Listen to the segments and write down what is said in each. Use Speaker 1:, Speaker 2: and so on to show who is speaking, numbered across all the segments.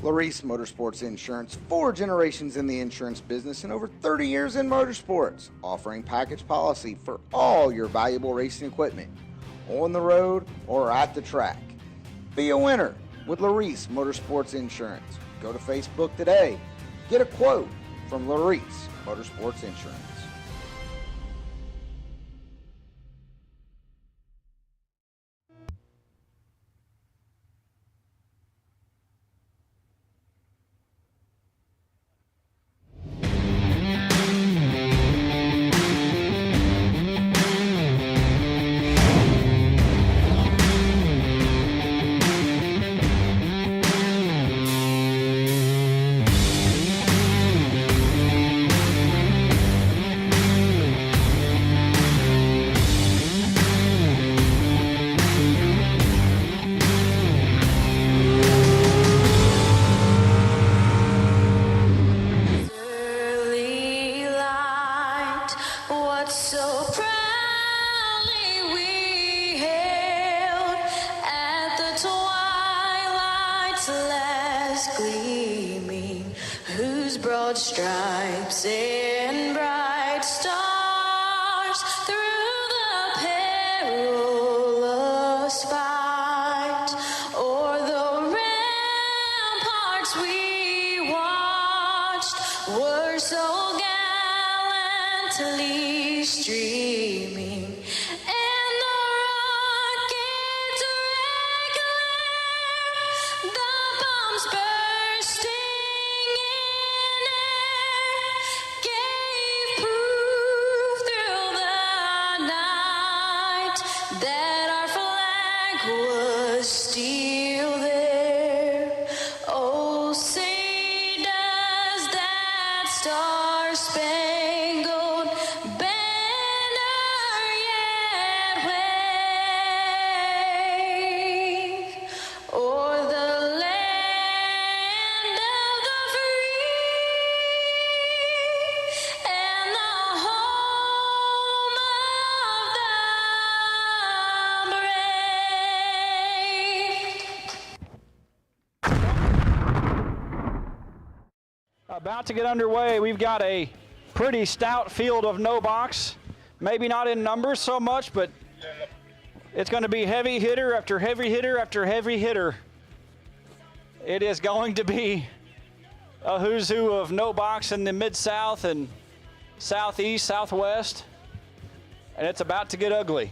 Speaker 1: Larice Motorsports Insurance, 4 generations in the insurance business and over 30 years in motorsports, offering package policy for all your valuable racing equipment, on the road or at the track. Be a winner with Larice Motorsports Insurance. Go to Facebook today. Get a quote from Larice Motorsports Insurance.
Speaker 2: Stripes and bright stars through the perilous fight, o'er the ramparts we watched were so gallantly streaming.
Speaker 3: About to get underway. We've got a pretty stout field of no box. Maybe not in numbers so much, but it's going to be heavy hitter after heavy hitter after heavy hitter. It is going to be a who's who of no box in the Mid-South and Southeast, Southwest, and it's about to get ugly.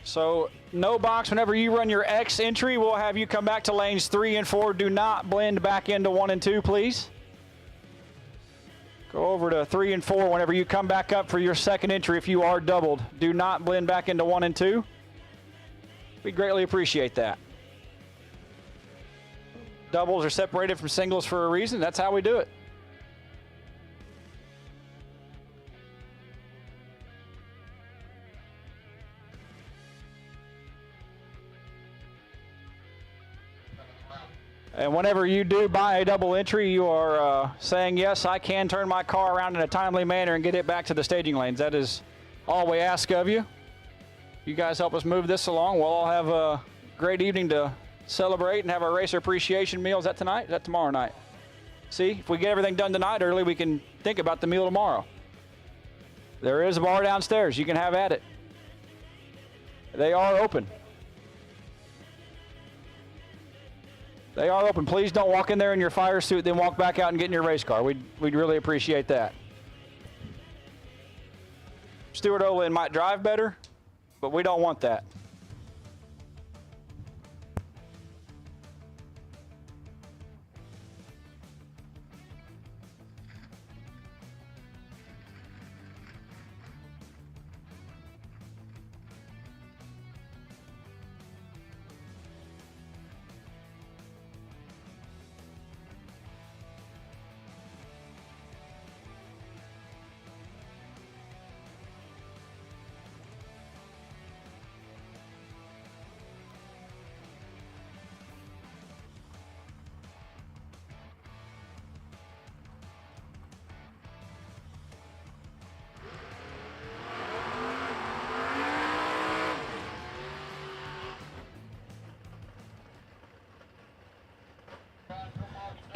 Speaker 3: So no box, whenever you run your X entry, we'll have you come back to lanes 3 and 4. Do not blend back into 1 and 2, please. Go over to 3 and 4 whenever you come back up for your second entry if you are doubled. Do not blend back into 1 and 2. We greatly appreciate that. Doubles are separated from singles for a reason. That's how we do it. And whenever you do buy a double entry, you are saying, yes, I can turn my car around in a timely manner and get it back to the staging lanes. That is all we ask of you. You guys help us move this along. We'll all have a great evening to celebrate and have our racer appreciation meal. Is that tonight? Is that tomorrow night? See, if we get everything done tonight early, we can think about the meal tomorrow. There is a bar downstairs. You can have at it. They are open. They are open. Please don't walk in there in your fire suit, then walk back out and get in your race car. We'd really appreciate that. Stuart Olin might drive better, but we don't want that.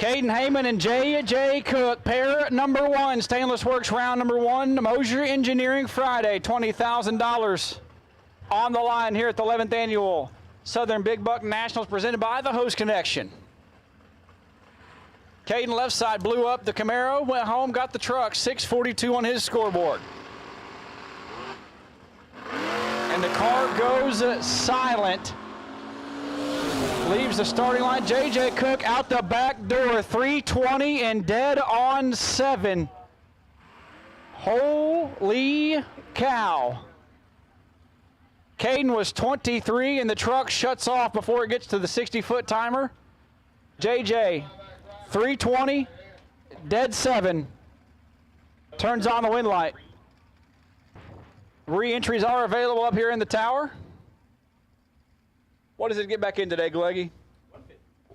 Speaker 3: Caden Heyman and J.J. Cook, pair number 1, Stainless Works round number 1, Moser Engineering Friday, $20,000 on the line here at the 11th Annual Southern Big Buck Nationals presented by the Host Connection. Caden left side blew up the Camaro, went home, got the truck, 642 on his scoreboard. And the car goes silent. Leaves the starting line. J.J. Cook out the back door, 320 and dead on 7. Holy cow. Caden was 23 and the truck shuts off before it gets to the 60-foot timer. J.J. 320, dead 7. Turns on the wind light. Re-entries are available up here in the tower. What does it get back in today, Gleggy?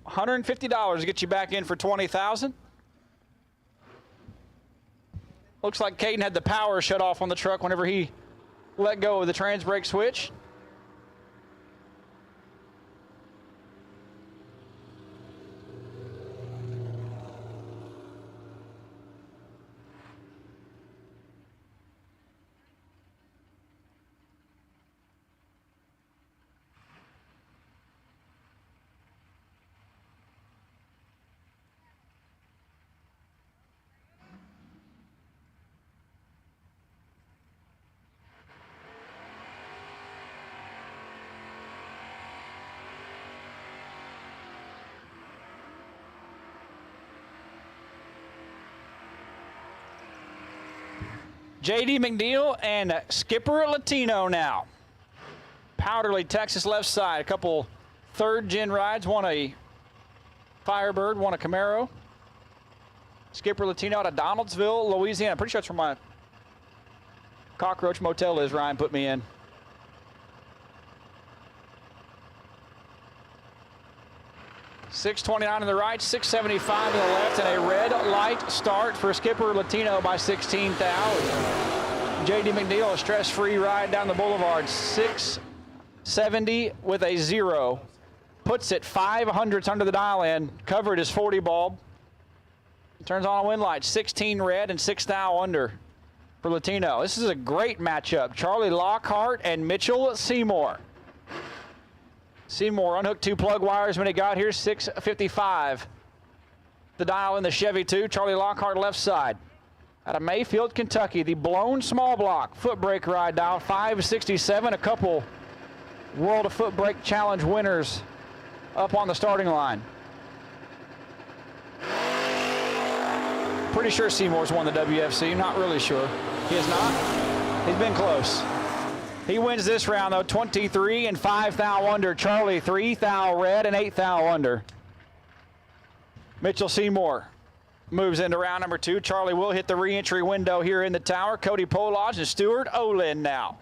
Speaker 3: $150 to get you back in for $20,000. Looks like Caden had the power shut off on the truck whenever he let go of the trans brake switch. J.D. McNeil and Skipper Latino now. Powderly, Texas left side. A couple third-gen rides. One a Firebird, one a Camaro. Skipper Latino out of Donaldsville, Louisiana. Pretty sure that's where my Cockroach Motel is, Ryan put me in. $629 on the right, $675 on the left, and a red light start for Skipper Latino by 16,000. J.D. McNeil, a stress-free ride down the boulevard, 670 with a 0. Puts it 500s under the dial-in. Covered is 40 bulb. Turns on a wind light, 16 red and 6 thou under for Latino. This is a great matchup. Charlie Lockhart and Mitchell Seymour. Seymour unhooked 2 plug wires when he got here, 655. The dial in the Chevy 2, Charlie Lockhart left side. Out of Mayfield, Kentucky, the blown small block foot brake ride dial, 567. A couple World of Foot Brake Challenge winners up on the starting line. Pretty sure Seymour's won the WFC, not really sure. He has not? He's been close. He wins this round, though, 23 and 5 thou under. Charlie, 3 thou red and 8 thou under. Mitchell Seymour moves into round number 2. Charlie will hit the re-entry window here in the tower. Cody Polage and Stuart Olin now.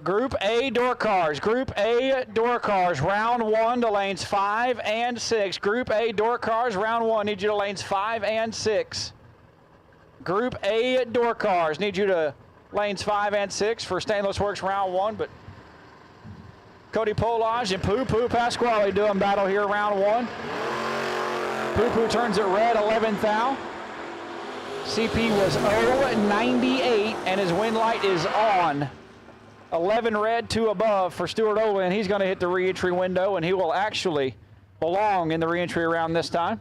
Speaker 3: Group A door cars. Group A door cars. Round 1 to lanes 5 and 6. Group A door cars. Round 1. Need you to lanes 5 and 6. Group A door cars. Need you to lanes 5 and 6 for Stainless Works round 1. But Cody Polage and Poo Poo Pasquale doing battle here round 1. Poo Poo turns it red, 11th thou. CP was 098 and his wind light is on. 11 red, 2 above for Stuart Olin. He's going to hit the re-entry window, and he will actually belong in the re-entry round this time.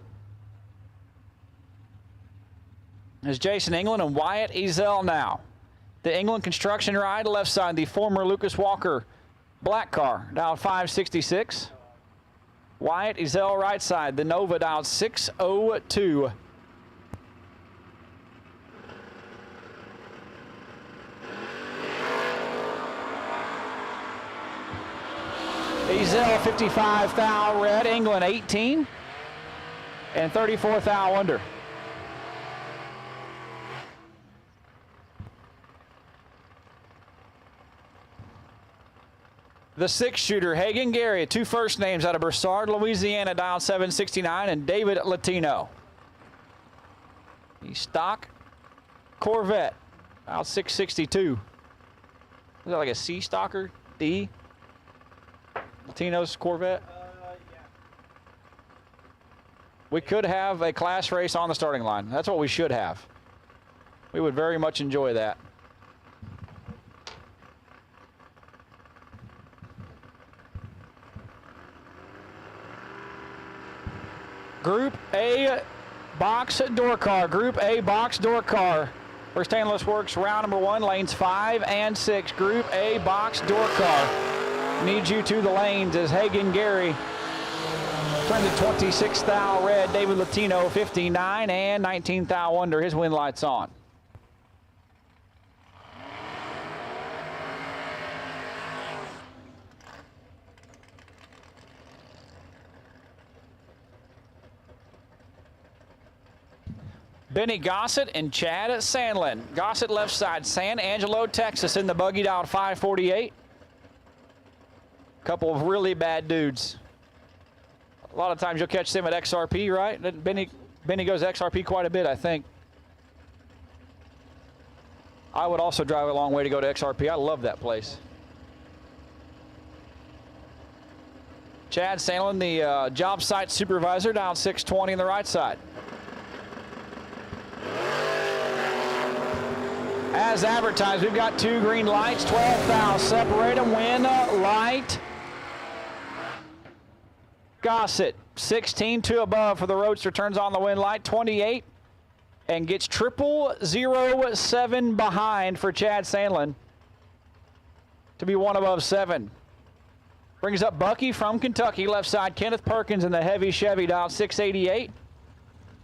Speaker 3: There's Jason England and Wyatt Ezel now. The England construction ride, left side, the former Lucas Walker black car, dialed 566. Wyatt Ezel right side, the Nova dialed 602. Ezel 55 thou red, England 18, and 34 thou under. The 6-shooter, Hagen Gary, 2 first names out of Broussard, Louisiana, dialed 769, and David Latino. The stock Corvette, dialed 662. Is that like a C stalker? D? Latino's Corvette? We could have a class race on the starting line. That's what we should have. We would very much enjoy that. Group A box door car. Group A box door car. For Stainless Works round number 1, lanes 5 and 6. Group A box door car. Needs you to the lanes as Hagen Gary turns to 26 thou red. David Latino 59 and 19 thou under. His win lights on. Benny Gossett and Chad Sandlin. Gossett left side, San Angelo, Texas in the buggy down 548. Couple of really bad dudes. A lot of times you'll catch them at XRP, right? Benny goes XRP quite a bit, I think. I would also drive a long way to go to XRP. I love that place. Chad Sandlin, the job site supervisor, down 620 on the right side. As advertised, we've got 2 green lights, 12 thou separate them. Win light. Gossett, 16, 2 above for the Roadster, turns on the win light, 28, and gets 007 behind for Chad Sandlin to be 1 above 7. Brings up Bucky from Kentucky, left side, Kenneth Perkins in the heavy Chevy down 688,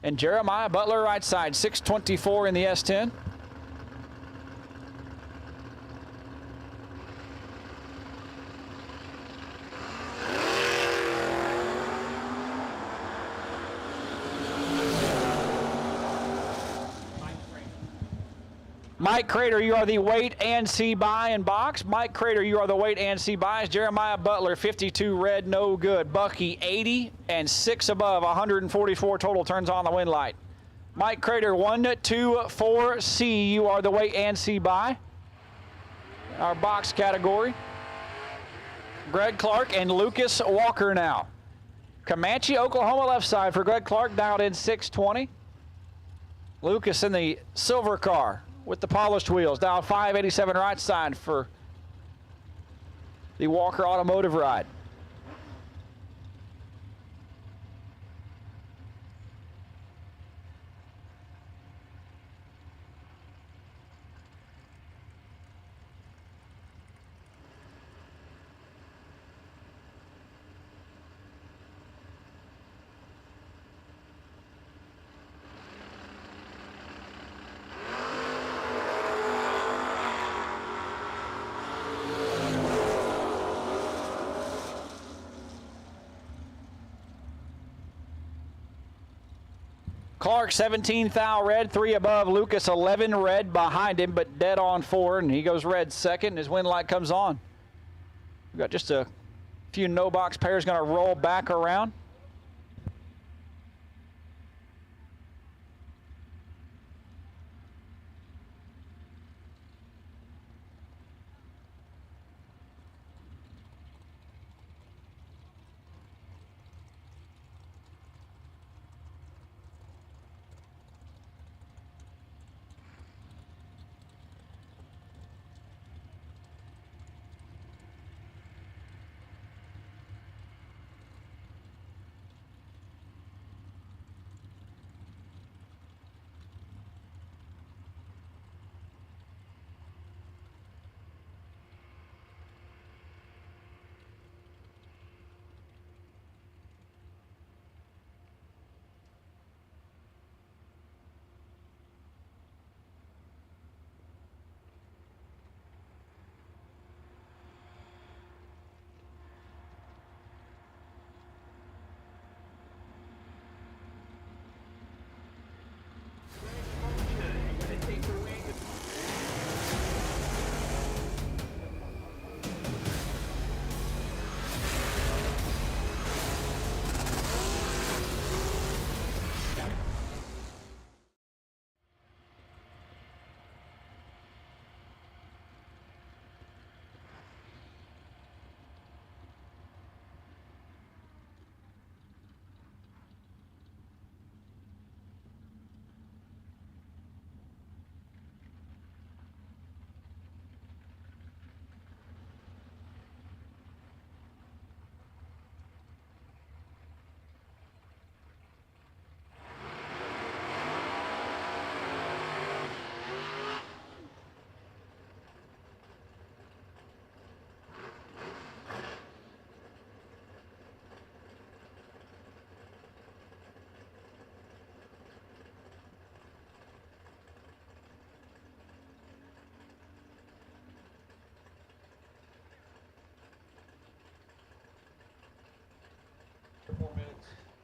Speaker 3: and Jeremiah Butler right side, 624 in the S10. Mike Crater, you are the wait and see buy in box. Mike Crater, you are the wait and see buys. Jeremiah Butler, 52 red, no good. Bucky, 80 and 6 above, 144 total, turns on the win light. Mike Crater, 1, 2, 4, C, you are the wait and see buy. Our box category. Greg Clark and Lucas Walker now. Comanche, Oklahoma left side for Greg Clark, dialed in 620. Lucas in the silver car with the polished wheels, down 587 right side for the Walker Automotive ride. Clark, 17 thou red, 3 above. Lucas, 11 red behind him, but dead on 4, and he goes red second. His win light comes on. We've got just a few no-box pairs going to roll back around.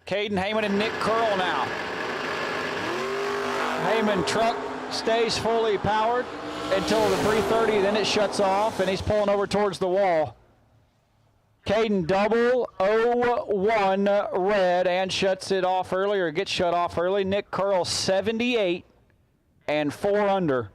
Speaker 3: Caden Heyman and Nick Curl now. Heyman truck stays fully powered until the 330, then it shuts off, and he's pulling over towards the wall. Caden 001 red and shuts it off early, or gets shut off early. Nick Curl 78 and 4 under.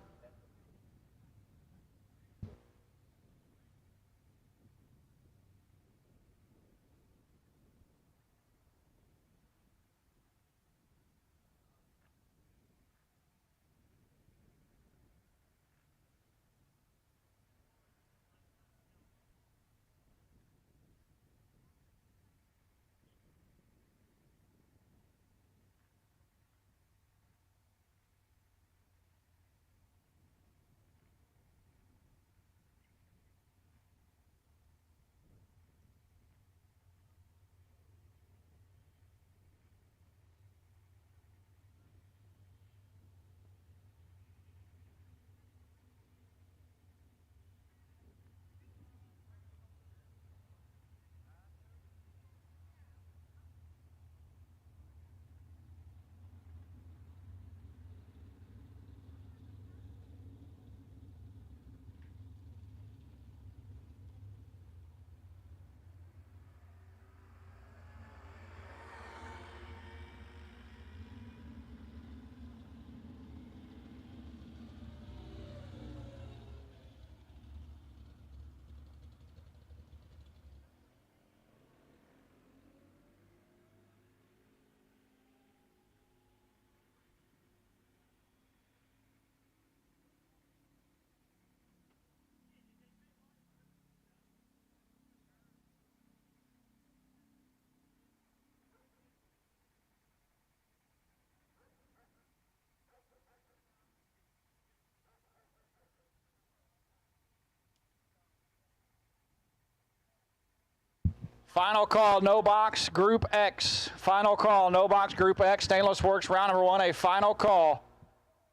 Speaker 3: Final call, no box, Group X. Final call, no box, Group X. Stainless Works, round number 1, a final call.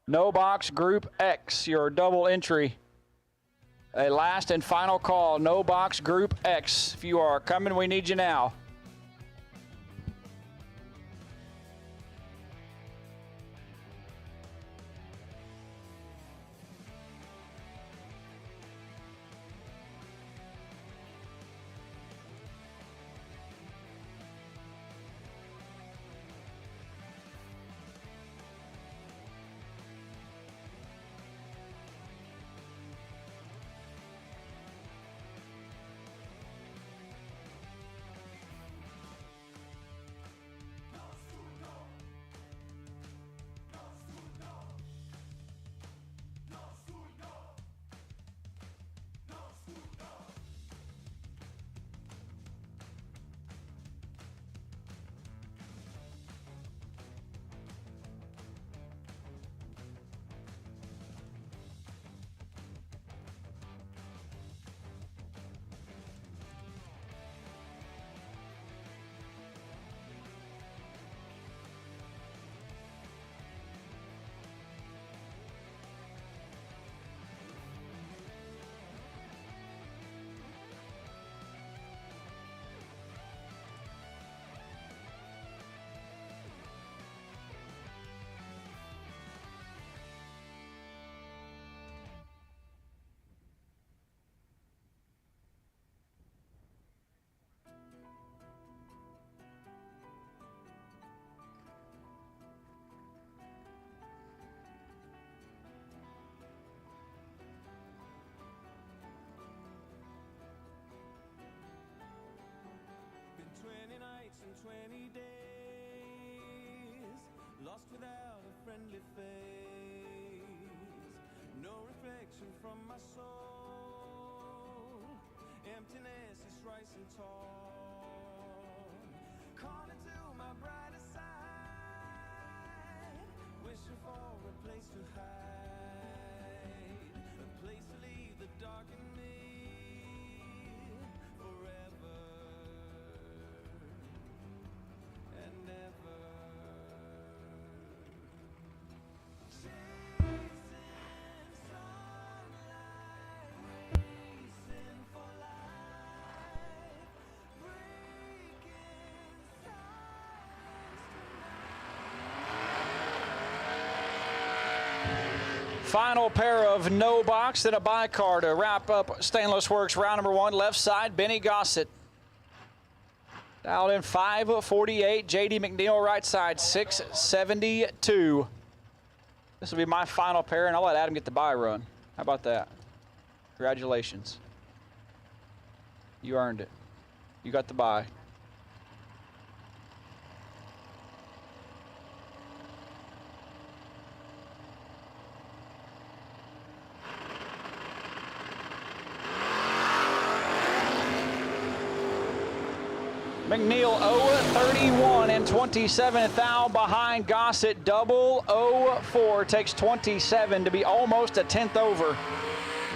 Speaker 3: No box, Group X, your double entry. A last and final call, no box, Group X. If you are coming, we need you now.
Speaker 4: and 20 days, lost without a friendly face, no reflection from my soul, emptiness is rising tall, calling to my brighter side, wishing for a place to hide, a place to leave the dark in me forever and ever. Chasing sunlight, racing for life,
Speaker 3: Final pair of no box, then a buy car to wrap up Stainless Works round number 1. Left side, Benny Gossett. Dialed in 548. J.D. McNeil, right side, 672. This will be my final pair, and I'll let Adam get the buy run. How about that? Congratulations. You earned it. You got the buy. McNeil 0-31 and 27th thou behind Gossett. 0-04 takes 27 to be almost a 10th over.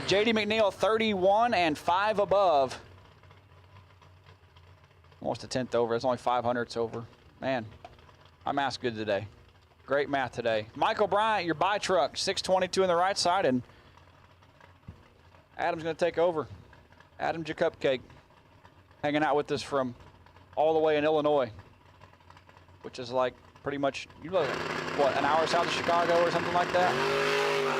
Speaker 3: J.D. McNeil 31 and 5 above. Almost a 10th over. It's only 500ths over. Man, my math's good today. Great math today. Michael Bryant, your buy truck, 622 on the right side, and Adam's going to take over. Adam's your cupcake, hanging out with us from all the way in Illinois, which is like pretty much, you look, what, an hour south of Chicago or something like that?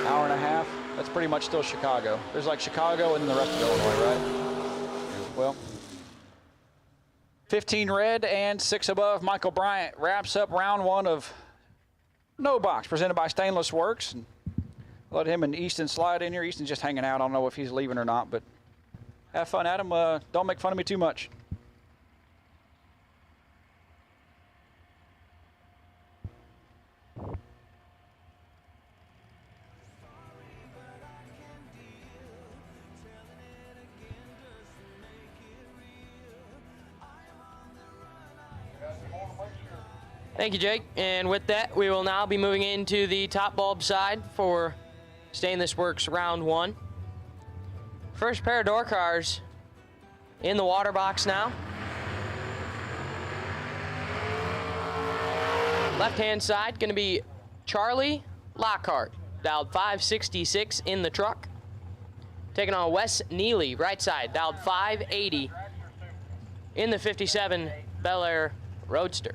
Speaker 3: Hour and a half? That's pretty much still Chicago. There's like Chicago and then the rest of Illinois, right? Well, 15 red and 6 above. Michael Bryant wraps up round 1 of No Box, presented by Stainless Works. And let him and Easton slide in here. Easton's just hanging out. I don't know if he's leaving or not, but have fun, Adam. Don't make fun of me too much.
Speaker 5: Thank you, Jake. And with that, we will now be moving into the top bulb side for Stainless Works round 1. First pair of door cars in the water box now. Left-hand side going to be Charlie Lockhart, dialed 566 in the truck. Taking on Wes Neely, right side, dialed 580 in the 57 Bel Air Roadster.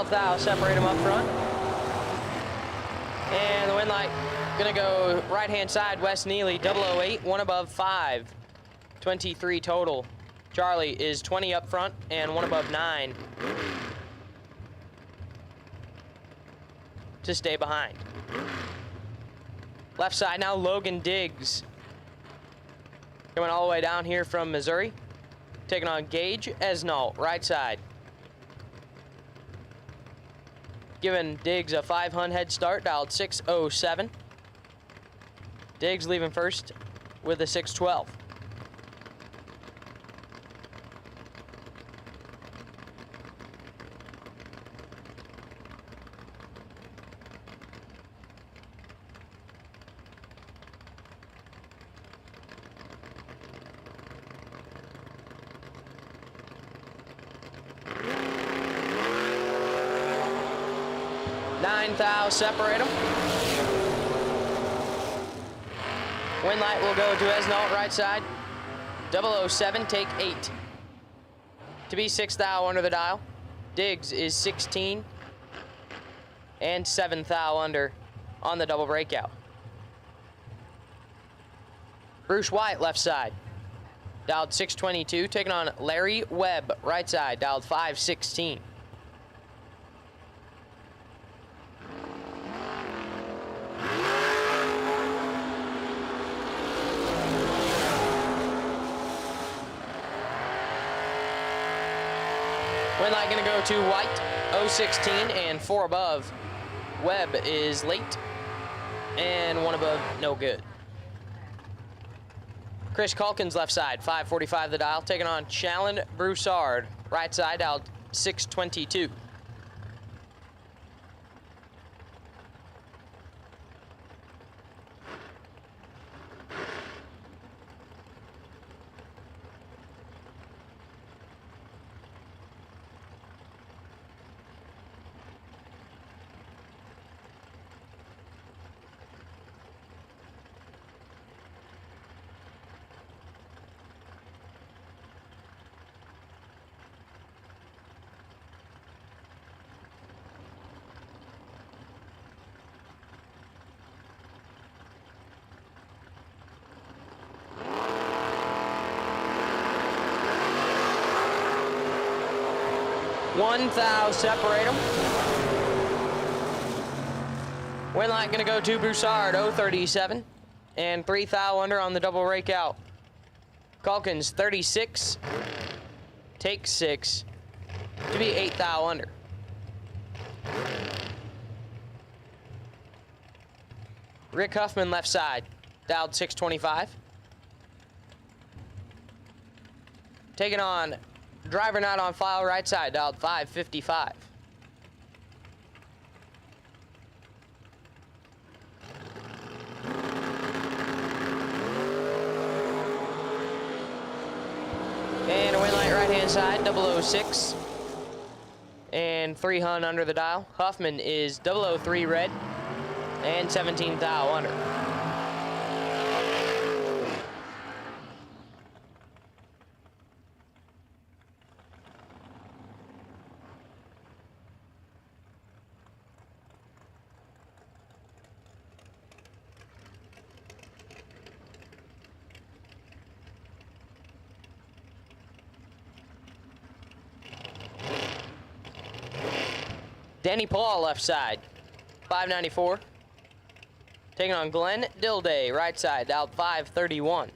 Speaker 5: Thou separate them up front. And the wind light gonna go right-hand side, Wes Neely, 008, 1 above 5. 23 total. Charlie is 20 up front and 1 above 9 to stay behind. Left side now, Logan Diggs. Coming all the way down here from Missouri. Taking on Gage Esnault, right side. Giving Diggs a 500 head start, dialed 607. Diggs leaving first with a 612. Separate them. Wind light will go to Esnault, right side. 007, take 8. To be 6 thou under the dial. Diggs is 16 and 7 thou under on the double breakout. Bruce White, left side, dialed 622, taking on Larry Webb, right side, dialed 516. Wind light gonna go to White, 016 and 4 above Webb is late. And one above, no good. Chris Calkins left side, 545 the dial, taking on Shalon Broussard. Right side out 622. One thou separate them. Wind light gonna go to Broussard, 037. And 3 thou under on the double rake out. Calkins, 36. Take 6. To be 8 thou under. Rick Huffman left side, dialed 625. Taking on driver not on file right side, dialed 555. And a wind light right hand side, 006. And 3 hun under the dial. Huffman is 003 red and 17 thou under. Danny Paul left side, 594. Taking on Glenn Dilday, right side, dialed 531.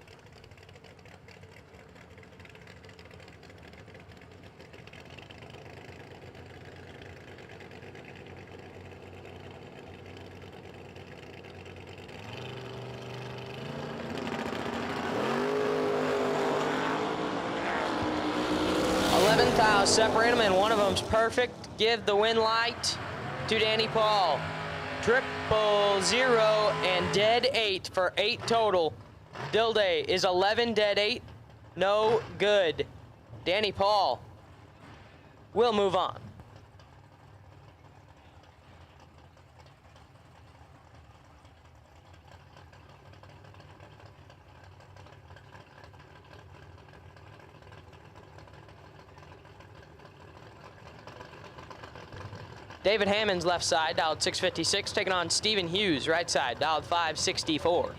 Speaker 5: Thou separate them, and one of them's perfect. Give the wind light to Danny Paul. 000 and dead 8 for 8 total. Dilday is 11 dead 8. No good. Danny Paul will move on. David Hammond's left side, dialed 656, taking on Stephen Hughes, right side, dialed 564.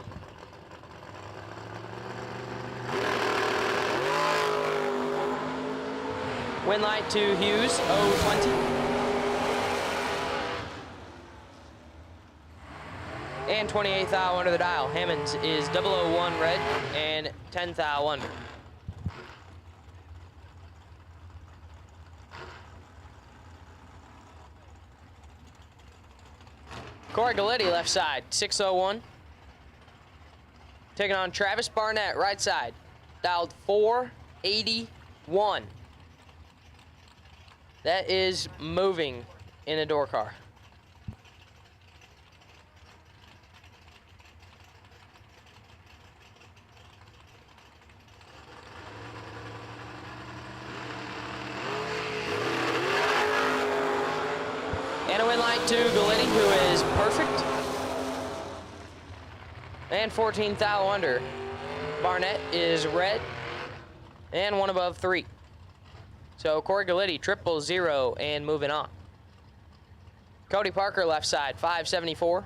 Speaker 5: Wind light to Hughes, 020. And 28 thou under the dial. Hammond's is 001 red and 10 thou under. Corey Galletti left side, 601. Taking on Travis Barnett, right side, dialed 481. That is moving in a door car. And a wind light to Galletti, who is perfect. And 14 thou under. Barnett is red. And one above 3. So Corey Galletti, 000 and moving on. Cody Parker left side, 574.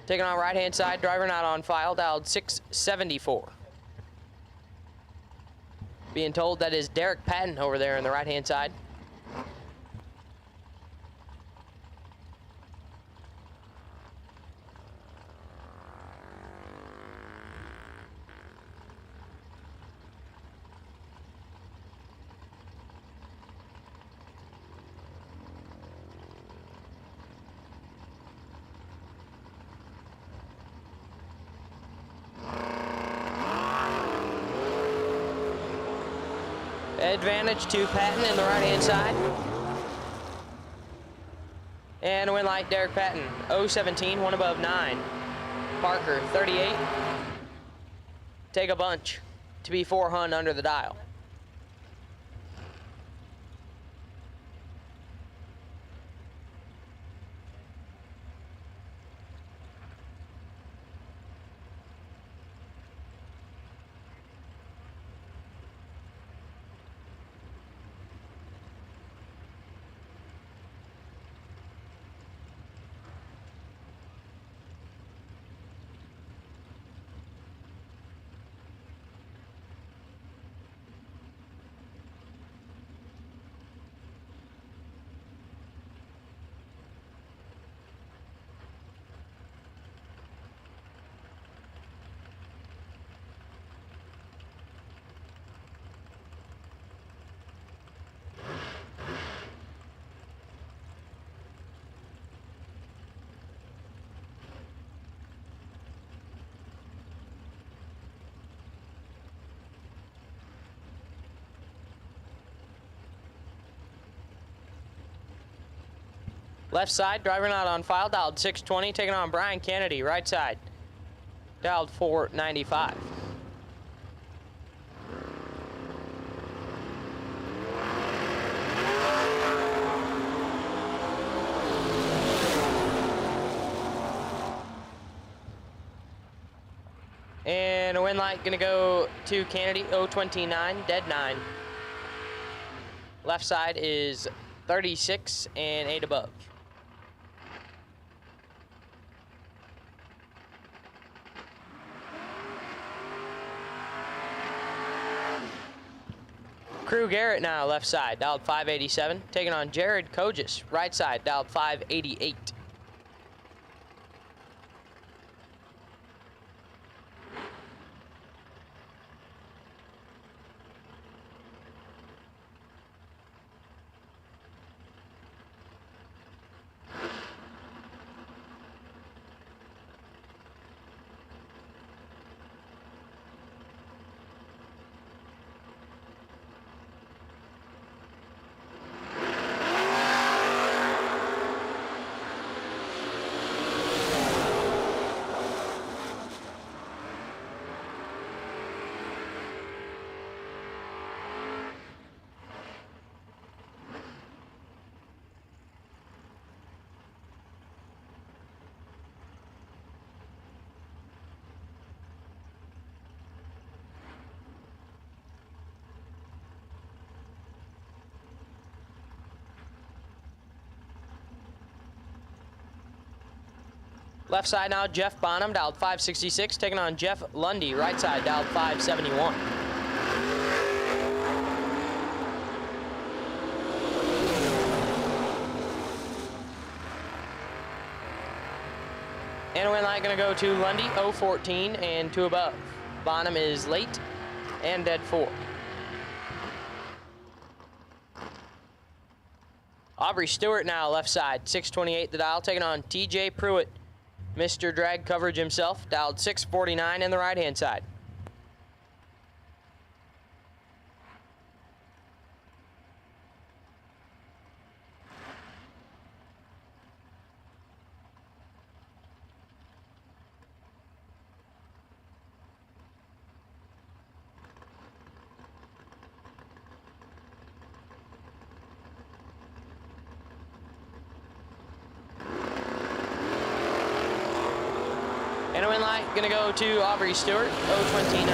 Speaker 5: Taking on right hand side, driver not on file, dialed 674. Being told that is Derek Patton over there on the right hand side. Advantage to Patton in the right-hand side. And win light, Derek Patton, 017, one above 9. Parker, 38. Take a bunch to be 400 under the dial. Left side, driver not on file, dialed 620, taking on Brian Kennedy. Right side, dialed 495. And a win light gonna go to Kennedy, 029, dead 9. Left side is 36 and 8 above. Crew Garrett now left side, dialed 587, taking on Jared Kogis, right side, dialed 588. Left side now, Jeff Bonham, dialed 566, taking on Jeff Lundy, right side, dialed 571. And a win light gonna go to Lundy, 014 and 2 above. Bonham is late and dead 4. Aubrey Stewart now left side, 628 the dial, taking on TJ Pruitt. Mr. Drag Coverage himself, dialed 649 in the right-hand side. And a win light gonna go to Aubrey Stewart, 029.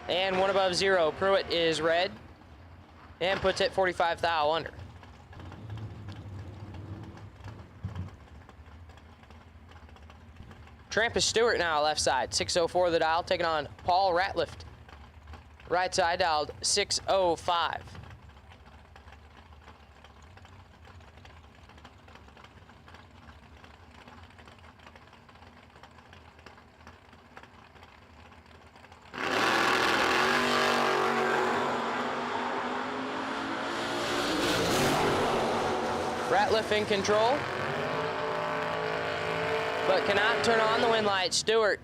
Speaker 5: And 1 above 0, Pruitt is red and puts it 45 thou under. Trampus Stewart now left side, 604 the dial, taking on Paul Ratliff. Right side dialed 605. Ratliff in control, but cannot turn on the win light. Stewart,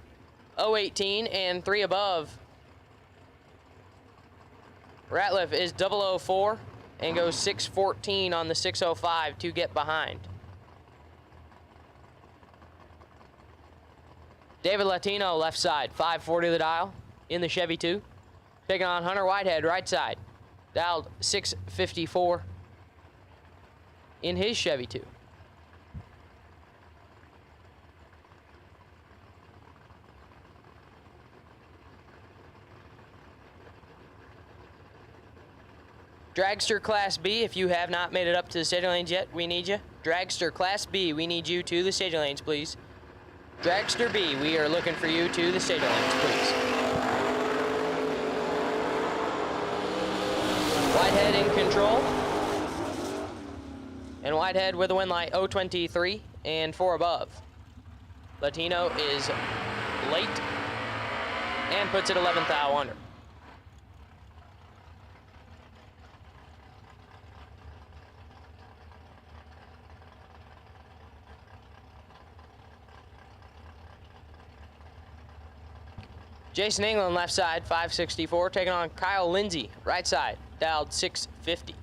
Speaker 5: 018 and 3 above, Ratliff is 004 and goes 614 on the 605 to get behind. David Latino, left side, 540 the dial in the Chevy 2. Taking on Hunter Whitehead, right side, dialed 654 in his Chevy 2. Dragster Class B, if you have not made it up to the staging lanes yet, we need you. Dragster Class B, we need you to the staging lanes, please. Dragster B, we are looking for you to the staging lanes, please. Whitehead in control. And Whitehead with a win light 023 and 4 above. Latino is late and puts it 11th thou under. Jason England, left side, 564, taking on Kyle Lindsay, right side, dialed 650.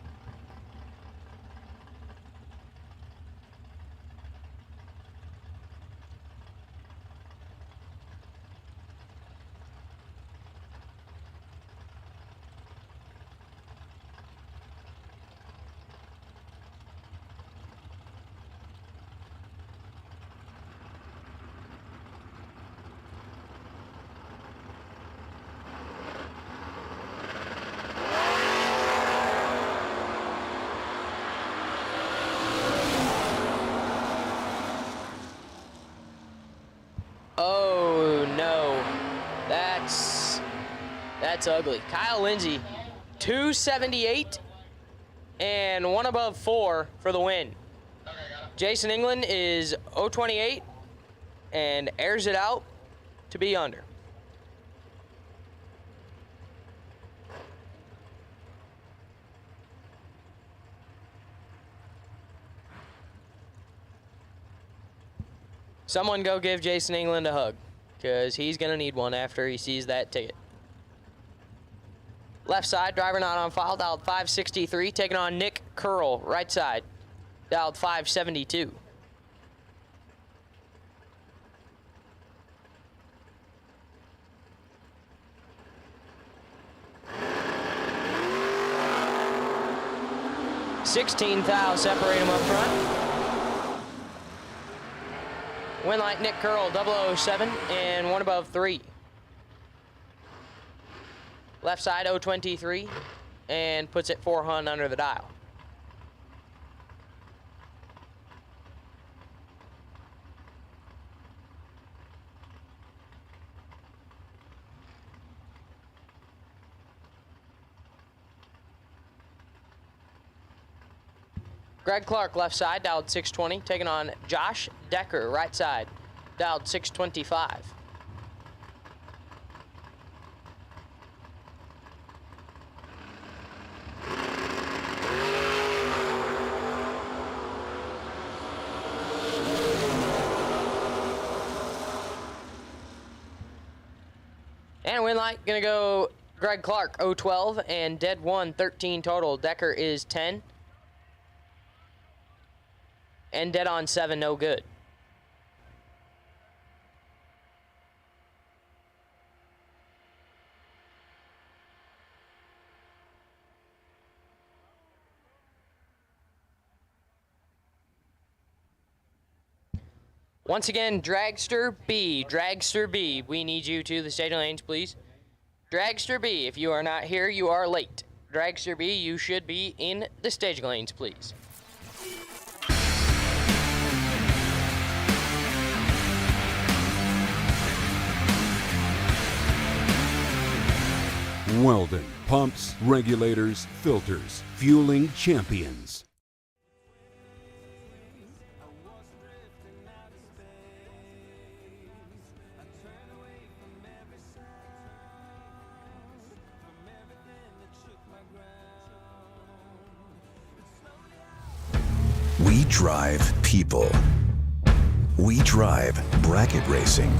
Speaker 5: Oh no, that's ugly. Kyle Lindsay, 278 and 1 above 4 for the win. Jason England is 028 and airs it out to be under. Someone go give Jason England a hug, because he's going to need one after he sees that ticket. Left side, driver not on file, dialed 563, taking on Nick Curl, right side, dialed 572. $16 thou separate him up front. Win light Nick Curl, 007 and 1 above 3. Left side 023 and puts it 400 under the dial. Greg Clark, left side, dialed 620, taking on Josh Decker, right side, dialed 625. And win light, gonna go Greg Clark, 012, and dead 1, 13 total. Decker is 10. And dead on 7, no good. Once again, Dragster B, we need you to the staging lanes, please. Dragster B, if you are not here, you are late. Dragster B, you should be in the staging lanes, please.
Speaker 6: Weldon, pumps, regulators, filters, fueling champions.
Speaker 7: We drive people. We drive bracket racing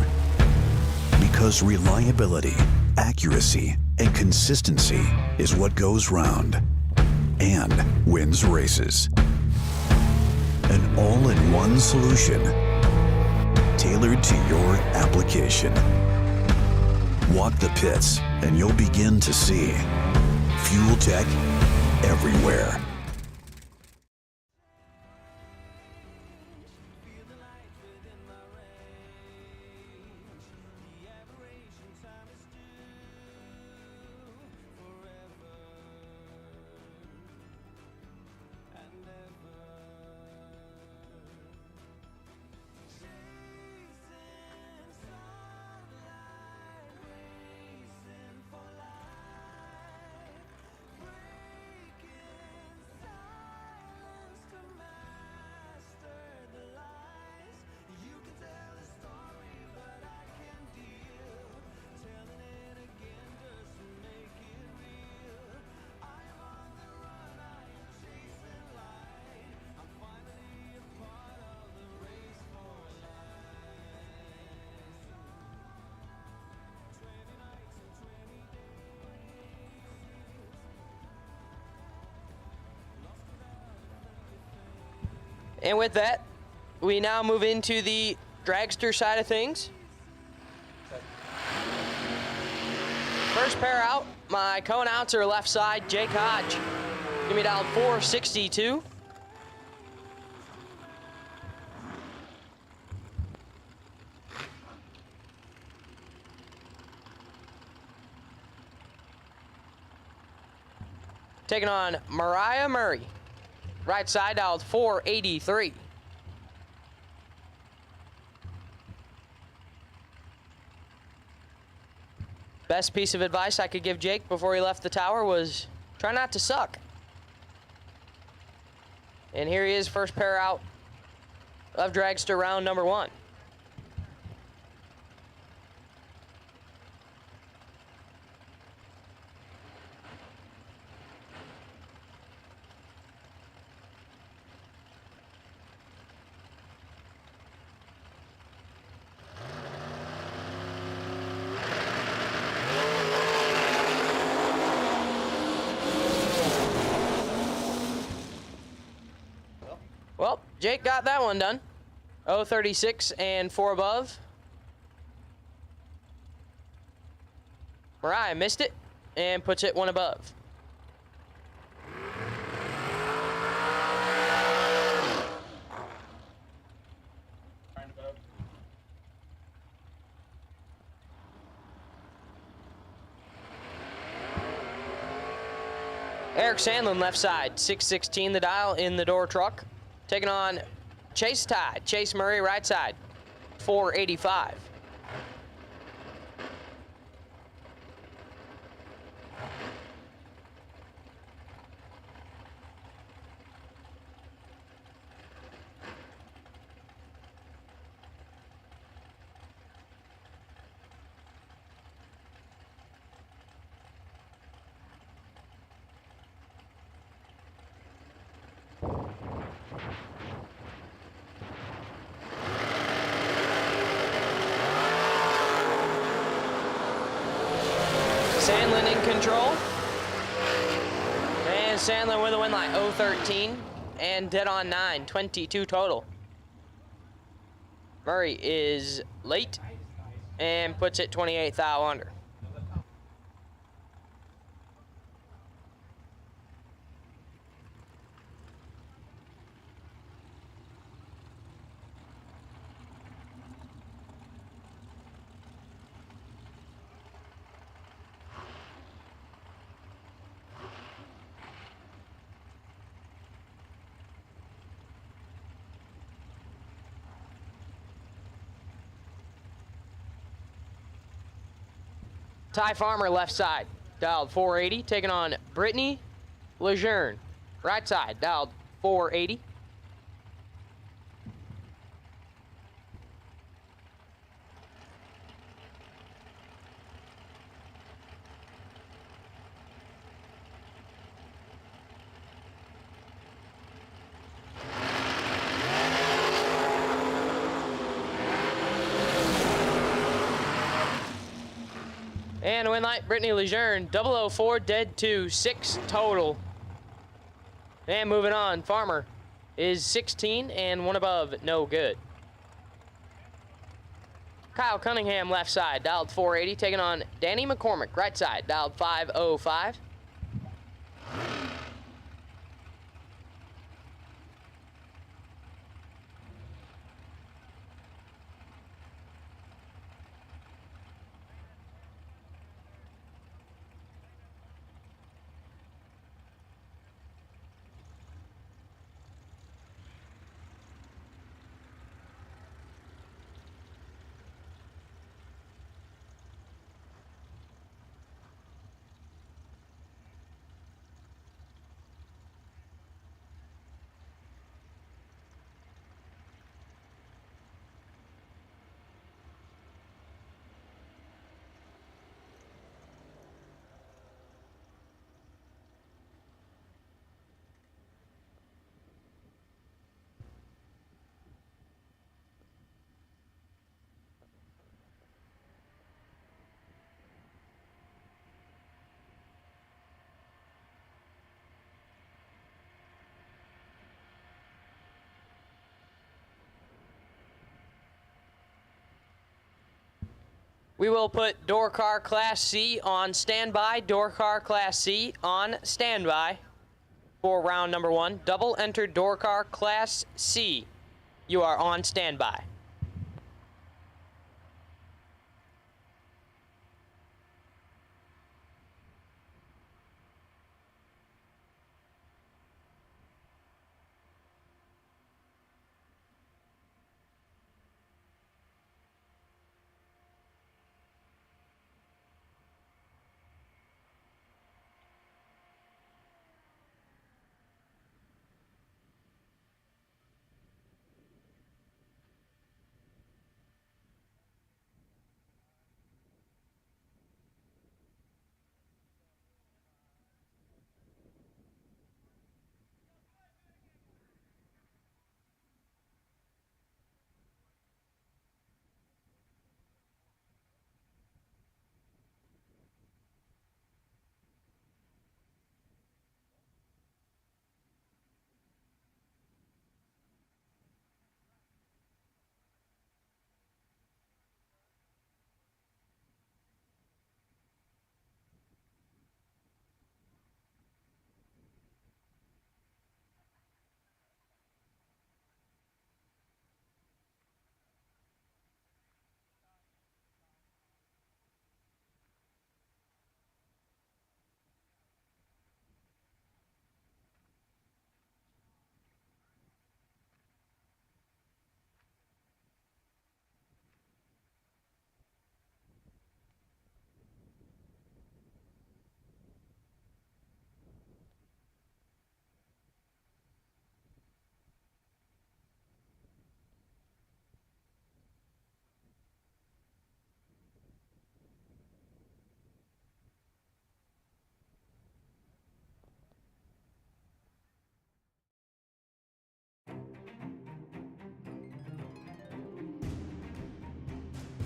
Speaker 7: because reliability, accuracy and consistency is what goes round and wins races. An all-in-one solution tailored to your application. Walk the pits and you'll begin to see fuel tech everywhere.
Speaker 4: Feel the light within my range. The aberration time is due forever and ever. Chasing sunlight, racing for life, breaking silence to master the lies. You can tell a story, but I can deal telling it again just to make it real. I am on the run, I am chasing light. I'm finally a part of the race for life. 20 nights and 20 days.
Speaker 5: And with that, we now move into the dragster side of things. First pair out, my co-announcer left side, Jake Hodge. Give me down 462. Taking on Mariah Murray. Right side dialed 483. Best piece of advice I could give Jake before he left the tower was try not to suck. And here he is, first pair out of dragster round number 1. Well, Jake got that one done. 036 and 4 above. Mariah missed it and puts it 1 above. Eric Sandlin left side, 616 the dial in the door truck. Taking on Chase Tide, Chase Murray right side, 485. Sandlin in control. And Sandlin with a win line, 013 and dead on 9, 22 total. Murray is late and puts it 28 thou under. Ty Farmer left side, dialed 480, taking on Brittany Lejeune. Right side, dialed 480. And win light, Brittany Lejeune, 004, dead 2, 6 total. And moving on, Farmer is 16 and 1 above, no good. Kyle Cunningham, left side, dialed 480, taking on Danny McCormick, right side, dialed 505. We will put door car Class C on standby, door car Class C on standby for round number 1. Double enter door car Class C. You are on standby.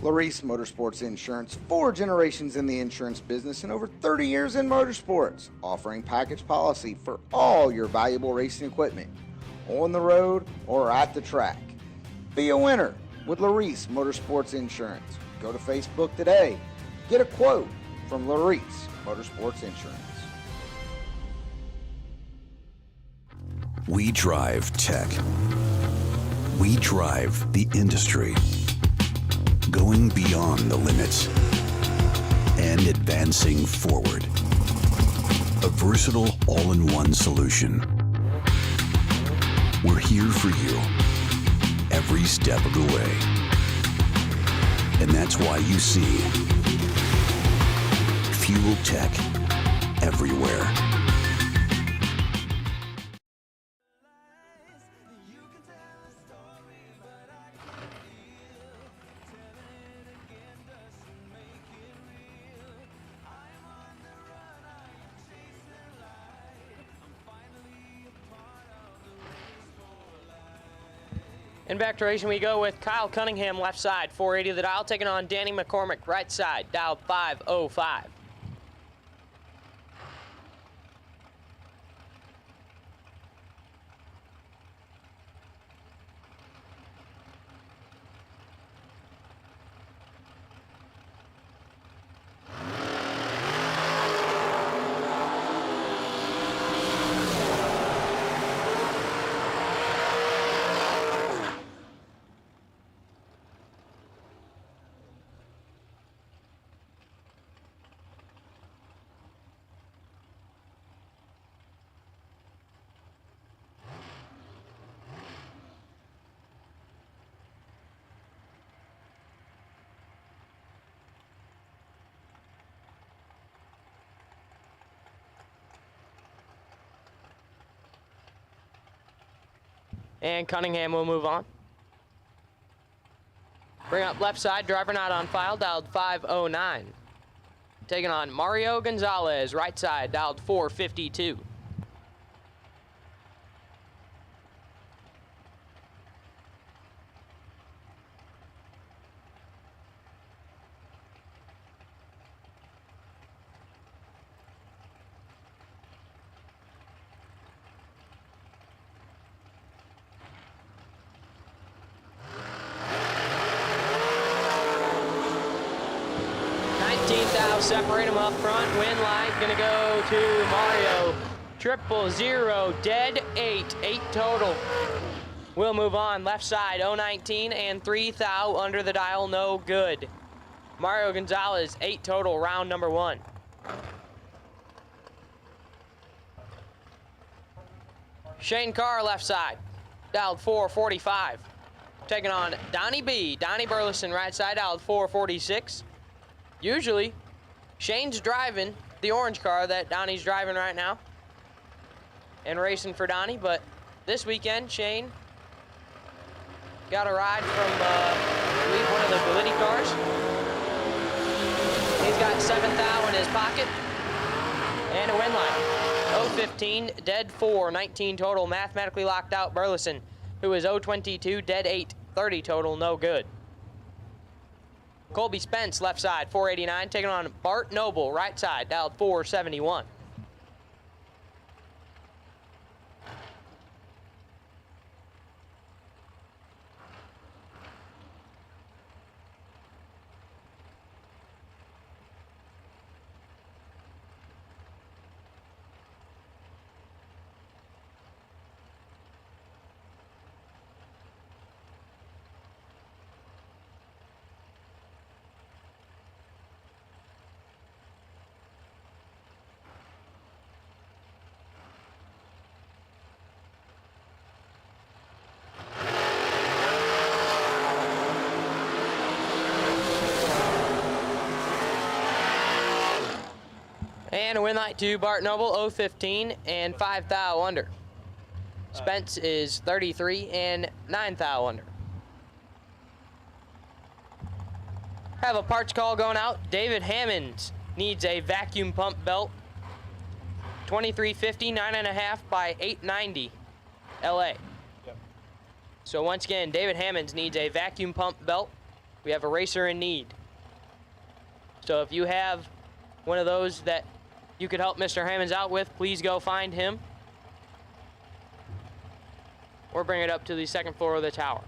Speaker 1: Larice Motorsports Insurance, 4 generations in the insurance business and over 30 years in motorsports, offering package policy for all your valuable racing equipment, on the road or at the track. Be a winner with Larice Motorsports Insurance. Go to Facebook today. Get a quote from Larice Motorsports Insurance.
Speaker 7: We drive tech. We drive the industry. Going beyond the limits and advancing forward. A versatile all-in-one solution. We're here for you every step of the way. And that's why you see Fuel Tech everywhere.
Speaker 5: And back to racing we go with Kyle Cunningham, left side, 480 of the dial, taking on Danny McCormick, right side, dialed 505. And Cunningham will move on. Bring up left side, driver not on file, dialed 509. Taking on Mario Gonzalez, right side, dialed 452. Separate them up front. Win light gonna go to Mario. 000, dead 8 total. We'll move on. Left side 019 and 3 thou under the dial, no good. Mario Gonzalez 8 total, round number 1. Shane Carr left side, dialed 445. Taking on Donnie B. Donnie Burleson right side, dialed 446. Usually Shane's driving the orange car that Donnie's driving right now and racing for Donnie, but this weekend Shane got a ride from, I believe, one of the Glitti cars. He's got 7 thou in his pocket and a win line. 015, dead 4, 19 total, mathematically locked out Burleson, who is 022, dead 8, 30 total, no good. Colby Spence, left side, 489, taking on Bart Noble, right side, dialed 471. And a win light to Bart Noble, 015 and 5 thou under. Spence is 33 and 9 thou under. Have a parts call going out. David Hammonds needs a vacuum pump belt. 2350, 9.5 by 890 LA. Yep. So once again, David Hammonds needs a vacuum pump belt. We have a racer in need. So if you have one of those that you could help Mr. Hammonds out with, please go find him or bring it up to the second floor of the tower.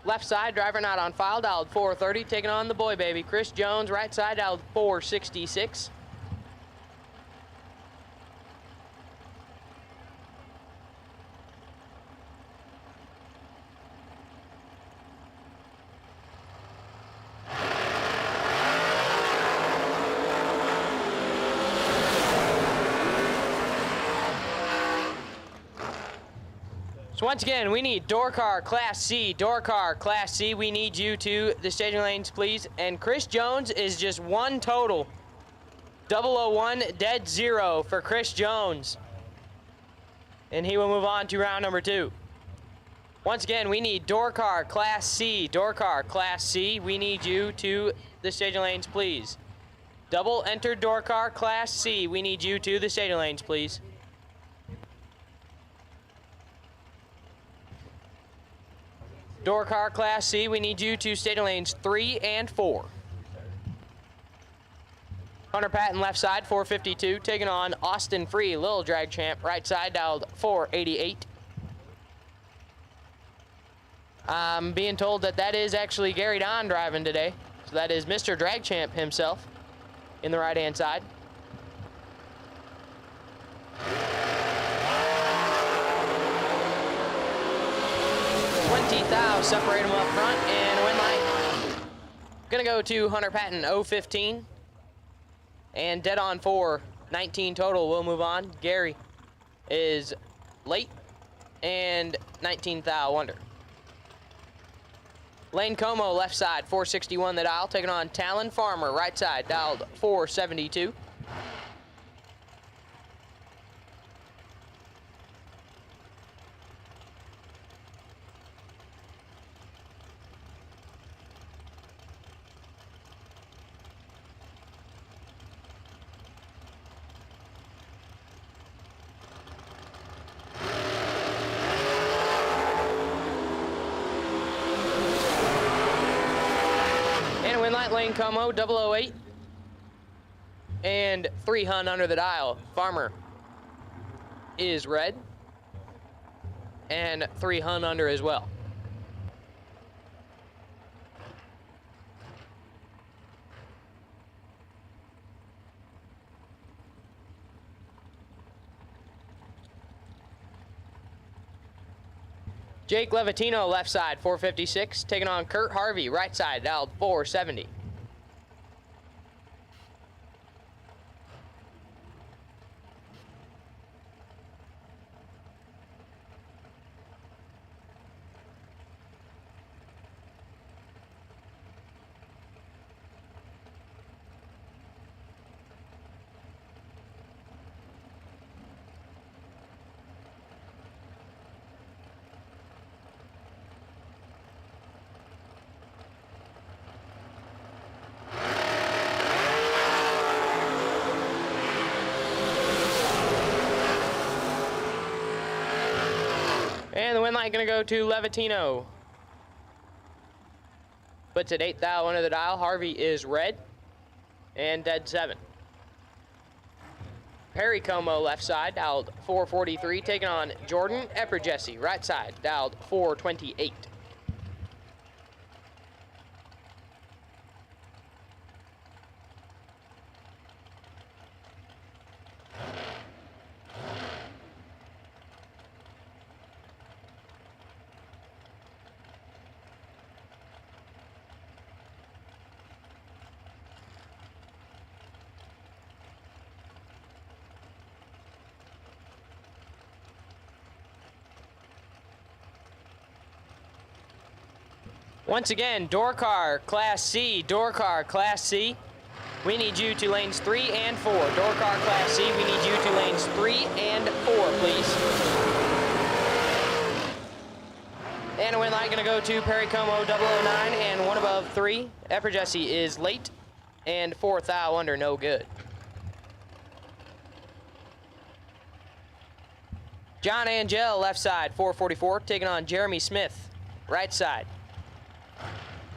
Speaker 5: Left side, driver not on file, dialed 430, taking on the boy baby, Chris Jones, right side, dialed 466. So once again, we need door car Class C, door car Class C. We need you to the staging lanes, please. And Chris Jones is just 1 total. 001, dead 0 for Chris Jones. And he will move on to round number 2. Once again, we need door car Class C, door car Class C. We need you to the staging lanes, please. Double entered door car Class C. We need you to the staging lanes, please. Door car Class C, we need you to staging lanes 3 and 4. Hunter Patton left side, 452, taking on Austin Free, Little Drag Champ, right side, dialed 488. I'm being told that that is actually Gary Don driving today. So that is Mr. Drag Champ himself in the right-hand side. Separate them up front, and win light. Gonna go to Hunter Patton, 015. And dead on 4, 19 total. We'll move on. Gary is late, and 19 thou under. Lane Como, left side, 461 the dial, taking on Talon Farmer, right side, dialed 472. Lane Como, 008. And 3 hun under the dial. Farmer is red. And 3 hun under as well. Jake Levatino, left side, 456, taking on Kurt Harvey, right side, dialed 470. And the win light gonna go to Levatino. Puts it 8 thou under the dial. Harvey is red. And dead 7. Perry Como, left side, dialed 443, taking on Jordan Epperjesse, right side, dialed 428. Once again, door car, Class C, door car, Class C. We need you to lanes 3 and 4. Door car, Class C, we need you to lanes 3 and 4, please. And a win light gonna go to Perry Como, 009, and 1 above 3. Epperjesse is late, and 4 thou under, no good. John Angel, left side, 444, taking on Jeremy Smith, right side.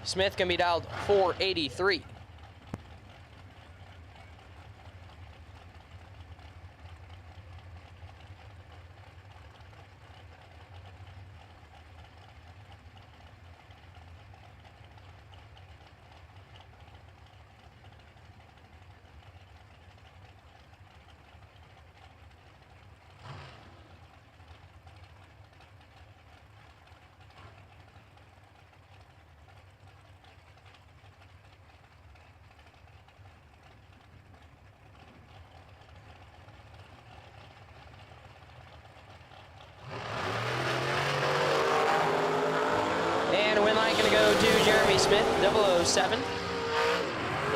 Speaker 5: Smith can be dialed 483. And a win light gonna go to Jeremy Smith, 007.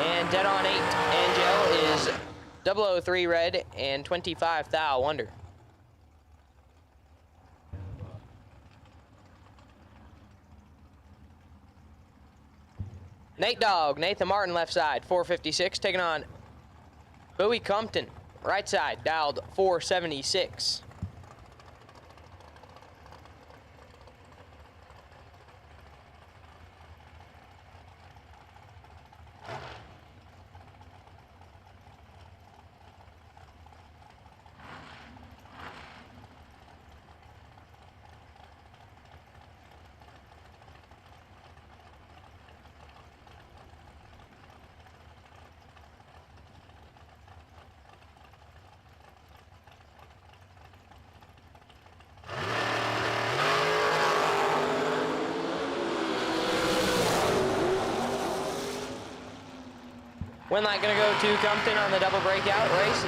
Speaker 5: And dead on 8, Angel is 003 red and 25 thou under. Nate Dogg, Nathan Martin left side, 456, taking on Bowie Compton, right side, dialed 476. Win light gonna go to Compton on the double breakout race,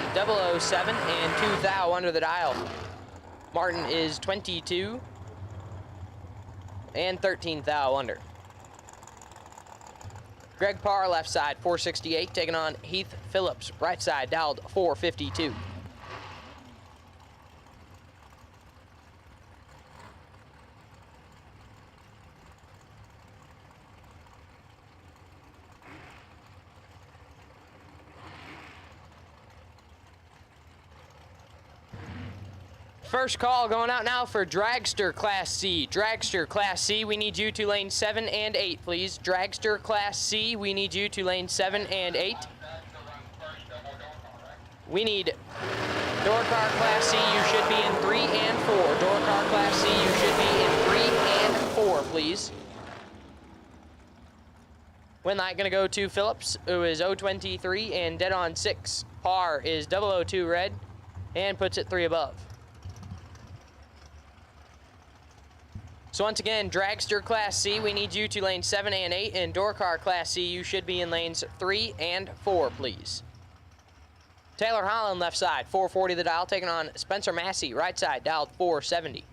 Speaker 5: 007 and 2 thou under the dial. Martin is 22 and 13 thou under. Greg Parr, left side, 468, taking on Heath Phillips, right side, dialed 452. First call going out now for Dragster Class C. Dragster Class C, we need you to lane 7 and 8, please. Dragster Class C, we need you to lane 7 and 8. We need Door Car Class C, you should be in 3 and 4. Door Car Class C, you should be in 3 and 4, please. Win light gonna go to Phillips, who is 023 and dead on 6. Parr is 002 red and puts it 3 above. So once again, Dragster Class C, we need you to lane 7 and 8, and Door Car Class C, you should be in lanes 3 and 4, please. Taylor Holland, left side, 440 the dial, taking on Spencer Massey, right side, dialed 470.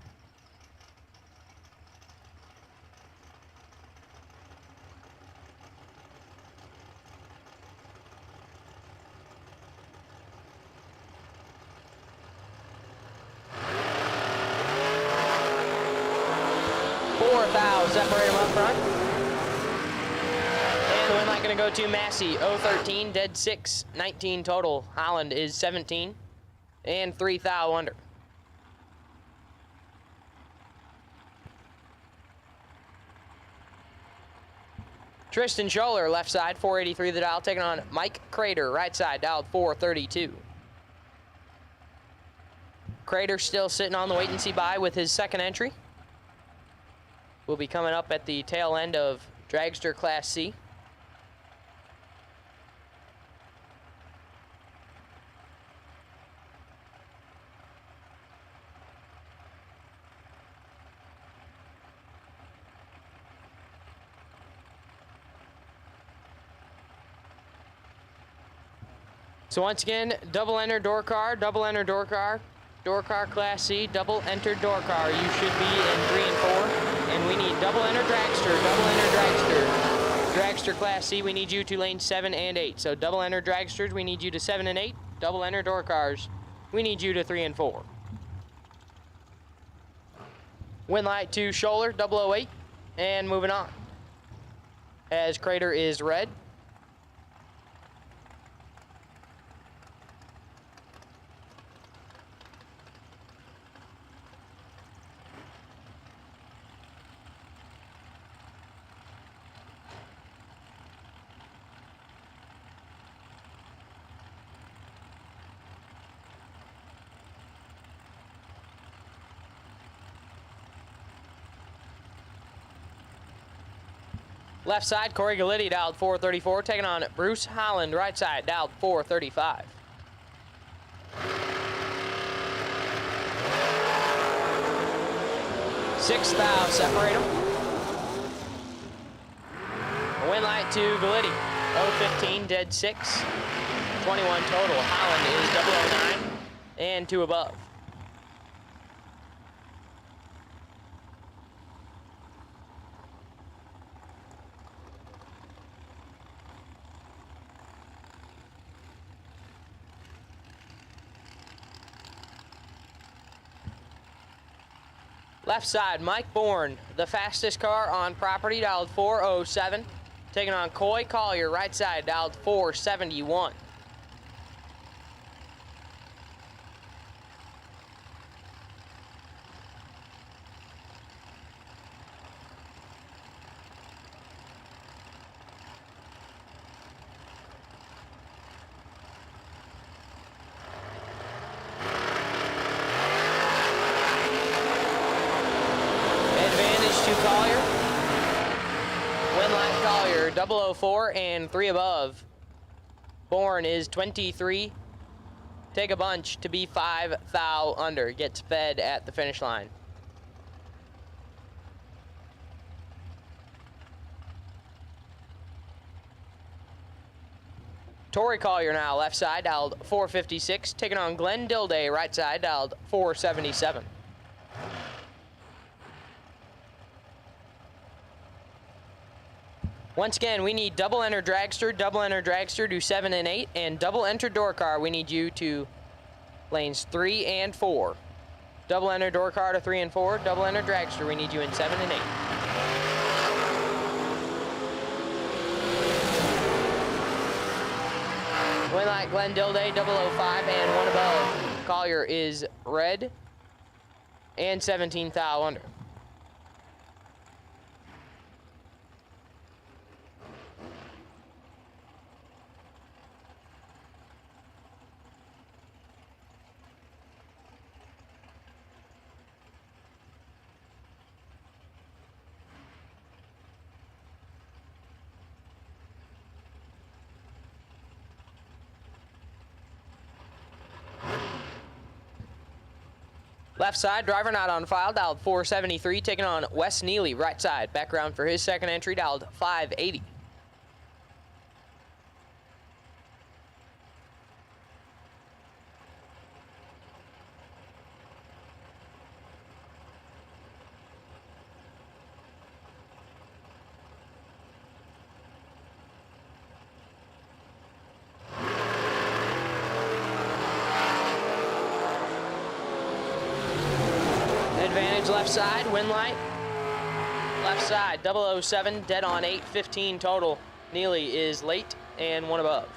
Speaker 5: Separate them up front. And the win light gonna go to Massey, 013, dead 6, 19 total. Holland is 17 and 3 thou under. Tristan Scholler, left side, 483 the dial, taking on Mike Crater, right side, dialed 432. Crater still sitting on the wait and see bye with his second entry. Will be coming up at the tail end of Dragster Class C. So once again, double enter door car, double enter door car. Door car Class C, double enter door car. You should be in 3 and 4. And we need double enter dragster, double enter dragster. Dragster Class C, we need you to lane 7 and 8. So double enter dragsters, we need you to 7 and 8. Double enter door cars, we need you to 3 and 4. Win light to Scholler, 008. And moving on. As Crater is red. Left side, Corey Galitti, dialed 434, taking on Bruce Holland, right side, dialed 435. Six thou, separate them. Win light to Galitti, 015, dead 6, 21 total. Holland is 009 and 2 above. Left side, Mike Bourne, the fastest car on property, dialed 407. Taking on Coy Collier, right side, dialed 471. under 004 and 3 above. Born is 23. Take a bunch to be 5 thou under. Gets fed at the finish line. Tori Collier now, left side, dialed 456. Taking on Glenn Dilday, right side, dialed 477. Once again, we need double enter dragster to 7 and 8, and double enter door car, we need you to lanes 3 and 4. Double enter door car to 3 and 4, double enter dragster, we need you in 7 and 8. Win light Glenn Dilday, 005 and 1 above. Collier is red and 17 thou under. Left side, driver not on file, dialed 473, taking on Wes Neely, right side. Background for his second entry, dialed 580. Advantage left side, win light. Left side, 007, dead on 8, 15 total. Neely is late and 1 above.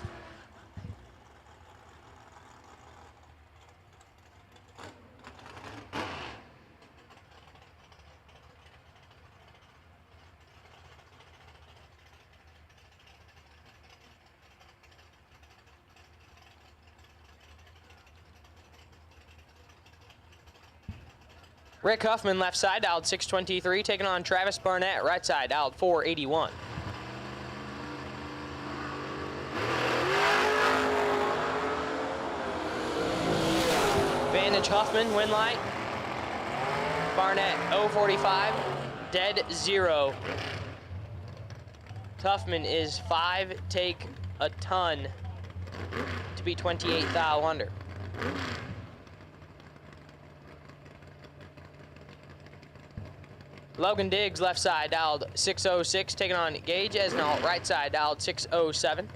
Speaker 5: Rick Huffman, left side, dialed 623, taking on Travis Barnett, right side, dialed 481. Advantage Huffman, win light. Barnett, 045, dead 0. Huffman is 5, take a ton to be 28 thou under. Logan Diggs, left side, dialed 606, taking on Gage Esnault, right side, dialed 607.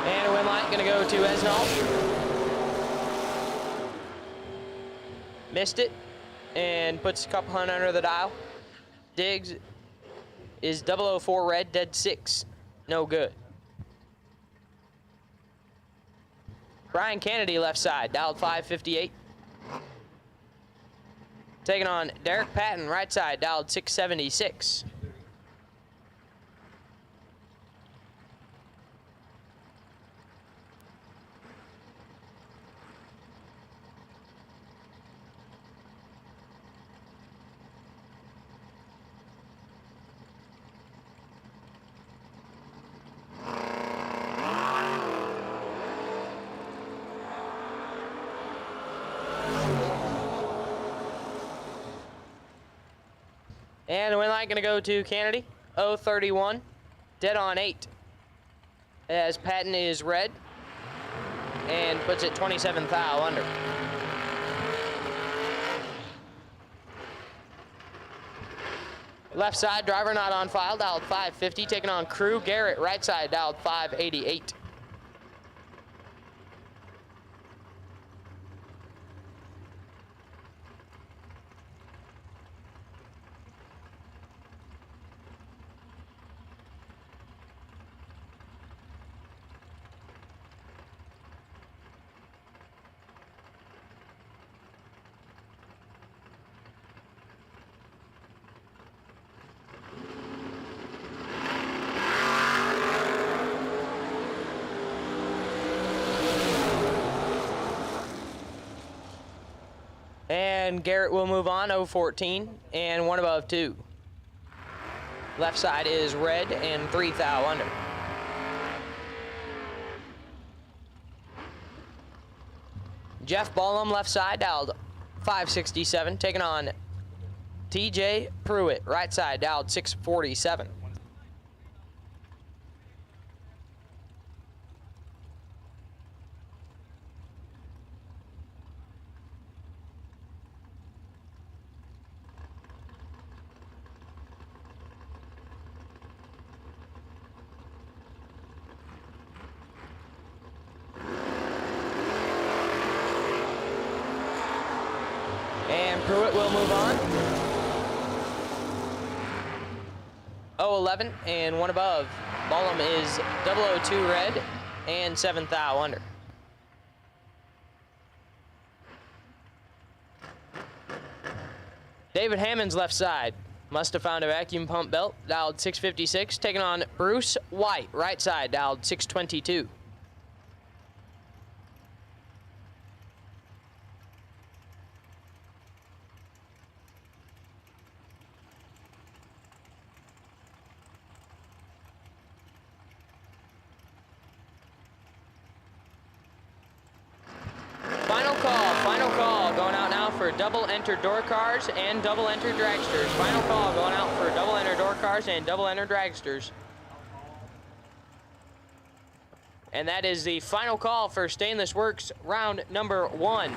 Speaker 5: And a win light gonna go to Esnault. Missed it and puts a couple hundred under the dial. Diggs is 004 red, dead 6, no good. Brian Kennedy, left side, dialed 558. Taking on Derek Patton, right side, dialed 676. And the win light gonna go to Kennedy, 031, dead on 8. As Patton is red and puts it 27 thou under. Left side, driver not on file, dialed 550, taking on Crew Garrett, right side, dialed 588. And Garrett will move on, 014, and 1 above 2. Left side is red and 3 thou under. Jeff Ballum, left side, dialed 567, taking on TJ Pruitt, right side, dialed 647. And Pruitt will move on. 011 and 1 above. Ballum is 002 red and 7 thou under. David Hammond's left side. Must have found a vacuum pump belt, dialed 656, taking on Bruce White, right side, dialed 622. Final call, going out now for double enter door cars and double enter dragsters. Final call going out for double enter door cars and double enter dragsters. And that is the final call for Stainless Works round number 1.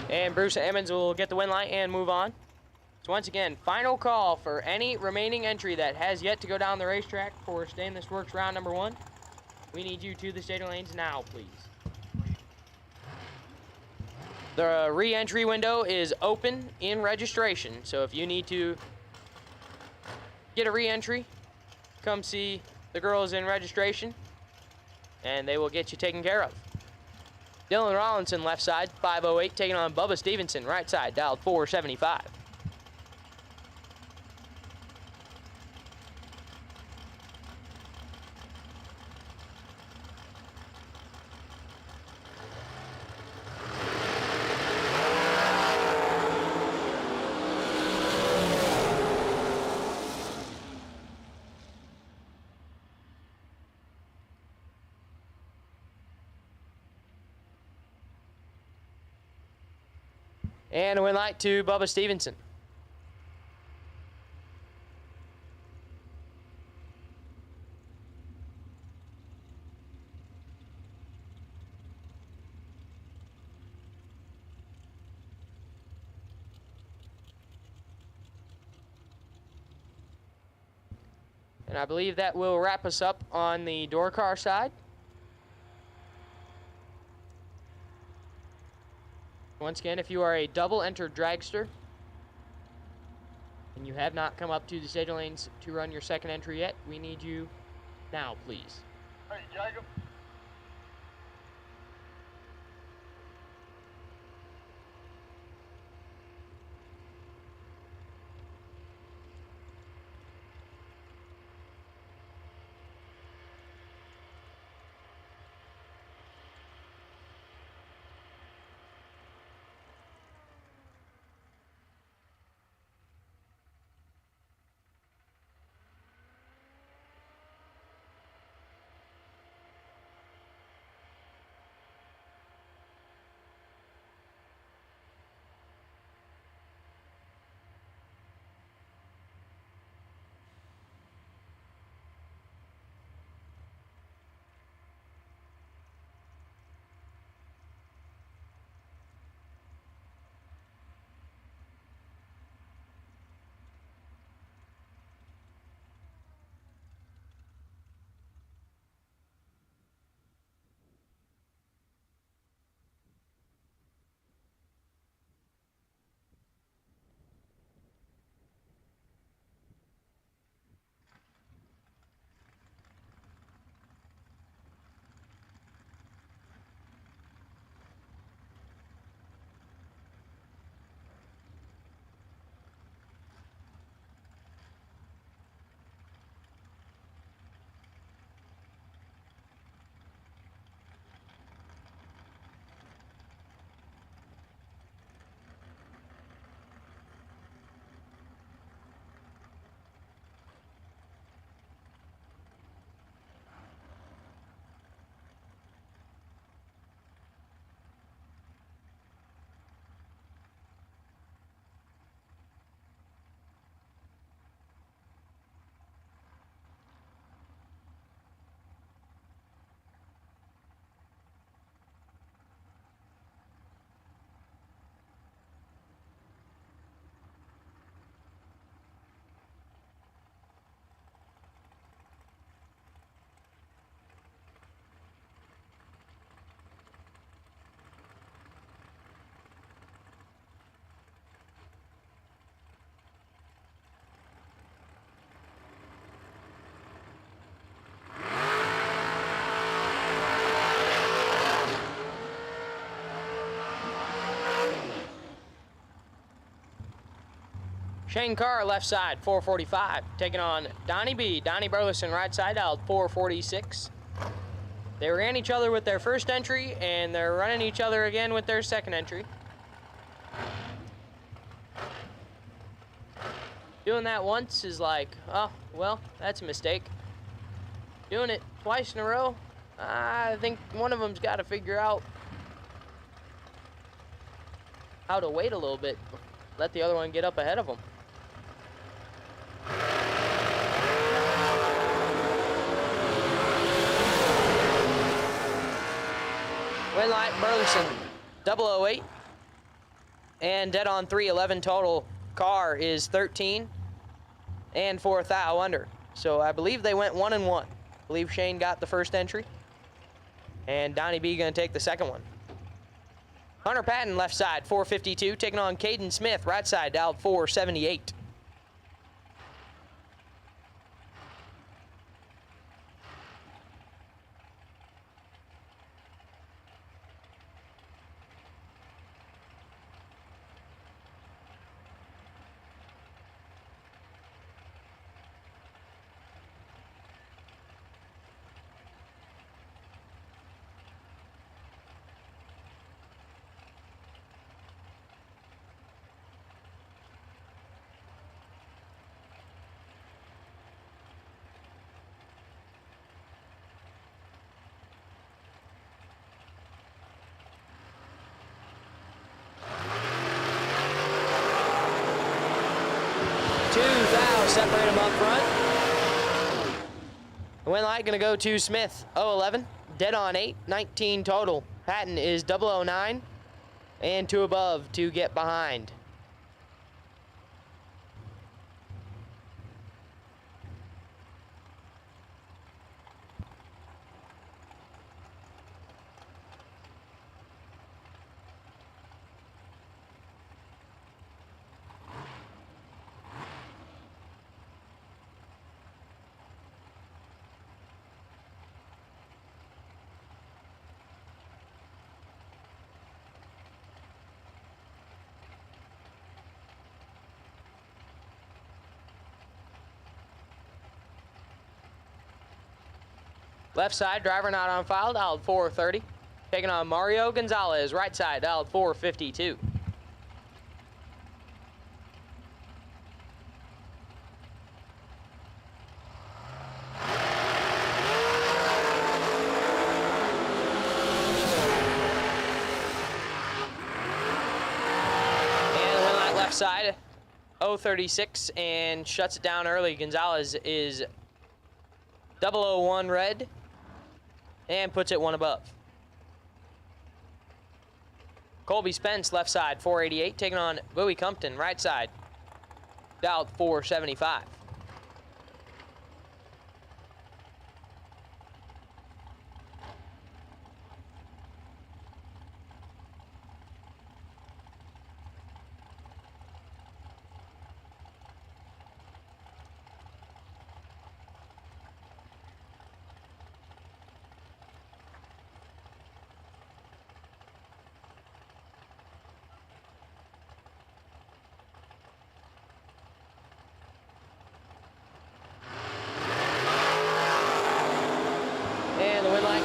Speaker 5: And Bruce Emmons will get the win light and move on. So once again, final call for any remaining entry that has yet to go down the racetrack for Stainless Works round number 1. We need you to the stadium lanes now, please. The re-entry window is open in registration, so if you need to get a re-entry, come see the girls in registration, and they will get you taken care of. Dylan Rollinson, left side, 508, taking on Bubba Stevenson, right side, dialed 475. And a win light to Bubba Stevenson. And I believe that will wrap us up on the door car side. Once again, if you are a double enter dragster and you have not come up to the stadium lanes to run your second entry yet, we need you now, please.
Speaker 8: Hey, Jacob.
Speaker 5: Shane Carr, left side, 445. Taking on Donnie B. Donnie Burleson, right side, dialed 446. They ran each other with their first entry, and they're running each other again with their second entry. Doing that once is like, oh, well, that's a mistake. Doing it twice in a row, I think one of them's got to figure out how to wait a little bit, let the other one get up ahead of them. Win light, Burleson, 008. And dead on 311 total. Carr is 13 and 4th thou under. So I believe they went 1 and 1. I believe Shane got the first entry. And Donnie B gonna take the second one. Hunter Patton, left side, 452, taking on Caden Smith, right side, dialed 478. Separate them up front. The win light gonna go to Smith, 011. Dead on 8, 19 total. Patton is 009 and 2 above to get behind. Left side, driver not on file, dialed 430. Taking on Mario Gonzalez, right side, dialed 452. And the win light left side, 036, and shuts it down early. Gonzalez is 001 red and puts it 1 above. Colby Spence, left side, 488, taking on Bowie Compton, right side, dialed 475.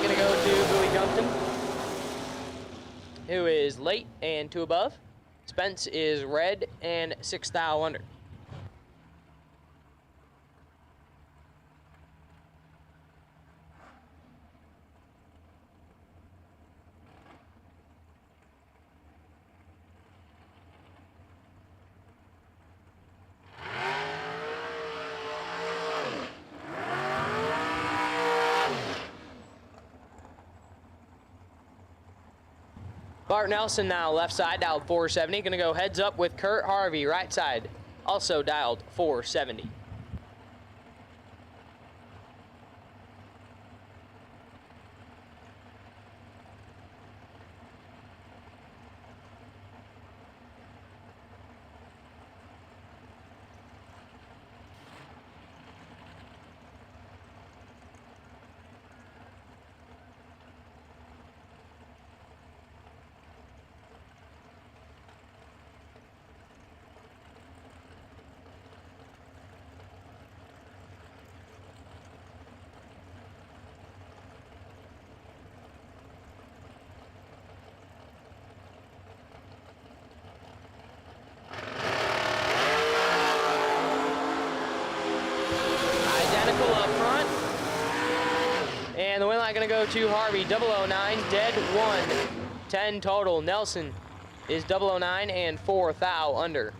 Speaker 5: Gonna go to Bowie Compton, who is late and 2 above. Spence is red and 6 thou under. Bart Nelson now, left side, dialed 470. Gonna go heads up with Kurt Harvey, right side, also dialed 470. light gonna go to Harvey, 009, dead 1, 10 total. Nelson is 009 and 4 thou under.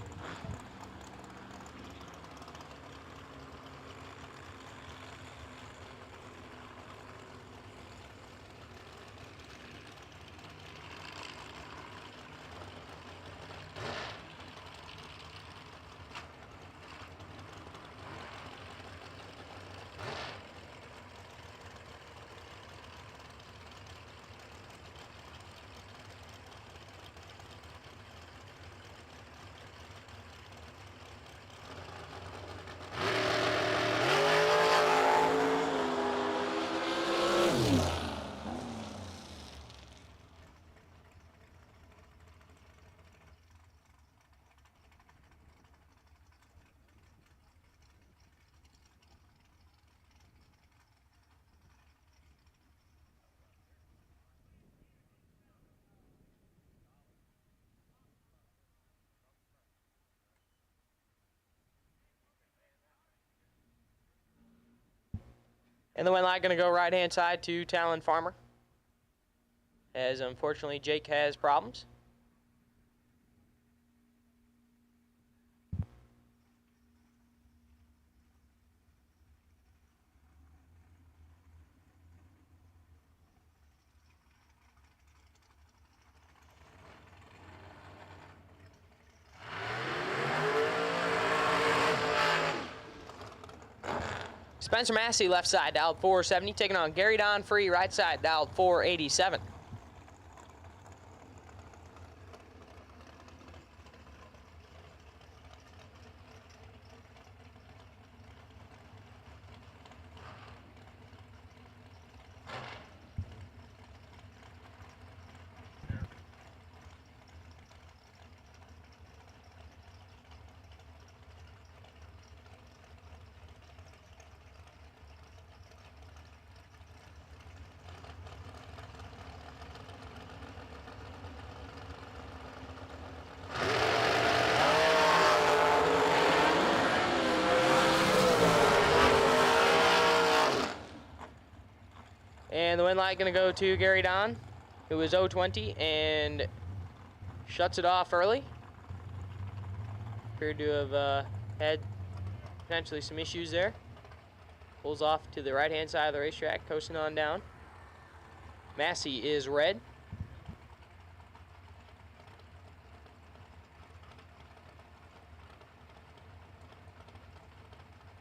Speaker 5: And the win light gonna go right-hand side to Talon Farmer, as unfortunately Jake has problems. Spencer Massey, left side, dialed 470, taking on Gary Don Free, right side, dialed 487. And the win light gonna go to Gary Don, who is 020 and shuts it off early. Appeared to have had potentially some issues there. Pulls off to the right-hand side of the racetrack, coasting on down. Massey is red.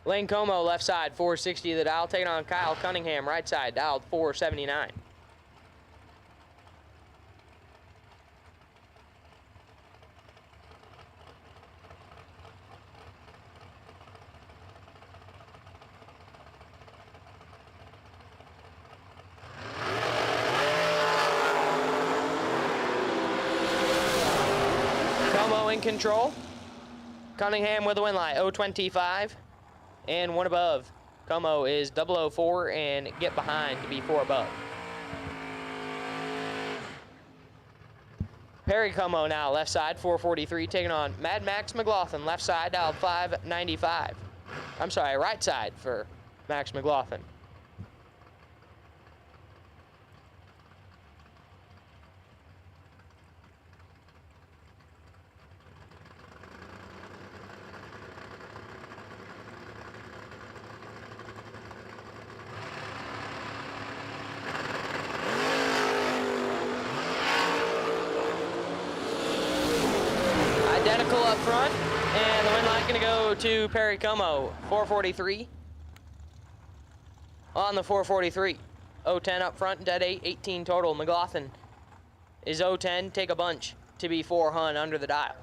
Speaker 5: Lane Como, left side, 460 the dial, taking on Kyle Cunningham, right side, dialed 479. Como in control. Cunningham with the win light, 025. And 1 above. Como is 004 and get behind to be 4 above. Perry Como now, left side, 443, taking on Mad Max McLaughlin, left side, dialed 595. I'm sorry, right side for Max McLaughlin. Identical up front, and the win light gonna go to Perry Como, 443. On the 443, 010 up front, dead 8, 18 total. McLaughlin is 010, take a bunch to be 400 under the dial.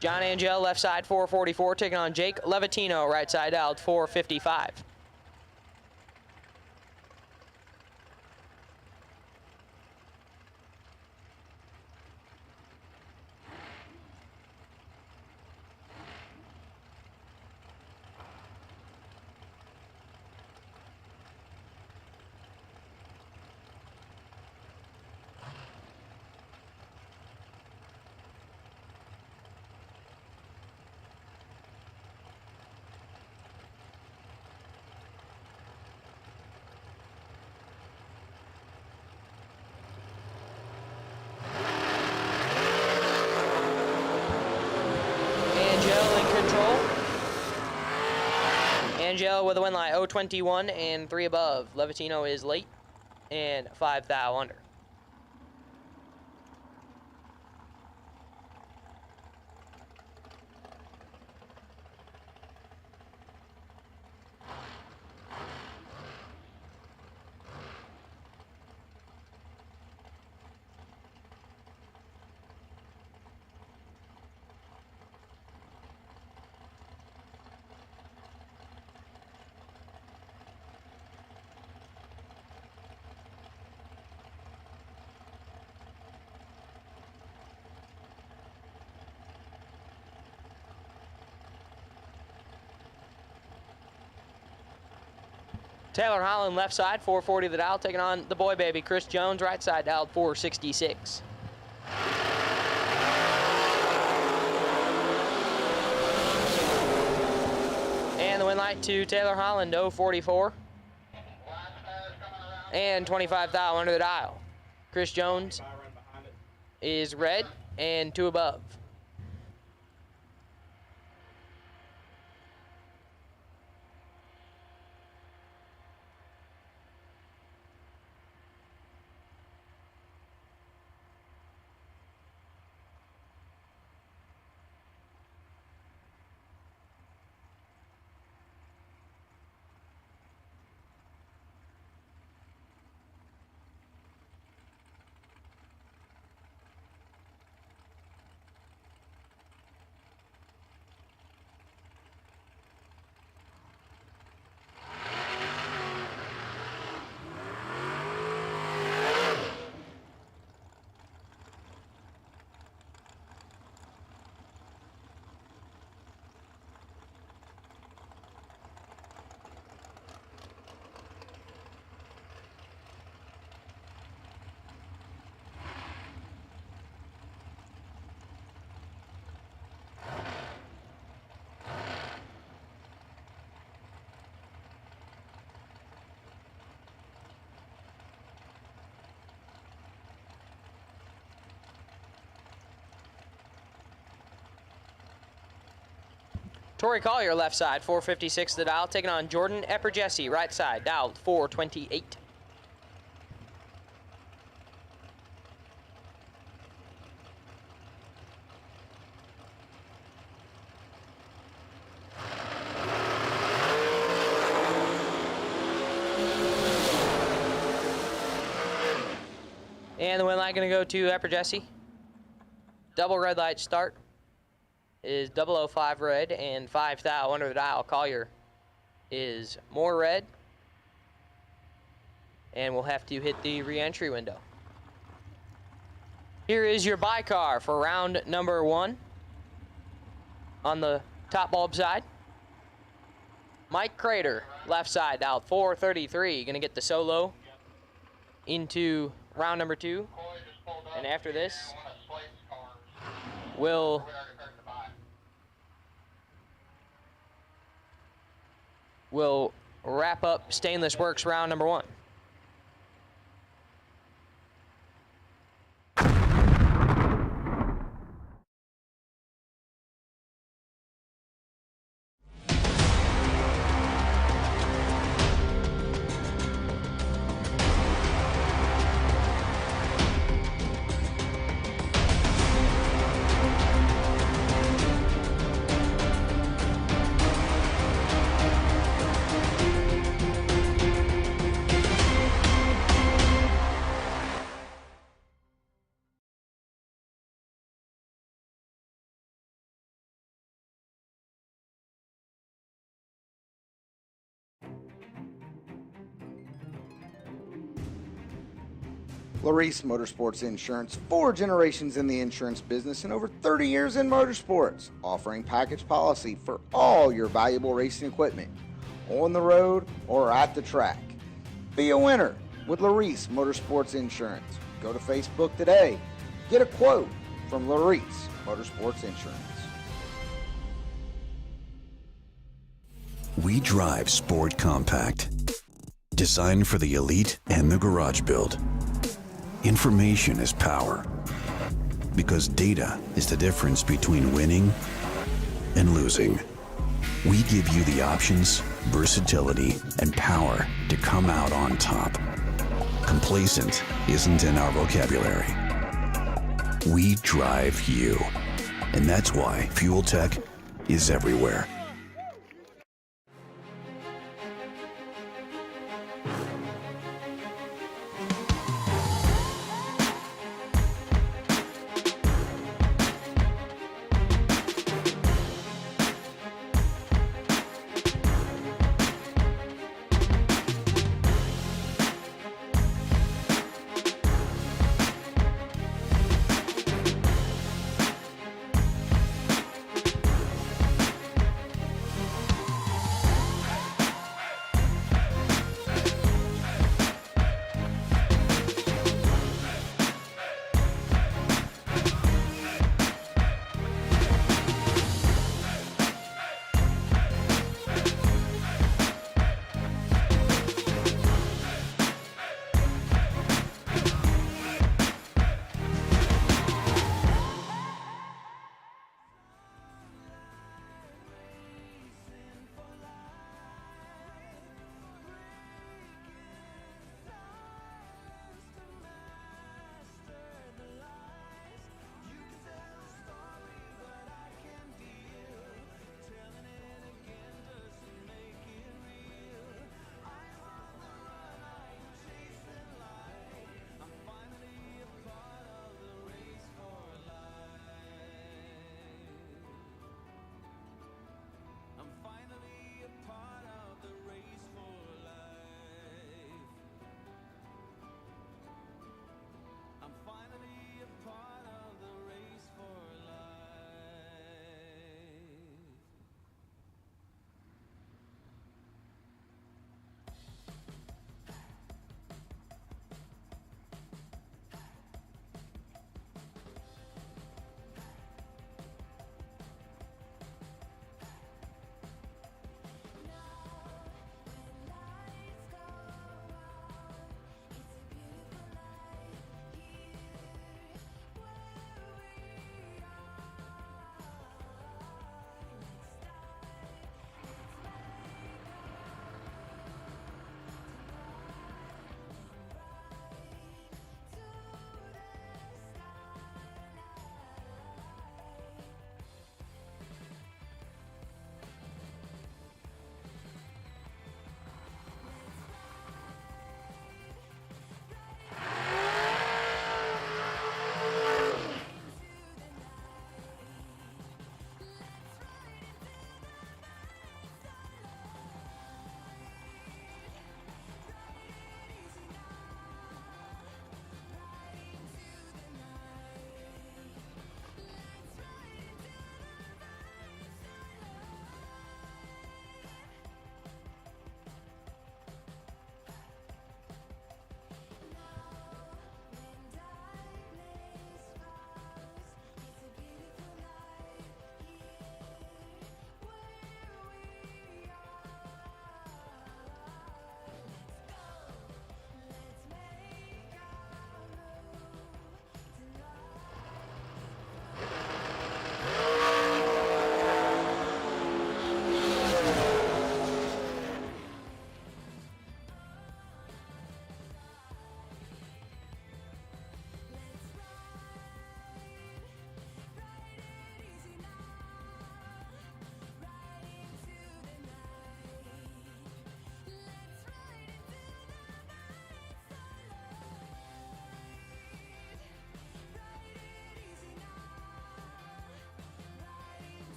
Speaker 5: John Angel, left side, 444, taking on Jake Levatino, right side out, 455. Angel with a win line 021 and 3 above. Levitino is late and 5 thou under. Taylor Holland left side, 440 the dial, taking on the boy baby, Chris Jones, right side dialed 466. And the win light to Taylor Holland, 044. And 25 thou under the dial. Chris Jones is red and 2 above. Torrey Collier left side, 456 the dial, taking on Jordan Epperjesse, right side, dialed 428. And the win light going to go to Epperjesse. Double red light start is 005 red and 5 thou under the dial. Collier is more red, and we'll have to hit the re-entry window. Here is your buy car for round number 1 on the top bulb side. Mike Crater, left side, dialed 433, gonna get the solo into round number 2, and after this, we'll wrap up Stainless Works round number 1.
Speaker 1: Larice Motorsports Insurance, 4 generations in the insurance business and over 30 years in motorsports, offering package policy for all your valuable racing equipment, on the road or at the track. Be a winner with Larice Motorsports Insurance. Go to Facebook today. Get a quote from Larice Motorsports Insurance.
Speaker 7: We drive Sport Compact, designed for the elite and the garage build. Information is power, because data is the difference between winning and losing. We give you the options, versatility, and power to come out on top. Complacent isn't in our vocabulary. We drive you. And that's why Fuel Tech is everywhere.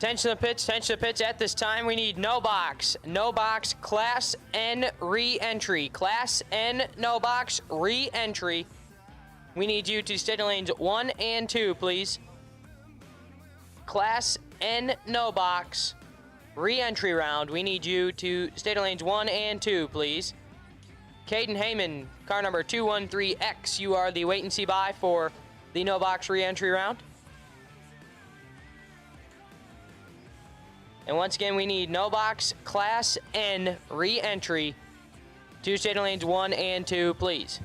Speaker 5: Attention to the pitch at this time. We need no box, Class N re-entry. Class N, no box, re-entry. We need you to stay in lanes 1 and 2, please. Class N, no box, re-entry round. We need you to stay in lanes 1 and 2, please. Caden Heyman, car number 213X, you are the wait and see by for the no box re-entry round. And once again, we need no box, Class N re-entry to stay in lanes 1 and 2, please.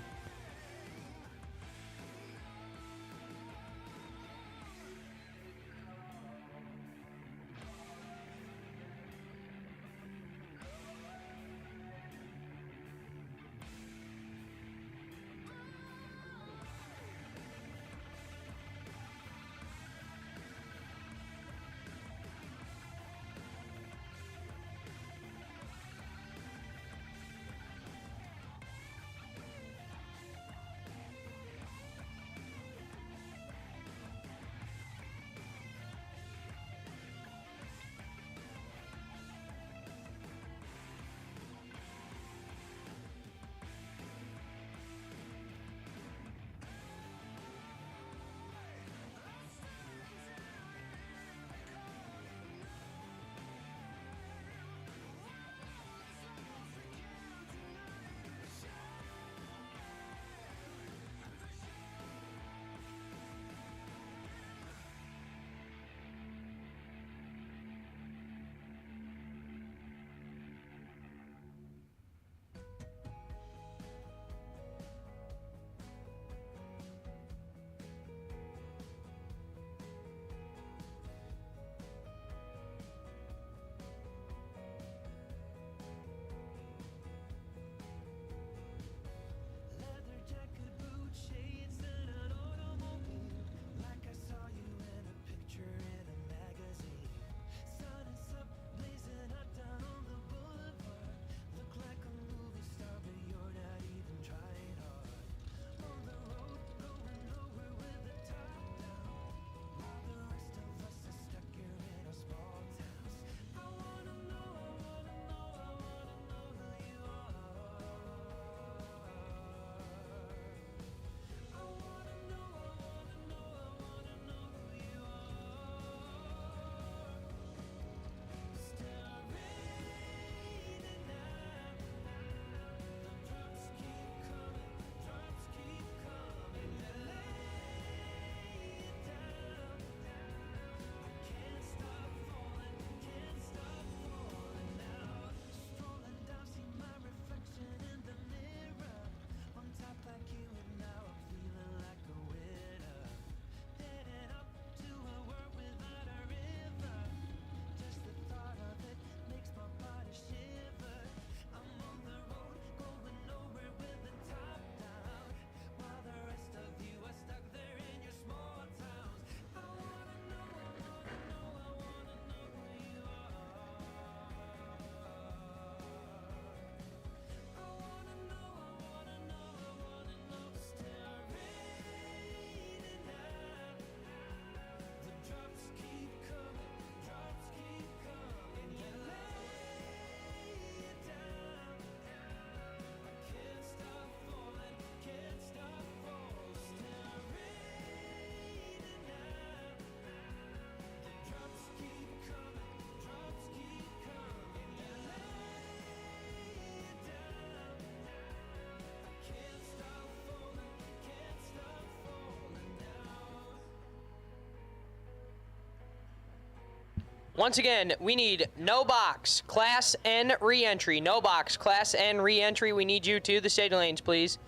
Speaker 5: Once again, we need no box, Class N re-entry. No box, Class N re-entry. We need you to the staging lanes, please.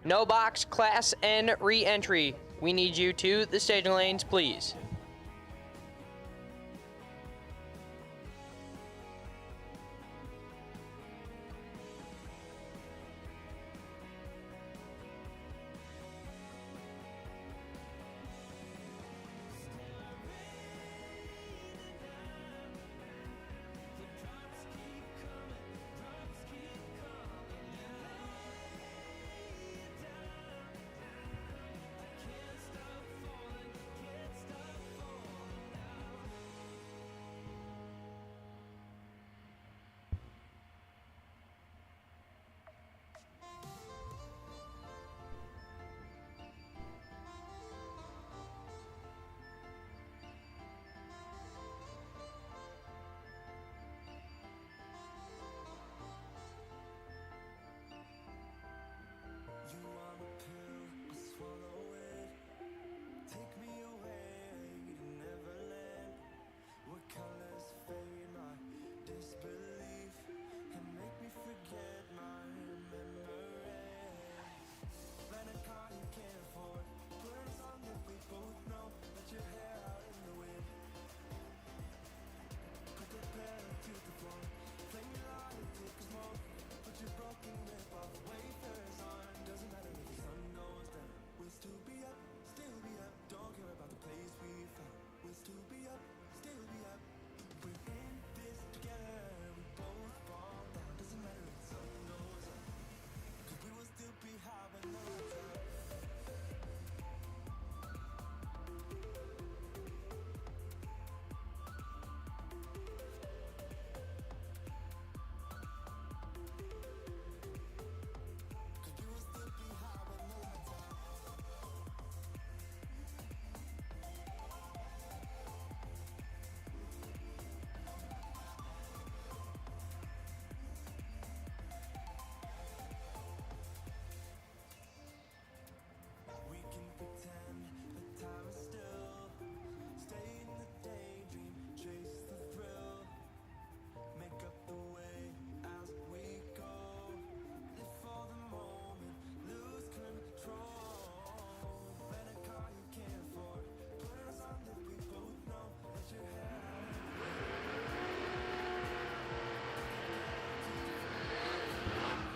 Speaker 5: No box, Class N re-entry. We need you to the staging lanes, please.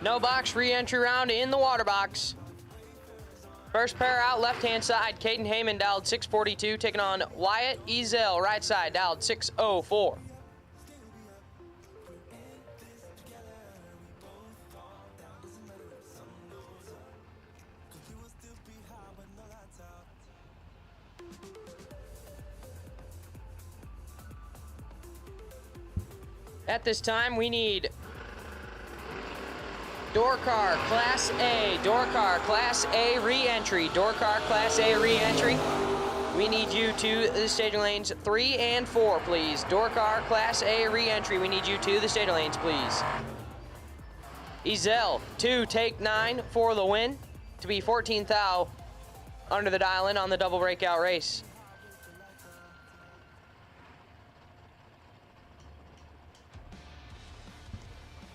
Speaker 5: No box, re-entry round in the water box. First pair out, left-hand side, Caden Heyman dialed 642, taking on Wyatt Ezel, right side, dialed 604. At this time, we need door car Class A, door car Class A re-entry, door car Class A re-entry. We need you to the staging lanes 3 and 4, please. Door car Class A re-entry, we need you to the staging lanes, please. Ezel, 2, take 9 for the win, to be 14th thou under the dial-in on the double breakout race.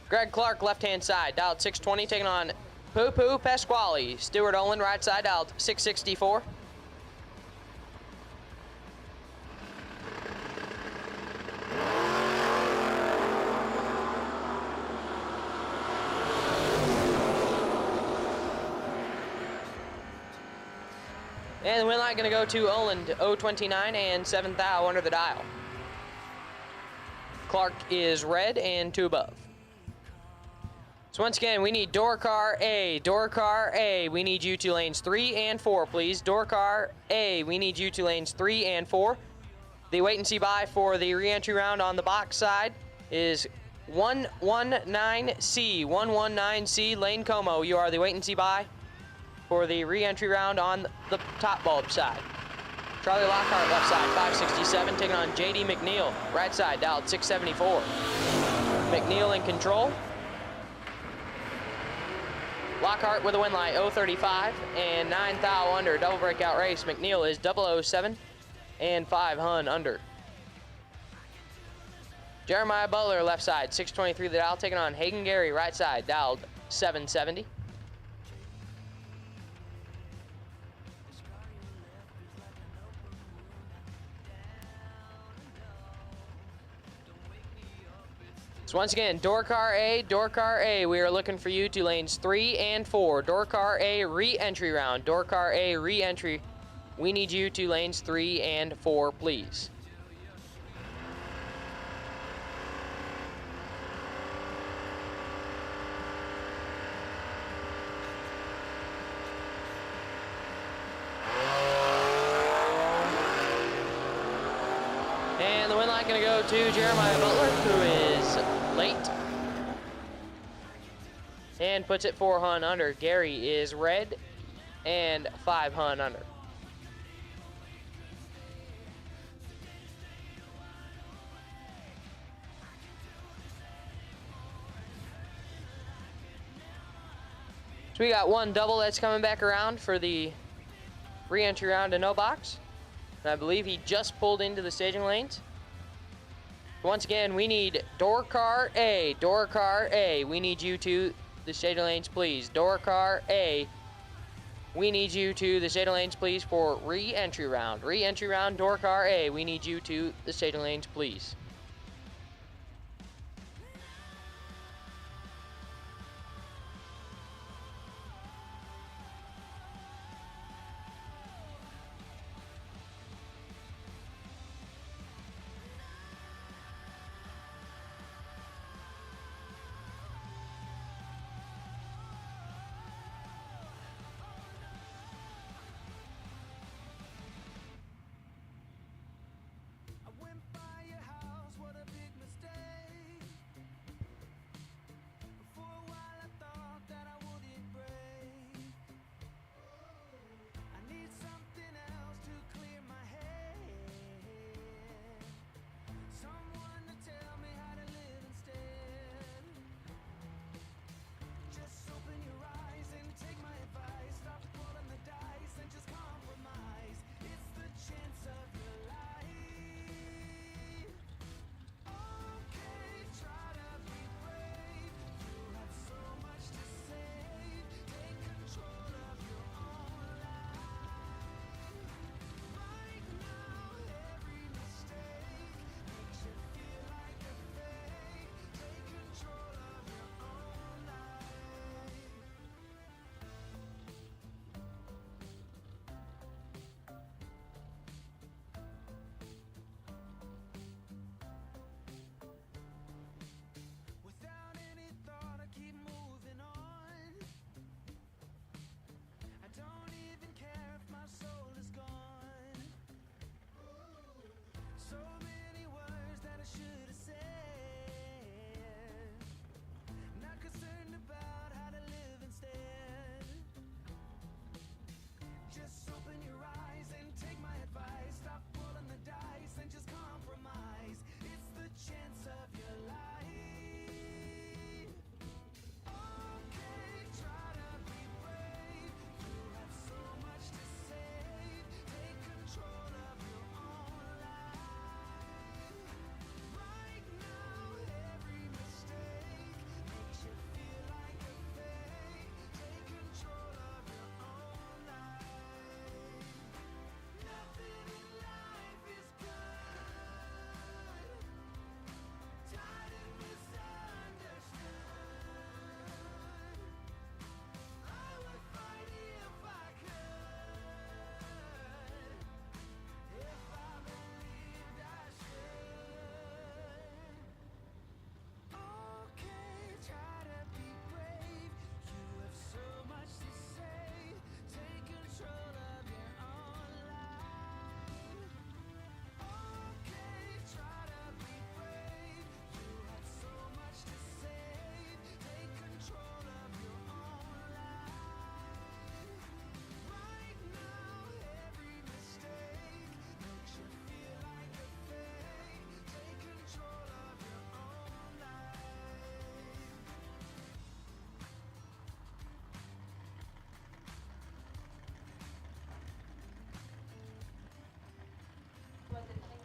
Speaker 5: Greg Clark, left-hand side, dialed 620, taking on Poo Poo Pasquale. Stuart Olin, right side, dialed 664. And the win light going to go to Olin, 029 and 7th thou under the dial. Clark is red and 2 above. So once again, we need door car A, door car A. We need you to lanes 3 and 4, please. Door car A, we need you to lanes 3 and 4. The wait and see by for the re-entry round on the box side is 119C, 119C, Lane Como. You are the wait and see by for the re-entry round on the top bulb side. Charlie Lockhart, left side, 567, taking on JD McNeil, right side, dialed 674. McNeil in control. Lockhart with a win light, 035 and 9 thou under, double breakout race. McNeil is 007 and 5 hun under. Jeremiah Butler, left side, 623 the dial, taking on Hagen Gary, right side, dialed 770. So once again, door car A, we are looking for you to lanes 3 and 4. Door car A re-entry round. Door car A re-entry. We need you to lanes 3 and 4, please. And the win light going to go to Jeremiah Butler, who is late and puts it 4 hun under. Gary is red and 5 hun under. So we got one double that's coming back around for the re-entry round to no box. And I believe he just pulled into the staging lanes. Once again, we need door car A, door car A. We need you to the staging lanes, please. Door car A. We need you to the staging lanes, please, for re-entry round. Re-entry round, door car A. We need you to the staging lanes, please.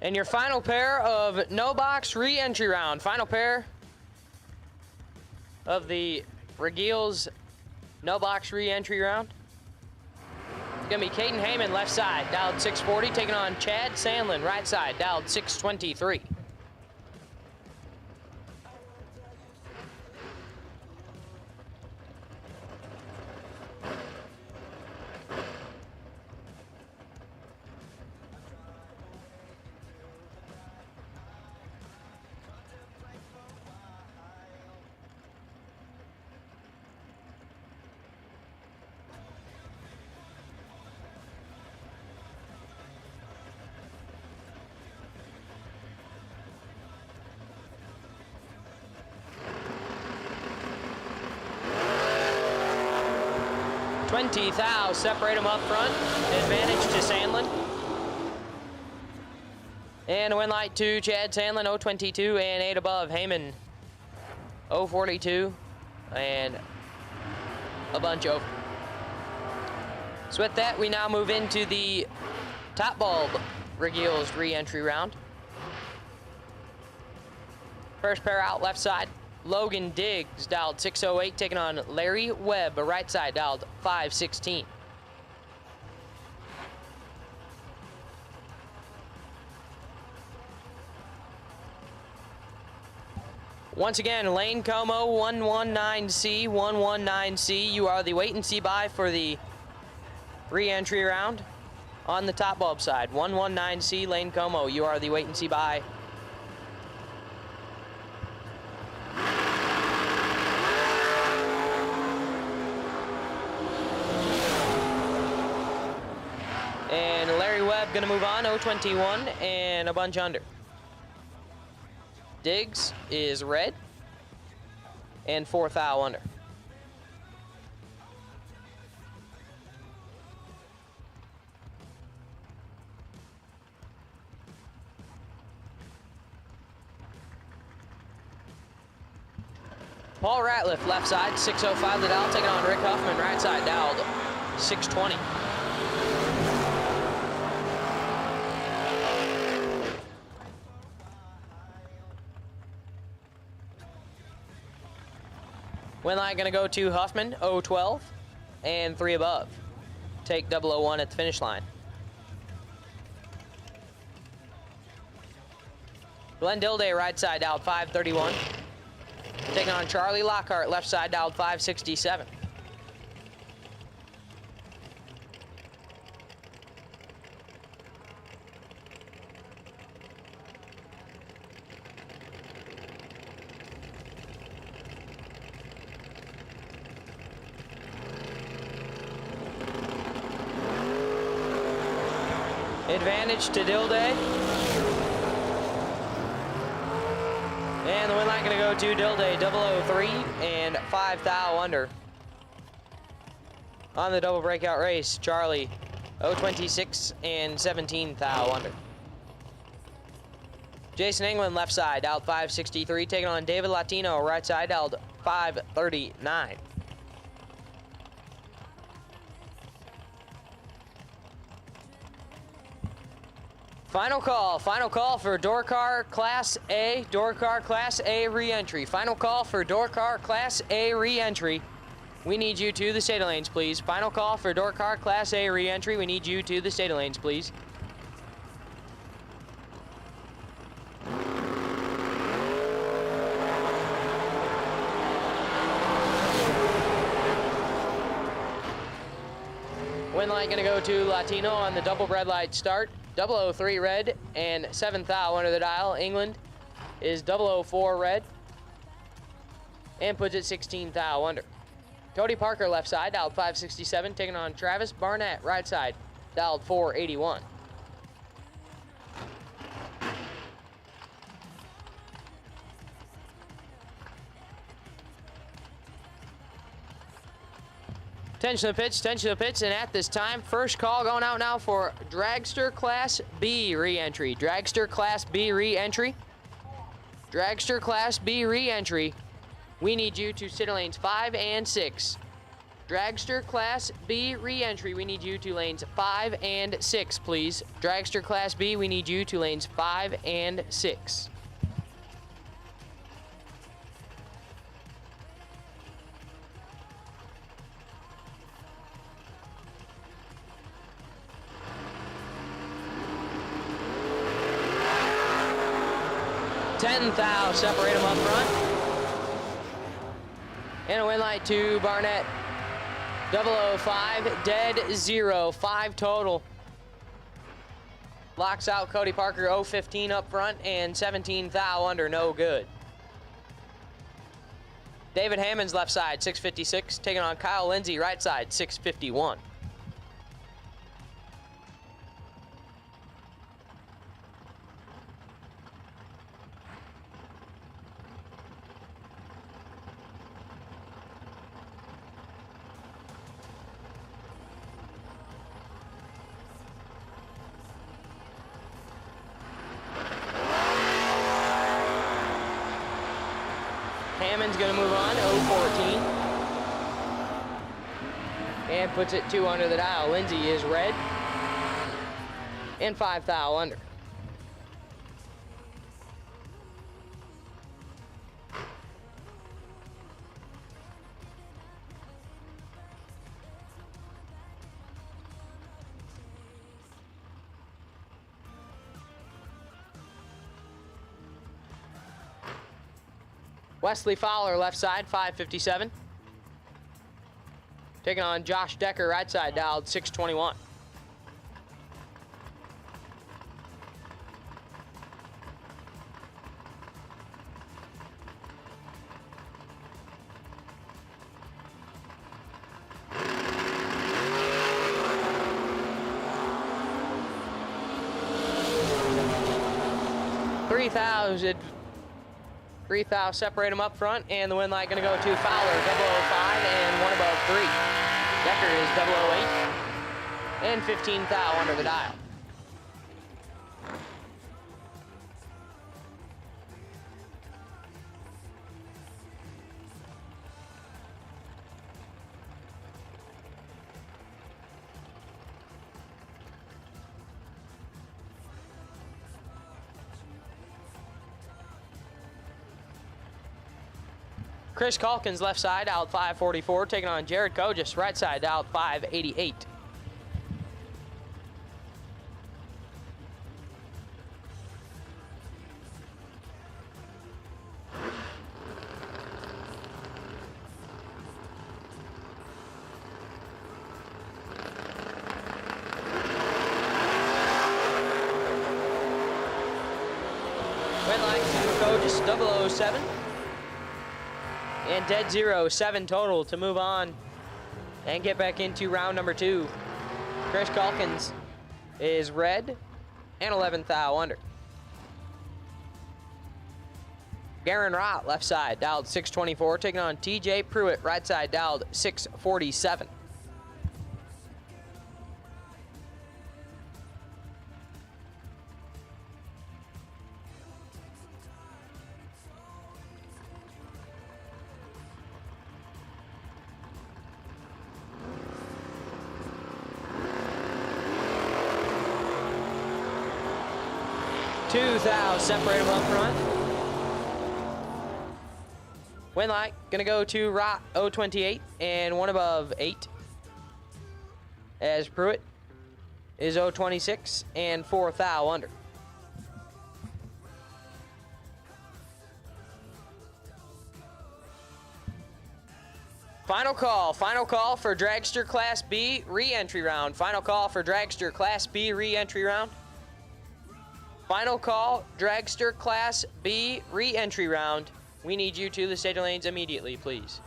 Speaker 5: And your final pair of no box re-entry round. Final pair of the Regiel's no box re-entry round. It's gonna be Caden Heyman, left side, dialed 640, taking on Chad Sandlin, right side, dialed 623. Thou separate them up front. Advantage to Sandlin. And a win light to Chad Sandlin, 022 and 8 above. Heyman, 042 and a bunch over. So with that, we now move into the top bulb Regiel's re-entry round. First pair out, left side. Logan Diggs, dialed 608, taking on Larry Webb, right side, dialed 516. Once again, Lane Como, 119C, 119C. You are the wait and see buy for the re-entry round on the top bulb side. 119C, Lane Como. You are the wait and see buy. And Larry Webb gonna move on, 021 and a bunch under. Diggs is red and 4 thou under. Paul Ratliff, left side, 605 the dial, taking on Rick Huffman, right side, dialed 620. Win line gonna go to Huffman, 012 and 3 above. Take 001 at the finish line. Glenn Dilday, right side, dialed 531. Taking on Charlie Lockhart, left side, dialed 567. Advantage to Dilday. And the win line gonna go to Dilday, 003 and 5 thou under. On the double breakout race, Charlie, 026 and 17 thou under. Jason England, left side, dialed 563, taking on David Latino, right side, dialed 539. Final call for Dorcar Class A, Dorcar Class A re-entry. Final call for Dorcar Class A re-entry. We need you to the state lanes, please. Final call for Dorcar Class A re-entry. We need you to the state lanes, please. Win light gonna go to Latino on the double red light start. 003 red and 7 thou under the dial. England is 004 red and puts it 16 thou under. Cody Parker, left side, dialed 567, taking on Travis Barnett, right side, dialed 481. Attention to the pitch, and at this time, first call going out now for Dragster Class B re-entry. Dragster Class B re-entry. Dragster Class B re-entry. We need you to city lanes 5 and 6. Dragster Class B re-entry, we need you to lanes 5 and 6, please. Dragster Class B, we need you to lanes 5 and 6. Tenth thou, separate them up front. And a win light to Barnett. 005, dead 0, 5 total. Locks out Cody Parker, 015 up front, and 17 thou under, no good. David Hammond's left side, 656, taking on Kyle Lindsay, right side, 651. Hammond's gonna move on, 014. And puts it 2 under the dial. Lindsay is red. And 5 thou under. Wesley Fowler, left side, 557. Taking on Josh Decker, right side, dialed 621. Three thou, separate them up front, and the win light gonna go to Fowler, 005 and 1 above 3. Decker is 008 and 15 thou under the dial. Chris Calkins, left side, out 544, taking on Jared Kogis, right side, out 588. Win line to Kogis, 007. And dead 0, 7 total to move on and get back into round number 2. Chris Calkins is red and 11 thou under. Garen Rott, left side, dialed 624, taking on TJ Pruitt, right side, dialed 647. Two thou, separate them up front. Win light, gonna go to Rott, 028 and 1 above 8. As Pruitt is 026 and 4 thou under. Final call for Dragster Class B re-entry round. Final call for Dragster Class B re-entry round. Final call, Dragster Class B re-entry round. We need you to the staging lanes immediately, please.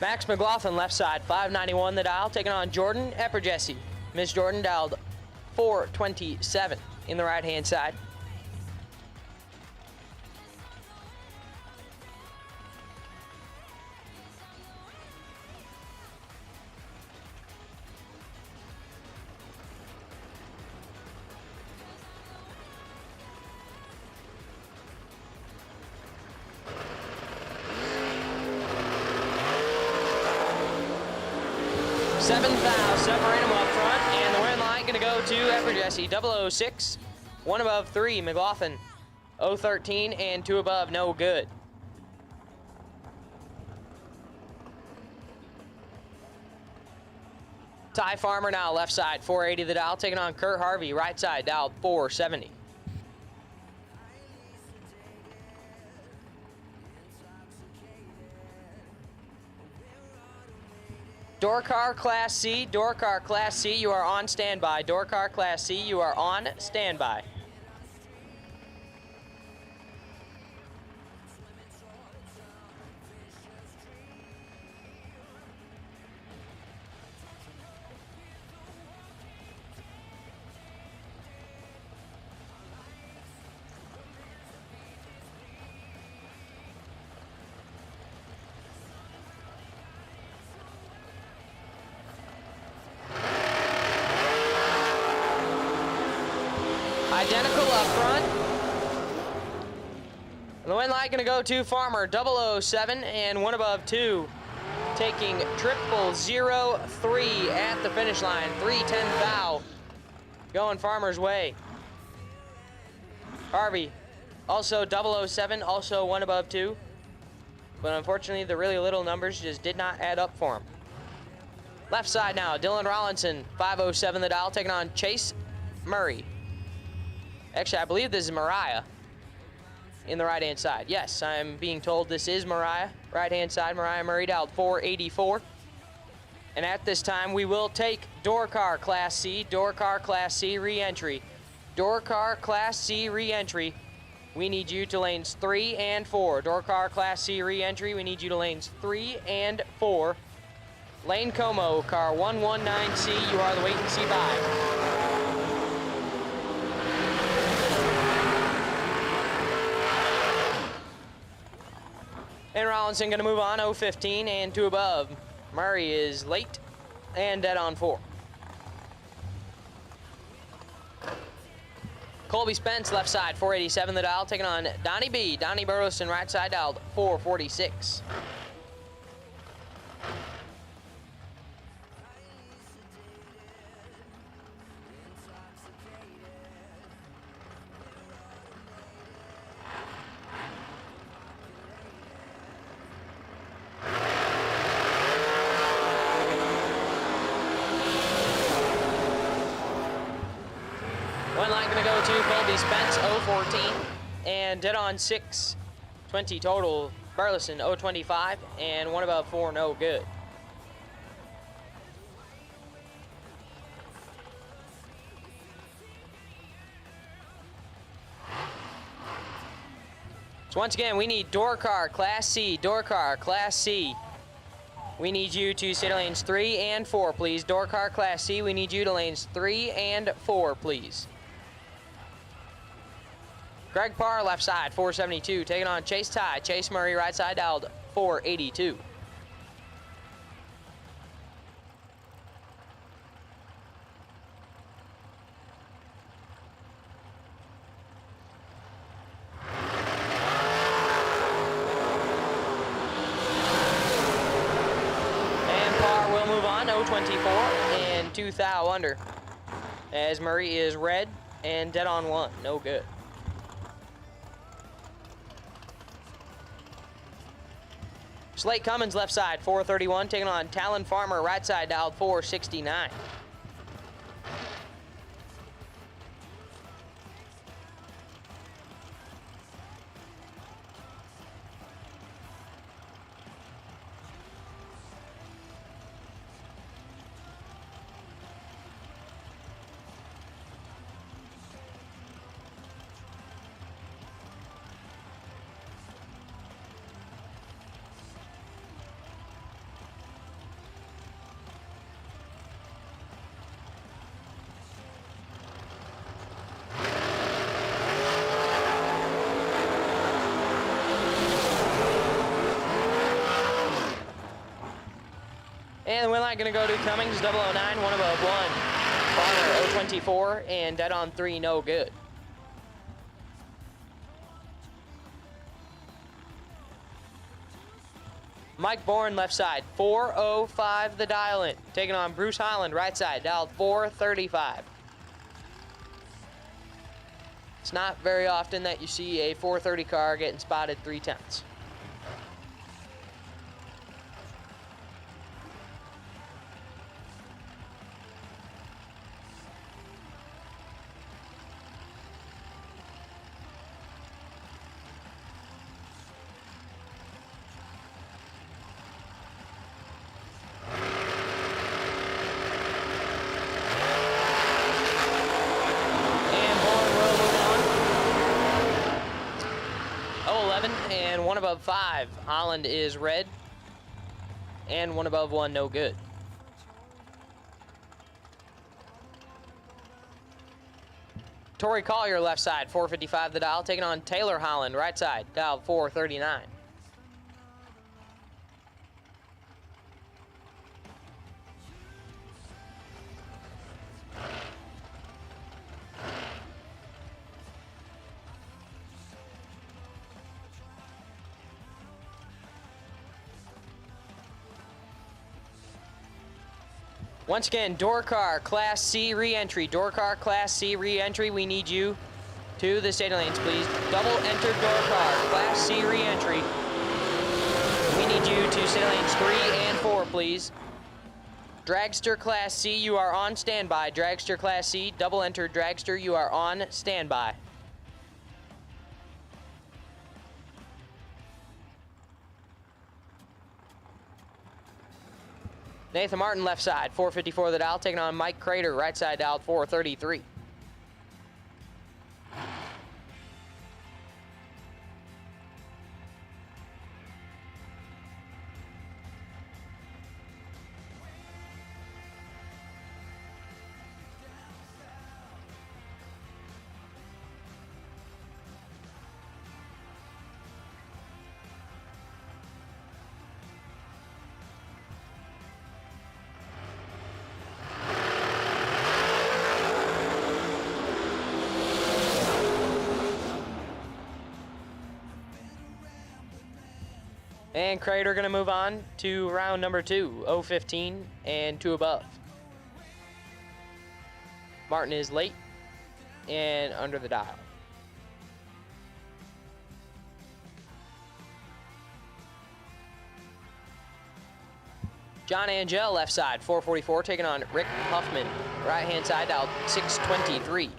Speaker 5: Max McLaughlin, left side, 591 the dial, taking on Jordan Epperjesse. Miss Jordan dialed 427 in the right-hand side. Seventh foul, separating them up front, and the win line gonna go to Epperjesse, 006, 1 above 3, McLaughlin, 013, and 2 above, no good. Ty Farmer now left side, 480 the dial, taking on Kurt Harvey, right side, dialed 470. Dorcar Class C, Dorcar Class C, you are on standby. Dorcar Class C, you are on standby. Identical up front. And the win line gonna go to Farmer, 007 and 1 above 2. Taking 0003 at the finish line, 310 foul. Going Farmer's way. Harvey, also 007, also 1 above 2. But unfortunately, the really little numbers just did not add up for him. Left side now, Dylan Rollinson, 507 the dial, taking on Chase Murray. Actually, I believe this is Mariah in the right-hand side. Yes, I'm being told this is Mariah. Right-hand side, Mariah Murray dialed 484. And at this time, we will take Dorcar Class C, Dorcar Class C re-entry. Dorcar Class C re-entry. We need you to lanes 3 and 4. Dorcar Class C re-entry, we need you to lanes 3 and 4. Lane Como, car 119C, you are the wait and see by. And Rollinson gonna move on, 015 and 2 above. Murray is late and dead on 4. Colby Spence, left side, 487 the dial, taking on Donnie B. Donnie Burleson, right side, dialed 446. One line gonna go to Colby Spence, 014, and dead on 6, 20 total. Burleson, 025, and 1 above 4, no good. So once again, we need Dorcar Class C, Dorcar Class C. We need you to stay to lanes 3 and 4, please. Dorcar Class C, we need you to lanes 3 and 4, please. Greg Parr, left side, 472, taking on Chase Ty. Chase Murray, right side, dialed 482. And Parr will move on, 024 and 2 thou under. As Murray is red and dead on 1, no good. Slate Cummins, left side, 431, taking on Talon Farmer, right side, dialed 469. And the win light gonna go to Cummings, 009, one above one. Farmer, 024, and dead on 3, no good. Mike Bourne, left side, 405 the dial in. Taking on Bruce Holland, right side, dialed 435. It's not very often that you see a 430 car getting spotted 3/10. And 1 above 5. Holland is red. And 1 above 1, no good. Torrey Collier, left side, 455 the dial. Taking on Taylor Holland, right side, dialed 439. Once again, door car, Class C re-entry. Door car, Class C re-entry. We need you to the stadium lanes, please. Double enter door car, Class C re-entry. We need you to stadium lanes 3 and 4, please. Dragster Class C, you are on standby. Dragster Class C, double enter dragster, you are on standby. Nathan Martin, left side, 454 the dial, taking on Mike Crater, right side, dialed 433. And Crater gonna move on to round number 2, 015 and 2 above. Martin is late and under the dial. John Angel, left side, 444, taking on Rick Huffman, right hand side, dialed 623.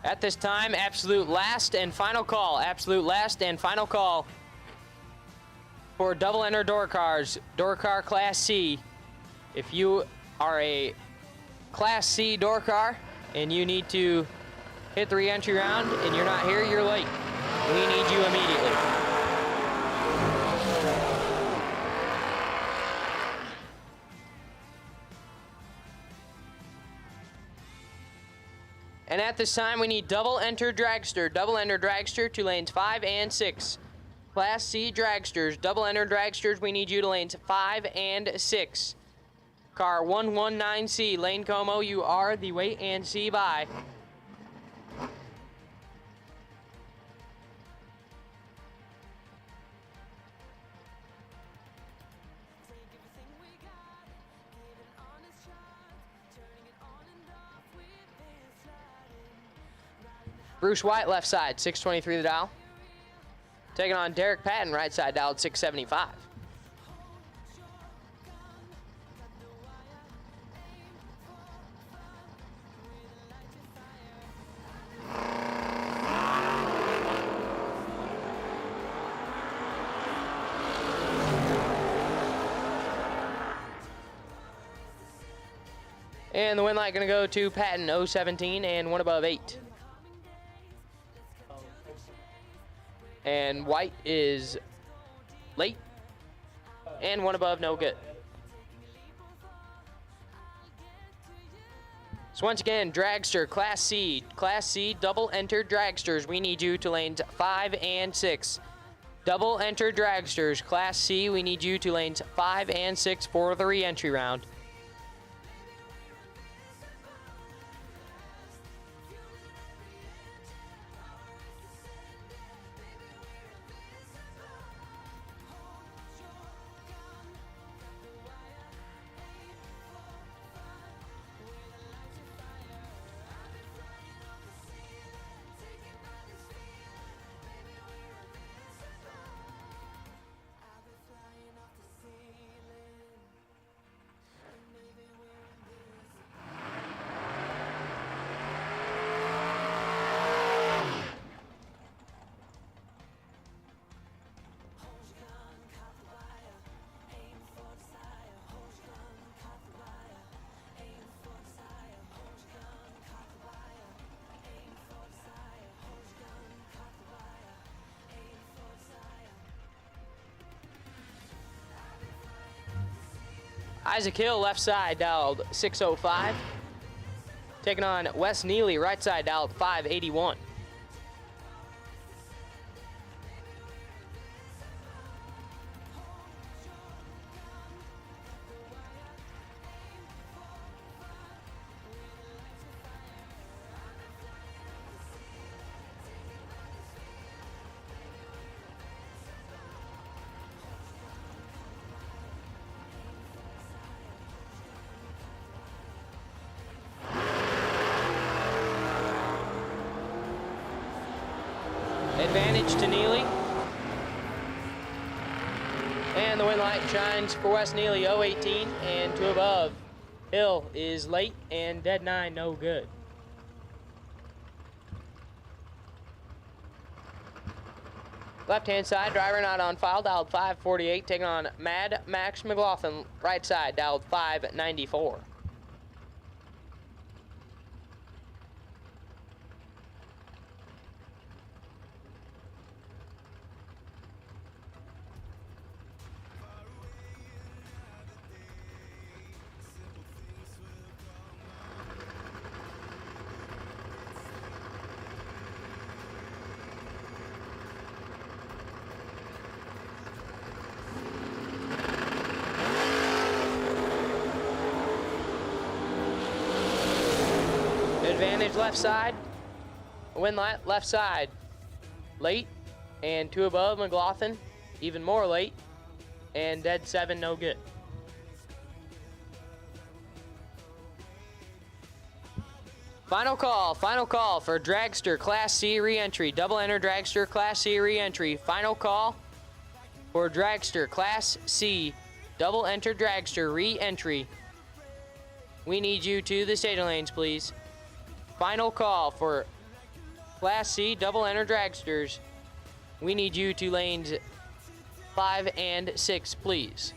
Speaker 5: At this time, absolute last and final call. Absolute last and final call for double enter door cars. Door car Class C. If you are a Class C door car and you need to hit the re-entry round and you're not here, you're late. We need you immediately. And at this time, we need double enter dragster to lanes 5 and 6. Class C dragsters, double enter dragsters, we need you to lanes 5 and 6. Car 119C, Lane Como, you are the wait and see by. Bruce White, left side, 623 the dial. Taking on Derek Patton, right side, dialed 675. And the win light going to go to Patton 017 and one above 8. And white is late and one above no good. So once again, dragster Class C double enter dragsters. We need you to lanes 5 and 6. Double enter dragsters Class C. We need you to lanes 5 and 6 for the re-entry round. Isaac Hill, left side, dialed 605. Taking on Wes Neely, right side, dialed 581. Advantage to Neely. And the win light shines for Wes Neely, 018 and 2 above. Hill is late and dead 9, no good. Left-hand side, driver not on file, dialed 548, taking on Mad Max McLaughlin, right side, dialed 594. Advantage left side, win light left side, late and 2 above McLaughlin, even more late, and dead 7, no good. Final call for dragster Class C re-entry, double enter dragster Class C re-entry. Final call for dragster Class C, double enter dragster re-entry. We need you to the staging lanes, please. Final call for Class C double enter dragsters. We need you to lanes 5 and 6, please.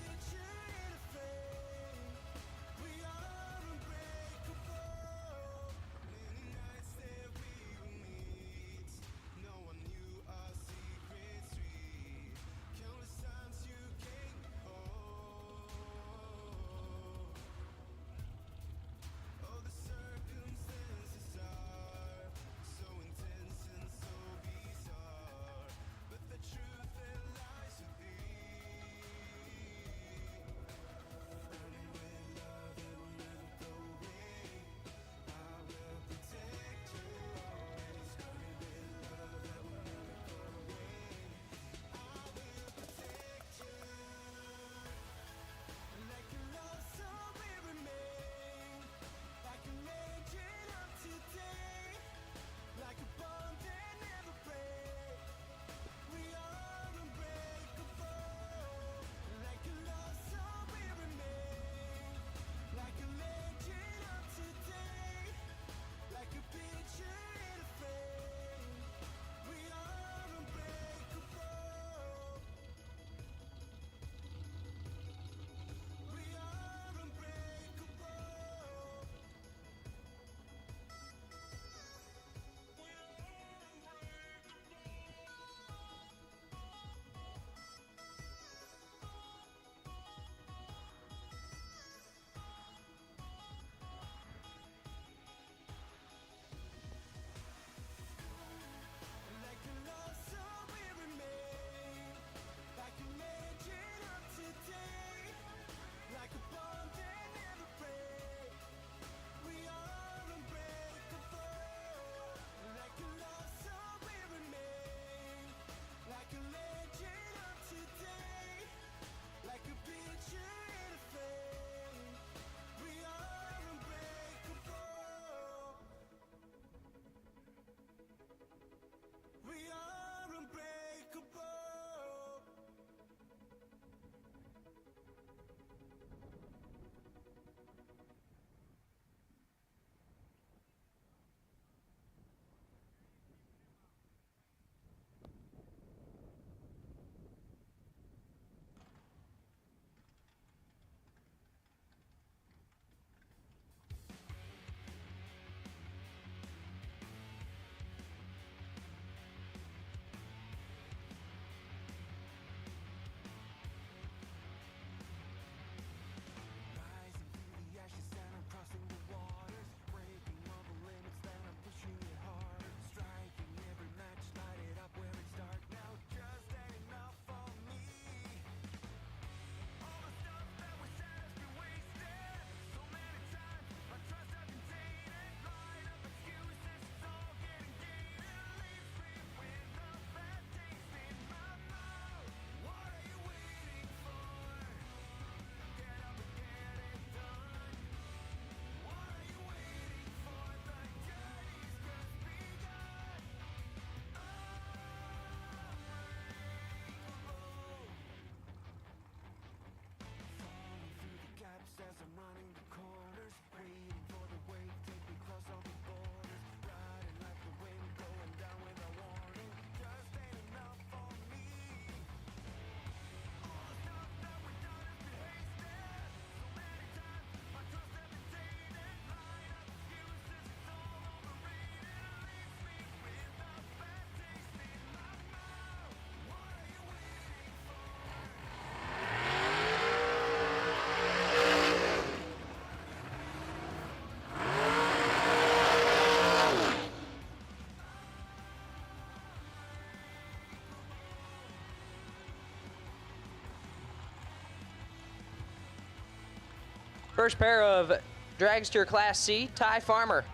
Speaker 5: First pair of dragster Class C, Ty Farmer.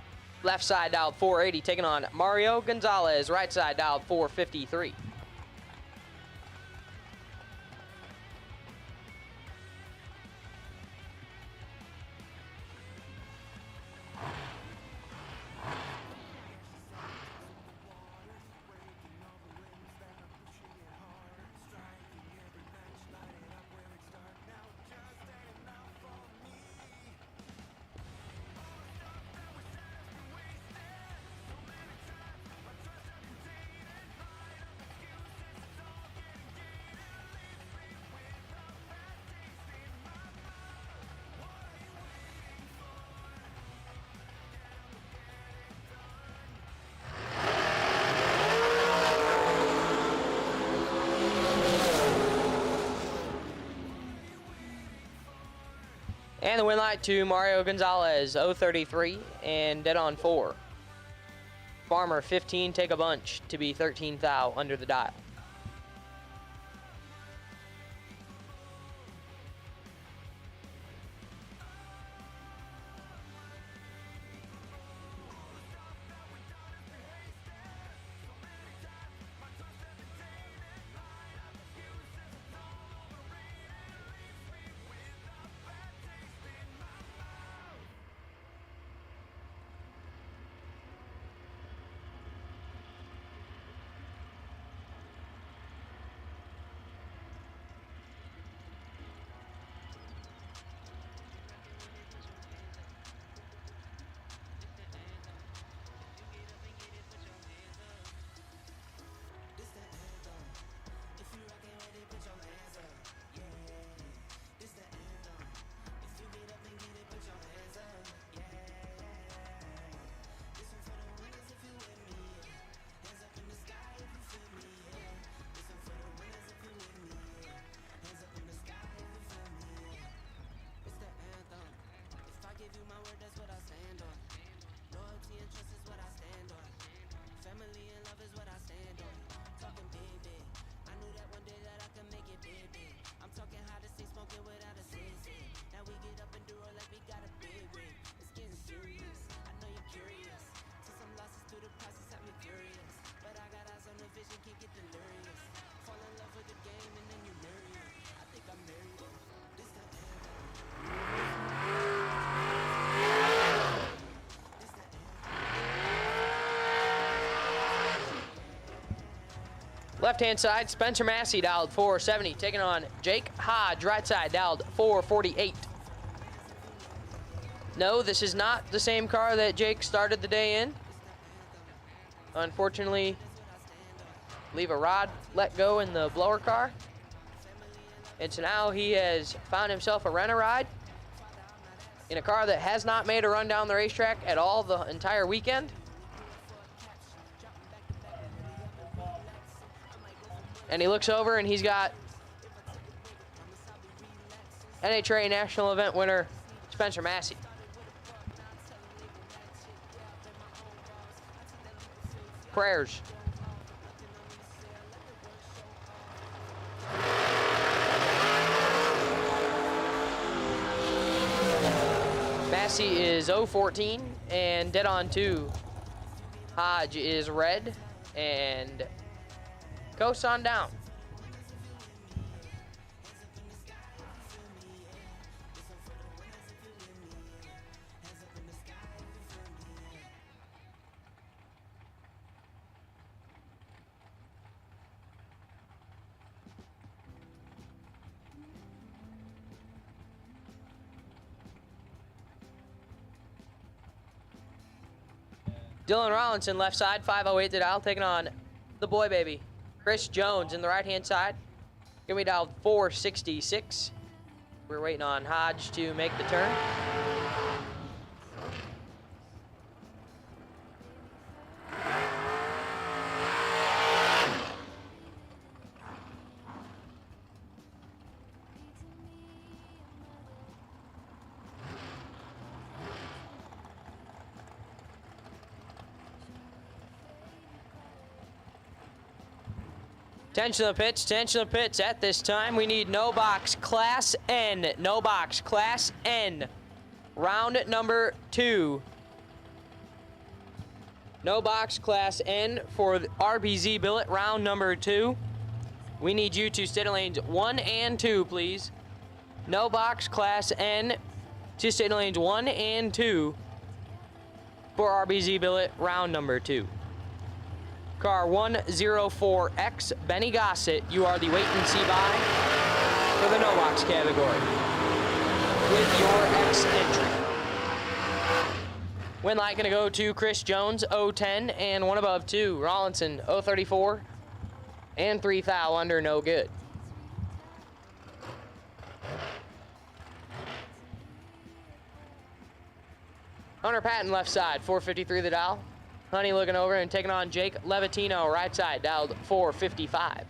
Speaker 5: Left side dialed 480, taking on Mario Gonzalez. Right side dialed 453. And the win light to Mario Gonzalez, 033 and dead on 4. Farmer 15, take a bunch to be 13 thou under the dial. Left-hand side, Spencer Massey dialed 470, taking on Jake Hodge. Right side dialed 448. No, this is not the same car that Jake started the day in. Unfortunately, leave a rod let go in the blower car. And so now he has found himself a rent-a-ride in a car that has not made a run down the racetrack at all the entire weekend. And he looks over and he's got NHRA National Event winner Spencer Massey. Prayers. Massey is 014 and dead on 2. Hodge is red and coast on down. Dylan Rollinson left side, 508 to dial, taking on the boy baby. Chris Jones in the right-hand side. Gonna be dialed 466. We're waiting on Hodge to make the turn. Attention to the pitch, attention to the pitch. At this time, we need no box Class N. No box Class N. round number 2. No box, Class N for the RBZ billet, round number 2. We need you to stay in lanes 1 and 2, please. No box, Class N to stay in lanes 1 and 2 for RBZ billet, round number 2. Car 104X, Benny Gossett, you are the wait and see by for the no box category with your X entry. Win light gonna go to Chris Jones, 010, and one above 2, Rollinson, 034, and 3 thou under, no good. Hunter Patton left side, 453 the dial. Honey looking over and taking on Jake Levatino, right side, dialed 455.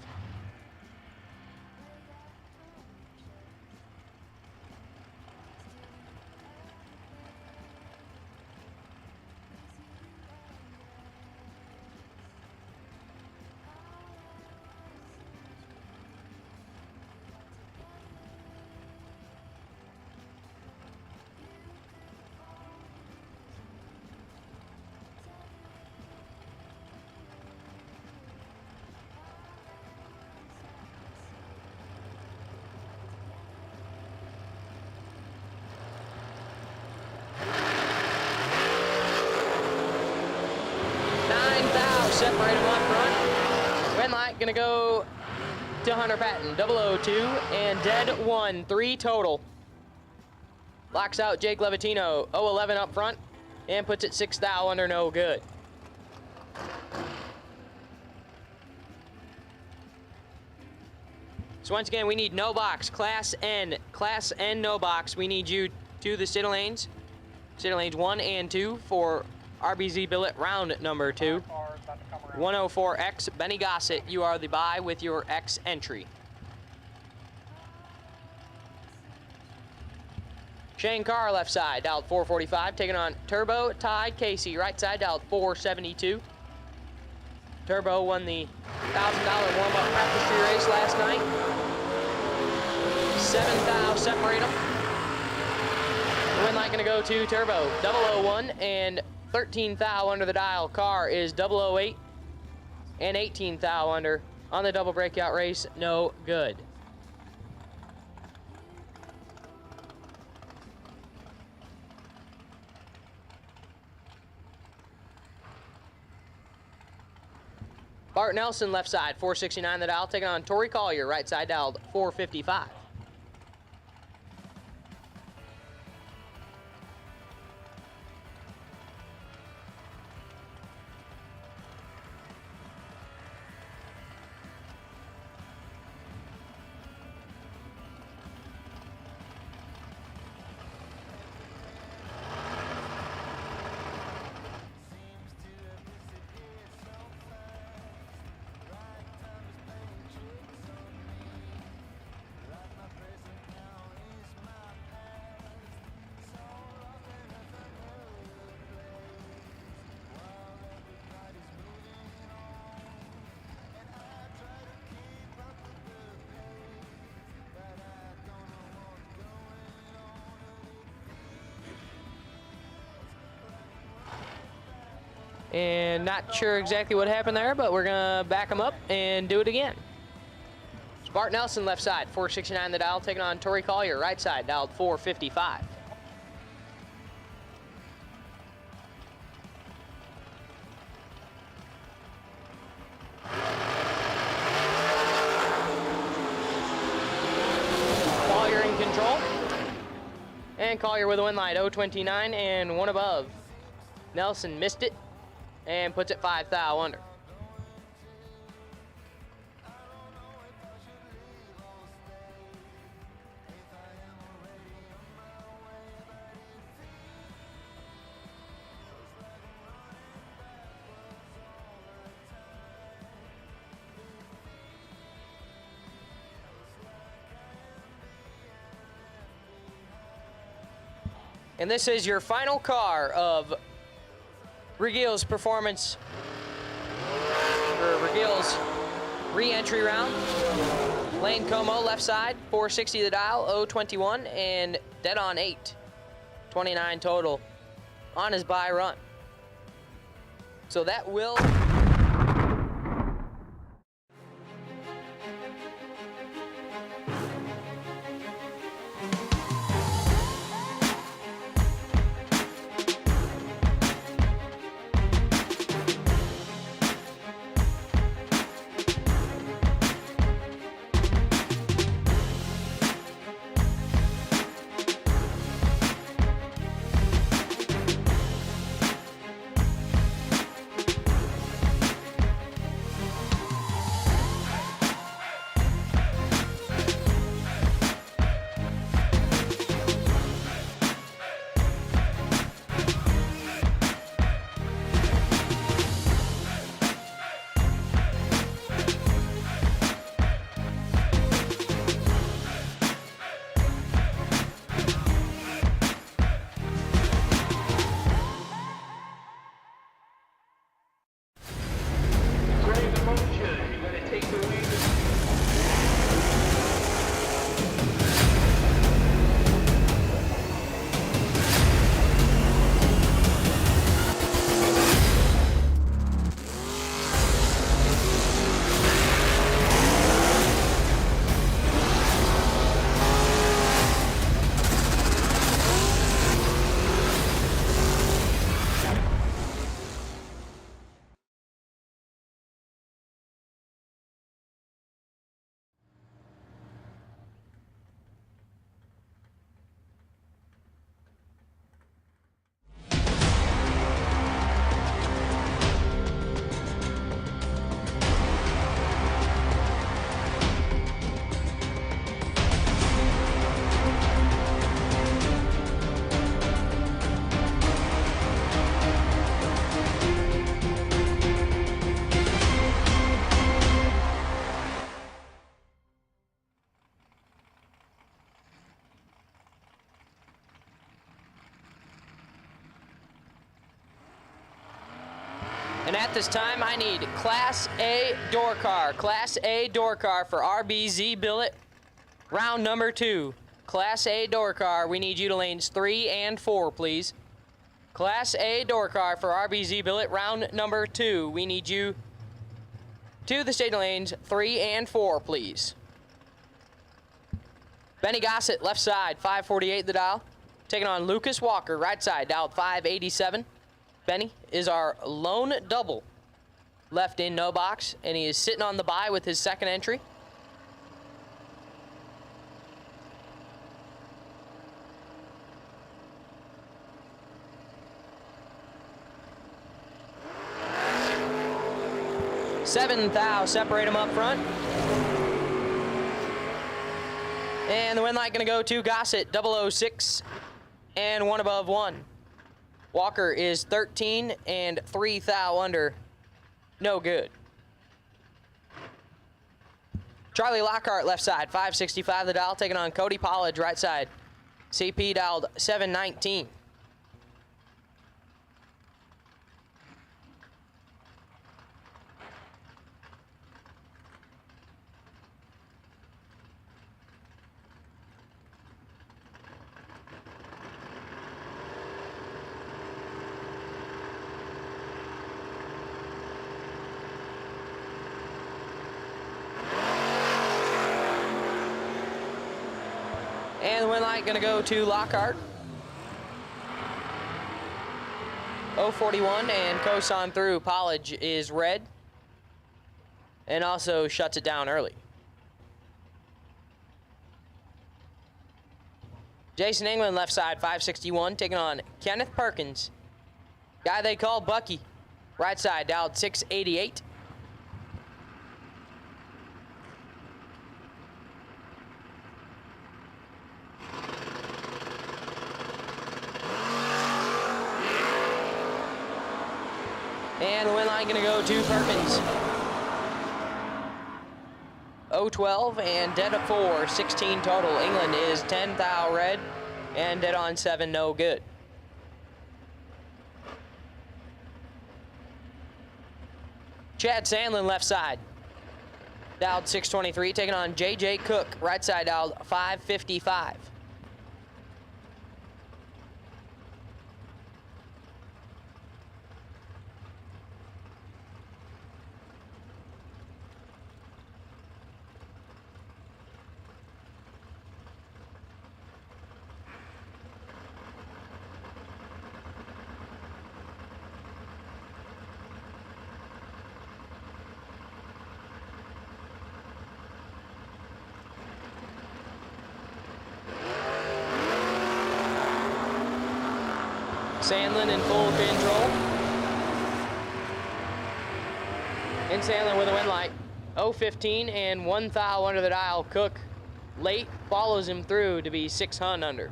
Speaker 5: Separate them up front. Red light gonna go to Hunter Patton, 002 and dead 1, 3 total. Locks out Jake Levatino, 011 up front and puts it 6 thou under, no good. So once again, we need no box, Class N no box. We need you to the city lanes 1 and 2 for RBZ billet, round number 2. 104X, Benny Gossett, you are the buy with your X entry. Shane Carr left side, dialed 445, taking on Turbo Ty Casey, right side, dialed 472. Turbo won the $1,000 warm-up practice tree race last night. 7 thou separate them. The win light gonna go to Turbo, 001 and 13 thou under the dial. Car is 008 and 18 thou under on the double breakout race, no good. Bart Nelson left side, 469 the dial, taking on Tori Collier, right side, dialed 455. And not sure exactly what happened there, but we're gonna back them up and do it again. Bart Nelson left side, 469 the dial, taking on Tori Collier, right side, dialed 455. Collier in control. And Collier with a win light, 029 and one above. Nelson missed it and puts it 5 thou under. And this is your final car of Regil's performance, or Regil's re-entry round. Lane Como left side, 460 the dial, 021 and dead on 8. 29 total on his bye run. So that will... And at this time, I need Class A door car. Class A door car for RBZ Billet. Round number 2. Class A door car, we need you to lanes 3 and 4, please. Class A door car for RBZ Billet. Round number 2, we need you to the staging lanes 3 and 4, please. Benny Gossett, left side, 548 the dial. Taking on Lucas Walker, right side, dialed 587. Benny is our lone double left in no box, and he is sitting on the bye with his second entry. Seventh thou, separate him up front. And the win light gonna go to Gossett, 006 and 1 above 1. Walker is 13 and 3 thou under. No good. Charlie Lockhart, left side, 565 the dial, taking on Cody Pollage, right side. CP dialed 719. And the win light gonna go to Lockhart. 041 and cosign through. Pollage is red and also shuts it down early. Jason England, left side, 561, taking on Kenneth Perkins. Guy they call Bucky. Right side, dialed 688. And the win line gonna go to Perkins. 012 and dead at 4, 16 total. England is 10 thou red and dead on 7, no good. Chad Sandlin, left side, dialed 623, taking on JJ Cook, right side, dialed 555. Sandlin in full control. And Sandlin with a win light. 0-15 and 1 thou under the dial. Cook late follows him through to be 6 hun under.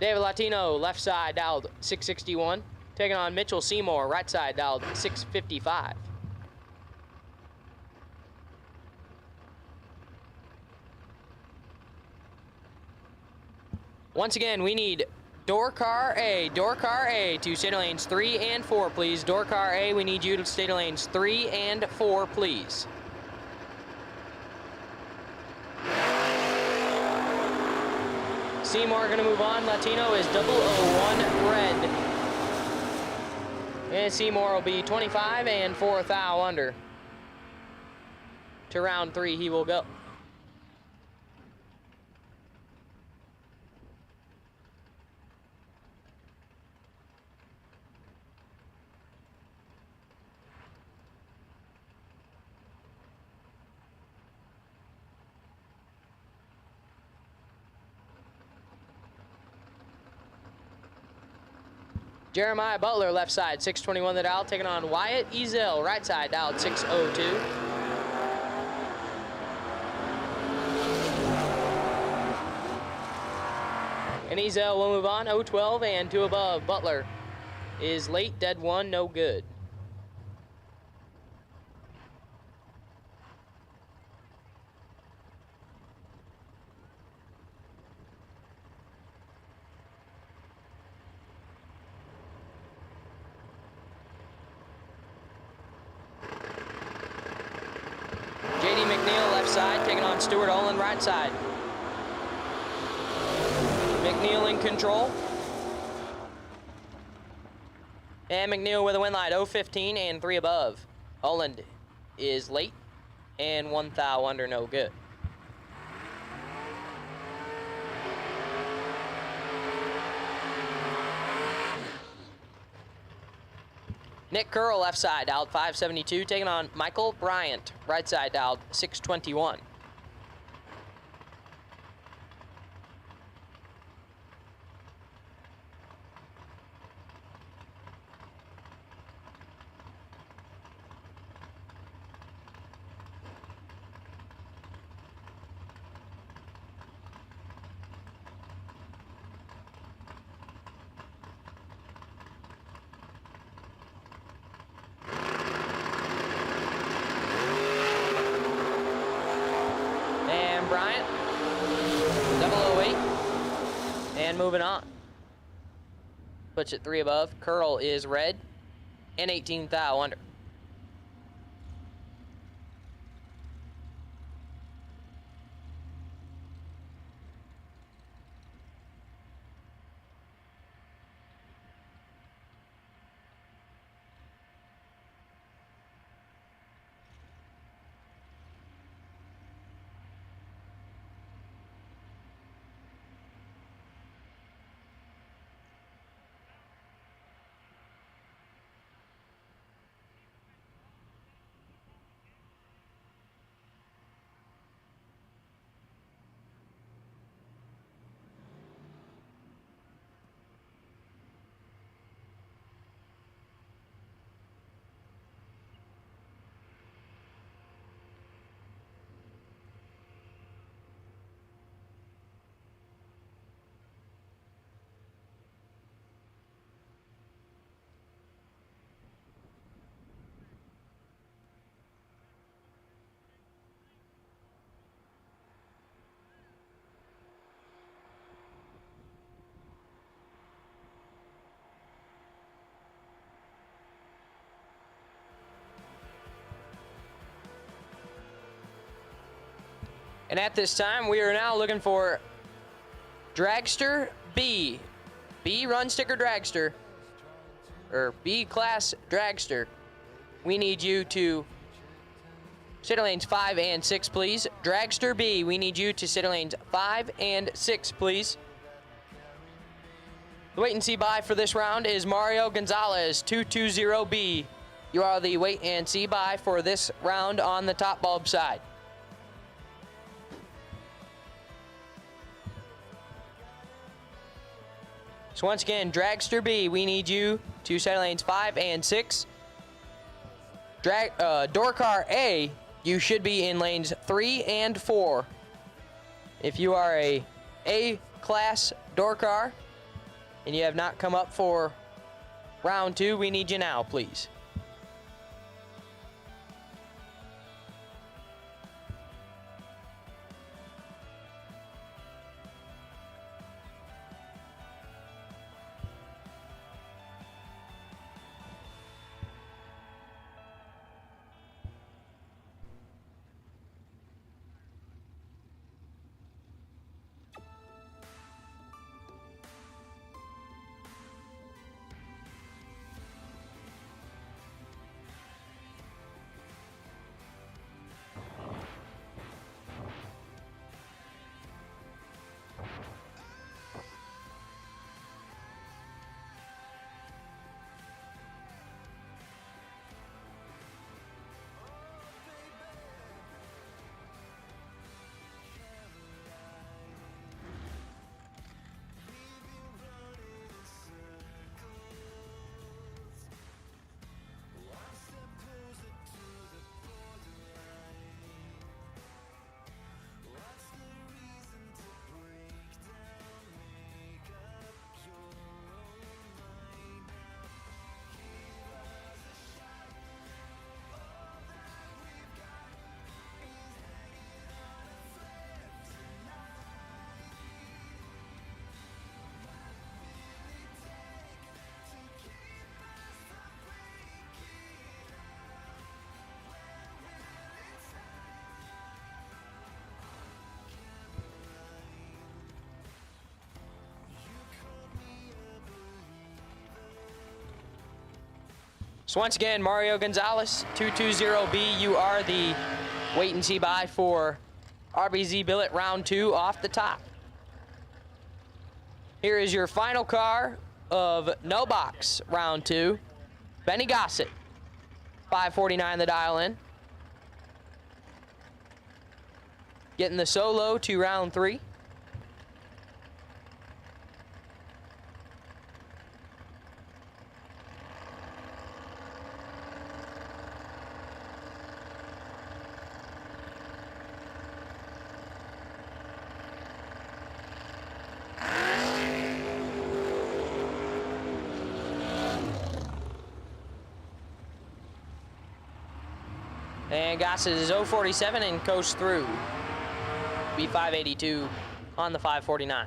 Speaker 5: David Latino, left side, dialed 661. Taking on Mitchell Seymour, right side, dialed 655. Once again, we need door car A to state lanes 3 and 4, please. Door car A, we need you to state lanes 3 and 4, please. Seymour gonna move on. Latino is 001 red. And Seymour will be 25 and 4 thou under. To round 3 he will go. Jeremiah Butler, left side, 621 the dial, taking on Wyatt Ezel, right side, dialed 602. And Ezel will move on, 012 and 2 above. Butler is late, dead 1, no good. Taking on Stuart Olin, right side. McNeil in control. And McNeil with a win light, 0-15 and 3 above. Olin is late and 1 thou under, no good. Nick Curl, left side, dialed 572, taking on Michael Bryant, right side, dialed 621. Bryant, 008, and moving on. Puts it 3 above. Curl is red, and 18 thou under. And at this time, we are now looking for Dragster B. B run sticker dragster, or B class dragster. We need you to center lanes 5 and 6, please. Dragster B, we need you to center lanes 5 and 6, please. The wait and see buy for this round is Mario Gonzalez, 220B. You are the wait and see buy for this round on the top bulb side. So once again, Dragster B, we need you to set lanes 5 and 6. Door car A, you should be in lanes 3 and 4. If you are a A-class door car and you have not come up for round 2, we need you now, please. So once again, Mario Gonzalez, 220B, you are the wait and see buy for RBZ Billet round 2 off the top. Here is your final car of no box round 2. Benny Gossett, 549 the dial in. Getting the solo to round 3. And Gossett is 047 and coast through. B582 on the 549.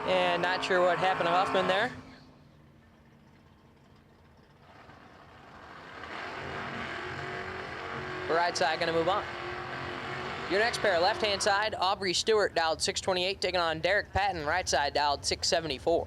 Speaker 5: And not sure what happened to Huffman there. Right side gonna move on. Your next pair, left-hand side, Aubrey Stewart dialed 628, taking on Derek Patton, right side dialed 674.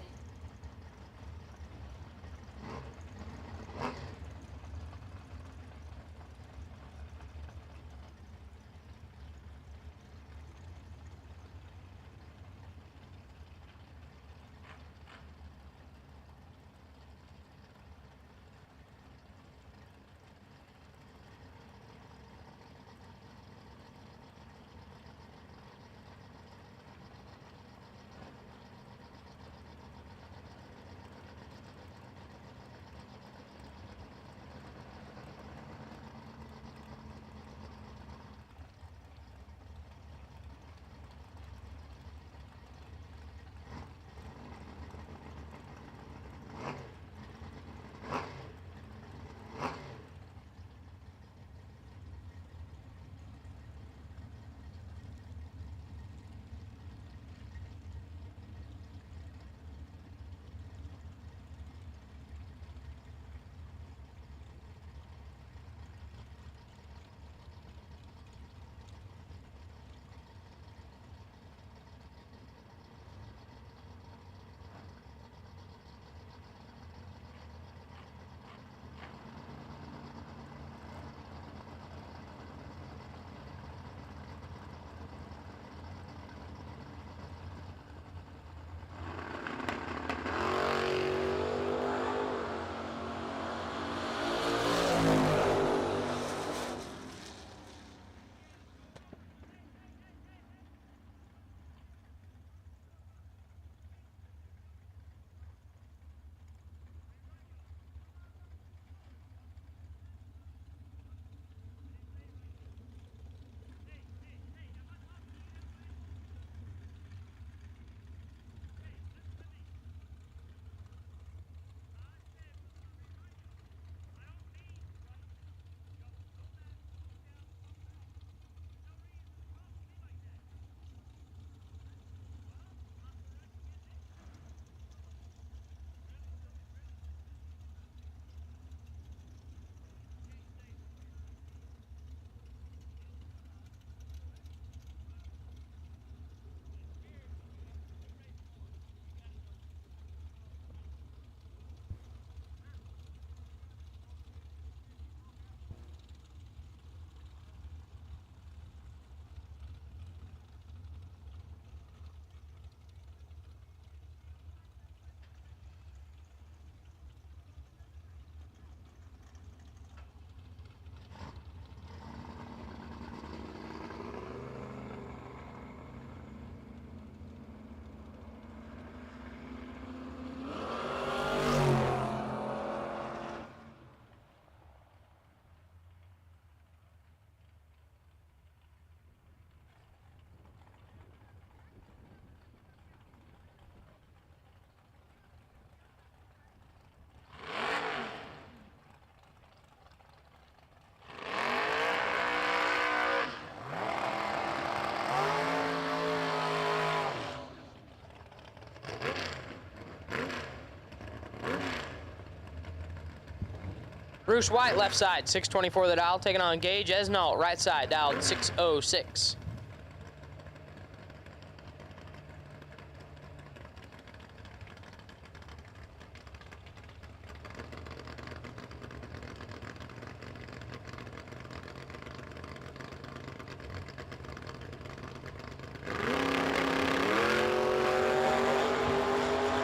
Speaker 5: Bruce White, left side, 624 the dial, taking on Gage Esnault, right side, dialed 606.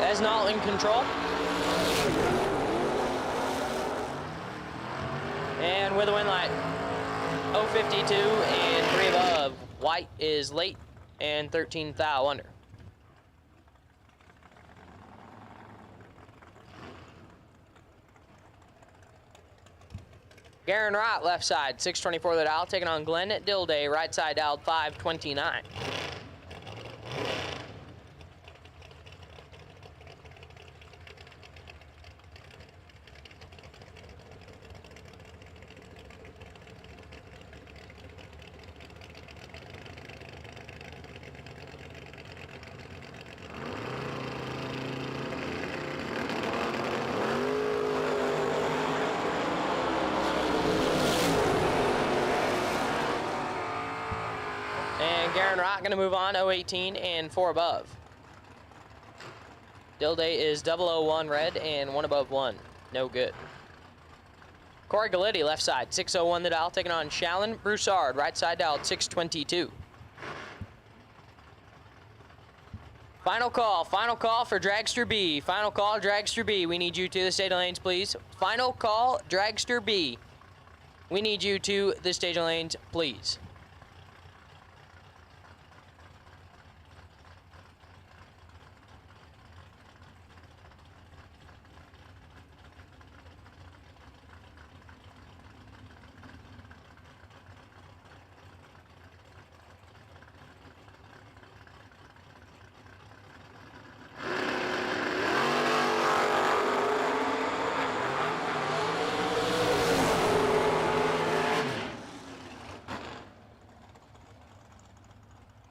Speaker 5: Esnault in control. And with a wind light, 052 and 3 above. White is late and 13 thou under. Garen Rott, left side, 624 the dial, taking on Glenn at Dilday, right side dialed 529. And Garen Rott going to move on, 018 and 4 above. Dilday is 001 red and 1 above 1. No good. Corey Galitti, left side, 601 the dial, taking on Shallon Broussard, right side dialed 622. Final call for Dragster B. Final call, Dragster B. We need you to the stage lanes, please. Final call, Dragster B. We need you to the stage lanes, please.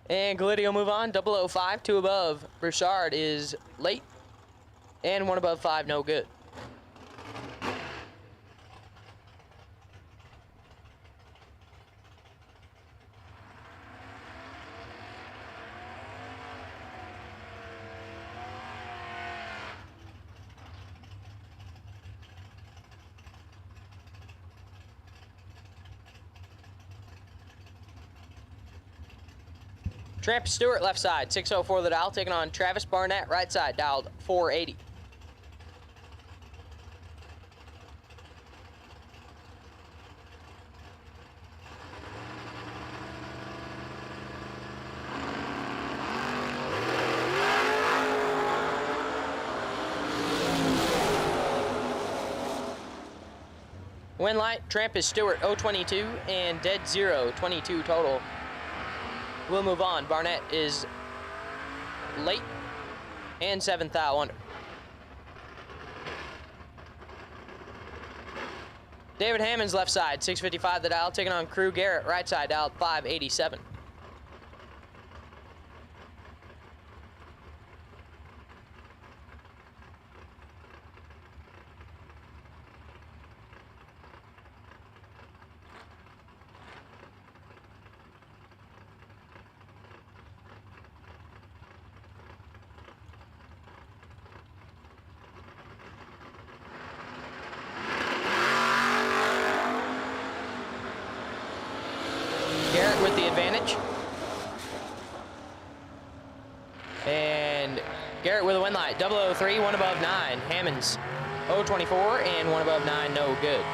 Speaker 5: And Galitti will move on, 005, 2 above. Broussard is late, and 1 above 5, no good. Tramp Stewart, left side, 604 the dial, taking on Travis Barnett, right side, dialed 480. Wind light, Tramp is Stewart, 022, and dead zero, 22 total. We'll move on. Barnett is late and 7 thou under. David Hammond's left side, 655 the dial, taking on Crew Garrett, right side, dialed 587. Garrett with the advantage. And Garrett with a wind light, 003, 1 above 9. Hammonds, 024 and 1 above 9, no good.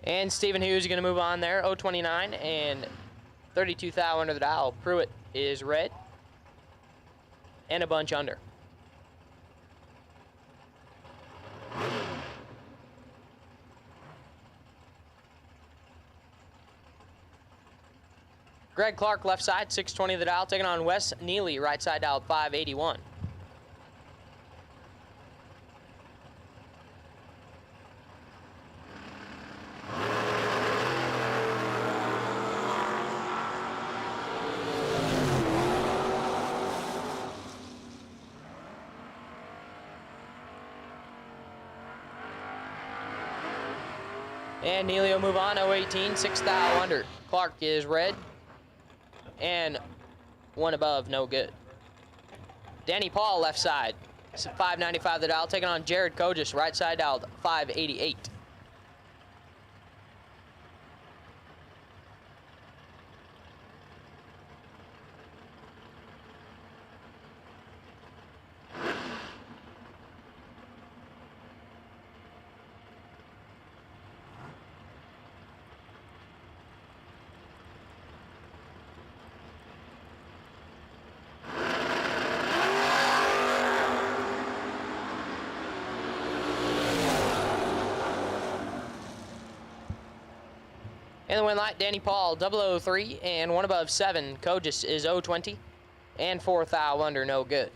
Speaker 5: And Stephen Hughes is going to move on there, 029 and 32 thou under the dial. Pruitt is red and a bunch under. Greg Clark left side, 620 the dial, taking on Wes Neely, right side dial, 581. And Neely will move on, 018, 6 thou under. Clark is red and one above, no good. Danny Paul left side, 595 the dial, taking on Jared Kogis, right side dial, 588. In the win light, Danny Paul, 003 and one above 7. Kogis is 020 and 4 thou under, no good.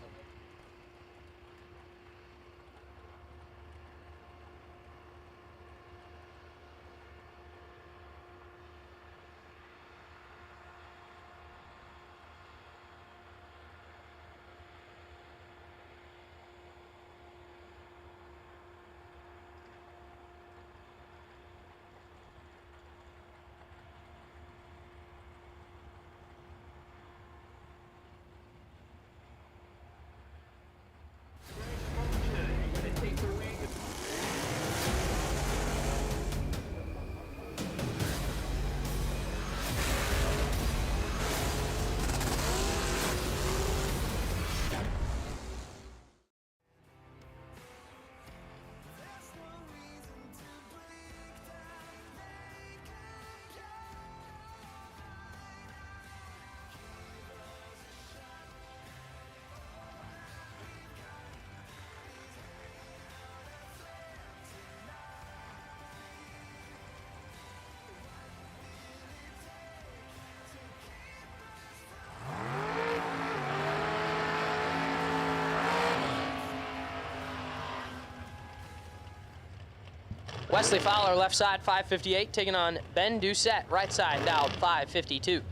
Speaker 5: Wesley Fowler, left side, 558, taking on Ben Doucette, right side, dialed 552.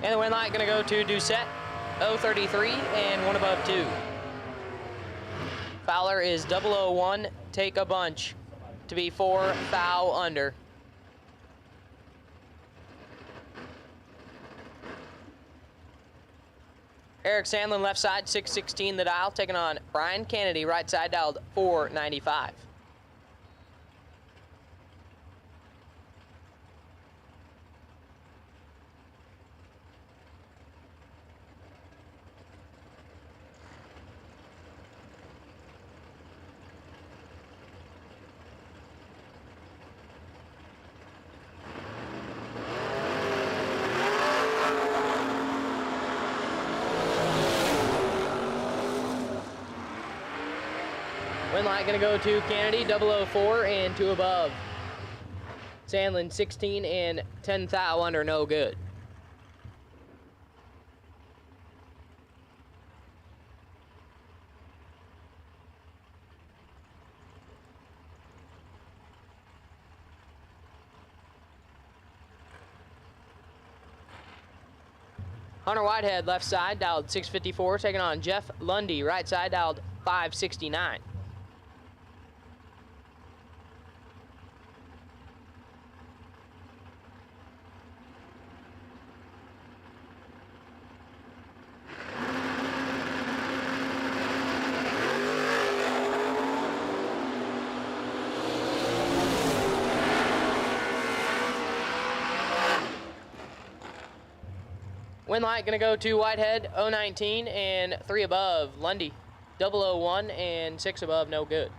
Speaker 5: And the win light gonna go to Doucette, 033 and one above 2. Fowler is 001, take a bunch to be 4 thou under. Eric Sandlin left side, 616 the dial, taking on Brian Kennedy, right side dialed 495. Win light gonna go to Kennedy, 004 and 2 above. Sandlin, 16 and 10 thou under, no good. Hunter Whitehead, left side, dialed 654, taking on Jeff Lundy, right side, dialed 569. Win light gonna go to Whitehead, 019 and 3 above. Lundy, 001 and 6 above, no good.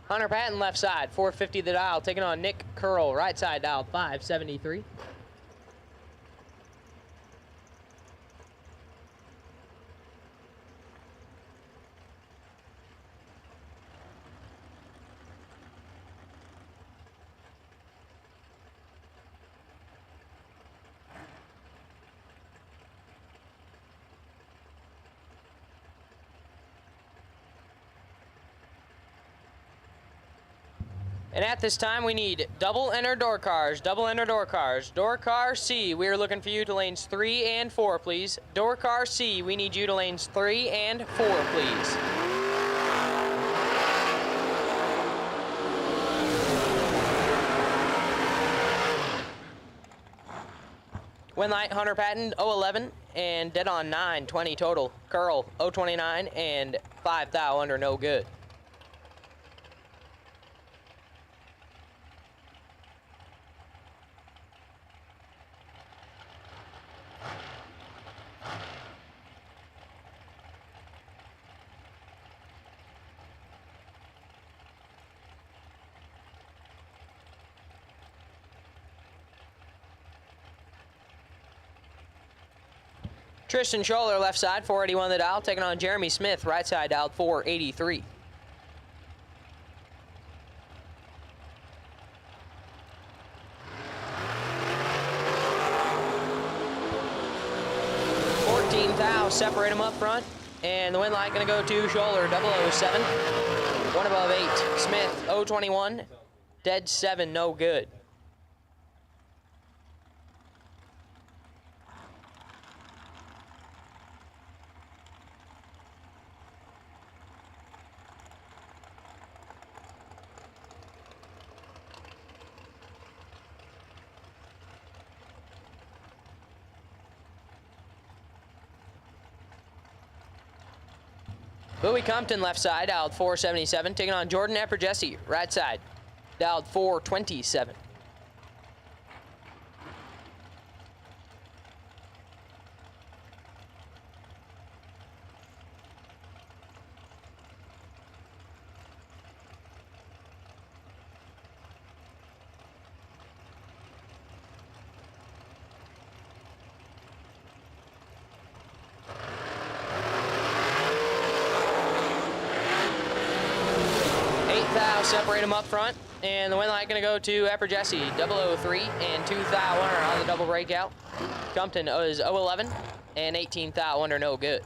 Speaker 5: Hunter Patton, left side, 450 the dial, taking on Nick Curl, right side, dial 573. And at this time, we need double enter door cars, double enter door cars. Door car C, we are looking for you to lanes 3 and 4, please. Door car C, we need you to lanes 3 and 4, please. Win light, Hunter Patton, 011 and dead on 9, 20 total. Curl, 029 and 5 thou under, no good. Tristan Scholler, left side, 481 the dial, taking on Jeremy Smith, right side, dialed 483. Separate them up front, and the win light gonna go to Scholler, 007, 1 above 8. Smith, 021, dead 7, no good. Louis Compton, left side, dialed 477, taking on Jordan Epperjesse, right side, dialed 427. Separate them up front, and the win light gonna go to Epperjesse, 003 and 2 thou under on the double breakout. Compton is 011 and 18 thou under, no good.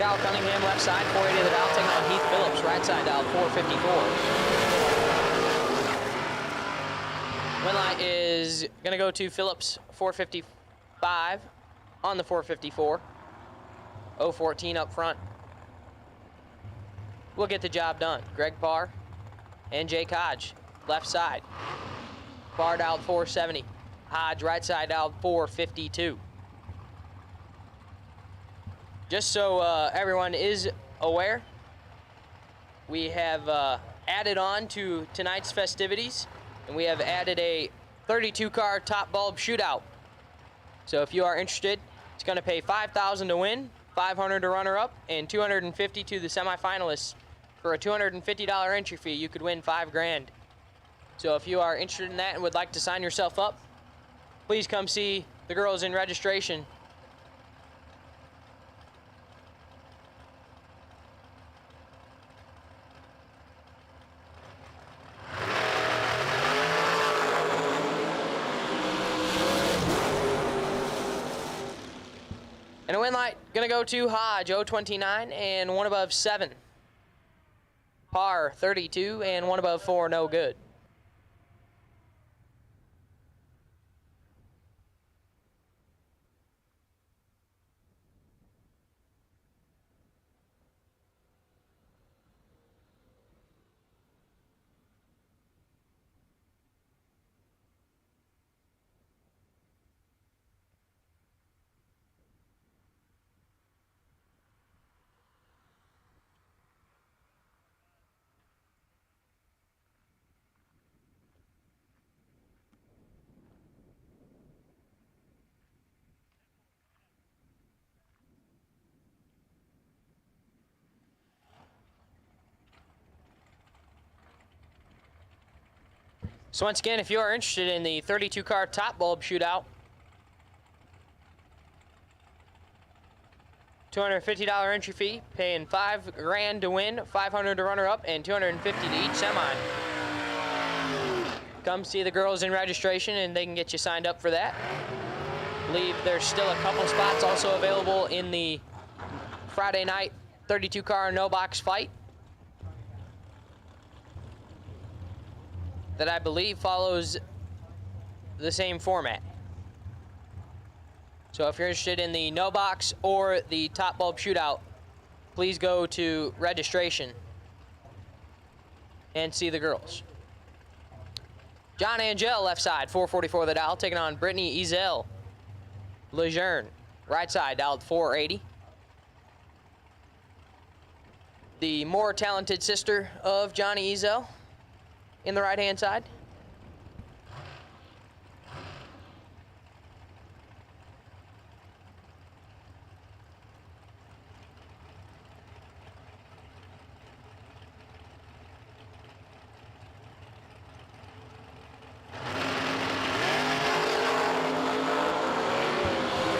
Speaker 5: Cal Cunningham, left side, 480 of the dial, taking on Heath Phillips, right side dial, 454. Win light is gonna go to Phillips, 455 on the 454. 014 up front. We'll get the job done. Greg Parr and Jake Hodge, left side. Parr dialed 470. Hodge, right side dialed 452. Just so everyone is aware, we have added on to tonight's festivities, and we have added a 32-car top bulb shootout. So if you are interested, it's going to pay $5,000 to win, $500 to runner-up, and $250 to the semifinalists. For a $250 entry fee, you could win $5,000. So if you are interested in that and would like to sign yourself up, please come see the girls in registration. And a win light gonna go to Hodge, 029 and 1 above 7. Parr, 32 and 1 above 4, no good. So once again, if you are interested in the 32-car top bulb shootout, $250 entry fee, paying $5,000 to win, $500 to runner-up, and $250 to each semi. Come see the girls in registration, and they can get you signed up for that. I believe there's still a couple spots also available in the Friday night 32-car no-box fight that I believe follows the same format. So if you're interested in the no box or the top bulb shootout, please go to registration and see the girls. John Angel, left side, 444 the dial, taking on Brittany Ezel. Lejeune, right side, dialed 480. The more talented sister of Johnny Ezel in the right-hand side.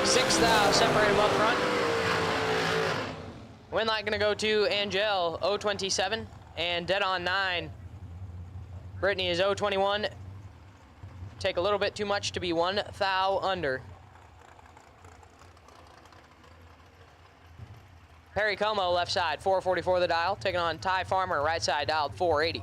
Speaker 5: Sixth thou, separate him up front. Win light gonna go to Angel, 027, and dead on 9. Brittany is 021. Take a little bit too much to be 1 thou under. Perry Como, left side, 444 the dial, taking on Ty Farmer, right side, dialed 480.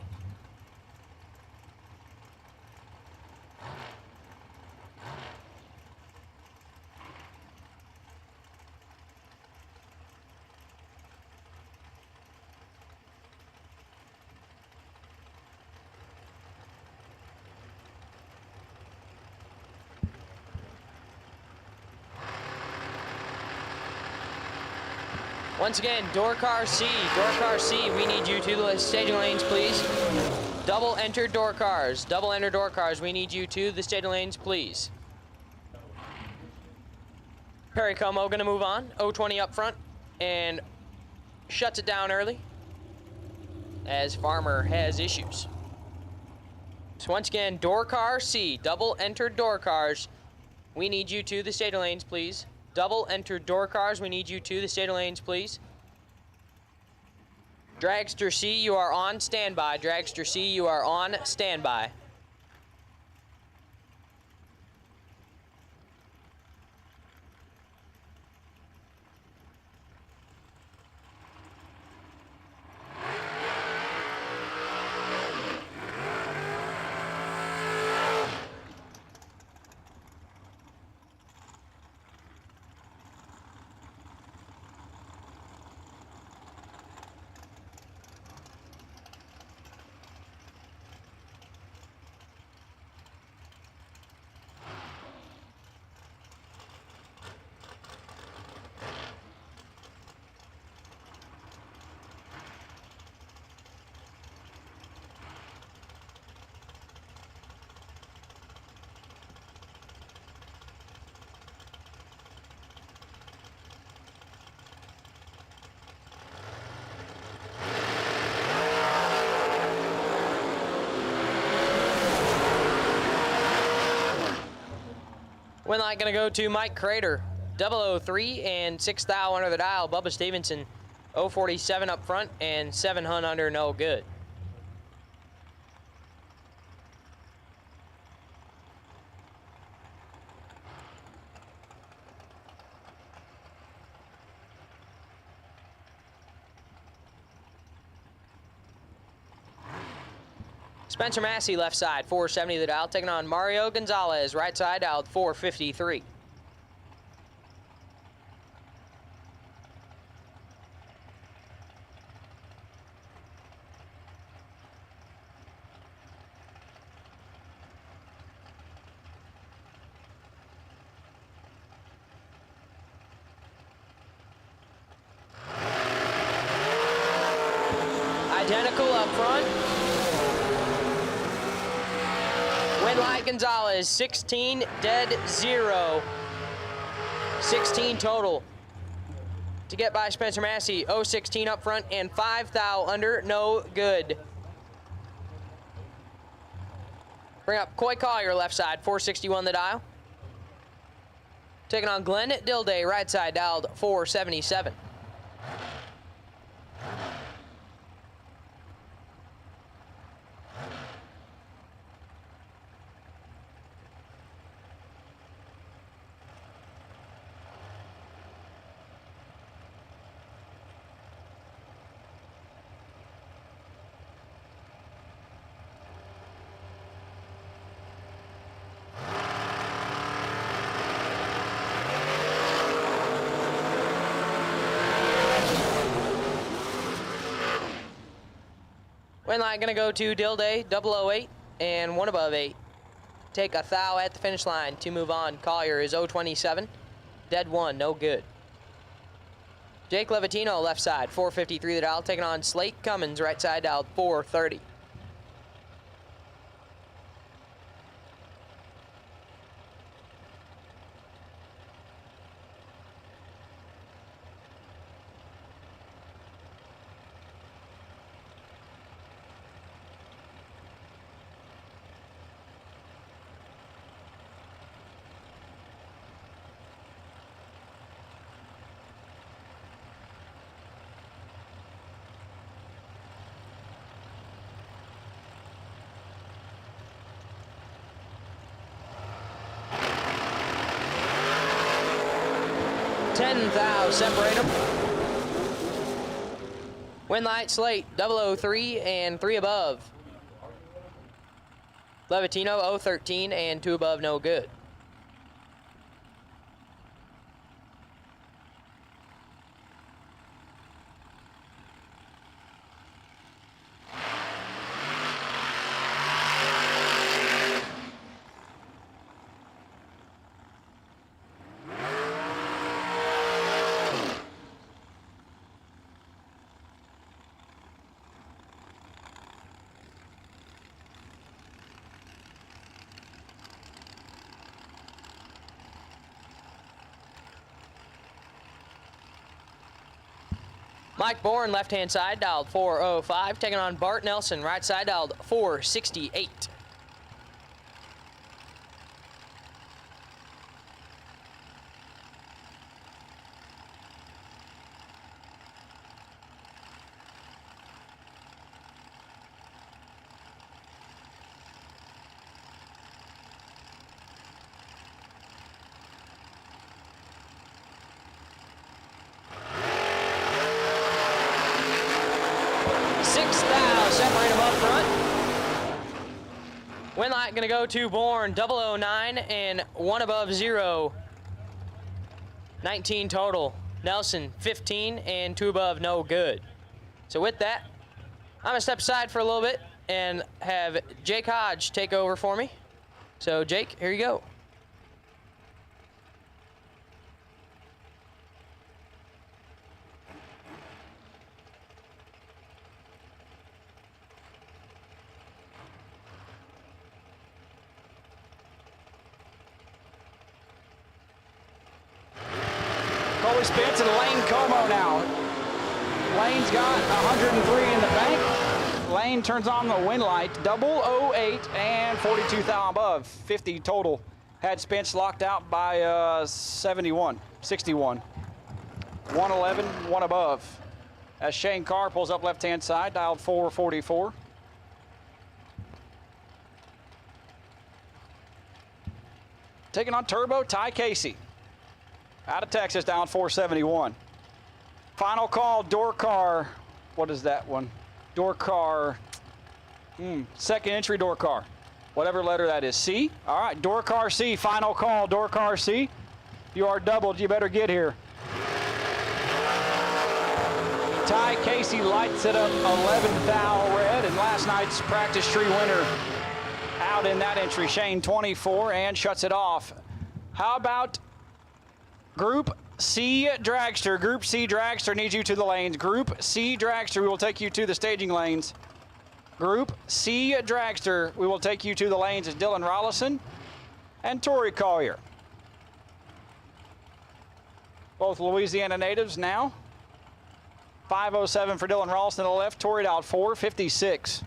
Speaker 5: Once again, door car C, we need you to the staging lanes, please. Double enter door cars, we need you to the staging lanes, please. Perry Como gonna move on, 020 up front, and shuts it down early, as Farmer has issues. So once again, door car C, double entered door cars, we need you to the staging lanes, please. Double entered door cars, we need you to the staging lanes, please. Dragster C, you are on standby. Dragster C, you are on standby. Win light gonna go to Mike Crater, 003 and 6 thou under the dial. Bubba Stevenson, 047 up front and 7 hun under, no good. Spencer Massey, left side, 470 the dial, taking on Mario Gonzalez, right side dialed, 453. Identical up front. Light Gonzalez, 16, dead 0. 16 total. To get by Spencer Massey, 016 up front and 5 thou under, no good. Bring up Coy Collier, left side, 461 the dial. Taking on Glenn Dilday, right side, dialed 477. Win line gonna go to Dilday, 008 and 1 above 8. Take a thou at the finish line to move on. Collier is 027, dead 1, no good. Jake Levatino, left side, 453 the dial, taking on Slate Cummins, right side dialed, 430. Thou separate them. Win light Slate, 003 and 3 above. Levatino, 013 and 2 above, no good. Mike Bourne, left-hand side, dialed 405, taking on Bart Nelson, right side, dialed 468. Separate them up front. Win light gonna go to Bourne, 009 and 1 above 0. 19 total. Nelson, 15 and 2 above, no good. So with that, I'm gonna step aside for a little bit and have Jake Hodge take over for me. So Jake, here you go.
Speaker 3: Coley Spence and Lane Como now. Lane's got 103 in the bank. Lane turns on the win light, 008 and 42 thou above, 50 total. Had Spence locked out by 61. 111, one above. As Shane Carr pulls up left-hand side, dialed 444. Taking on turbo, Ty Casey. Out of Texas, down 471. Final call, door car. What is that one? Door car. Second entry door car. Whatever letter that is. C? All right, door car C. Final call, door car C. You are doubled. You better get here. Ty Casey lights it up 11th thou red, and last night's practice tree winner out in that entry, Shane 24, and shuts it off. How about Group C Dragster? Group C Dragster needs you to the lanes. Group C Dragster, we will take you to the staging lanes. Group C Dragster, we will take you to the lanes. It's Dylan Rollison and Tori Collier. Both Louisiana natives now. 5:07 for Dylan Rollison to the left. Tori out 4:56.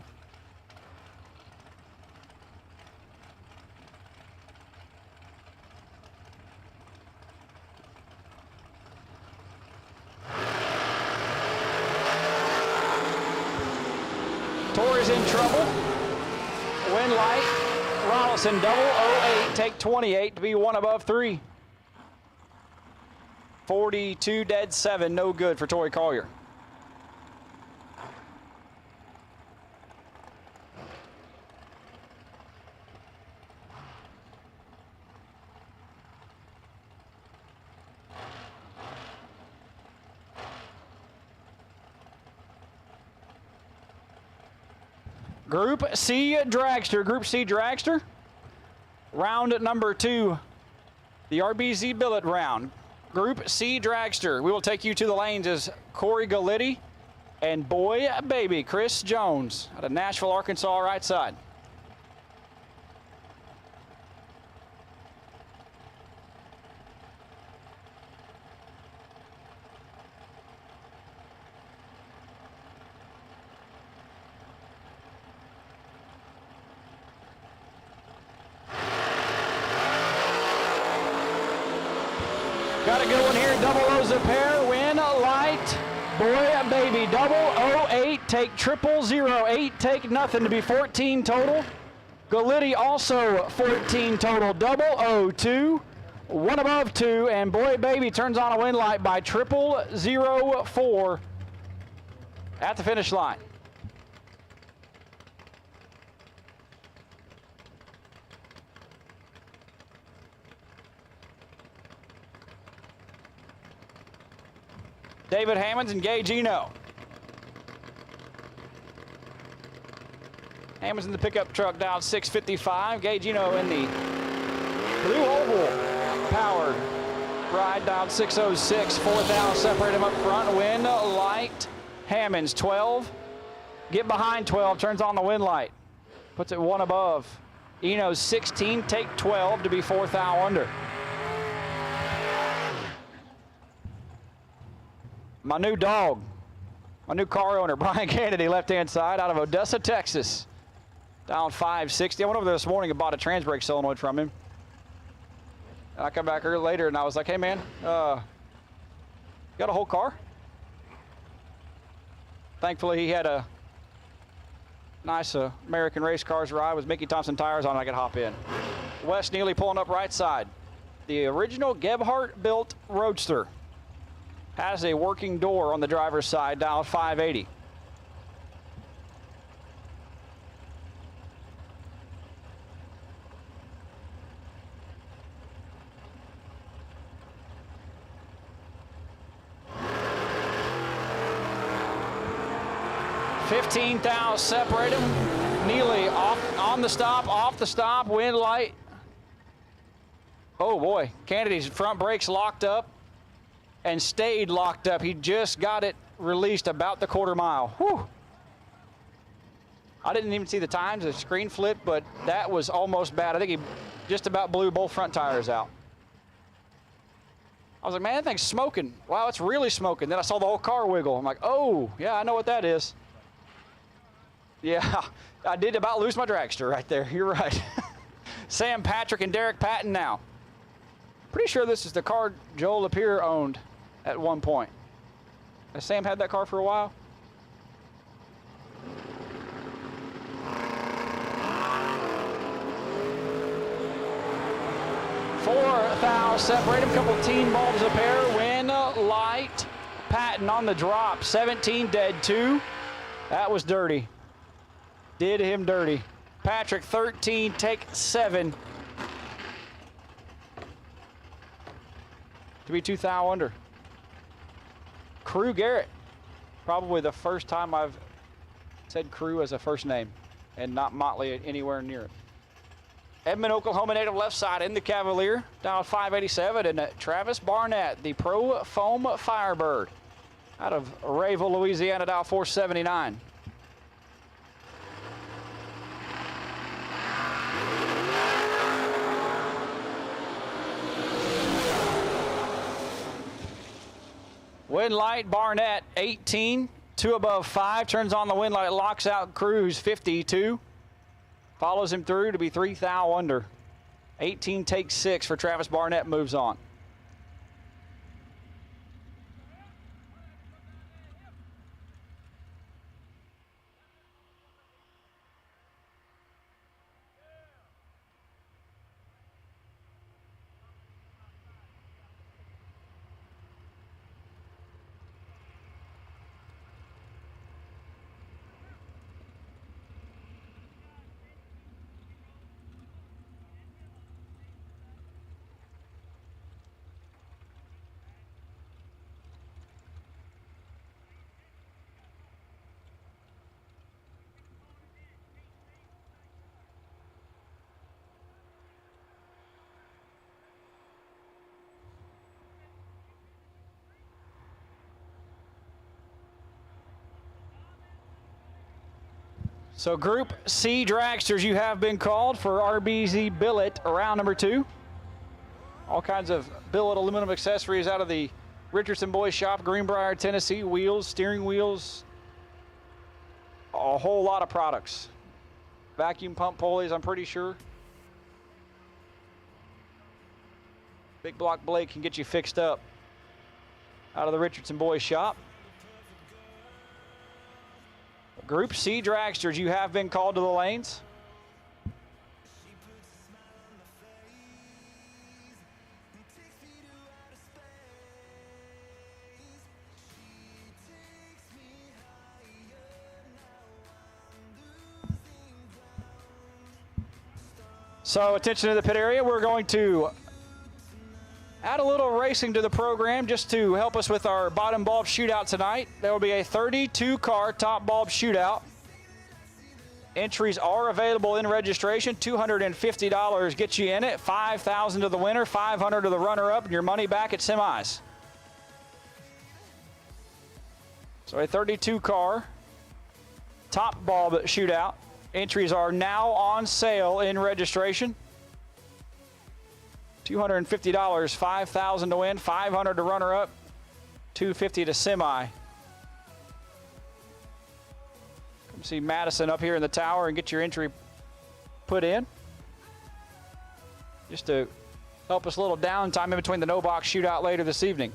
Speaker 3: Tori's in trouble. Wind light. Rollison double 08, take 28 to be one above 3. 42 dead 7, no good for Tori Collier. Group C Dragster, Group C Dragster. Round number 2, the RBZ billet round. Group C Dragster, we will take you to the lanes as Corey Galitti and boy baby Chris Jones out of Nashville, Arkansas, right side. Got a good one here, double O's a pair, win, light, boy, baby, double 08, take 008, take nothing to be 14 total. Galitti also 14 total, double 02, one above 2, and boy, baby turns on a win light by 0004 at the finish line. David Hammonds and Gage Eno. Hammonds in the pickup truck down 655. Gage Eno in the blue oval powered ride down 606. 4,000 separate him up front. Wind light. Hammonds 12. Get behind 12. Turns on the wind light. Puts it one above. Eno's 16. Take 12 to be 4,000 under. My new dog, my new car owner, Brian Kennedy, left-hand side, out of Odessa, Texas. Down 560. I went over there this morning and bought a trans-brake solenoid from him. And I come back here later and I was like, hey man, got a whole car? Thankfully he had a nice American race cars ride with Mickey Thompson tires on. I could hop in. Wes Neely pulling up right side. The original Gebhardt-built Roadster. Has a working door on the driver's side, down 580. $15,000 separate them. Neely off on the stop, off the stop, wind light. Oh boy, Kennedy's front brakes locked up and stayed locked up. He just got it released about the quarter mile. Whew. I didn't even see the times, the screen flipped, but that was almost bad. I think he just about blew both front tires out. I was like, man, that thing's smoking. Wow, it's really smoking. Then I saw the whole car wiggle. I'm like, oh, yeah, I know what that is. Yeah, I did about lose my dragster right there. You're right. Sam Patrick and Derek Patton now. Pretty sure this is the car Joel Lapierre owned at one point. Has Sam had that car for a while? Four fouls separate him, couple team bulbs a pair, win light. Patton on the drop, 17 dead 2. That was dirty. Did him dirty. Patrick, 13, take 7. To be 2 thou under. Crew Garrett. Probably the first time I've said Crew as a first name and not Motley anywhere near it. Edmond, Oklahoma native left side in the Cavalier, down 587, and Travis Barnett, the Pro Foam Firebird, out of Rayville, Louisiana, down 479. Wind light, Barnett, 18, 2 above 5, turns on the wind light, locks out Cruz, 52. Follows him through to be 3 thou under. 18 takes 6 for Travis Barnett, moves on. So Group C dragsters, you have been called for RBZ billet round number 2. All kinds of billet aluminum accessories out of the Richardson Boys Shop, Greenbrier, Tennessee. Wheels, steering wheels, a whole lot of products. Vacuum pump pulleys, I'm pretty sure. Big Block Blake can get you fixed up out of the Richardson Boys Shop. Group C dragsters, you have been called to the lanes. So attention to the pit area. We're going to add a little racing to the program just to help us with our bottom bulb shootout tonight. There will be a 32-car top bulb shootout. Entries are available in registration. $250 gets you in it. $5,000 to the winner, $500 to the runner-up, and your money back at semis. So a 32-car top bulb shootout. Entries are now on sale in registration. $250, $5,000 to win, $500 to runner-up, $250 to semi. Come see Madison up here in the tower and get your entry put in. Just to help us a little downtime in between the no box shootout later this evening.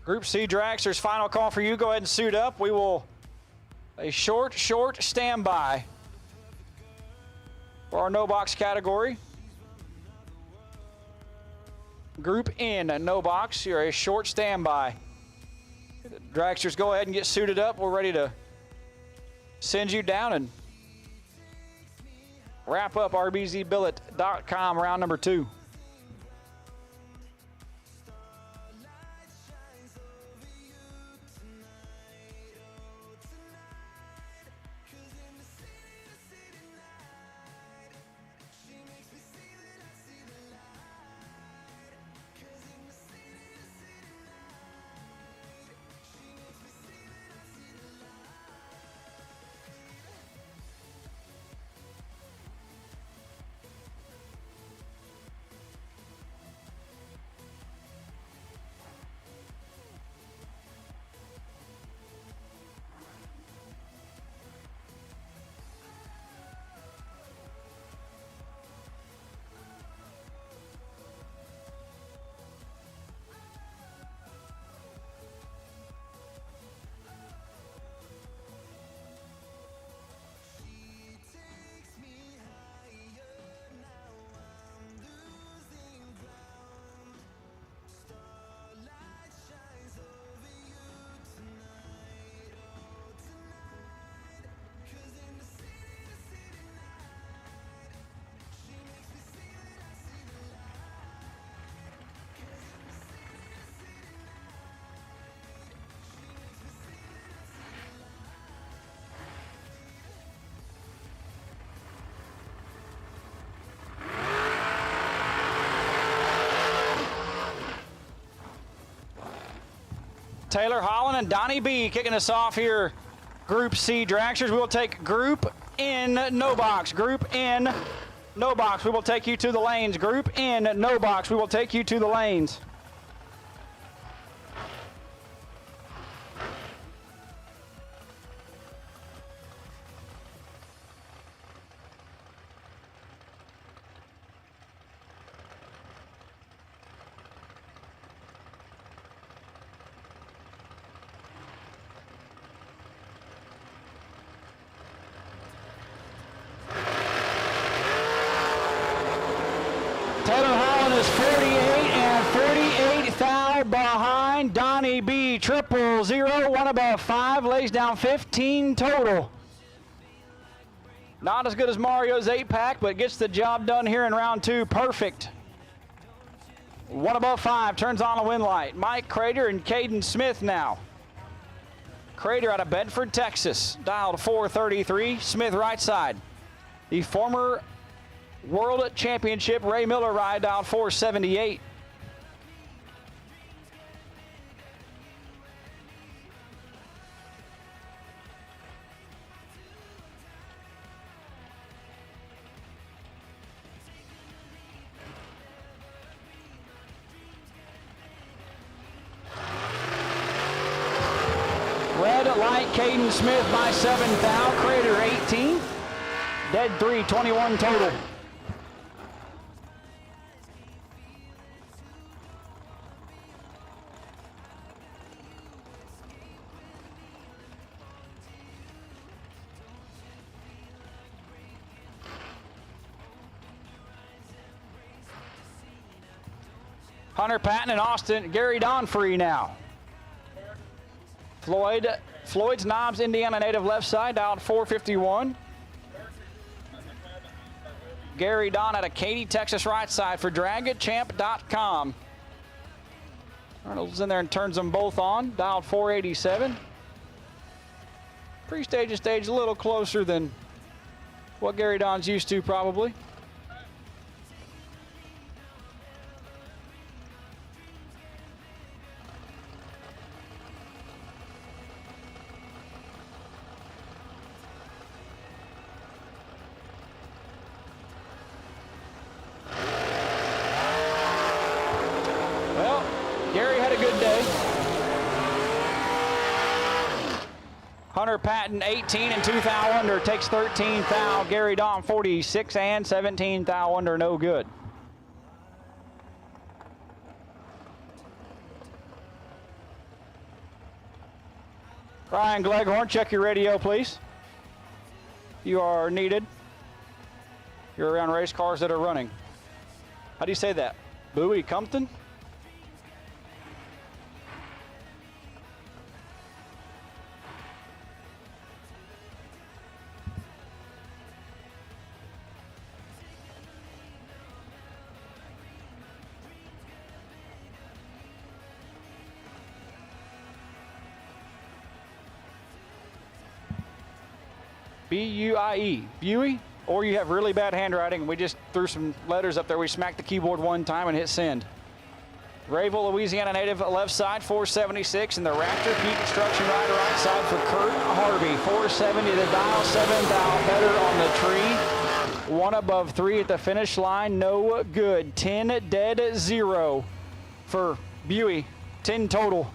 Speaker 3: Group C dragsters, final call for you. Go ahead and suit up. We will a short standby for our no box category. Group N, no box, you're a short standby. Dragsters, go ahead and get suited up. We're ready to send you down and wrap up rbzbillet.com round number 2. Taylor Holland and Donnie B kicking us off here. Group C dragsters. We will take group in, no box. Group in, no box. We will take you to the lanes. Group in, no box. We will take you to the lanes. Taylor Holland is 48 and 48 thou behind. Donnie B, 000, one above 5, lays down 15 total. Not as good as Mario's 8-pack, but gets the job done here in round 2. Perfect. One above 5, turns on a win light. Mike Crater and Caden Smith now. Crater out of Bedford, Texas, dialed 433. Smith right side. The former World Championship Ray Miller ride, dialed 478. Red light, Caden Smith by 7 thou. Crater 18. Dead 3, 21 total. Hunter Patton and Austin, Gary Donfree now. Floyd's Knobs, Indiana native left side, dialed 451. Gary Don out of Katy, Texas right side for dragchamp.com. Arnold's in there and turns them both on, dialed 487. Pre-stage and stage a little closer than what Gary Don's used to probably. Hunter Patton 18 and 2 thou under, takes 13 thou. Gary Don 46 and 17 thou under, no good. Ryan Gleghorn, check your radio, please. You are needed. You're around race cars that are running. How do you say that? Bowie Compton? B-U-I-E, Buey, or you have really bad handwriting and we just threw some letters up there. We smacked the keyboard one time and hit send. Rayville, Louisiana native left side, 476, and the Raptor Pete Construction rider right side for Kurt Harvey, 470 to dial, 7 thou better on the tree. 1 above 3 at the finish line, no good. 10 dead 0 for Buey, 10 total.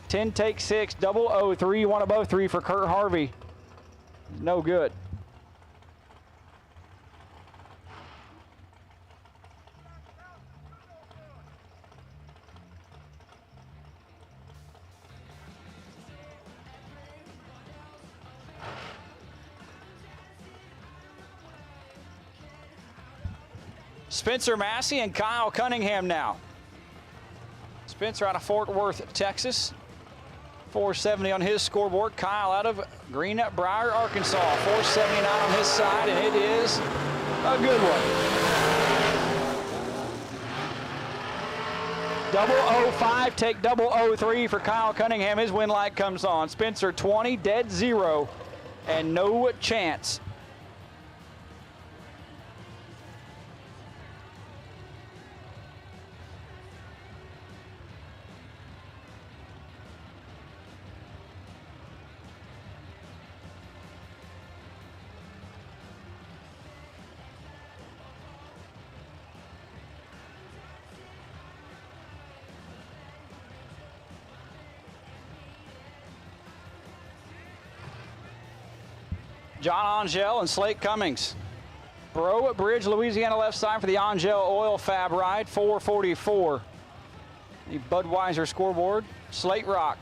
Speaker 3: 10 take 6, 003, 1 above 3 for Kurt Harvey. No good. Spencer Massey and Kyle Cunningham now. Spencer out of Fort Worth, Texas. 470 on his scoreboard. Kyle out of Greenbrier, Arkansas. 479 on his side, and it is a good one. 005, take 003 for Kyle Cunningham. His win light comes on. Spencer 20, dead 0, and no chance. John Angel and Slate Cummings. Bro Bridge, Louisiana left side for the Angel Oil Fab ride, 4:44. The Budweiser scoreboard, Slate Rock.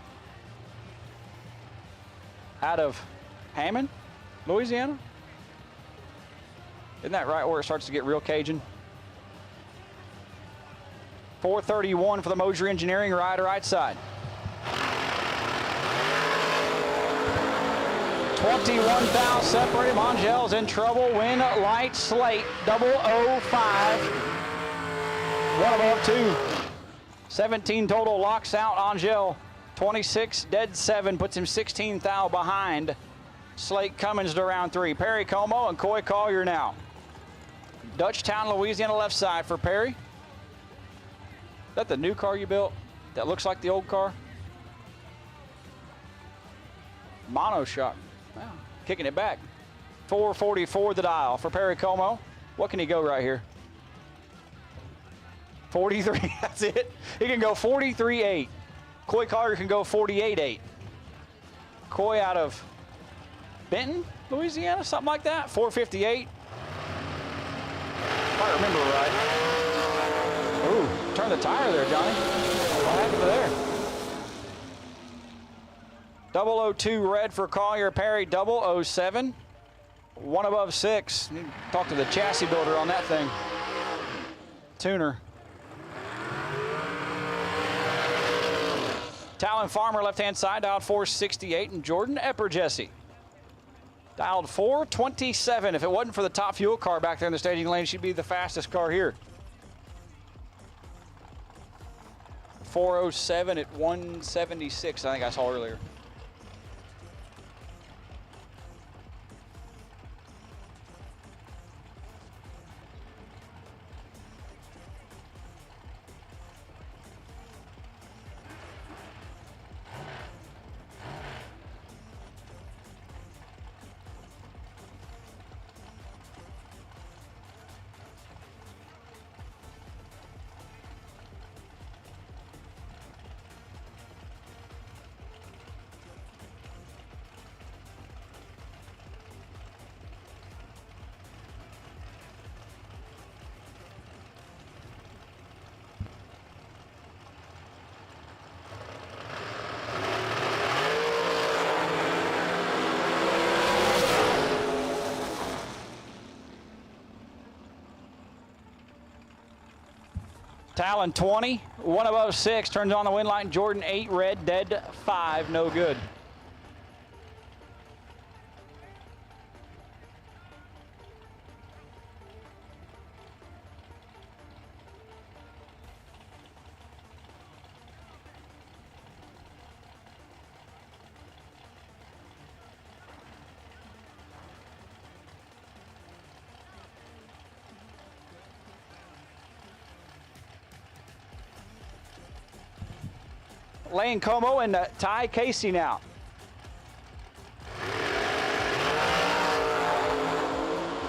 Speaker 3: Out of Hammond, Louisiana. Isn't that right where it starts to get real Cajun? 4:31 for the Moser Engineering ride, right side. 21 thou separated. Angel's in trouble. Win light Slate 005. One above 2. 17 total locks out. Angel 26 dead 7 puts him 16 thou behind. Slate Cummins to round 3. Perry Como and Coy Collier now. Dutchtown, Louisiana left side for Perry. Is that the new car you built that looks like the old car? Monoshock. Wow. Kicking it back. 4:44 the dial for Perry Como. What can he go right here? 43. That's it. He can go 43.8. Coy Collier can go 48.8. Coy out of Benton, Louisiana, something like that. 4:58. If I remember right. Ooh, turn the tire there, Johnny. What happened there? 002 red for Collier. Perry 007. One above 6. Need to talk to the chassis builder on that thing. Tuner. Talon Farmer left-hand side, dialed 468, and Jordan Epperjesse dialed 427. If it wasn't for the top fuel car back there in the staging lane, she'd be the fastest car here. 407 at 176, I think I saw earlier. Talon 20, one above 6, turns on the wind light. Jordan 8 red, dead 5, no good. Lane Como and Ty Casey now.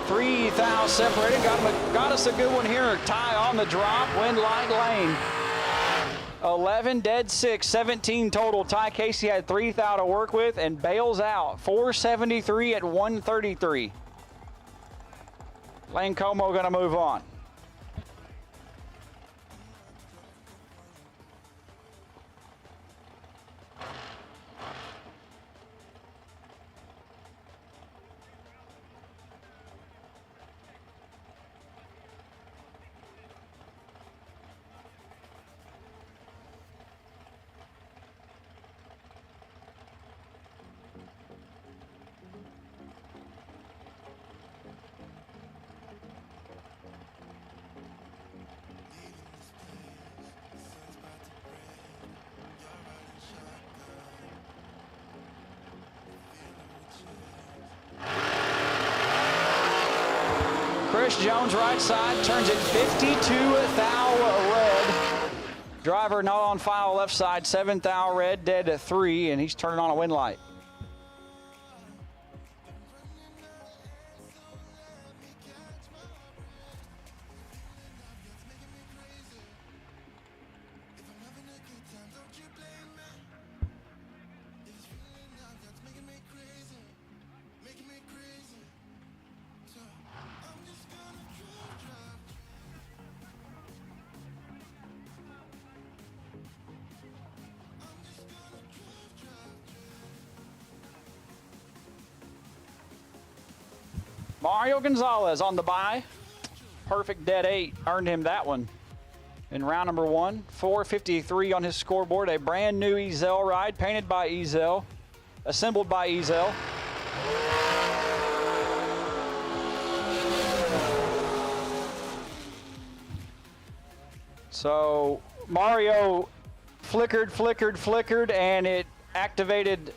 Speaker 3: Three thou separated. Got us a good one here. Ty on the drop. Wind light lane. 11 dead 6. 17 total. Ty Casey had 3 thou to work with and bails out. 473 at 133. Lane Como going to move on. Chris Jones right side, turns it 52 thou red. Driver not on file left side, 7 thou red, dead 3, and he's turning on a wind light. Mario Gonzalez on the bye. Perfect dead 8 earned him that one in round number 1. 453 on his scoreboard. A brand new Ezel ride, painted by Ezel, assembled by Ezel. So Mario flickered, and it activated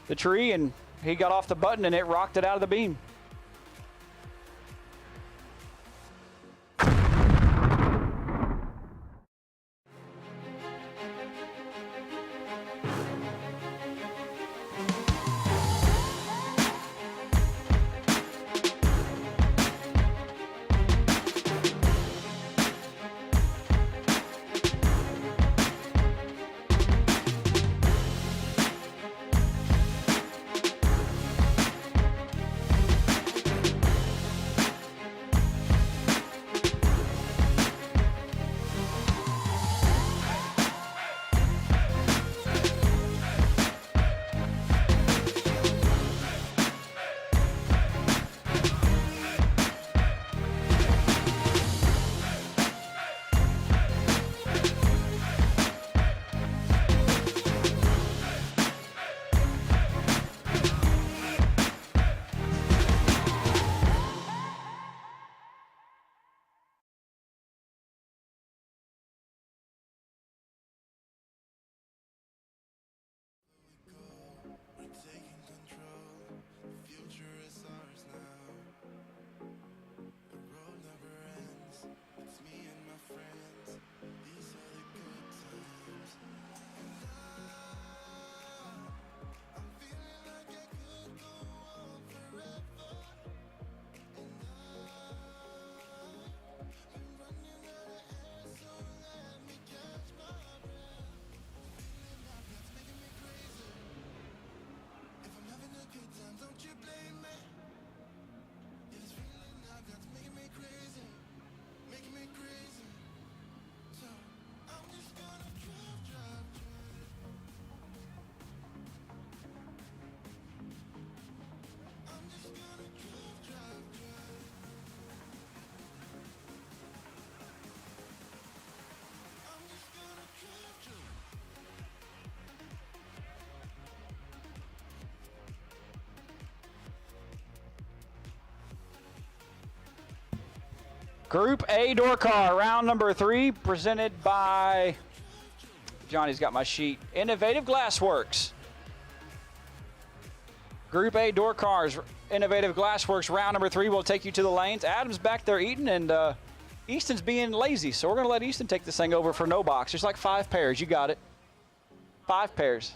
Speaker 3: the tree, and he got off the button and it rocked it out of the beam. Group A door car, round number 3, presented by, Johnny's got my sheet, Innovative Glassworks. Group A door cars, Innovative Glassworks, round number 3 will take you to the lanes. Adam's back there eating, and Easton's being lazy, so we're going to let Easton take this thing over for no box. There's like 5 pairs. You got it. 5 pairs.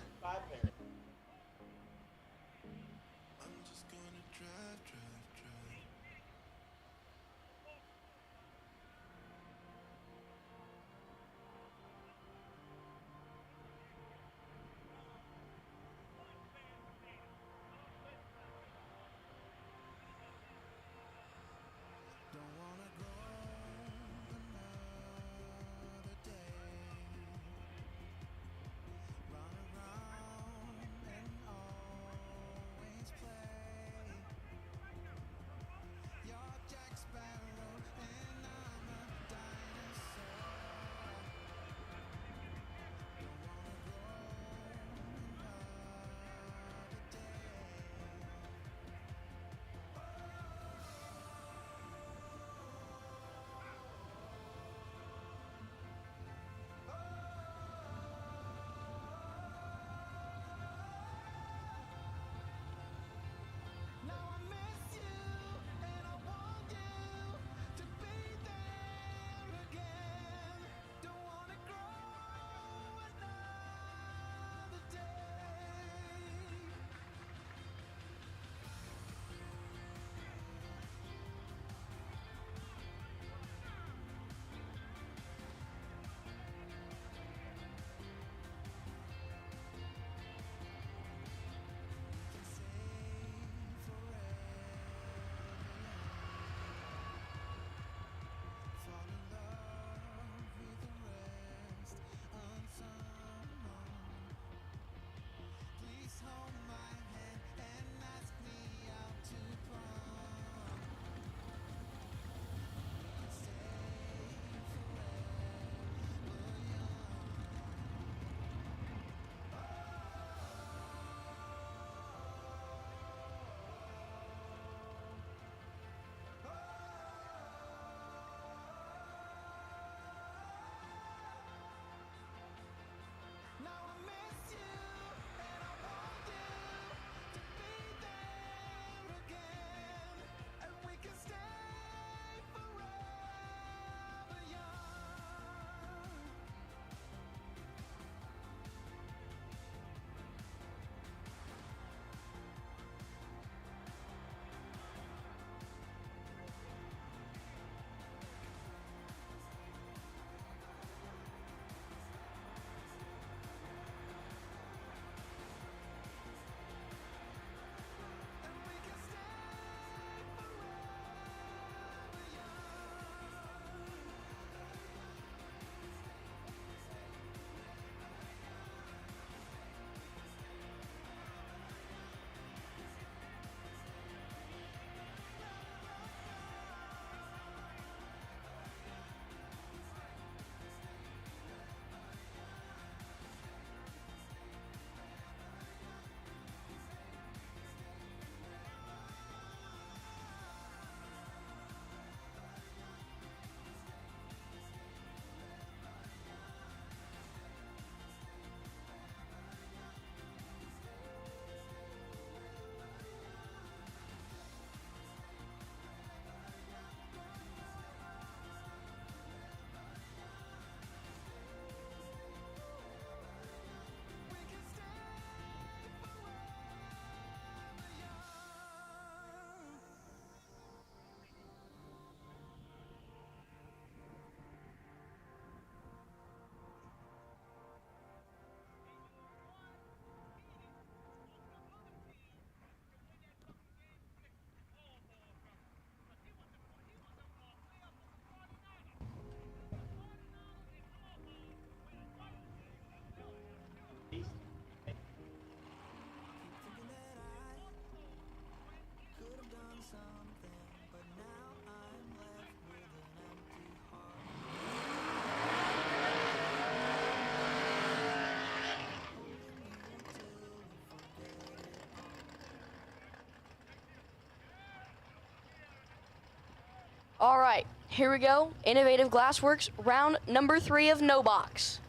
Speaker 8: All right, here we go. Innovative Glassworks, round number 3 of No Box.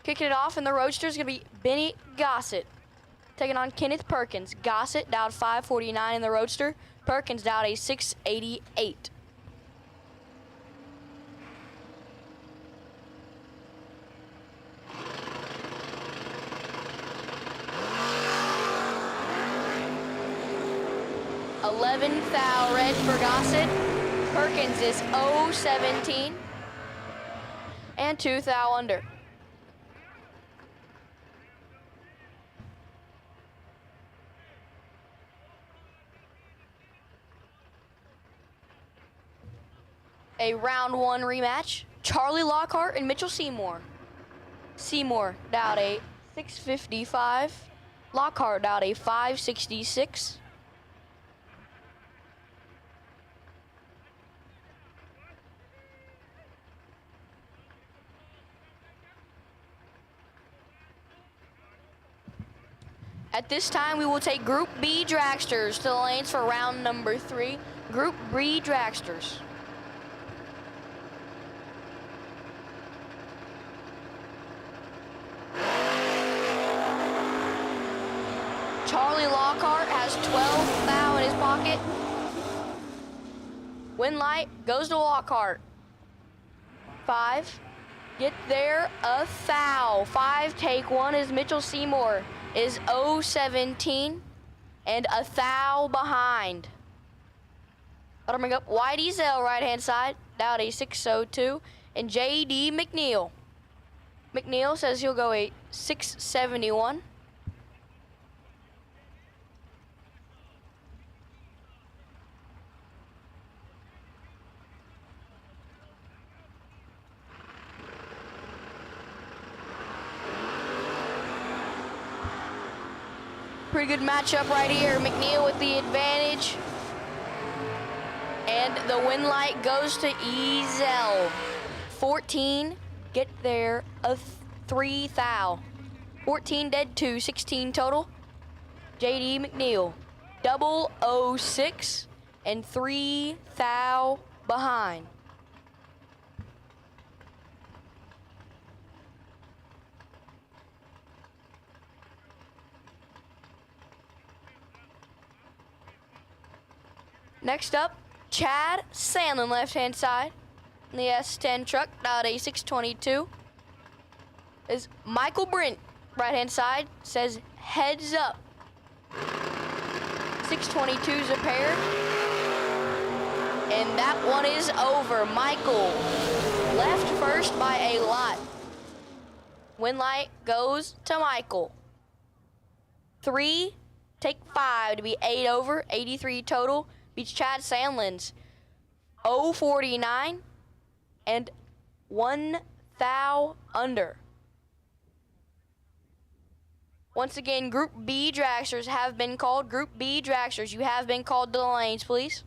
Speaker 8: Kicking it off in the Roadster is going to be Benny Gossett. Taking on Kenneth Perkins. Gossett dialed 549 in the Roadster. Perkins dialed a 688. $11,000 red for Gossett. Perkins is 017 and 2,000 under. A round 1 rematch. Charlie Lockhart and Mitchell Seymour. Seymour dialed a 655. Lockhart dialed a 566. At this time, we will take Group B dragsters to the lanes for round number 3. Group B dragsters. Charlie Lockhart has 12 thou in his pocket. Win light goes to Lockhart. 5. Get there, a thou. 5 take 1 is Mitchell Seymour. Is 017 and a thou behind. Let bring up White Ezel right hand side, down a 602, and JD McNeil. McNeil says he'll go a 671. Pretty good matchup right here. McNeil with the advantage. And the win light goes to Ezel. 14, get there, a 3 thou. 14 dead 2, 16 total. JD McNeil, 006 and 3 thou behind. Next up, Chad Sandlin, left-hand side. In the S10 truck, dialed a 622. Is Michael Brent, right-hand side, says heads up. 622's a pair. And that one is over. Michael left first by a lot. Win light goes to Michael. 3, take 5 to be 8 over, 83 total. Beats Chad Sandlin's 049 and 1 thou under. Once again, Group B dragsters have been called. Group B dragsters, you have been called to the lanes, please.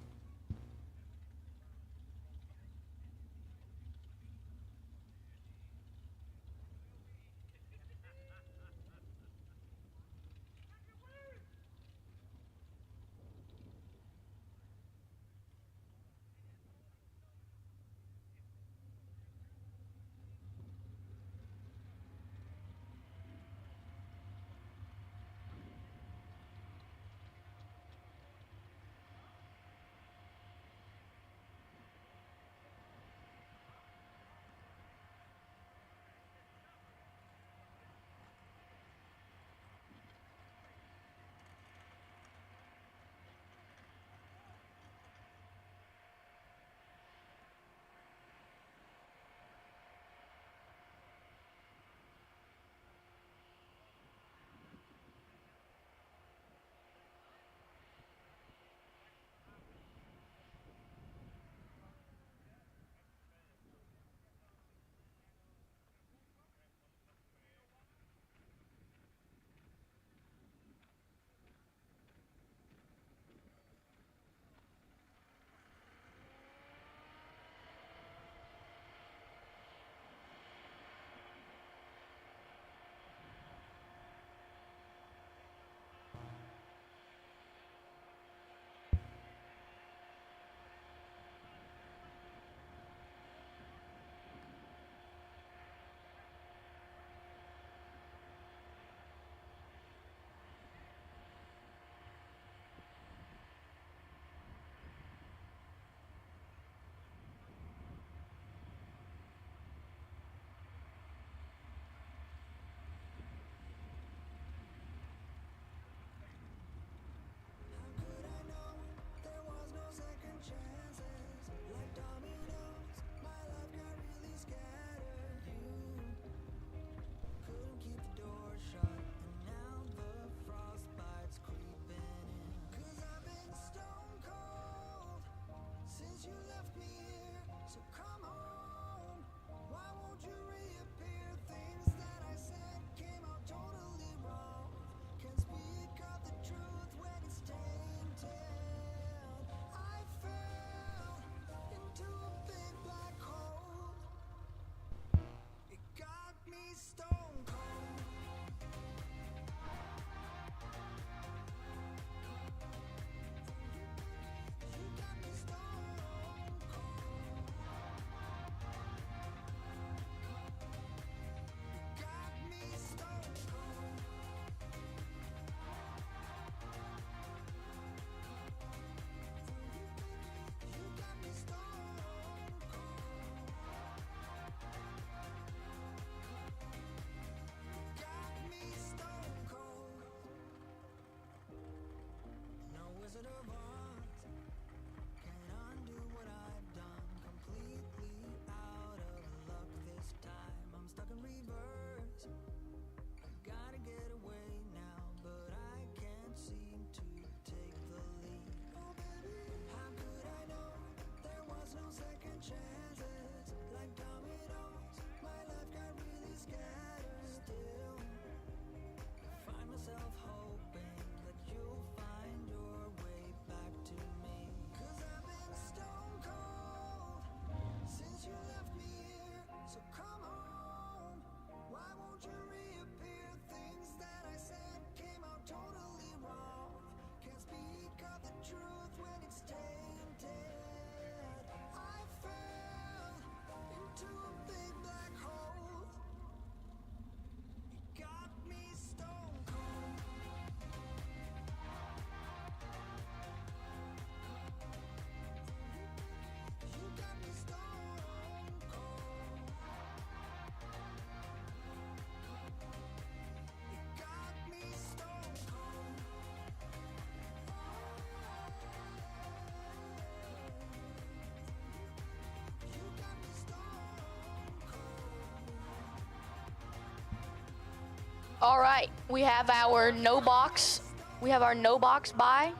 Speaker 8: All right, we have our no box. We have our no box buy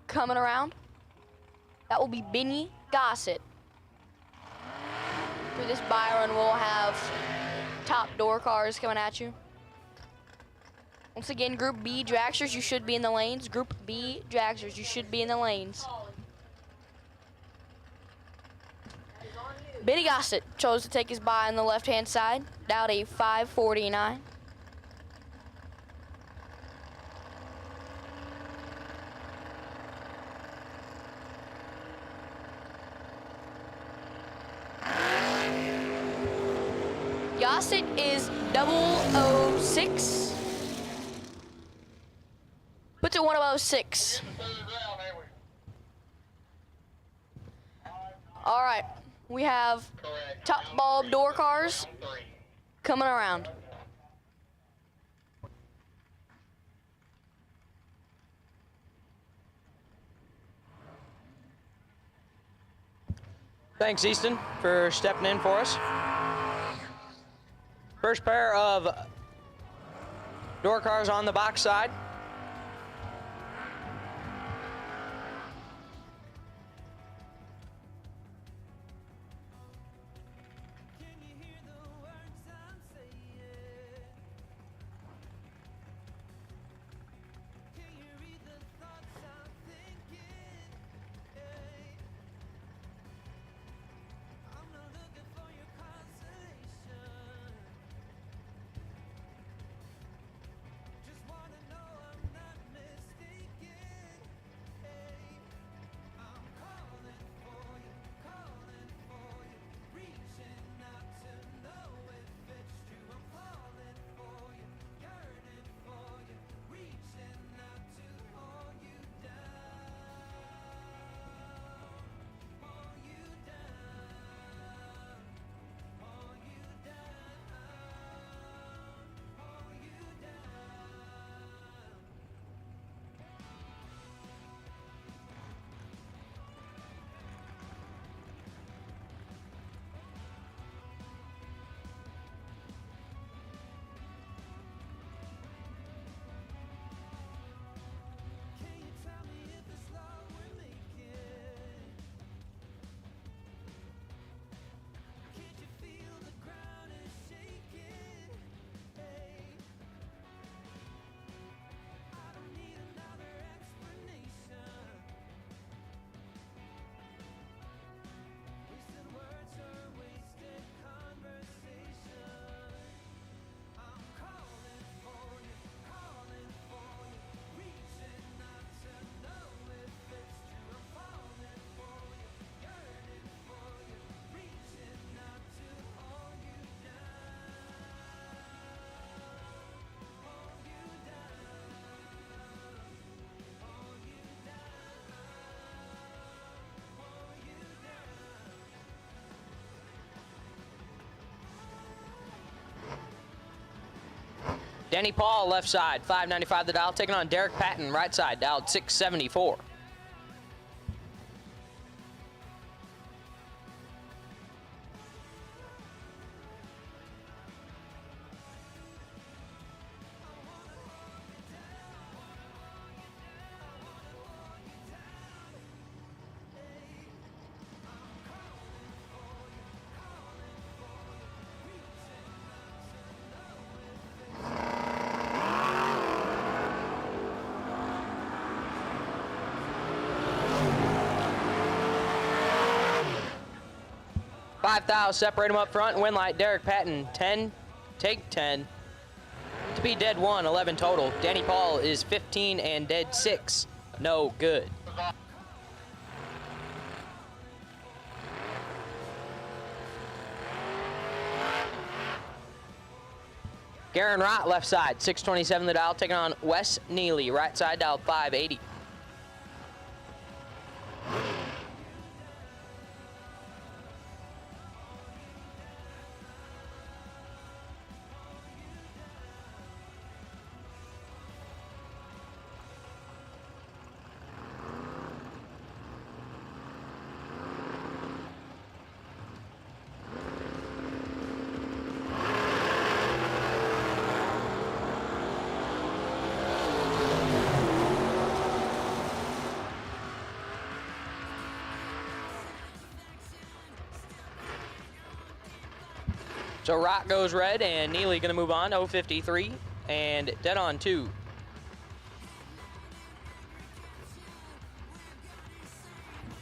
Speaker 8: coming around. That will be Benny Gossett. For this buy run, we'll have top door cars coming at you. Once again, Group B dragsters, you should be in the lanes. Group B dragsters, you should be in the lanes. Benny Gossett chose to take his buy on the left-hand side. Dialed a 549. Gossett is 006. Puts it 106. All right, we have top bulb door cars coming around.
Speaker 5: Thanks, Easton, for stepping in for us. First pair of door cars on the box side.
Speaker 4: Can you hear the words I'm saying? Can you read the thoughts I'm thinking? Hey. I'm not looking for your consolation. Just wanna know I'm not mistaken. Hey. I'm calling for you, reaching out to know if it's true. I'm falling for you, yearning for you, reaching out to hold you down, hold you down, hold you down, hold you down. Can you tell me if it's love we're making? Can't you feel the ground is shaking? Hey, I don't need another explanation. Wasted words or wasted conversation. I'm calling for you, reaching out to know if it's true. I'm falling for you, yearning for you, reaching out to hold you down, hold you down, hold you down, hold you down.
Speaker 5: Danny Paul, left side, 595 the dial, taking on Derek Patton, right side, dialed 674. Five thou, separate him up front, win light, Derek Patton, 10, take 10. To be dead 1, 11 total. Danny Paul is 15 and dead 6, no good. Garen Rott, left side, 627 the dial, taking on Wes Neely, right side, dial 580. So Rock goes red, and Neely going to move on, 053, and dead on 2.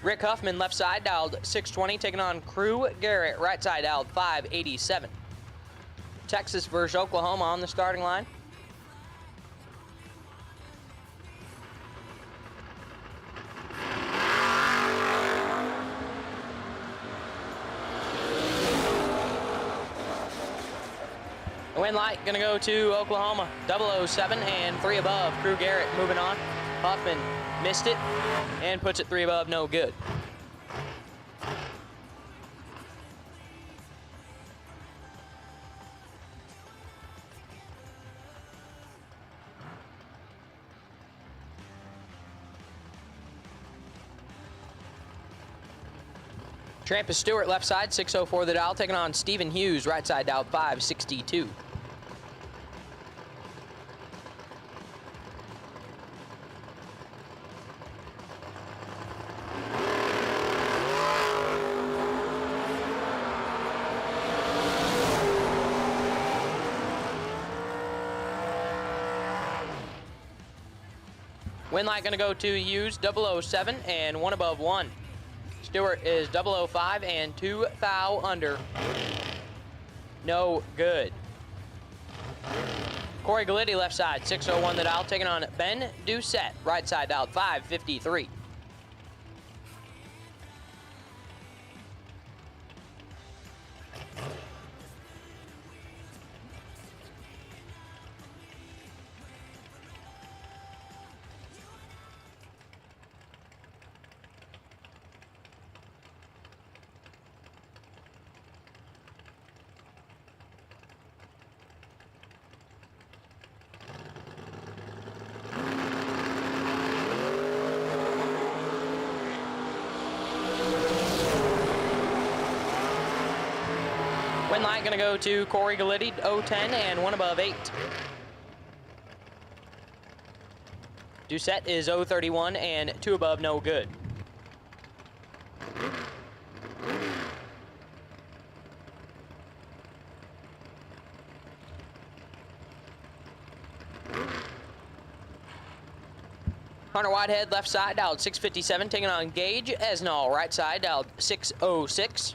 Speaker 5: Rick Huffman, left side, dialed 620, taking on Crew Garrett, right side, dialed 587. Texas versus Oklahoma on the starting line. The win light gonna go to Oklahoma, 007 and 3 above. Crew Garrett moving on. Huffman missed it and puts it 3 above, no good. Trampus Stewart, left side, 604 the dial, taking on Stephen Hughes, right side, dial 562. Win light gonna go to Hughes, 007 and 1 above 1. Stewart is 005 and 2 thou under. No good. Corey Galitti, left side, 601 the dial, taking on Ben Doucette, right side, dialed 553. Win light gonna go to Corey Galitti, 010 and 1 above 8. Doucette is 031 and 2 above, no good. Hunter Whitehead, left side, dialed 657, taking on Gage Esnall, right side, dialed 606.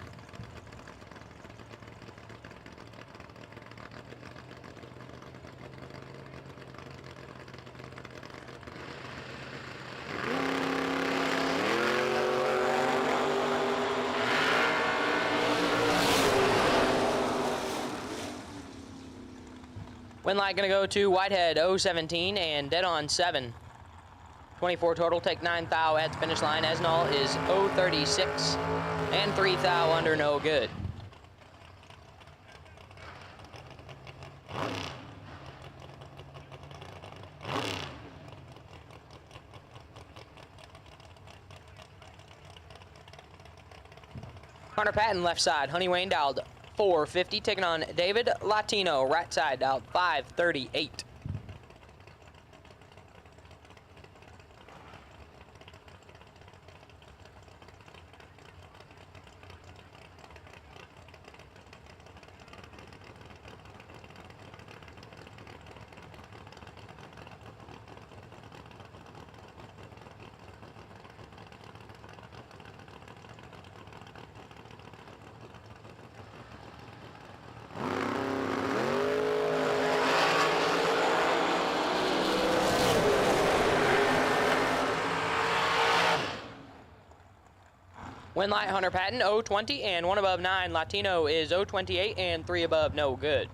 Speaker 5: Win light gonna go to Whitehead, 017 and dead on 7. 24 total, take 9 thou at the finish line. Esnall is 036 and 3 thou under, no good. Hunter Patton, left side, Honey Wayne dialed 450, taking on David Latino, right side, dialed 538. Win light, Hunter Patton, 020 and 1 above 9. Latino is 028 and 3 above, no good.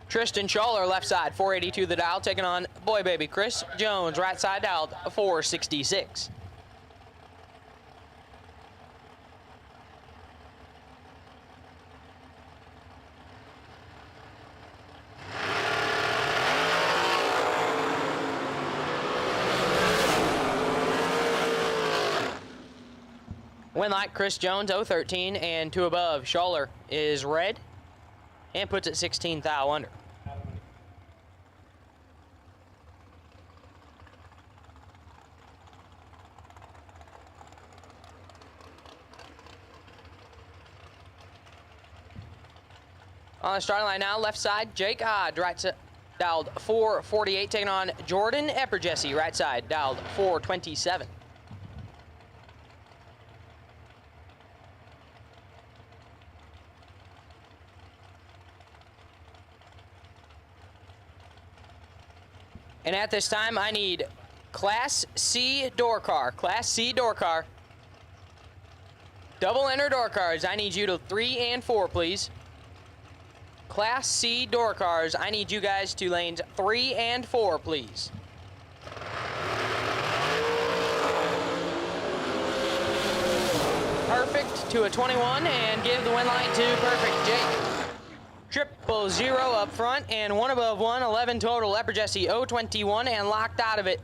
Speaker 5: Tristan Schaller, left side, 482 the dial, taking on Boy Baby Chris Jones, right side, dialed 466. Win light, Chris Jones, 013, and 2 above. Schaller is red and puts it 16 thou under. On the starting line now, left side, Jake Odd, right side, dialed 448, taking on Jordan Epperjesse, right side, dialed 427. And at this time, I need Class C door car. Class C door car. Double enter door cars. I need you to 3 and 4, please. Class C door cars. I need you guys to lanes 3 and 4, please. Perfect to a 21 and give the win line to Perfect Jake. 000 up front and 1 above 1, 11 total. Epperjesse 021 and locked out of it.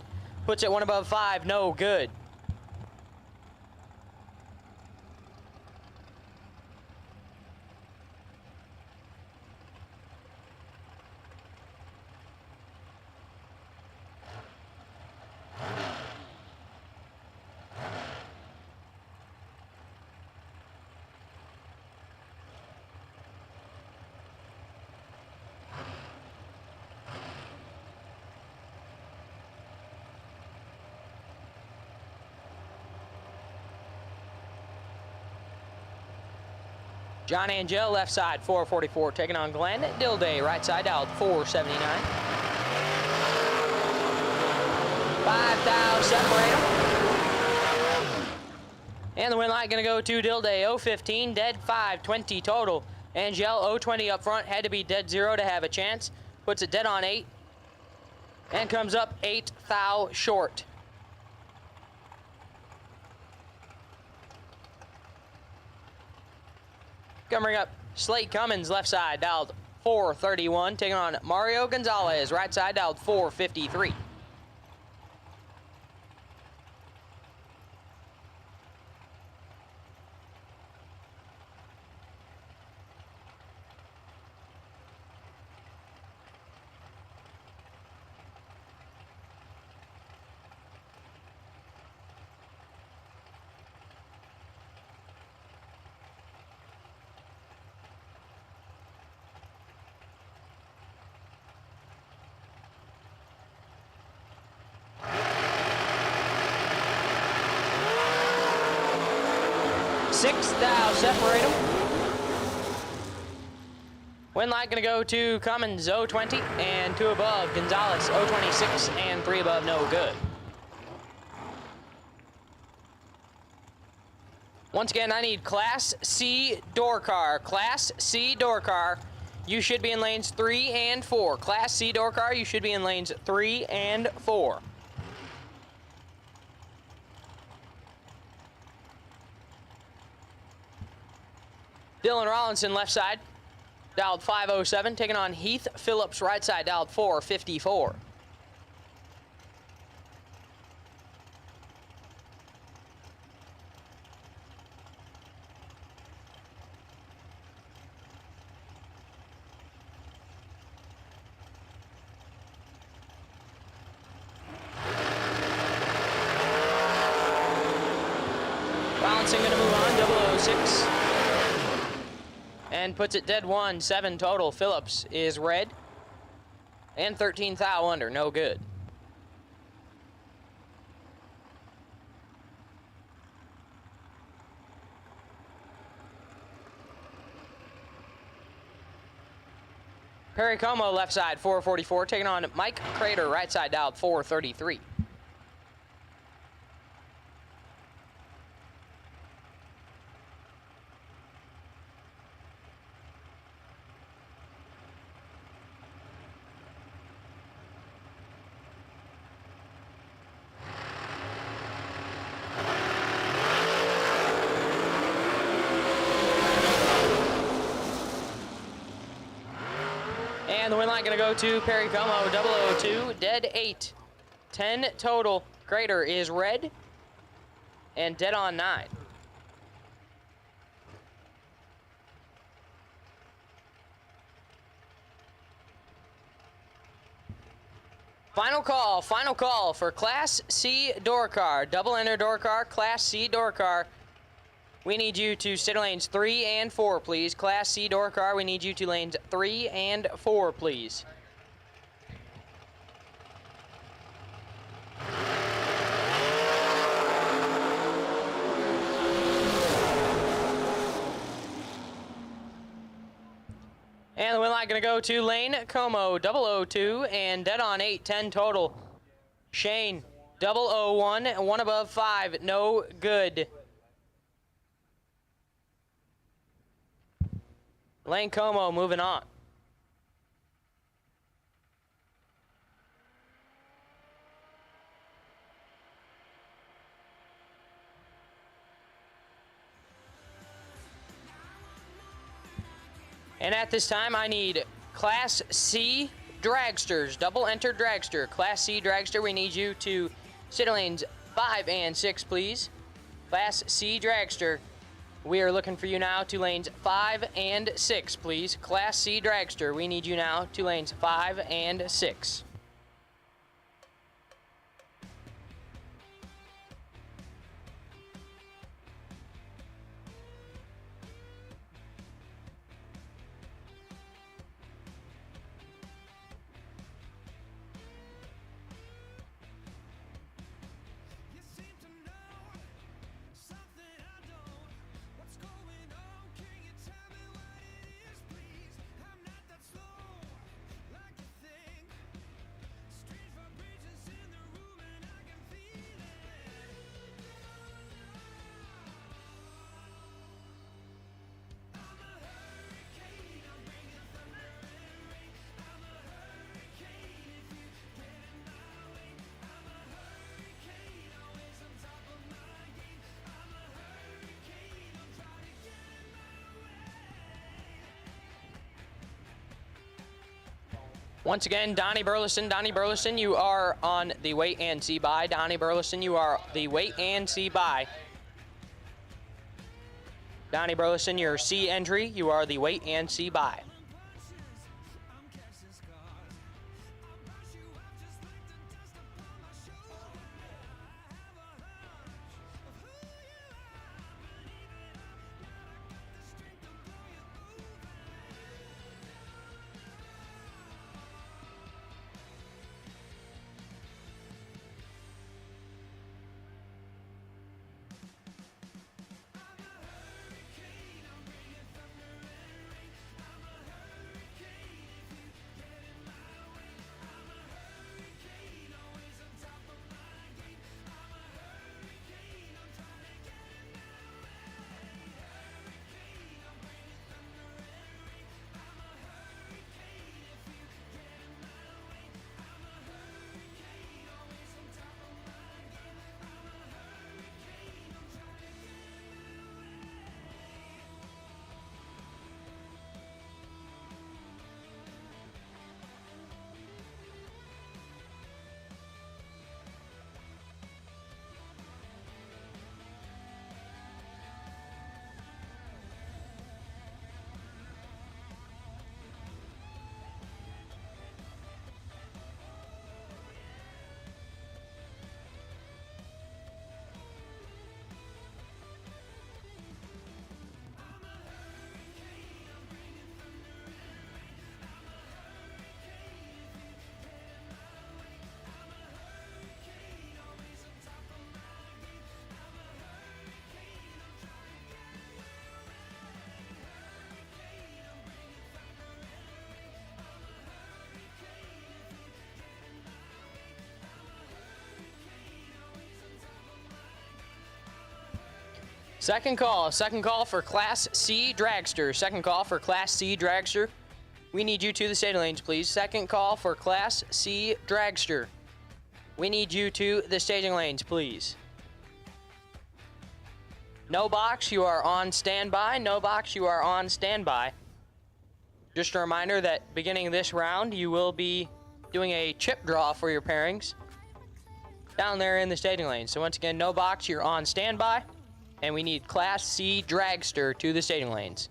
Speaker 5: Puts it 1 above 5, no good. John Angel, left side, 444, taking on Glenn Dilday, right side out, 479. 5 thou separate them. And the win light gonna go to Dilday, 015, dead 520 total. Angel, 020 up front, had to be dead 0 to have a chance. Puts it dead on 8. And comes up 8 thou short. Coming up, Slate Cummins, left side, dialed 431, taking on Mario Gonzalez, right side, dialed 453. Six thou separate them. Win light gonna go to Cummins, 020, and 2 above. Gonzalez, 026, and 3 above, no good. Once again, I need Class C door car. Class C door car. You should be in lanes 3 and 4. Class C door car, you should be in lanes 3 and 4. Dylan Rollinson, left side, dialed 507, taking on Heath Phillips, right side, dialed 454. Rollinson gonna move on, 006. And puts it dead 1, 7 total. Phillips is red. And 13 thou under, no good. Perry Como, left side, 444, taking on Mike Crater, right side, dialed 433. And the win line gonna go to Perry Como, 002, dead 8. 10 total. Crater is red and dead on 9. Final call for Class C door car. Double enter door car, Class C door car. We need you to stay to lanes 3 and 4, please. Class C door car, we need you to lanes 3 and 4, please. And the win line gonna go to Lane Como, 002, and dead on 810 total. Shane, 001, 1 above 5, no good. Lane Como moving on. And at this time, I need Class C dragsters, double enter dragster. Class C dragster, we need you to sit in lanes 5 and 6, please. Class C dragster, we are looking for you now to lanes 5 and 6, please. Class C dragster, we need you now to lanes 5 and 6.
Speaker 4: You seem to know something I don't. What's going on? Can you tell me what it is, please? I'm not that slow like you think. Strange vibrations in the room and I can feel it. I'm a hurricane, I'm bringing thunder and rain. I'm a hurricane if you get in my way. I'm a hurricane, always on top of my game. I'm a hurricane, I'm trying to get in my way.
Speaker 5: Once again, Donnie Burleson. Donnie Burleson, you are on the wait and see by. Donnie Burleson, you are the wait and see by. Donnie Burleson, your C entry, you are the wait and see by.
Speaker 4: I'm catching scars. I brush you off just like the dust upon my shoulder. I have a hunch of who you are, but even I'm not. I got the strength to blow you over. I'm a hurricane, I'm bringing thunder and rain. I'm a hurricane if you get in my way. I'm a hurricane, always on top of my game. I'm a hurricane, I'm trying to get in my way. Hurricane, I'm bringing thunder and rain. I'm a hurricane if you get in my way. I'm a hurricane, always on top of my game. I'm a hurricane, I'm trying to get in my way.
Speaker 5: Second call for Class C dragster. Second call for Class C dragster. We need you to the staging lanes, please. Second call for Class C dragster. We need you to the staging lanes, please. No box, you are on standby. No box, you are on standby. Just a reminder that beginning this round, you will be doing a chip draw for your pairings down there in the staging lane. So once again, no box, you're on standby. And we need Class C dragster to the staging lanes.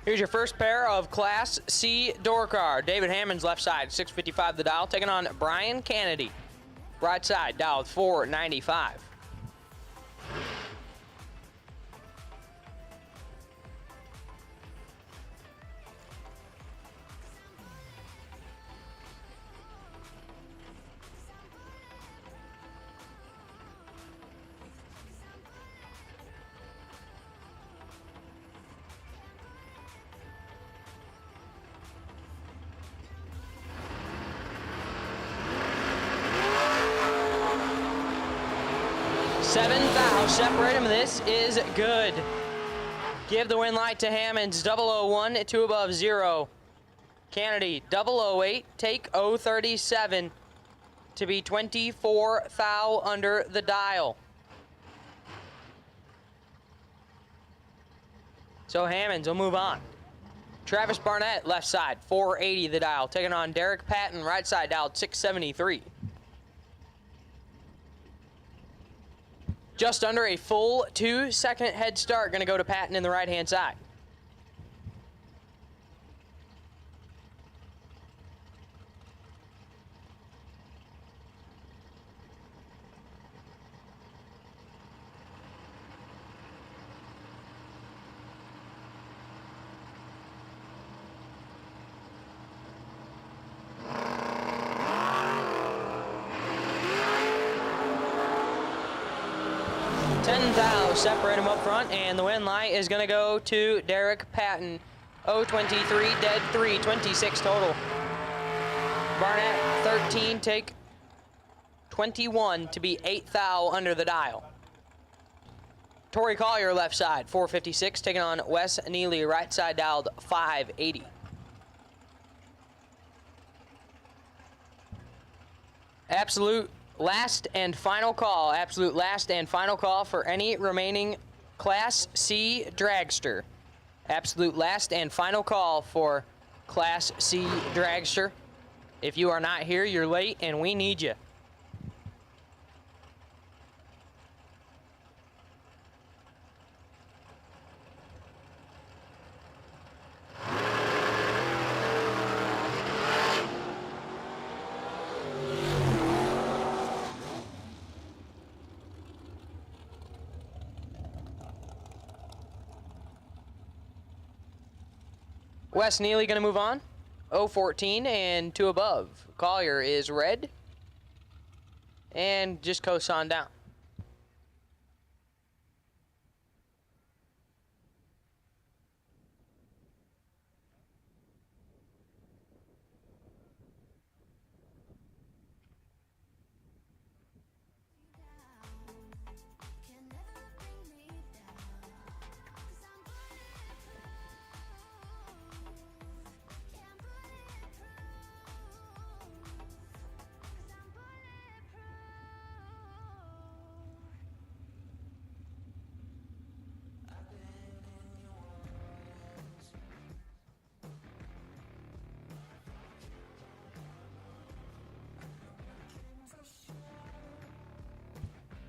Speaker 5: Here's your first pair of Class C door car. David Hammond's left side, 655 the dial, taking on Brian Kennedy. Right side, dialed 495. Seventh thou, separate him. This is good. Give the win light to Hammonds, 001, 2 above 0. Kennedy, 008, take 037 to be 24 thou under the dial. So Hammonds will move on. Travis Barnett, left side, 480 the dial, taking on Derek Patton, right side, dialed 673. Just under a full 2-second head start, gonna go to Patton in the right-hand side. Separate him up front, and the win light is going to go to Derek Patton. 023, dead 3, 26 total. Barnett, 13, take 21 to be 8 thou under the dial. Torrey Collier, left side, 456, taking on Wes Neely, right side, dialed 580. Absolute last and final call. Absolute last and final call for any remaining Class C dragster. Absolute last and final call for Class C dragster. If you are not here, you're late, and we need you. Wes Neely going to move on. 014 and 2 above. Collier is red. And just coast on down.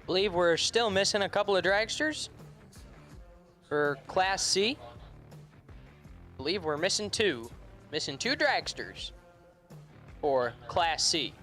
Speaker 5: Believe we're still missing a couple of dragsters for Class C. Believe we're missing 2. Missing 2 dragsters for Class C.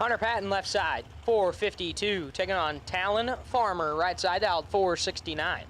Speaker 5: Hunter Patton left side, 452. Taking on Talon Farmer, right side out, 469.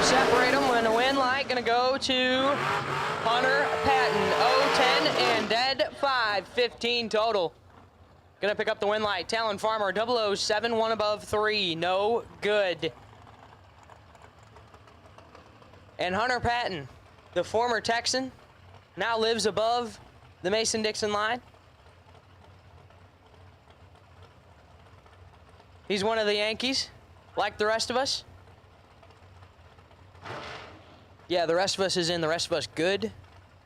Speaker 5: Separate them when the win light gonna go to Hunter Patton, 0-10 and dead 5-15 total. Gonna pick up the win light. Talon Farmer, 007, 1 above 3, no good. And Hunter Patton, the former Texan, now lives above the Mason-Dixon line. He's one of the Yankees, like the rest of us. Yeah, the rest of us is in the rest of us good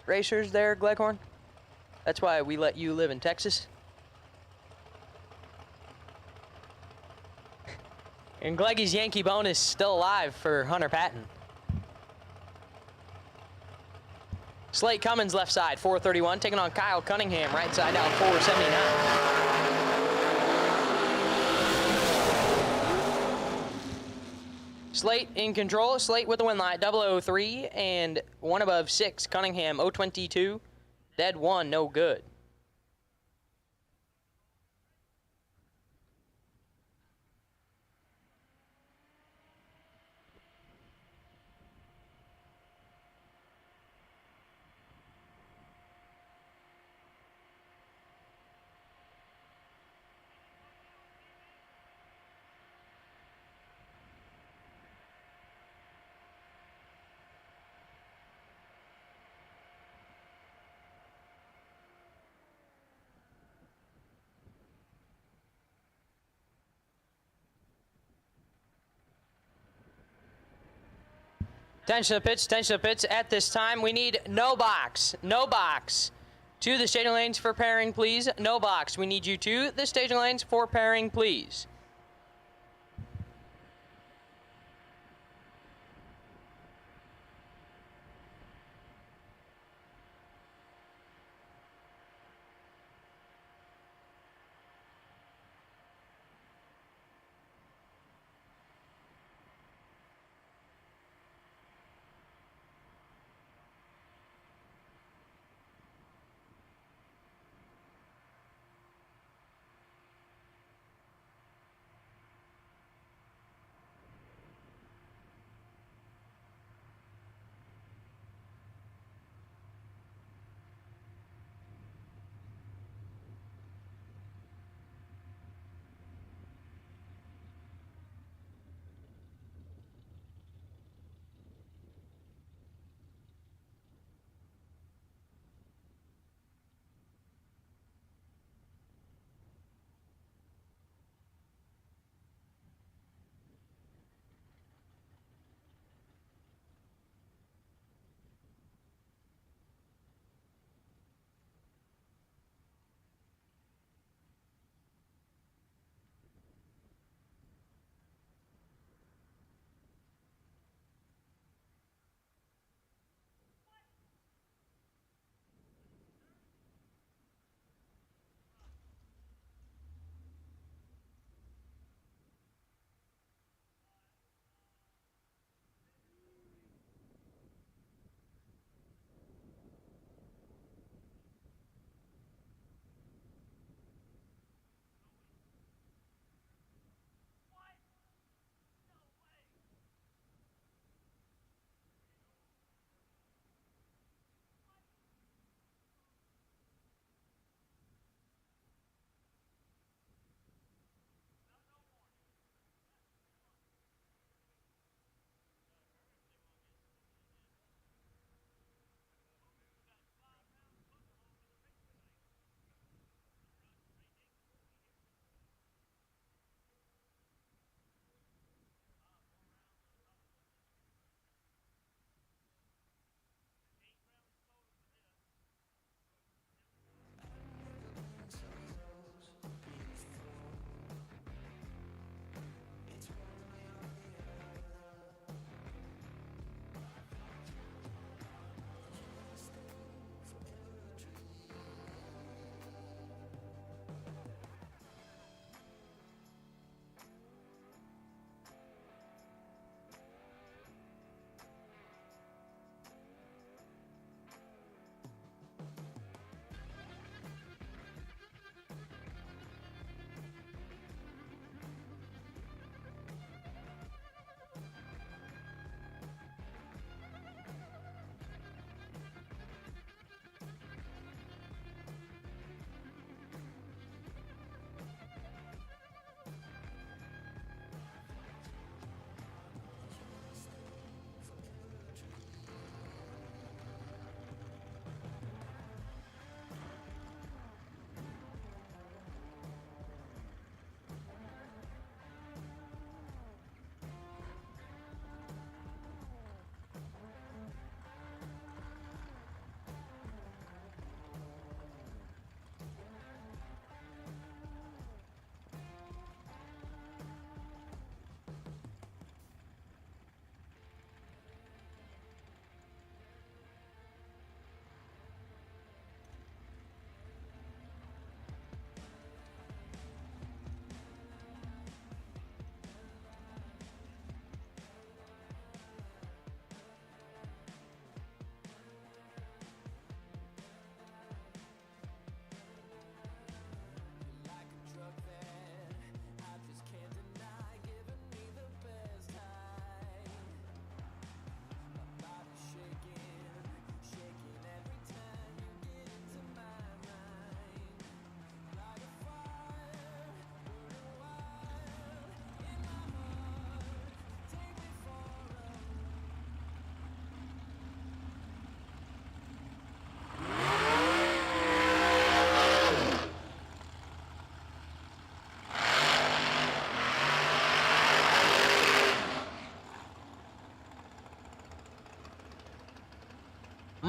Speaker 5: racers there, Gleghorn. That's why we let you live in Texas. And Gleggy's Yankee bonus still alive for Hunter Patton. Slate Cummins left side, 431, taking on Kyle Cunningham, right side out, 479. Slate in control. Slate with the win light, 003 and 1 above 6. Cunningham, 022. Dead 1, no good. Attention to the pits, attention to the pits. At this time, we need no box. No box. To the staging lanes for pairing, please. No box. We need you to the staging lanes for pairing, please.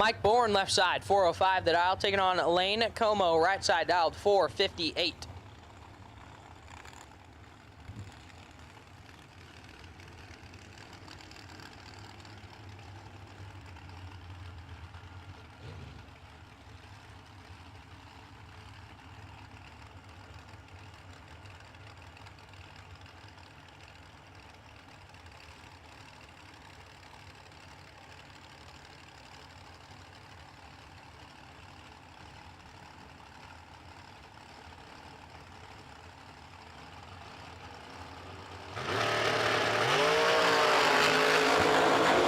Speaker 5: Mike Bourne, left side, 405 the dial. Taking on Lane Como, right side, dialed 458.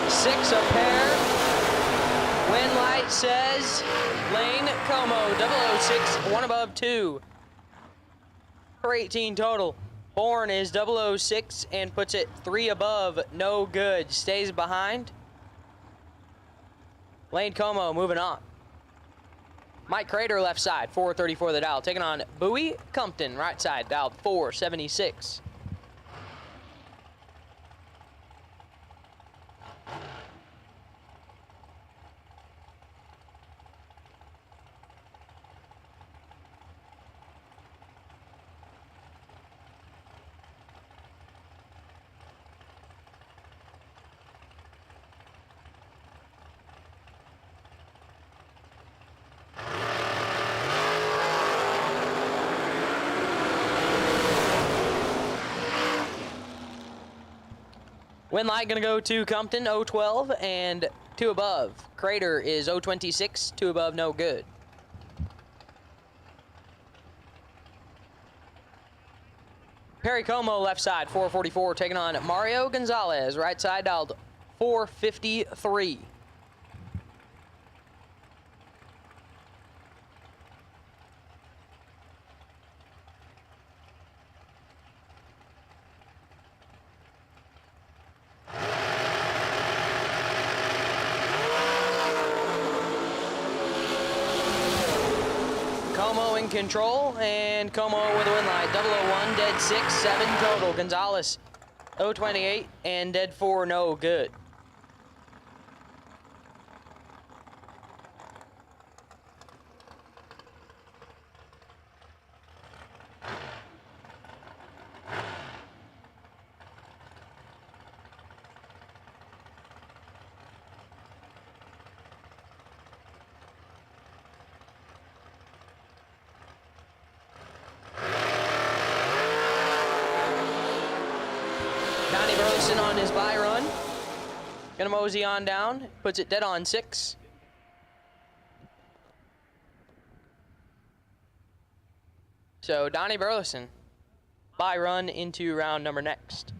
Speaker 5: Six a pair. Wind light says Lane Como, 006, one above two. For 18 total. Horn is 006 and puts it three above, no good. Stays behind. Lane Como moving on. Mike Crater, left side, 434 the dial. Taking on Bowie Compton, right side, dialed 476. Wind light gonna go to Compton, 012 and two above. Crater is 026, two above, no good. Perry Como, left side, 444, taking on Mario Gonzalez, right side, dialed 453. Como in control, and Como with a wind light. 001, dead 6, 7 total. Gonzalez, 028, and dead 4, no good. Donnie Burleson on his bye run. Gonna mosey on down, puts it dead on 6. So Donnie Burleson, bye run into round number next.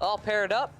Speaker 5: All paired up.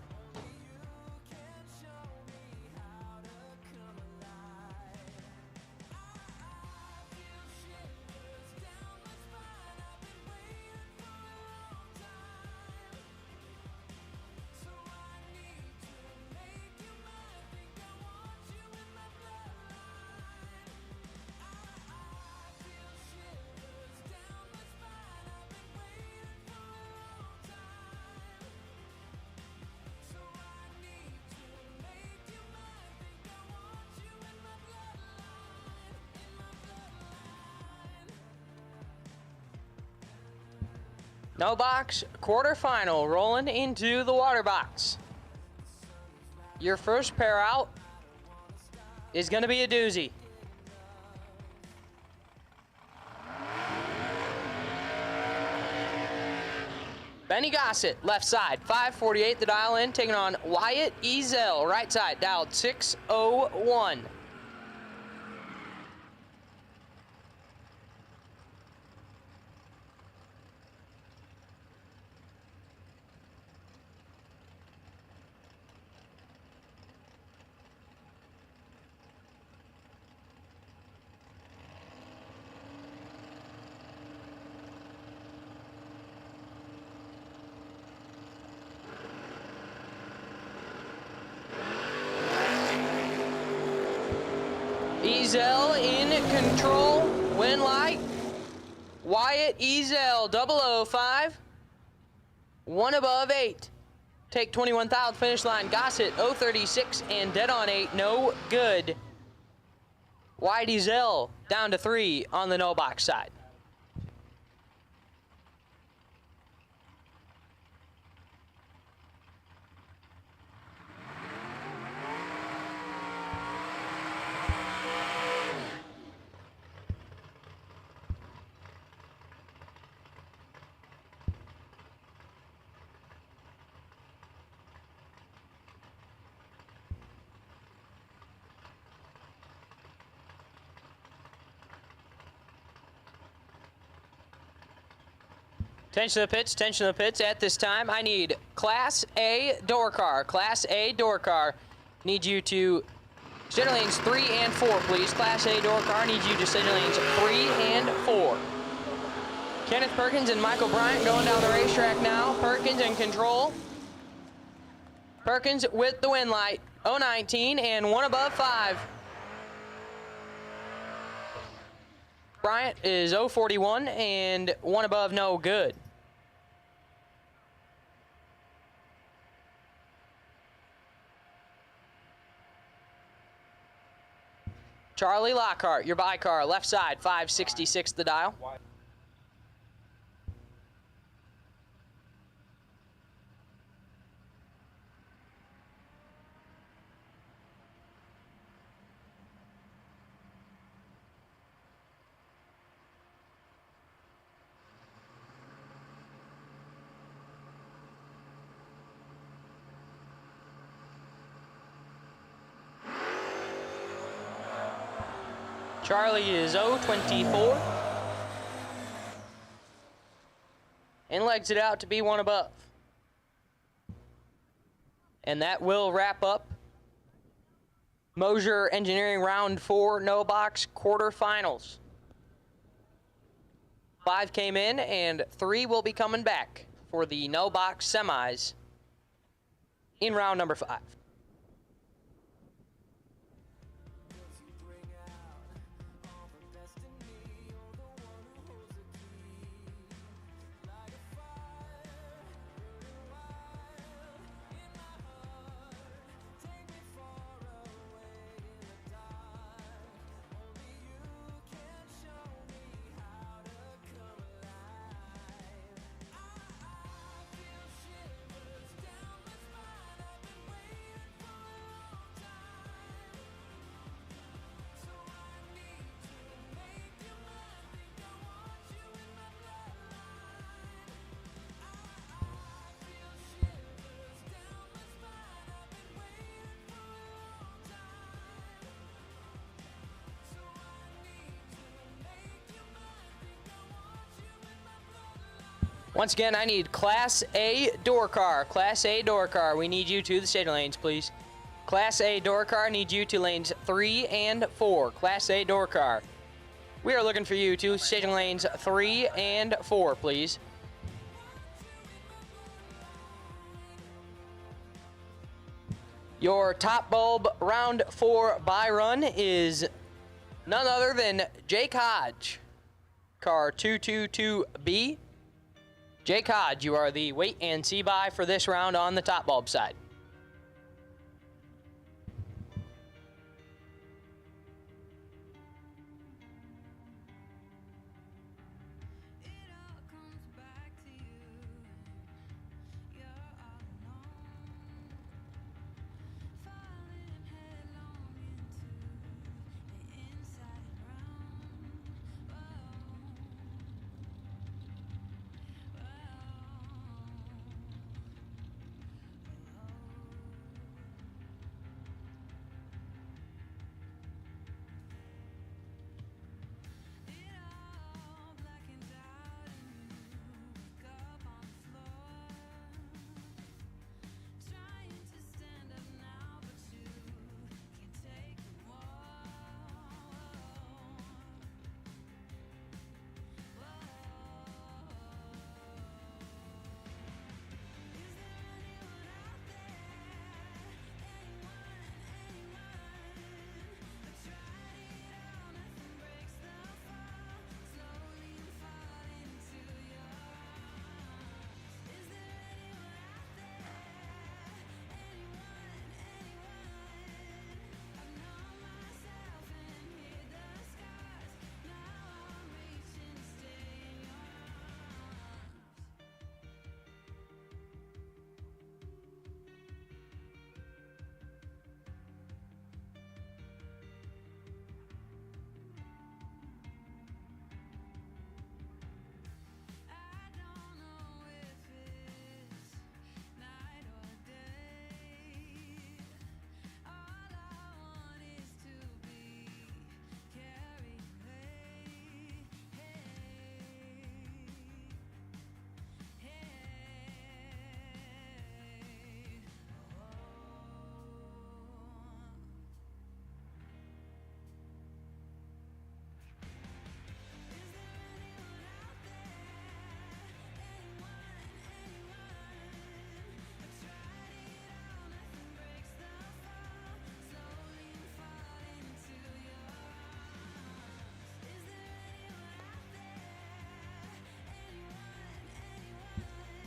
Speaker 5: No box quarterfinal rolling into the water box. Your first pair out is going to be a doozy. Benny Gossett, left side, 548 the dial in, taking on Wyatt Ezel, right side, dialed 601. Ezel in control, win light. Wyatt Ezel, 005, 1 above 8. Take 21,000 finish line. Gossett, 036 and dead on 8, no good. Wyatt Ezel down to 3 on the no box side. Attention to the pits, attention to the pits. At this time, I need Class A door car. Class A door car. Need you to center lanes 3 and 4, please. Class A door car needs you to center lanes 3 and 4. Kenneth Perkins and Michael Bryant going down the racetrack now. Perkins in control. Perkins with the win light. 019 and 1 above 5. Bryant is 041 and 1 above no good. Charlie Lockhart, your by car, left side, 566 the dial. Charlie is 024 and legs it out to be 1 above. And that will wrap up Moser Engineering round 4 no box quarterfinals. 5 came in and 3 will be coming back for the no box semis in round number 5. Once again, I need Class A door car. Class A door car. We need you to the staging lanes, please. Class A door car needs you to lanes 3 and 4. Class A door car. We are looking for you to staging lanes 3 and 4, please. Your top bulb round 4 by run is none other than Jake Hodge. Car 222B. Jake Hodge, you are the wait and see by for this round on the top bulb side.
Speaker 4: It all comes back to you.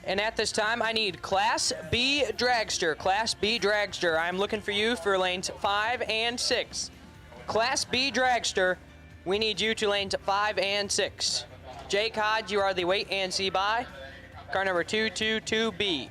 Speaker 5: And at this time, I need Class B dragster. Class B dragster. I'm looking for you for lanes 5 and 6. Class B dragster, we need you to lanes 5 and 6. Jake Hodge, you are the wait and see by. Car number 222B.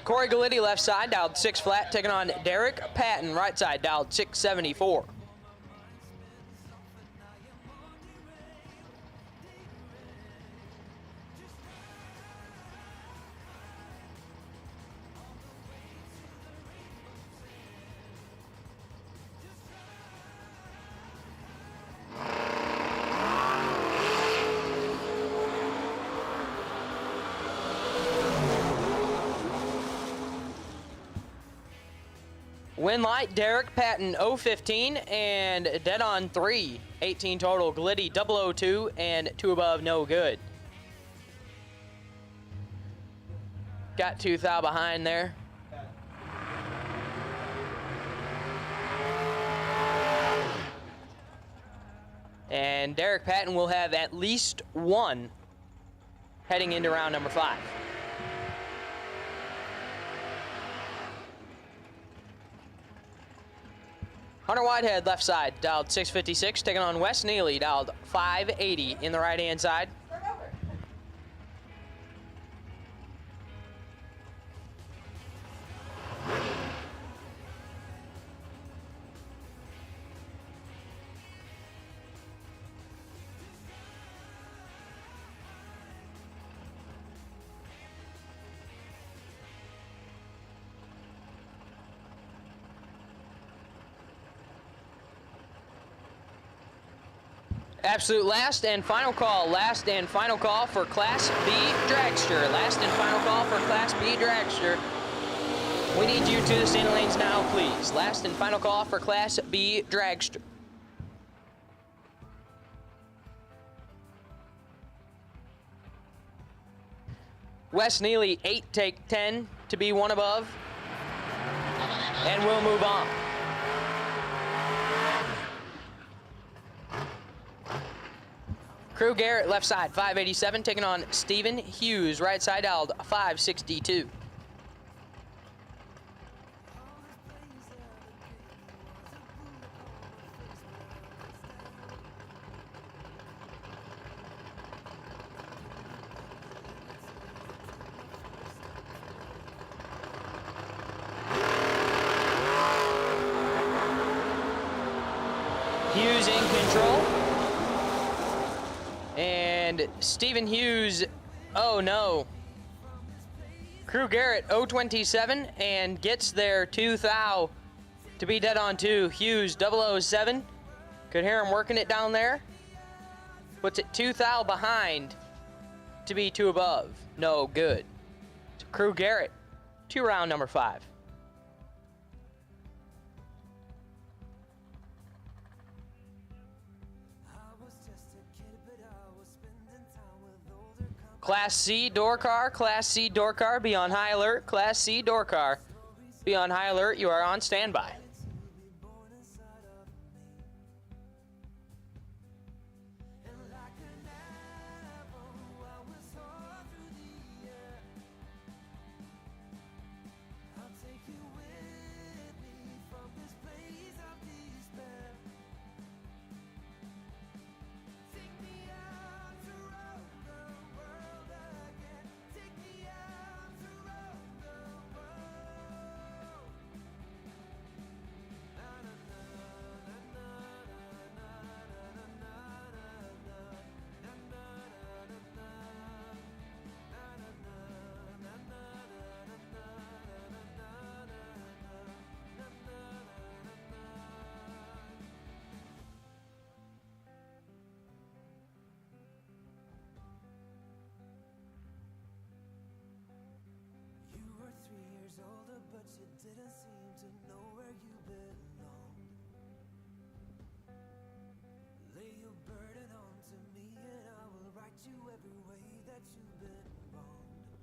Speaker 5: Corey Galitti left side, dialed 6 flat, taking on Derek Patton, right side, dialed 674. Win light, Derek Patton 015 and dead on 3, 18 total. Galitti 002 and 2 above, no good. Got 2 thou behind there. And Derek Patton will have at least 1 heading into round number 5. Hunter Whitehead left side, dialed 656, taking on Wes Neely, dialed 580 in the right-hand side. Absolute last and final call for Class B dragster. Last and final call for Class B dragster. We need you to the standing lanes now, please. Last and final call for Class B dragster. Wes Neely, 8 take 10 to be 1 above. And we'll move on. Crew Garrett, left side, 587, taking on Stephen Hughes, right side, dialed 562. Hughes in control. And Stephen Hughes, oh no. Crew Garrett 027 and gets there 2 thou to be dead on 2. Hughes 007. Could hear him working it down there. Puts it 2 thou behind to be 2 above. No good. So Crew Garrett, 2 round number 5. Class C door car, Class C door car, be on high alert. Class C door car, be on high alert. You are on standby.
Speaker 4: Didn't seem to know where you belong. Lay your burden onto me and I will right you every way that you've been wronged.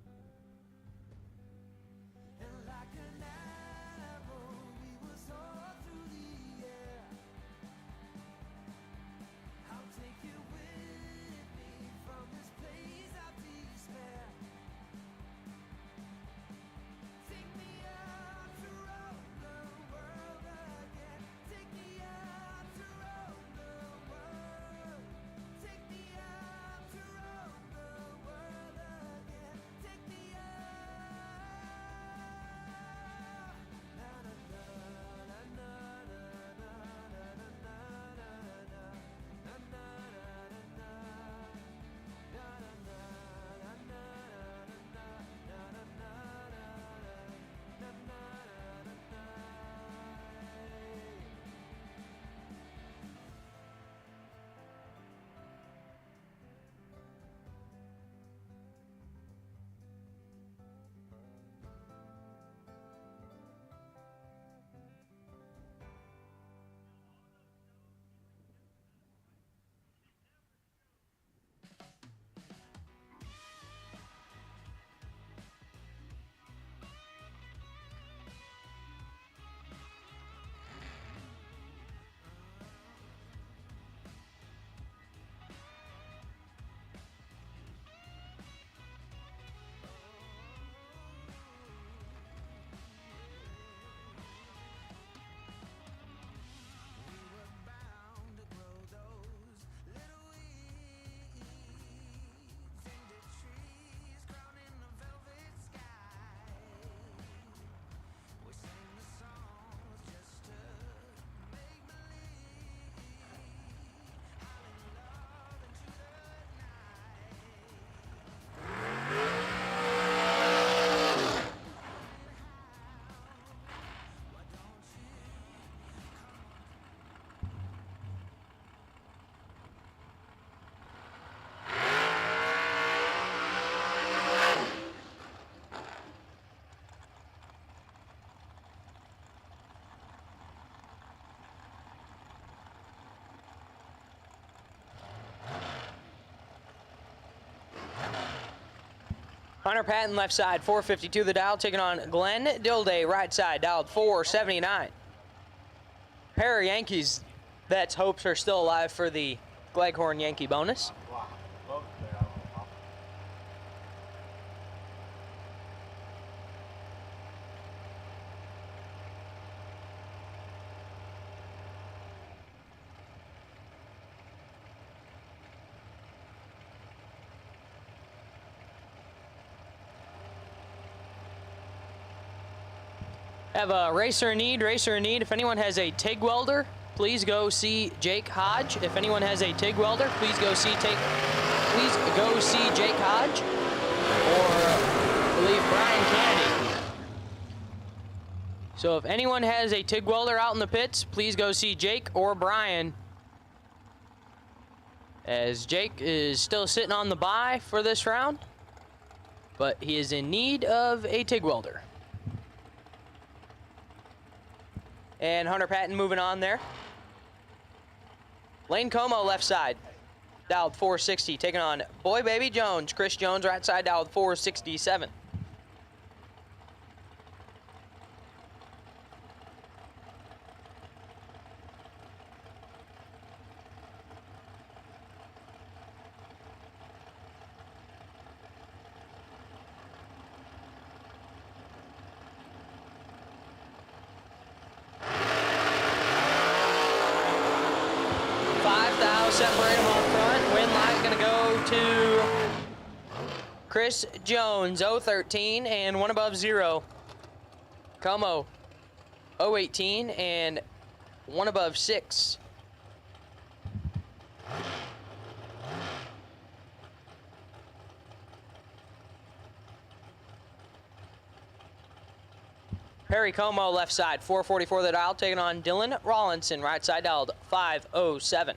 Speaker 4: And like an arrow we will soar through the air. I'll take you with me from this place of despair. Take me out to roam the world again. Take me out to roam the world. Take me out to roam the world again. Take me out. Na na na na na na na na na na na na na
Speaker 5: Hunter Patton left side, 452 the dial, taking on Glenn Dilday, right side, dialed 479. Pair of Yankees, that's hopes are still alive for the Gleghorn Yankee bonus. Have a racer in need, If anyone has a TIG welder please go see Jake Hodge. If anyone has a TIG welder, please go see Jake Hodge, or I believe Brian Kennedy. So if anyone has a TIG welder out in the pits, please go see Jake or Brian, as Jake is still sitting on the bye for this round, but he is in need of a TIG welder. And Hunter Patton moving on there. Lane Como left side, dialed 460, taking on Boy Baby Jones. Chris Jones right side, dialed 467. Separate them up front. Win light gonna go to Chris Jones, 013 and 1 above 0. Como, 018 and 1 above 6. Perry Como left side, 444 the dial, taking on Dylan Rawlinson, right side dialed 507.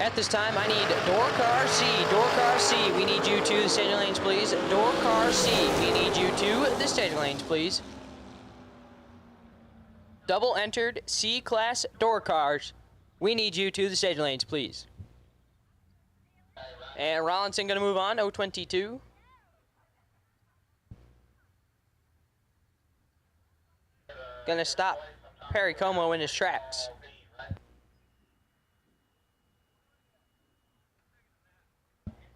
Speaker 5: At this time, I need door car C. Door car C, we need you to the staging lanes, please. Door car C, we need you to the staging lanes, please. Double entered C-class door cars. We need you to the staging lanes, please. And Rollinson gonna move on, 022. Gonna stop Perry Como in his tracks.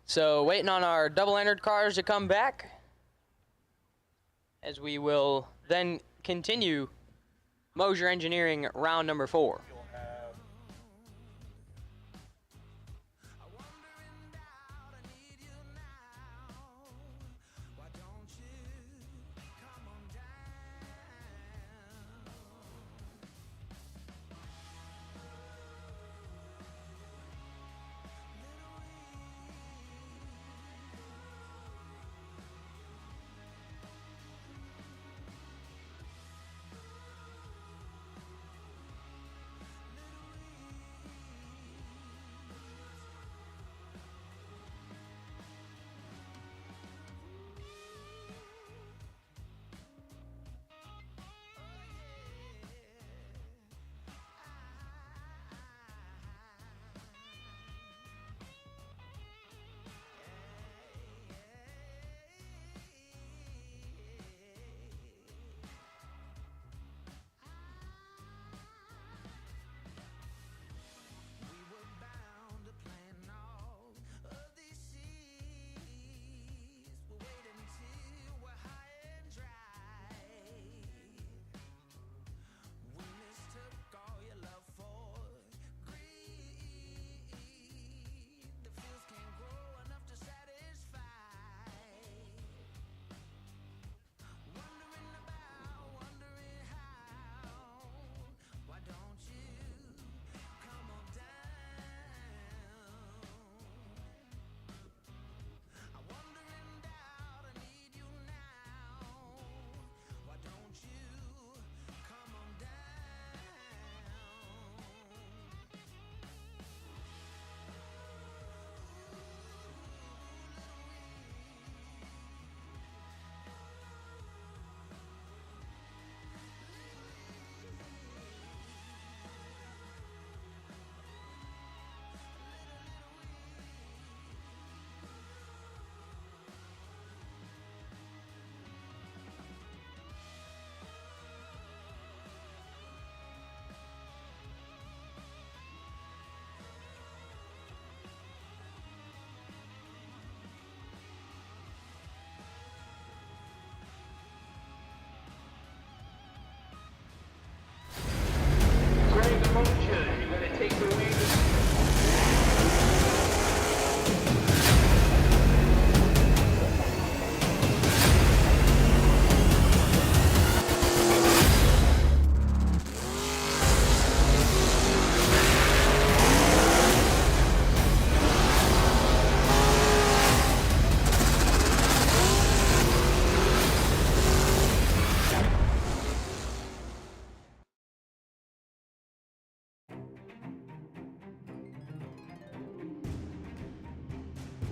Speaker 5: So waiting on our double entered cars to come back, as we will then continue Moser Engineering round number 4.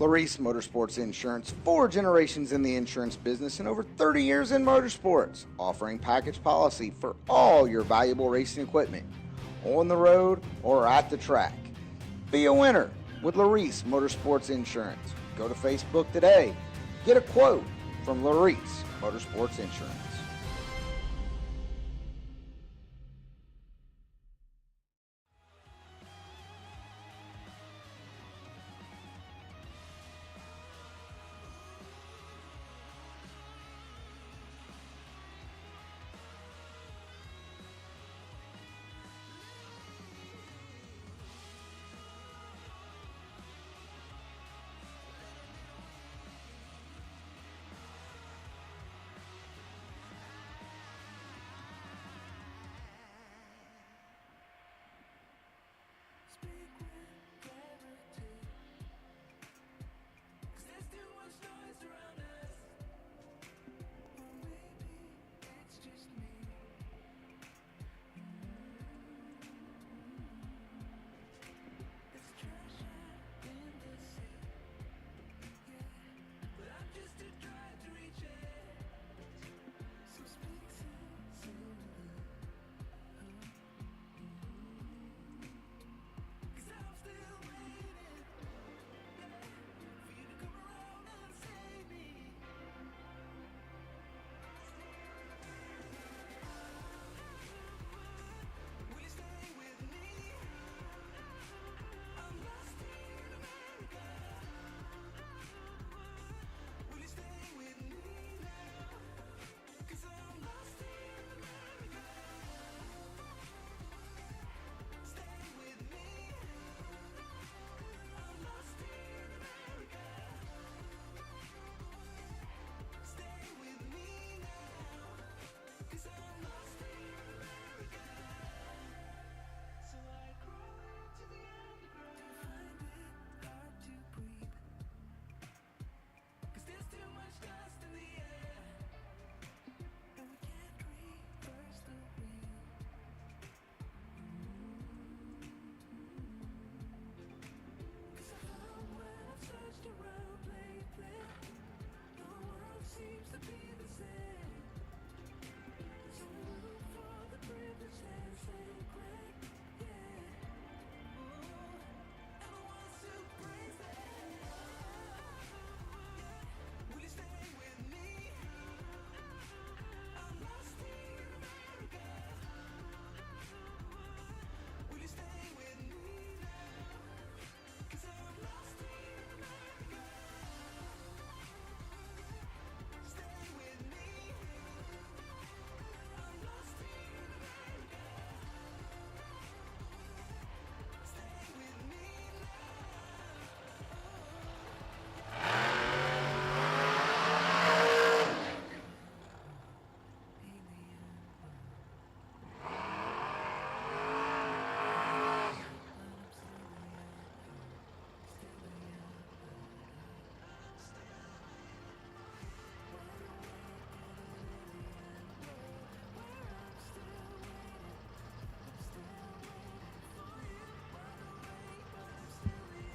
Speaker 1: Larice Motorsports Insurance, 4 generations in the insurance business and over 30 years in motorsports, offering package policy for all your valuable racing equipment, on the road or at the track. Be a winner with Larice Motorsports Insurance. Go to Facebook today. Get a quote from Larice Motorsports Insurance.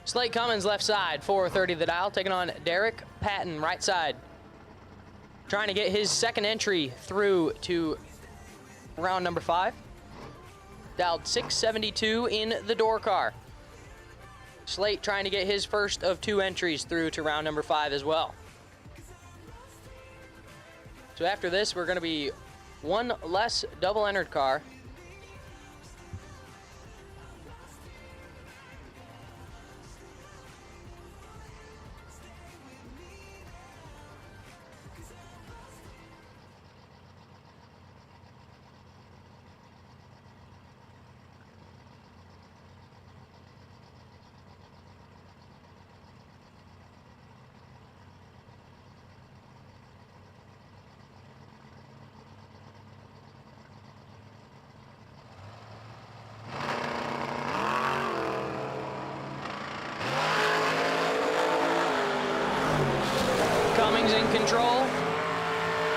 Speaker 5: Slate Cummins left side, 430 the dial, taking on Derek Patton right side. Trying to get his second entry through to round number 5. Dialed 672 in the door car. Slate trying to get his first of 2 entries through to round number 5 as well. So after this, we're going to be one less double entered car. In control,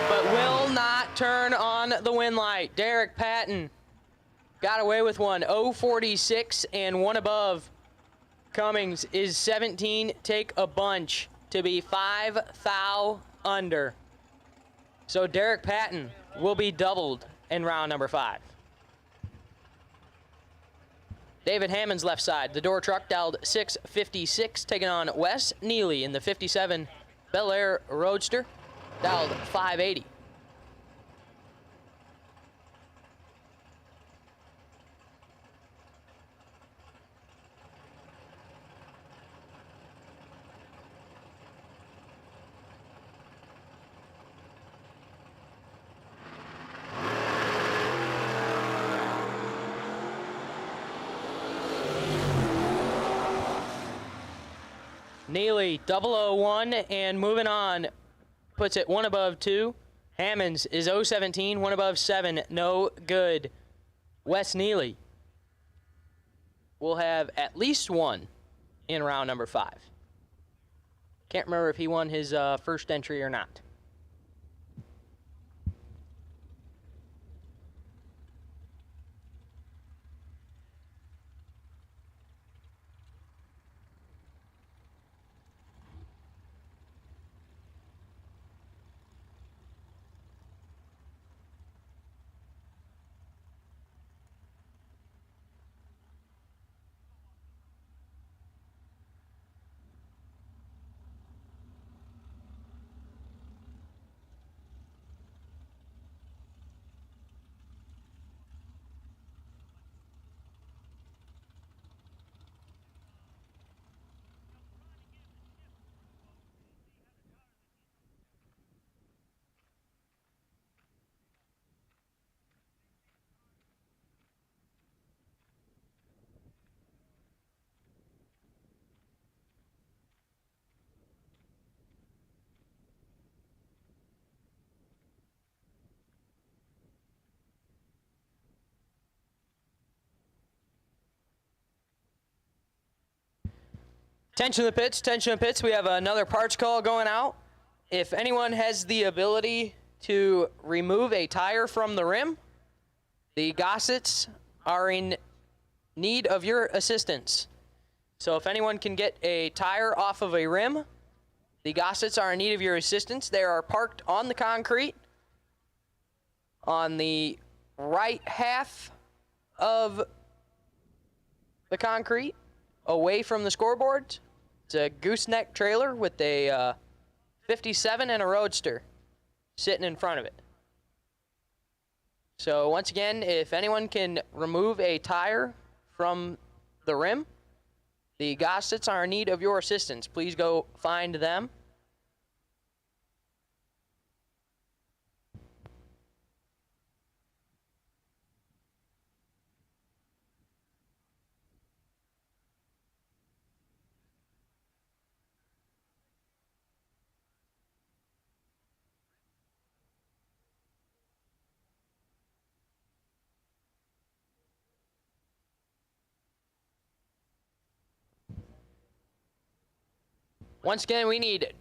Speaker 5: but will not turn on the win light. Derek Patton got away with one, 046 and one above Cummings is 17, take a bunch to be 5 thou under. So Derek Patton will be doubled in round number 5. David Hammond's left side, the door truck dialed 656, taking on Wes Neely in the 57 Bel Air Roadster, dialed 580. Neely, 001, and moving on, puts it 1 above 2. Hammonds is 017, 1 above 7, no good. Wes Neely will have at least 1 in round number 5. Can't remember if he won his first entry or not. Attention to the pits, attention to the pits. We have another parts call going out. If anyone has the ability to remove a tire from the rim, the Gossets are in need of your assistance. So if anyone can get a tire off of a rim, the Gossets are in need of your assistance. They are parked on the concrete on the right half of the concrete, away from the scoreboards. It's a gooseneck trailer with a 57 and a Roadster sitting in front of it. So once again, if anyone can remove a tire from the rim, the Gossets are in need of your assistance. Please go find them. Once again, we need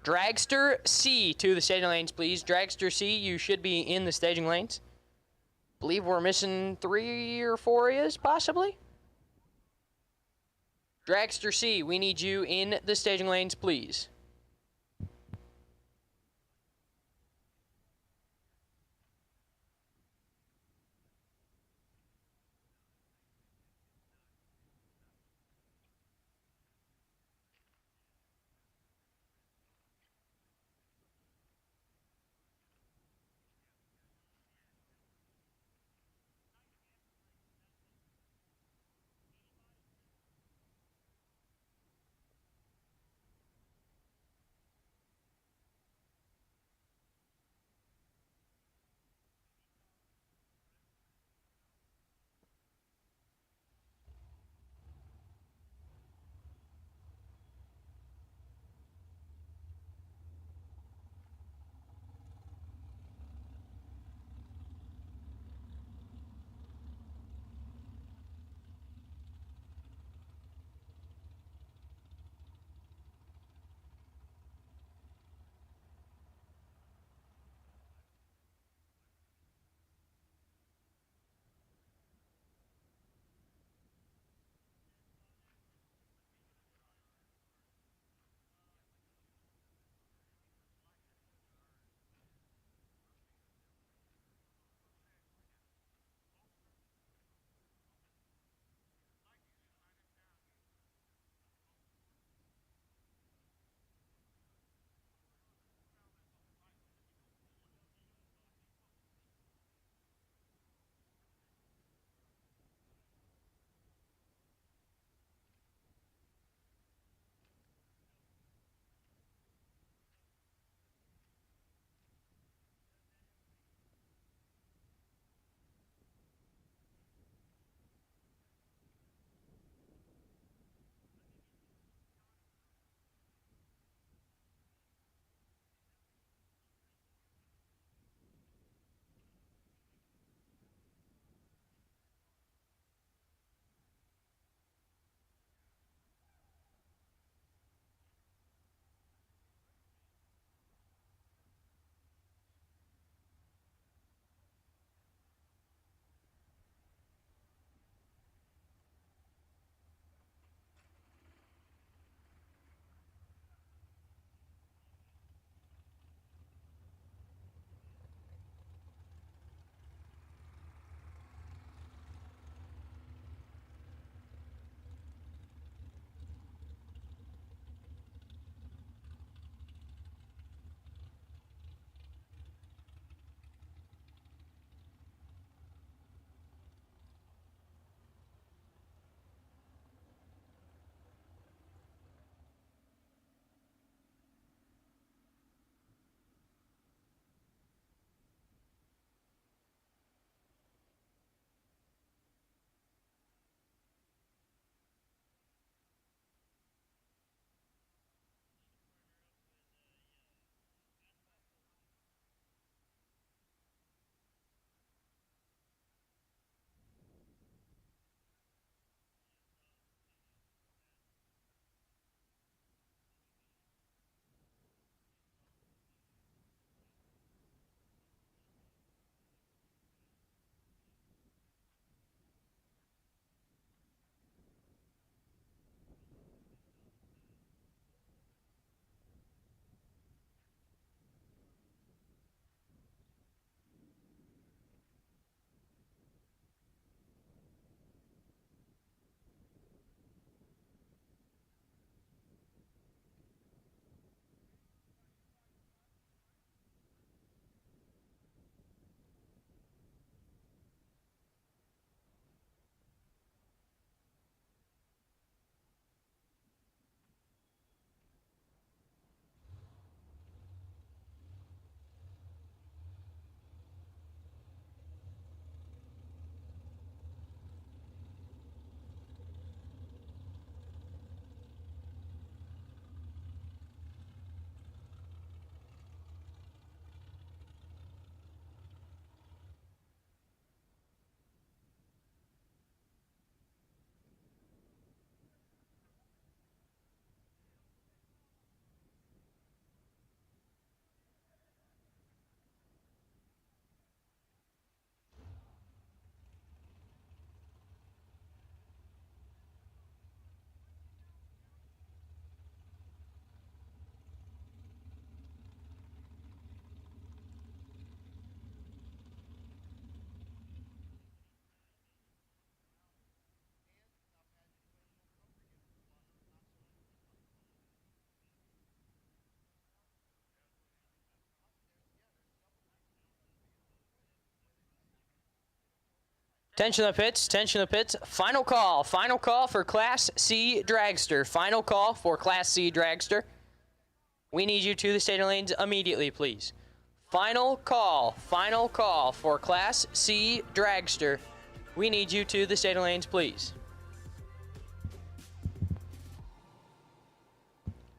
Speaker 5: Dragster C to the staging lanes, please. Dragster C, you should be in the staging lanes. Believe we're missing 3 or 4 is possibly. Dragster C, we need you in the staging lanes, please. Tension the pits, tension the pits. Final call for Class C dragster. Final call for Class C dragster. We need you to the staging lanes immediately, please. Final call for Class C dragster. We need you to the staging lanes, please.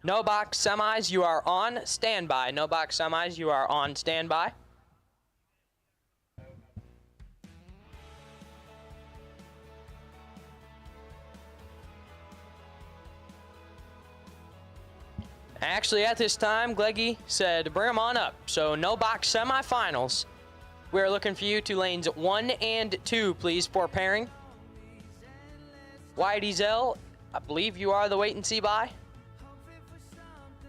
Speaker 5: No box semis, you are on standby. No box semis, you are on standby. Actually, at this time, Gleggy said bring them on up. So no box semifinals. We're looking for you to lanes 1 and 2, please, for pairing. Whitey Zell, I believe you are the wait and see by.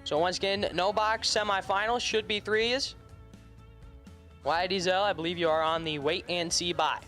Speaker 5: So once again, no box semifinals, should be 3s. Whitey Zell, I believe you are on the wait and see by.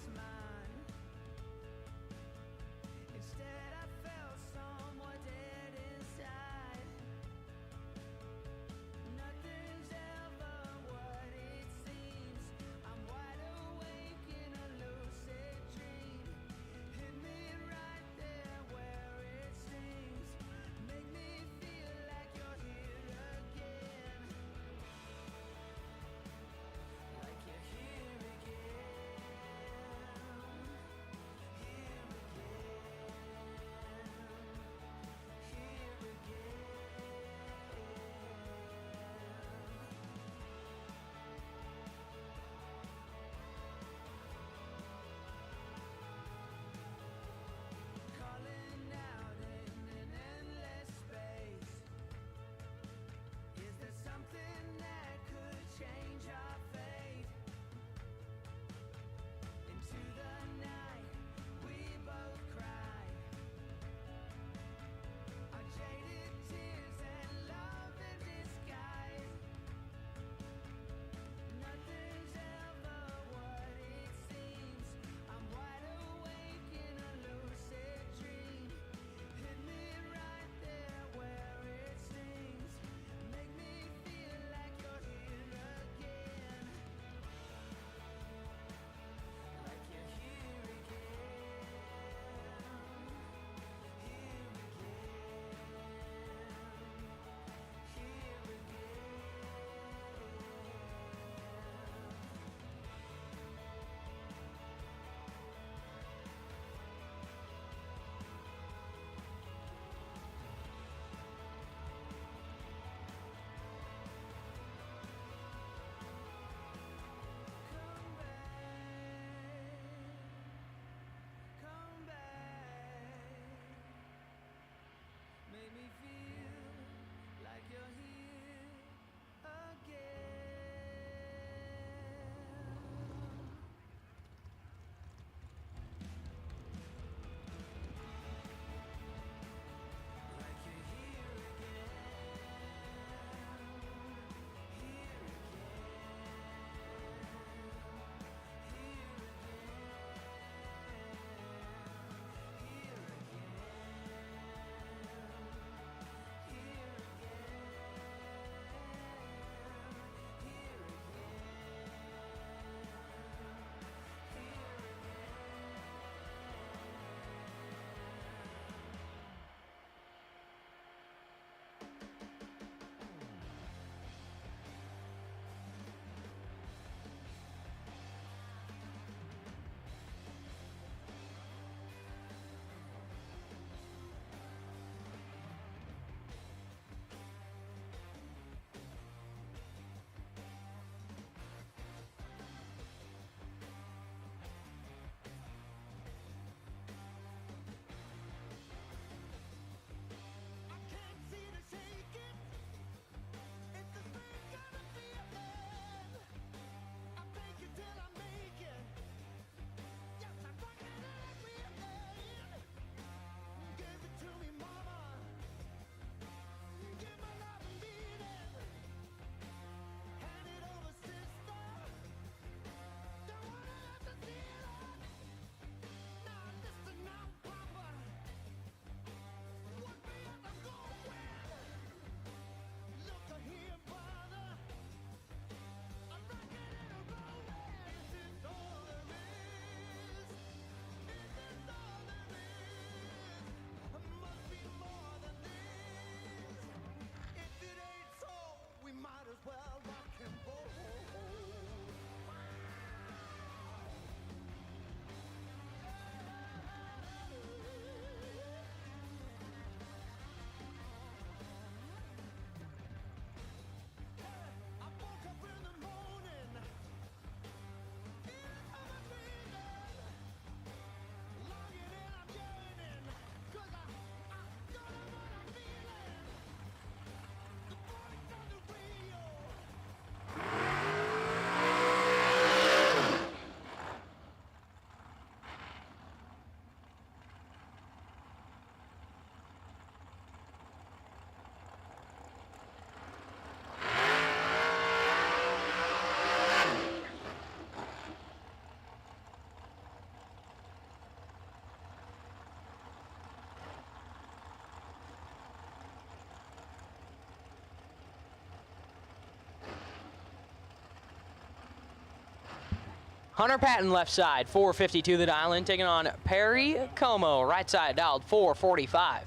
Speaker 5: Hunter Patton left side, 452 the dial in, taking on Perry Como, right side dialed 445.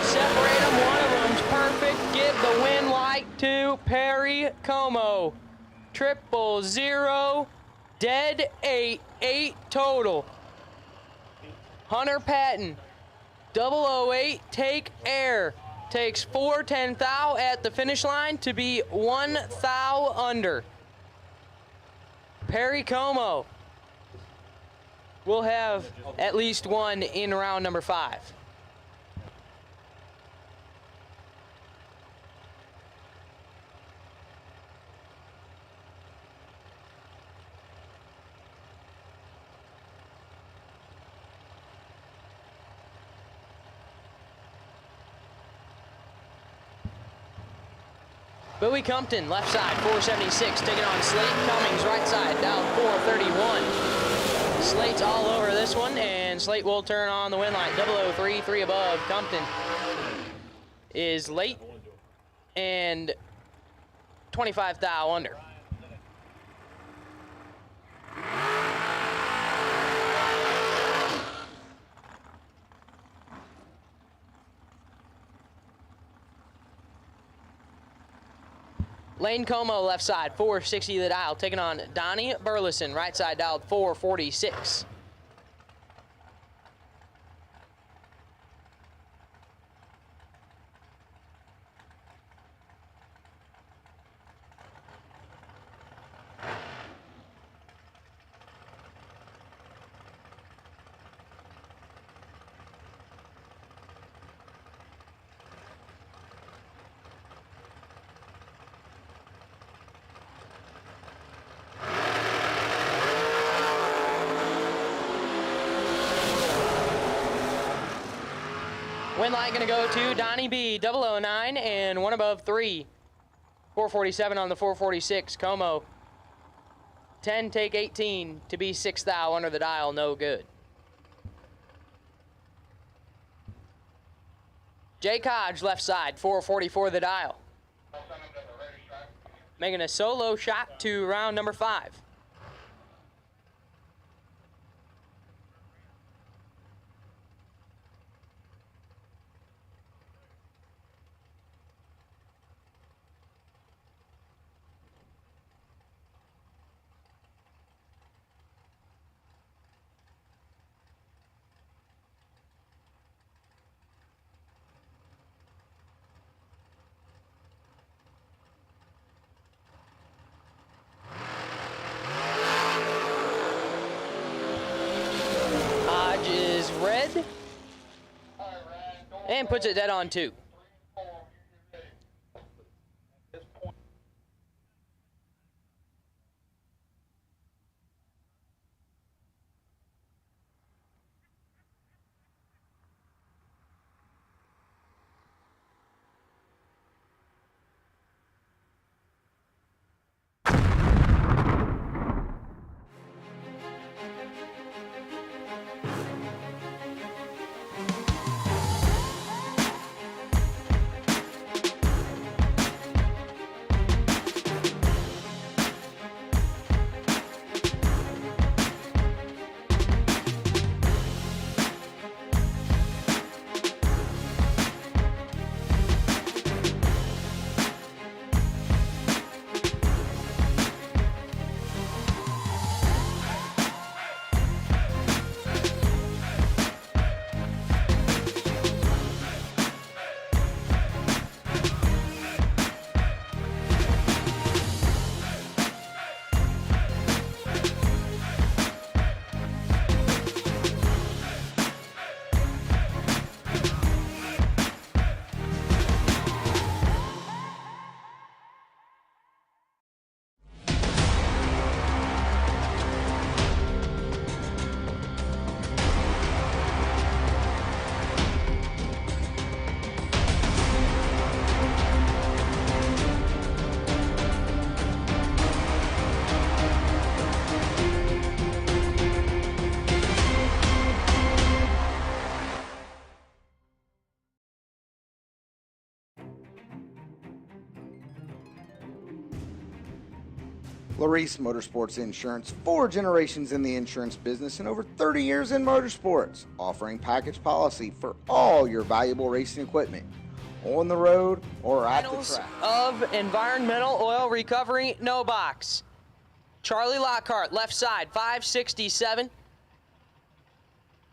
Speaker 5: Separate them, one of them's perfect. Give the win light to Perry Como. 000, dead 8, 8 total. Hunter Patton, 008, take air. Takes 4/10 thou at the finish line to be 1 thou under. Perry Como will have at least one in round number 5. Bowie Compton, left side, 476, taking on Slate Cummings, right side, down 431. Slate's all over this one, and Slate will turn on the win light. 003, 3 above. Compton is late and 25 thou under. Lane Como, left side, 460 the dial, taking on Donnie Burleson, right side dialed 446. Win light gonna go to Donnie B, 009, and 1 above 3. 447 on the 446, Como. 10, take 18 to be 6 thou under the dial, no good. Jay Kodge, left side, 444 the dial. Making a solo shot to round number 5. Red, and puts it dead on 2.
Speaker 1: Clarice Motorsports Insurance, 4 generations in the insurance business and over 30 years in motorsports, offering package policy for all your valuable racing equipment, on the road or at the
Speaker 5: Finals
Speaker 1: track.
Speaker 5: of environmental oil recovery, no box. Charlie Lockhart, left side, 567.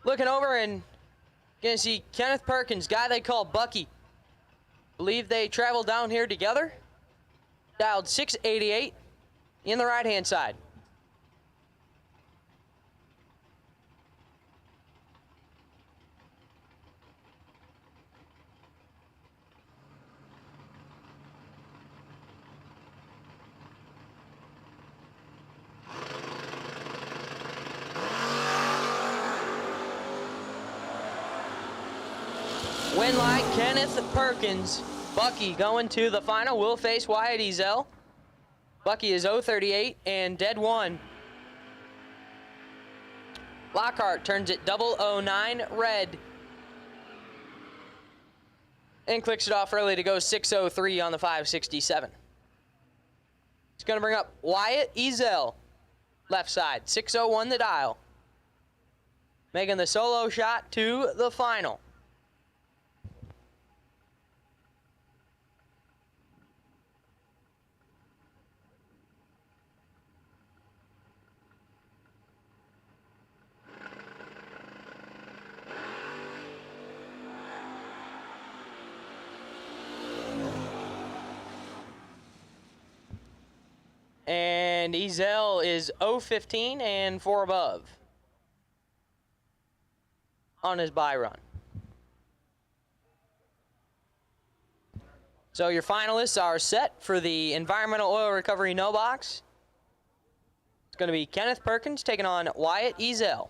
Speaker 5: Looking over and gonna see Kenneth Perkins, guy they call Bucky. Believe they traveled down here together. Dialed 688 in the right-hand side. Win like Kenneth Perkins. Bucky going to the final. Will face Wyatt Ezel. Bucky is 038 and dead 1. Lockhart turns it 009 red. And clicks it off early to go 603 on the 567. It's going to bring up Wyatt Ezel. Left side, 601 the dial. Making the solo shot to the final. And Ezel is 015 and 4 above on his bye run. So your finalists are set for the environmental oil recovery no box. It's going to be Kenneth Perkins taking on Wyatt Ezel.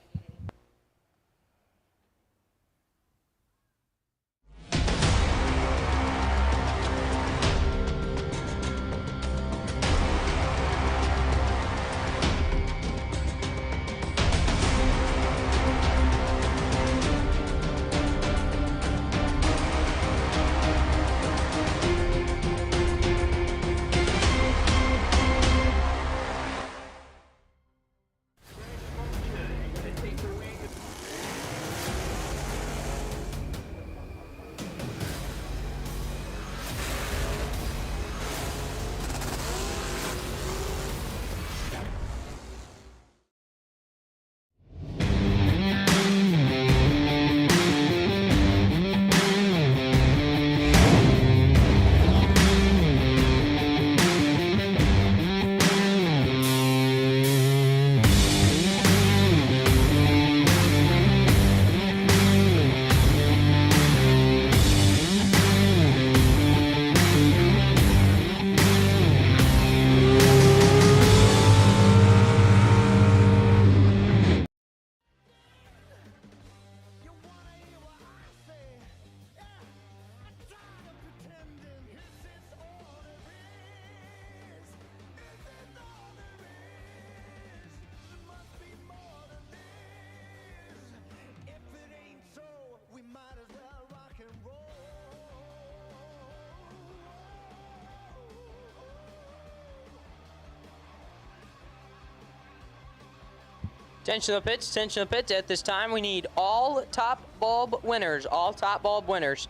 Speaker 5: Attention to the pits, attention to the pits. At this time, we need all top bulb winners, all top bulb winners.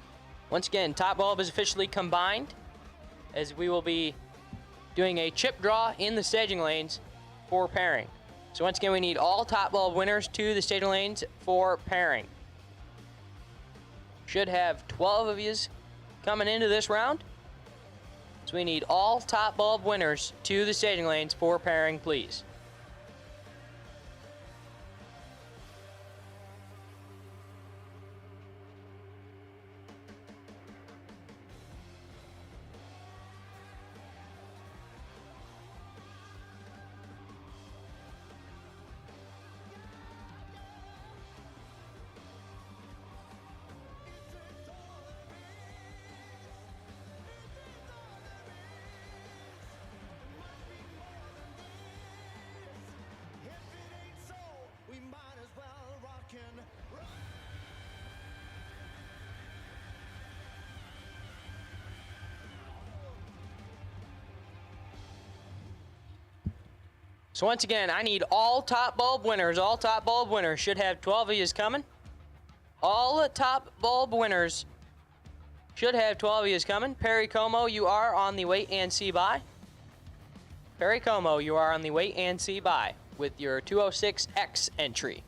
Speaker 5: Once again, top bulb is officially combined as we will be doing a chip draw in the staging lanes for pairing. So once again, we need all top bulb winners to the staging lanes for pairing. Should have 12 of yous coming into this round. So we need all top bulb winners to the staging lanes for pairing, please. So once again, I need all top bulb winners. All top bulb winners should have 12 of yous coming. All top bulb winners should have 12 of yous coming. Perry Como, you are on the wait and see by. Perry Como, you are on the wait and see by with your 206X entry.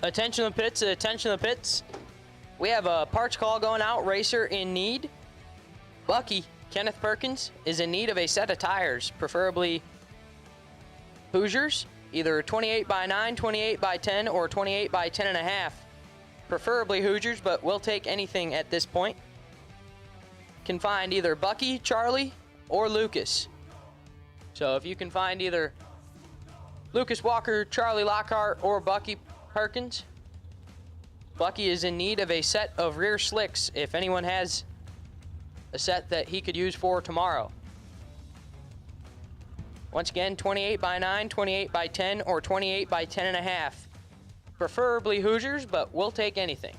Speaker 5: Attention the pits, attention the pits. We have a parts call going out, racer in need. Bucky, Kenneth Perkins, is in need of a set of tires, preferably Hoosiers, either 28 by 9, 28 by 10, or 28 by 10.5. Preferably Hoosiers, but we'll take anything at this point. Can find either Bucky, Charlie, or Lucas. So if you can find either Lucas Walker, Charlie Lockhart, or Bucky Perkins, Bucky is in need of a set of rear slicks if anyone has a set that he could use for tomorrow. Once again, 28 by 9, 28 by 10, or 28 by 10.5. Preferably Hoosiers, but we'll take anything.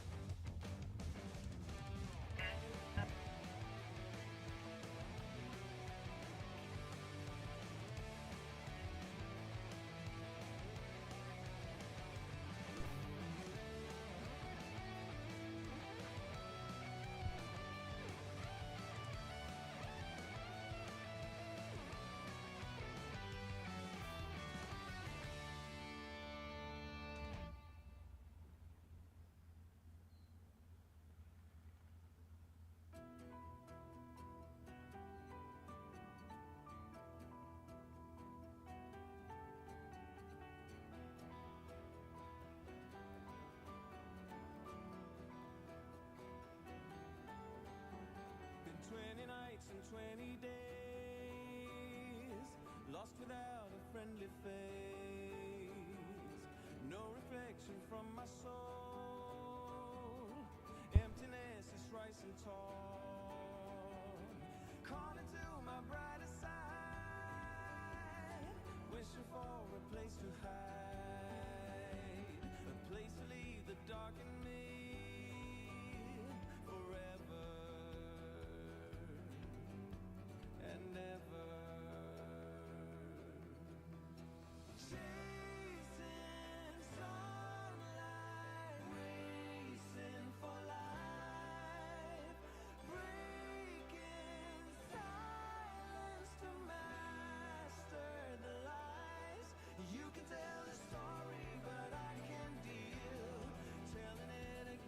Speaker 4: Been 20 nights and 20 days, lost without a friendly face. No reflection from my soul. Emptiness is rising tall. Calling to my brighter side, wishing for a place to hide, a place to leave the dark in me forever and ever. Chasing sunlight, racing for life, breaking silence to master the lies. You can tell the story, but I can deal telling it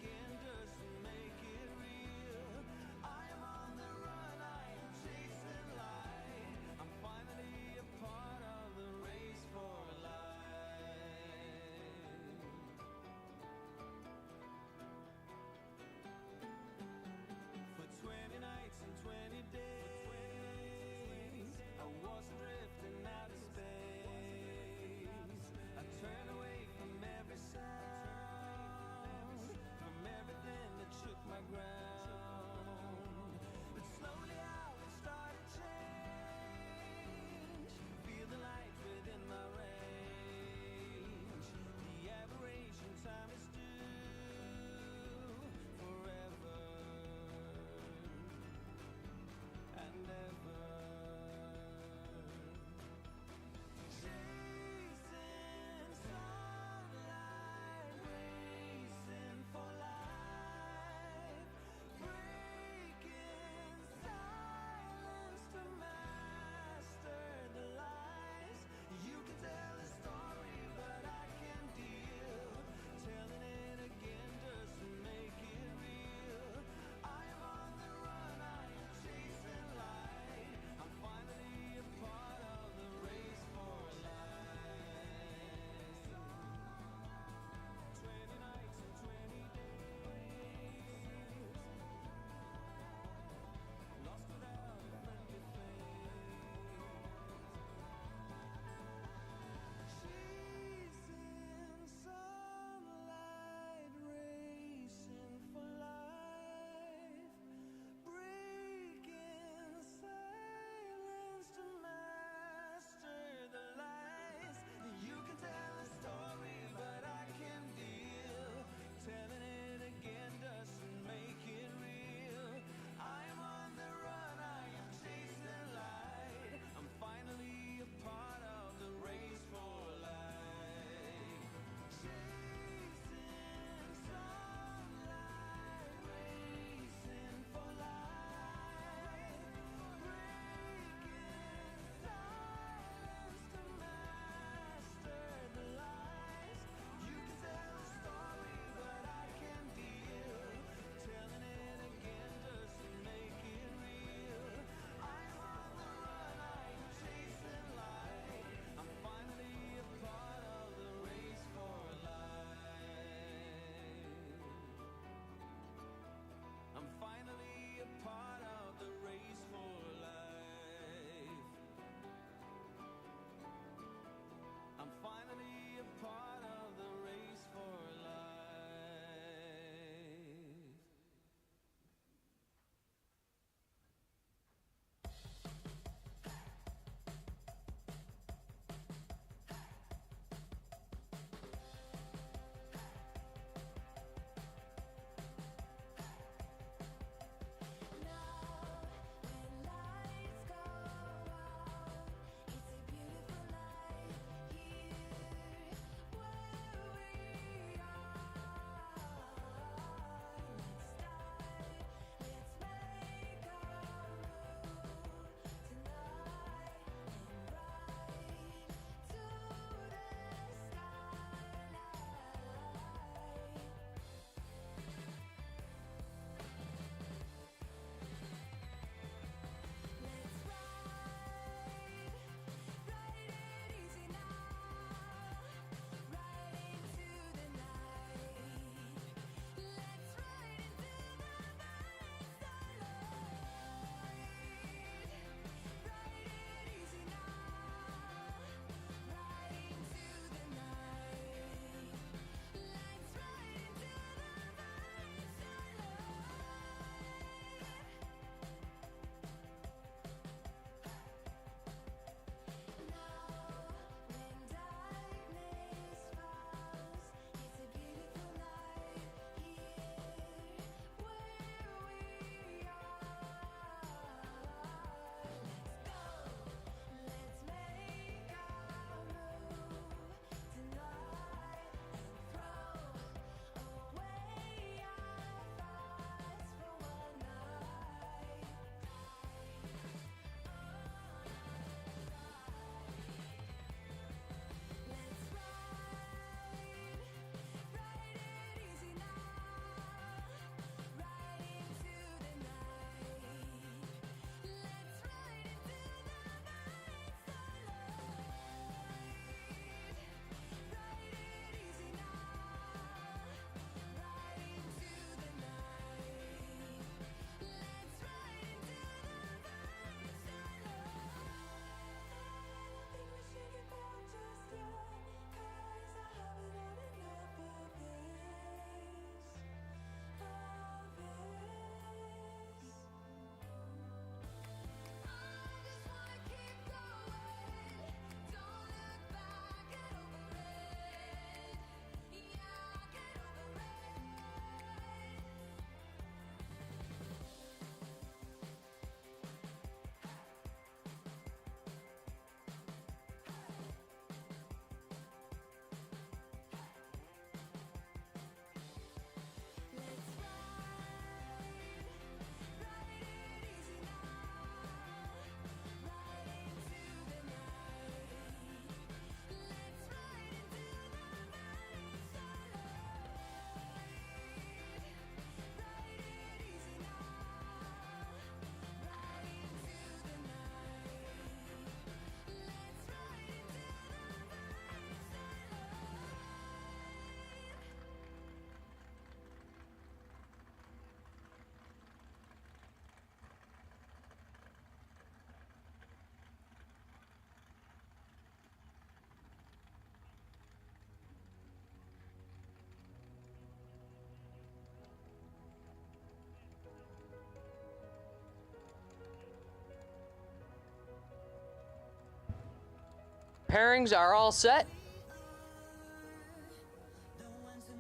Speaker 5: pairings are all set.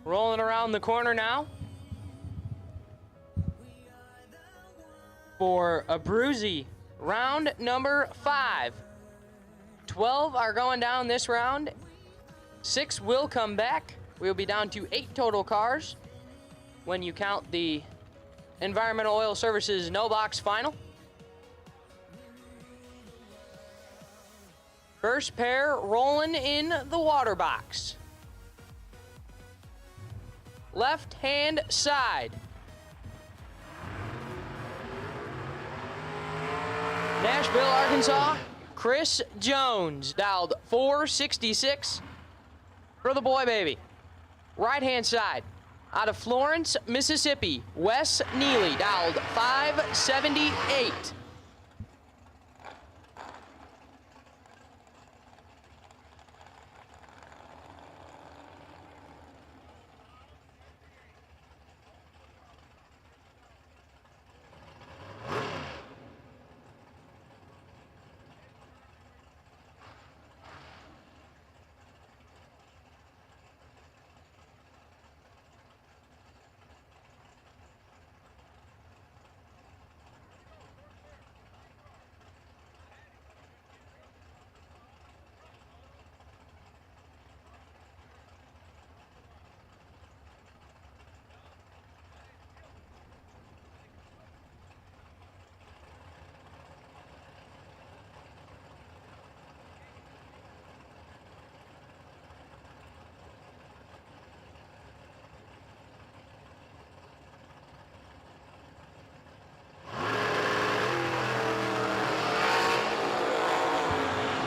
Speaker 5: Rolling around the corner now for a Bruzy round number 5. 12 are going down this round. 6 will come back. We'll be down to 8 total cars when you count the Environmental Oil Services no box final. First pair rolling in the water box. Left-hand side. Nashville, Arkansas, Chris Jones, dialed 466 for the boy baby. Right-hand side. Out of Florence, Mississippi, Wes Neely, dialed 578.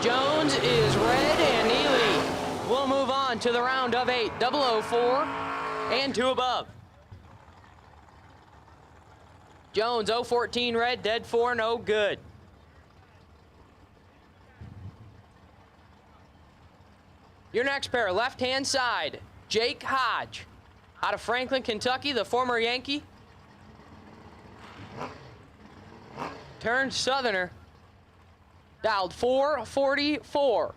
Speaker 5: Jones is red, and Neely will move on to the round of 8, 004 and 2 above. Jones 014 red, dead 4, no good. Your next pair, left-hand side, Jake Hodge, out of Franklin, Kentucky, the former Yankee. Turned Southerner, dialed 444.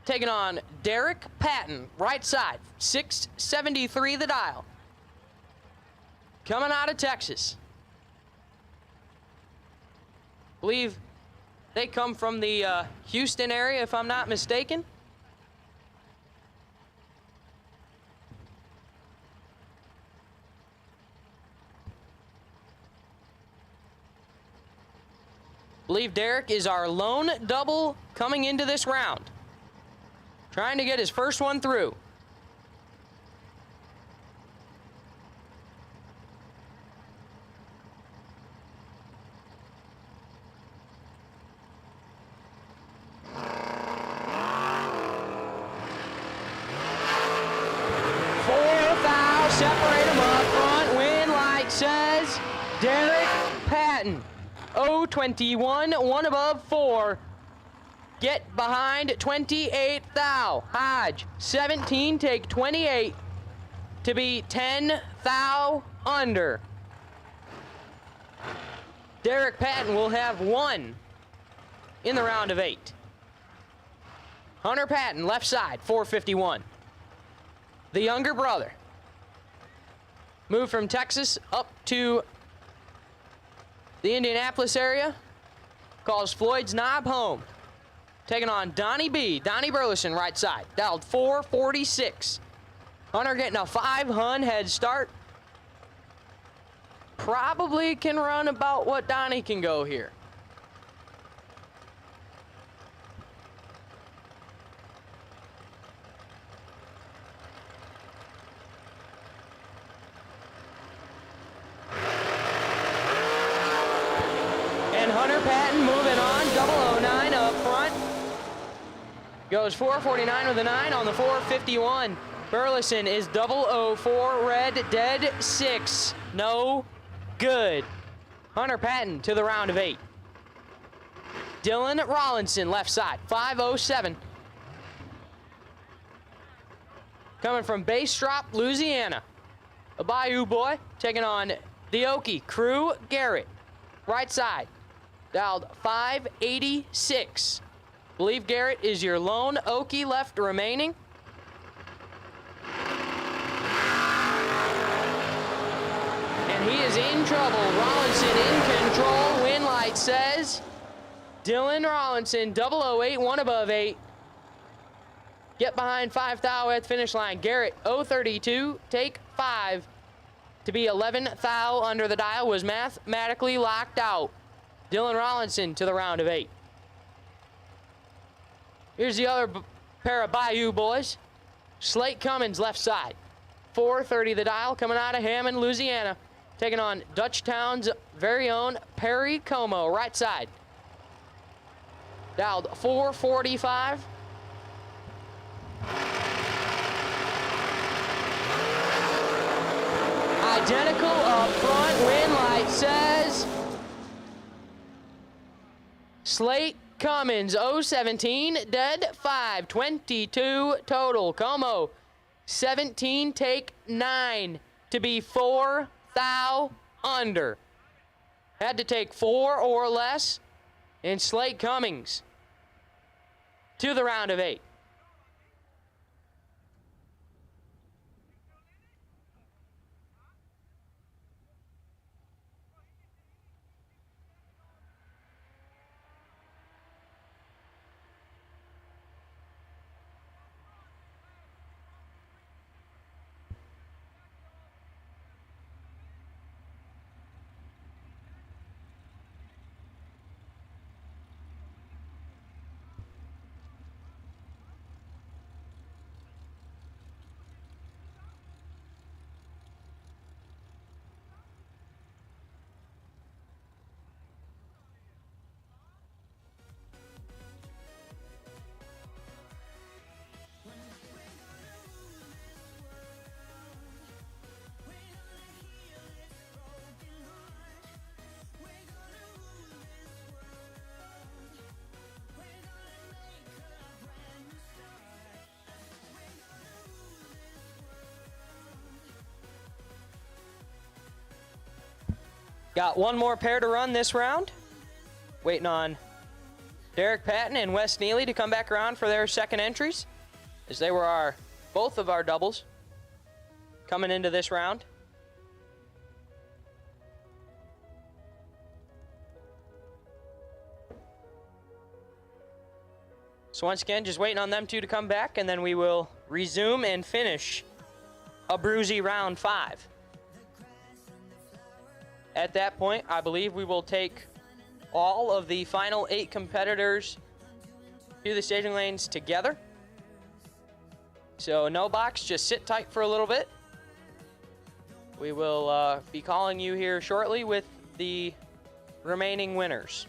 Speaker 5: Taking on Derek Patton, right side, 673 the dial. Coming out of Texas. Believe they come from the Houston area, if I'm not mistaken. Believe Derek is our lone double coming into this round. Trying to get his first one through. Separate them up front. Wind light says Derek Patton. 021, 1 above 4. Get behind 28 thou. Hodge, 17, take 28 to be 10 thou under. Derek Patton will have 1 in the round of 8. Hunter Patton, left side, 451. The younger brother. Moved from Texas up to the Indianapolis area. Calls Floyd's Knob home. Taking on Donnie B. Donnie Burleson, right side. Dialed 446. Hunter getting a 500 head start. Probably can run about what Donnie can go here. Hunter Patton moving on, 009 up front. Goes 449 with a 9 on the 451. Burleson is 004 red, dead 6, no good. Hunter Patton to the round of 8. Dylan Rollinson, left side, 507. Coming from Bastrop, Louisiana. A Bayou boy taking on the Okie Crew Garrett, right side. Dialed 586. Believe Garrett is your lone Okie left remaining. And he is in trouble. Rollinson in control. Win light says Dylan Rollinson, 008, one above 8. Get behind 5 thou at the finish line. Garrett, 032, take 5. To be 11 thou under the dial was mathematically locked out. Dylan Rollinson to the round of 8. Here's the other pair of Bayou boys. Slate Cummins, left side. 430 the dial, coming out of Hammond, Louisiana. Taking on Dutchtown's very own Perry Como, right side. Dialed 445. Identical up front, win light says Slate Cummins, 017, dead 5, 22 total. Como, 17, take 9 to be 4 thou under. Had to take 4 or less, and Slate Cummings to the round of 8. Got one more pair to run this round. Waiting on Derek Patton and Wes Neely to come back around for their second entries, as they were both of our doubles coming into this round. So once again, just waiting on them two to come back, and then we will resume and finish a Bruzy round 5. At that point, I believe we will take all of the final 8 competitors to the staging lanes together. So no box, just sit tight for a little bit. We will be calling you here shortly with the remaining winners.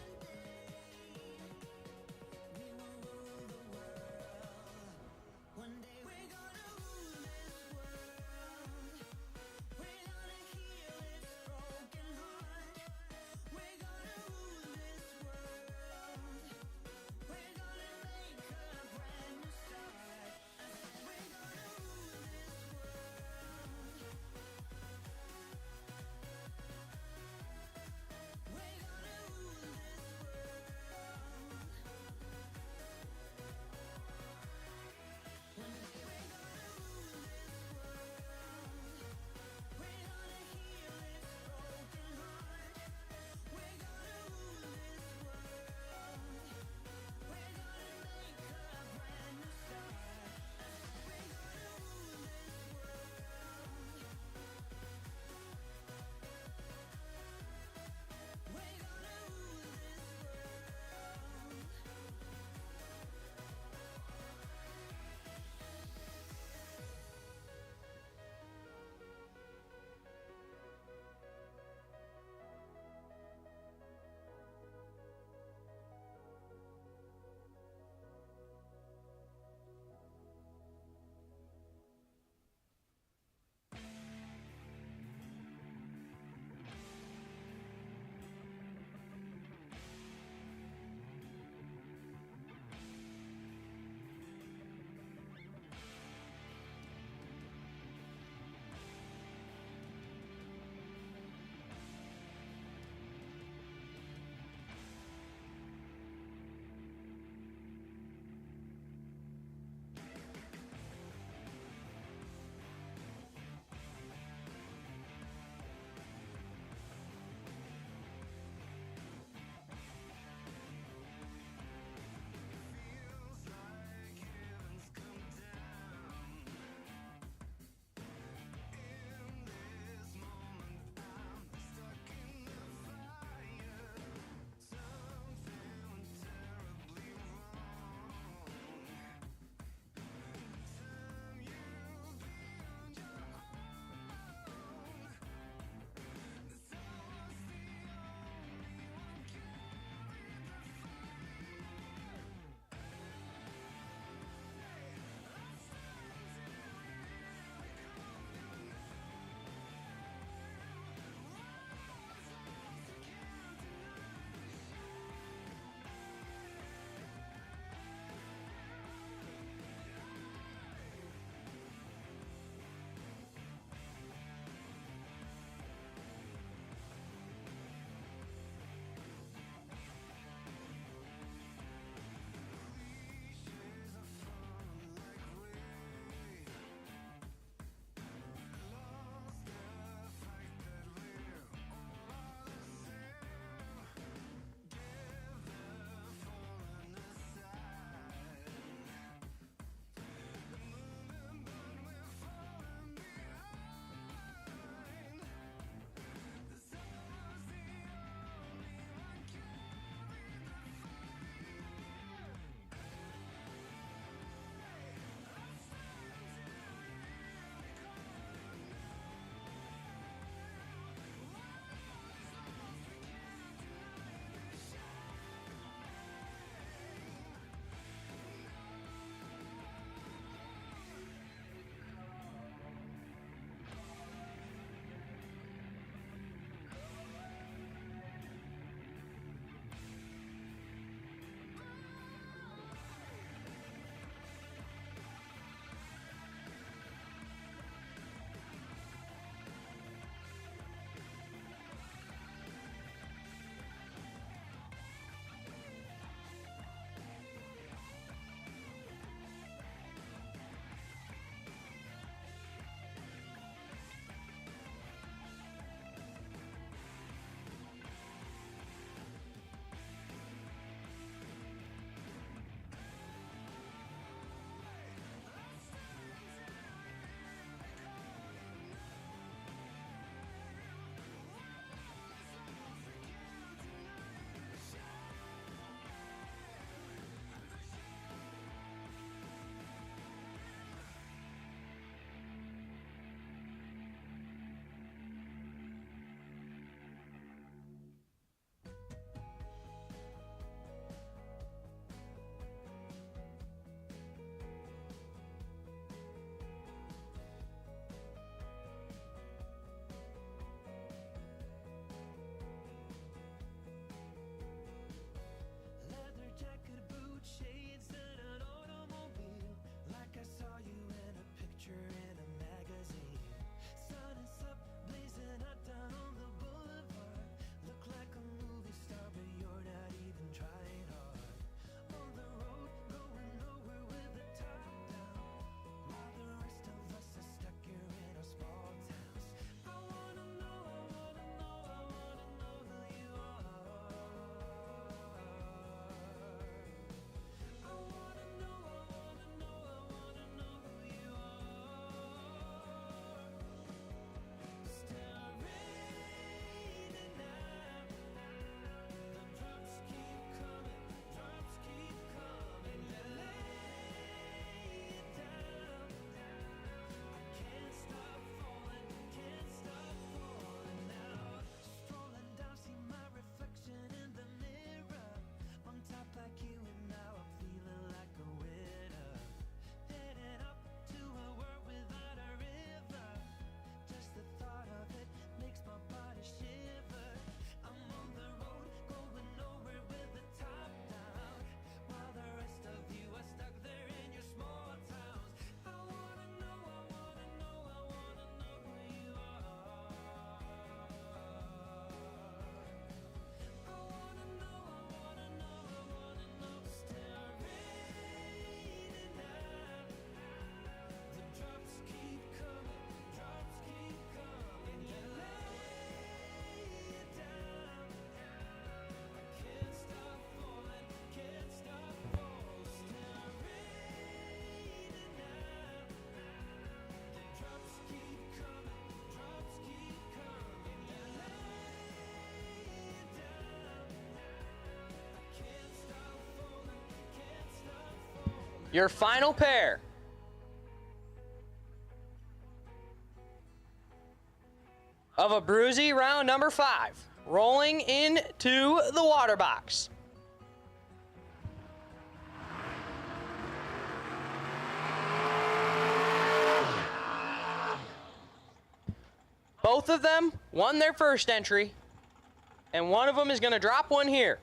Speaker 5: Your final pair. Of a Bruzy round number 5, rolling into the water box. Both of them won their first entry, and one of them is going to drop one here.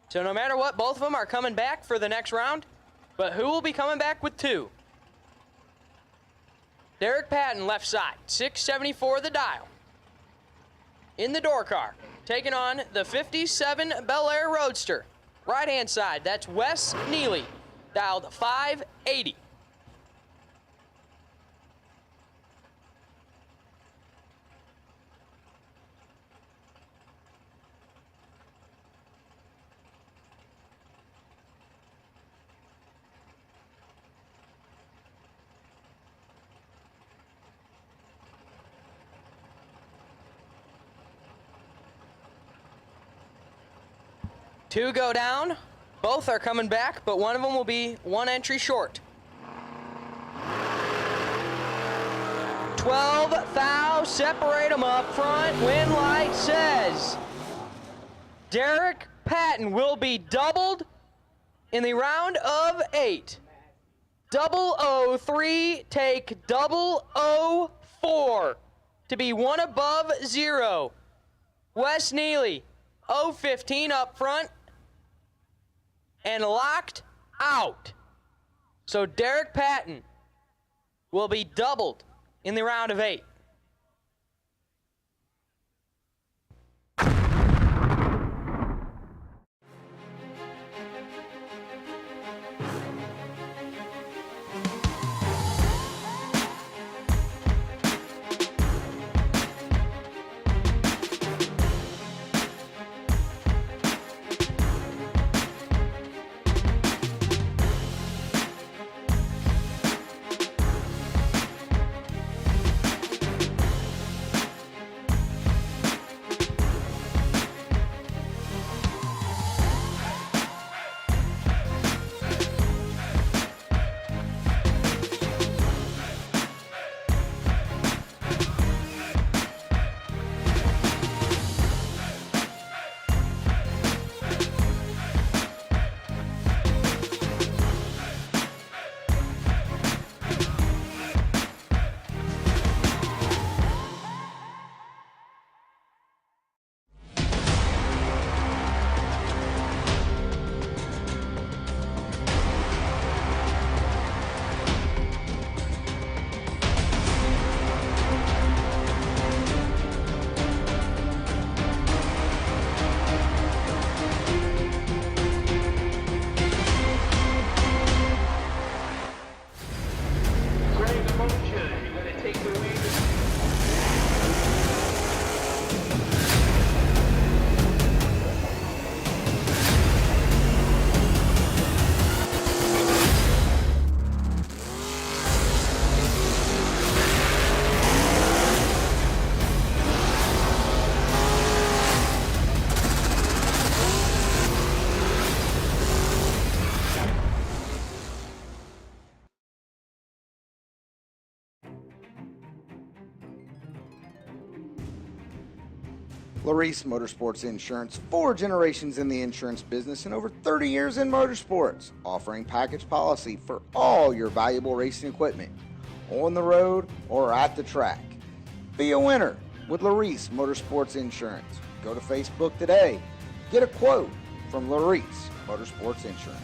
Speaker 5: So no matter what, both of them are coming back for the next round, but who will be coming back with 2? Derek Patton, left side, 674 the dial. In the door car, taking on the 57 Bel Air Roadster. Right-hand side, that's Wes Neely, dialed 580. Two go down. Both are coming back, but one of them will be 1 entry short. 12 thou, separate them up front. Win light says Derek Patton will be doubled in the round of 8. 003, take 004 to be 1 above 0. Wes Neely, 015 up front. And locked out. So Derek Patton will be doubled in the round of 8.
Speaker 1: Larice Motorsports Insurance, 4 generations in the insurance business and over 30 years in motorsports, offering package policy for all your valuable racing equipment, on the road or at the track. Be a winner with Larice Motorsports Insurance. Go to Facebook today. Get a quote from Larice Motorsports Insurance.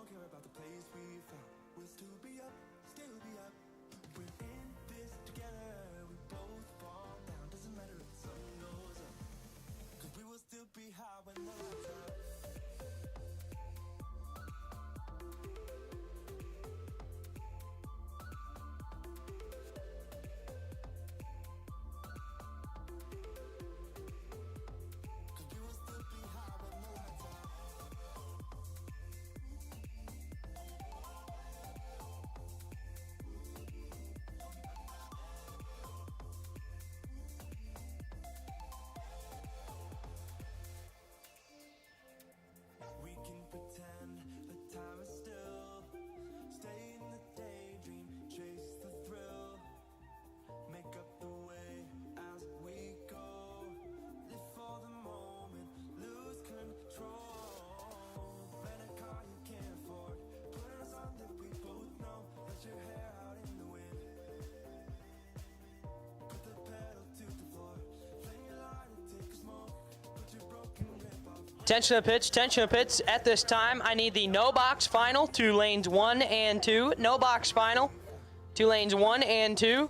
Speaker 4: don't care about the place we found. We'll still be up, still be up. We're in this together. We both fall down. Doesn't matter if the sun goes up. 'Cause we will still be high when the lights out. We can pretend the time is still. Stay in the daydream, chase the thrill. Make up the way as we go. Live for the moment, lose control. Rent a car you can't afford. Put on a song that we both know. Let your hair out in the wind. Put the pedal to the floor. Flame your light and take a smoke. Put your broken grip off.
Speaker 5: Attention to the pitch, attention to the pitch. At this time, I need the no box final, 2 lanes 1 and 2. No box final, 2 lanes 1 and 2.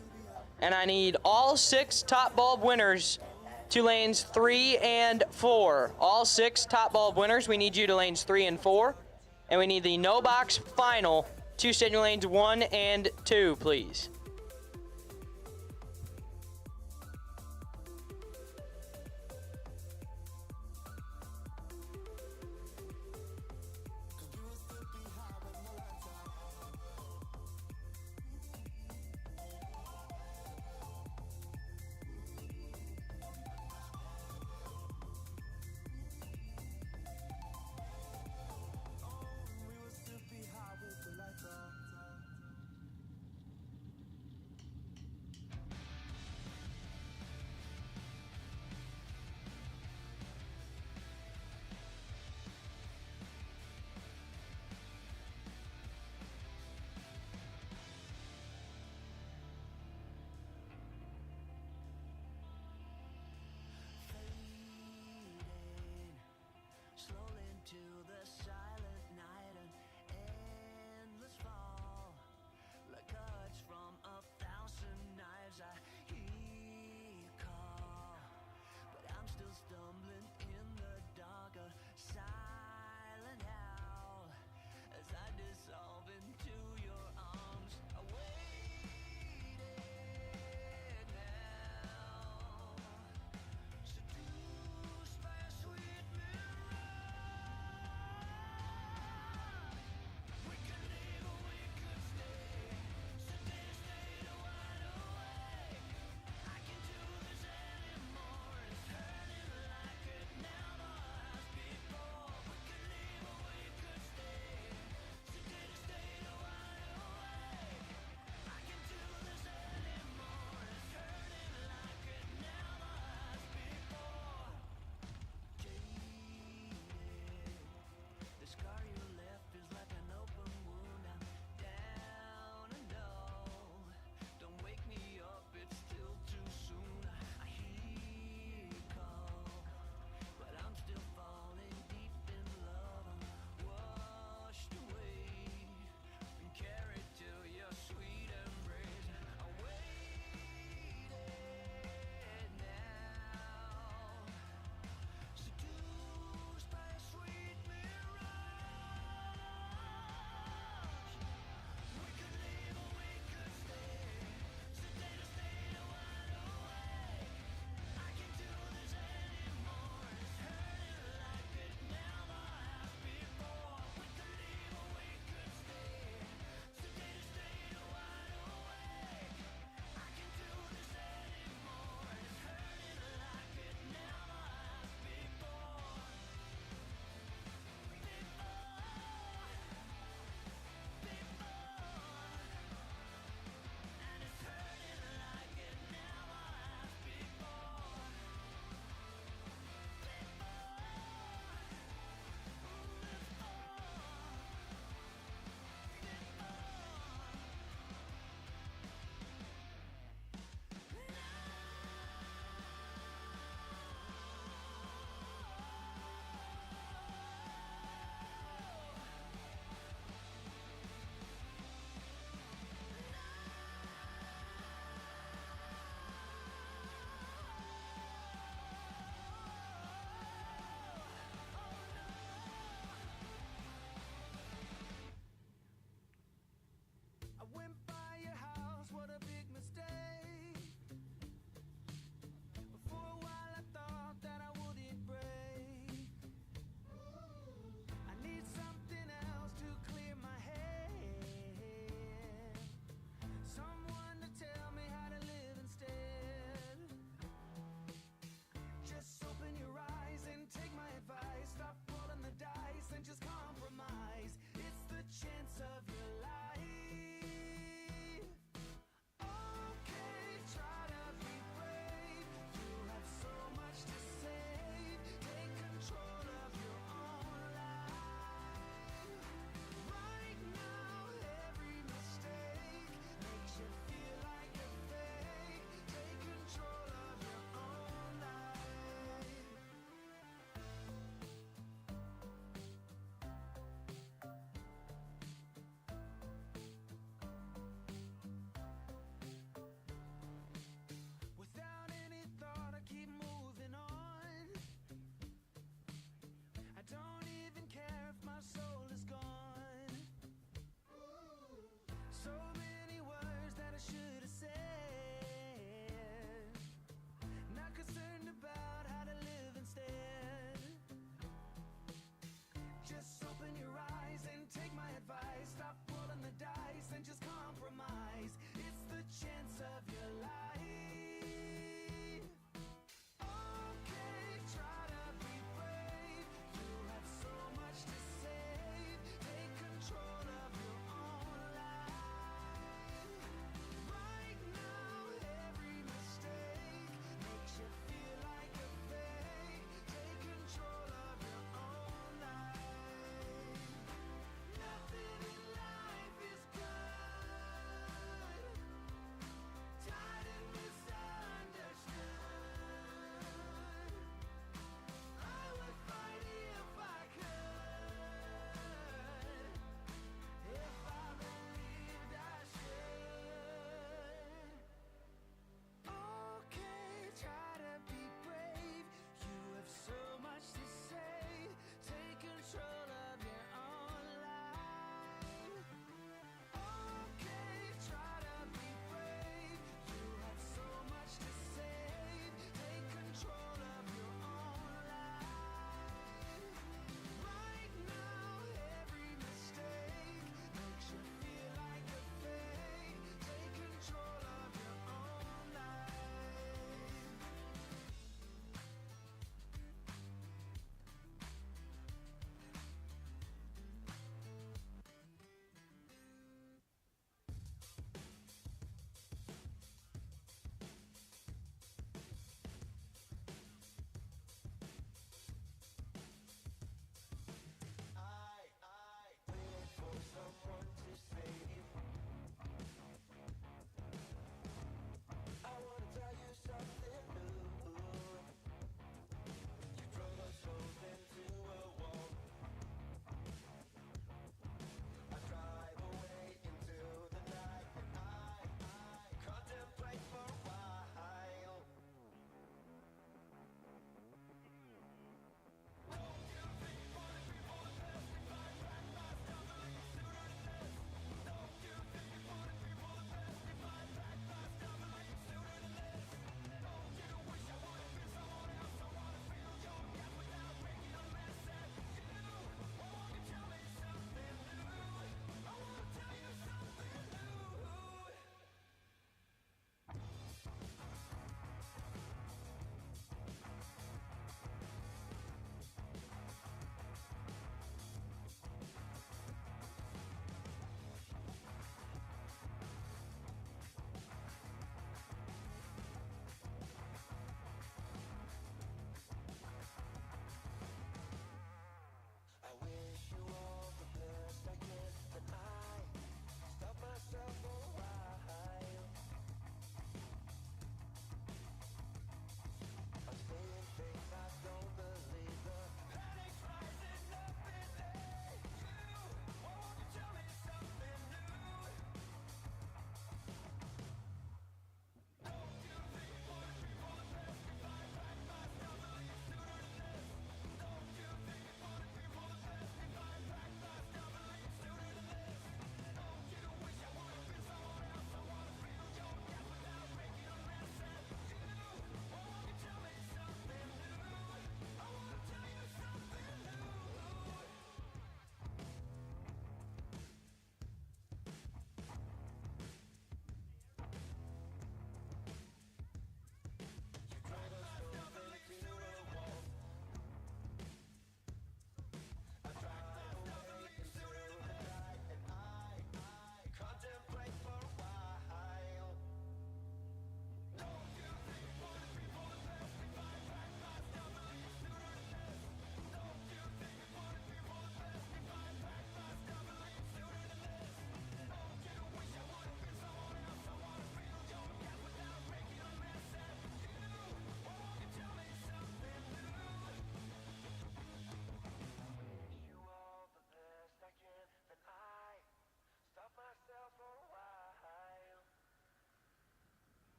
Speaker 5: And I need all 6 top bulb winners, 2 lanes 3 and 4. All 6 top bulb winners, we need you to lanes 3 and 4. And we need the no box final, 2 staging lanes 1 and 2, please.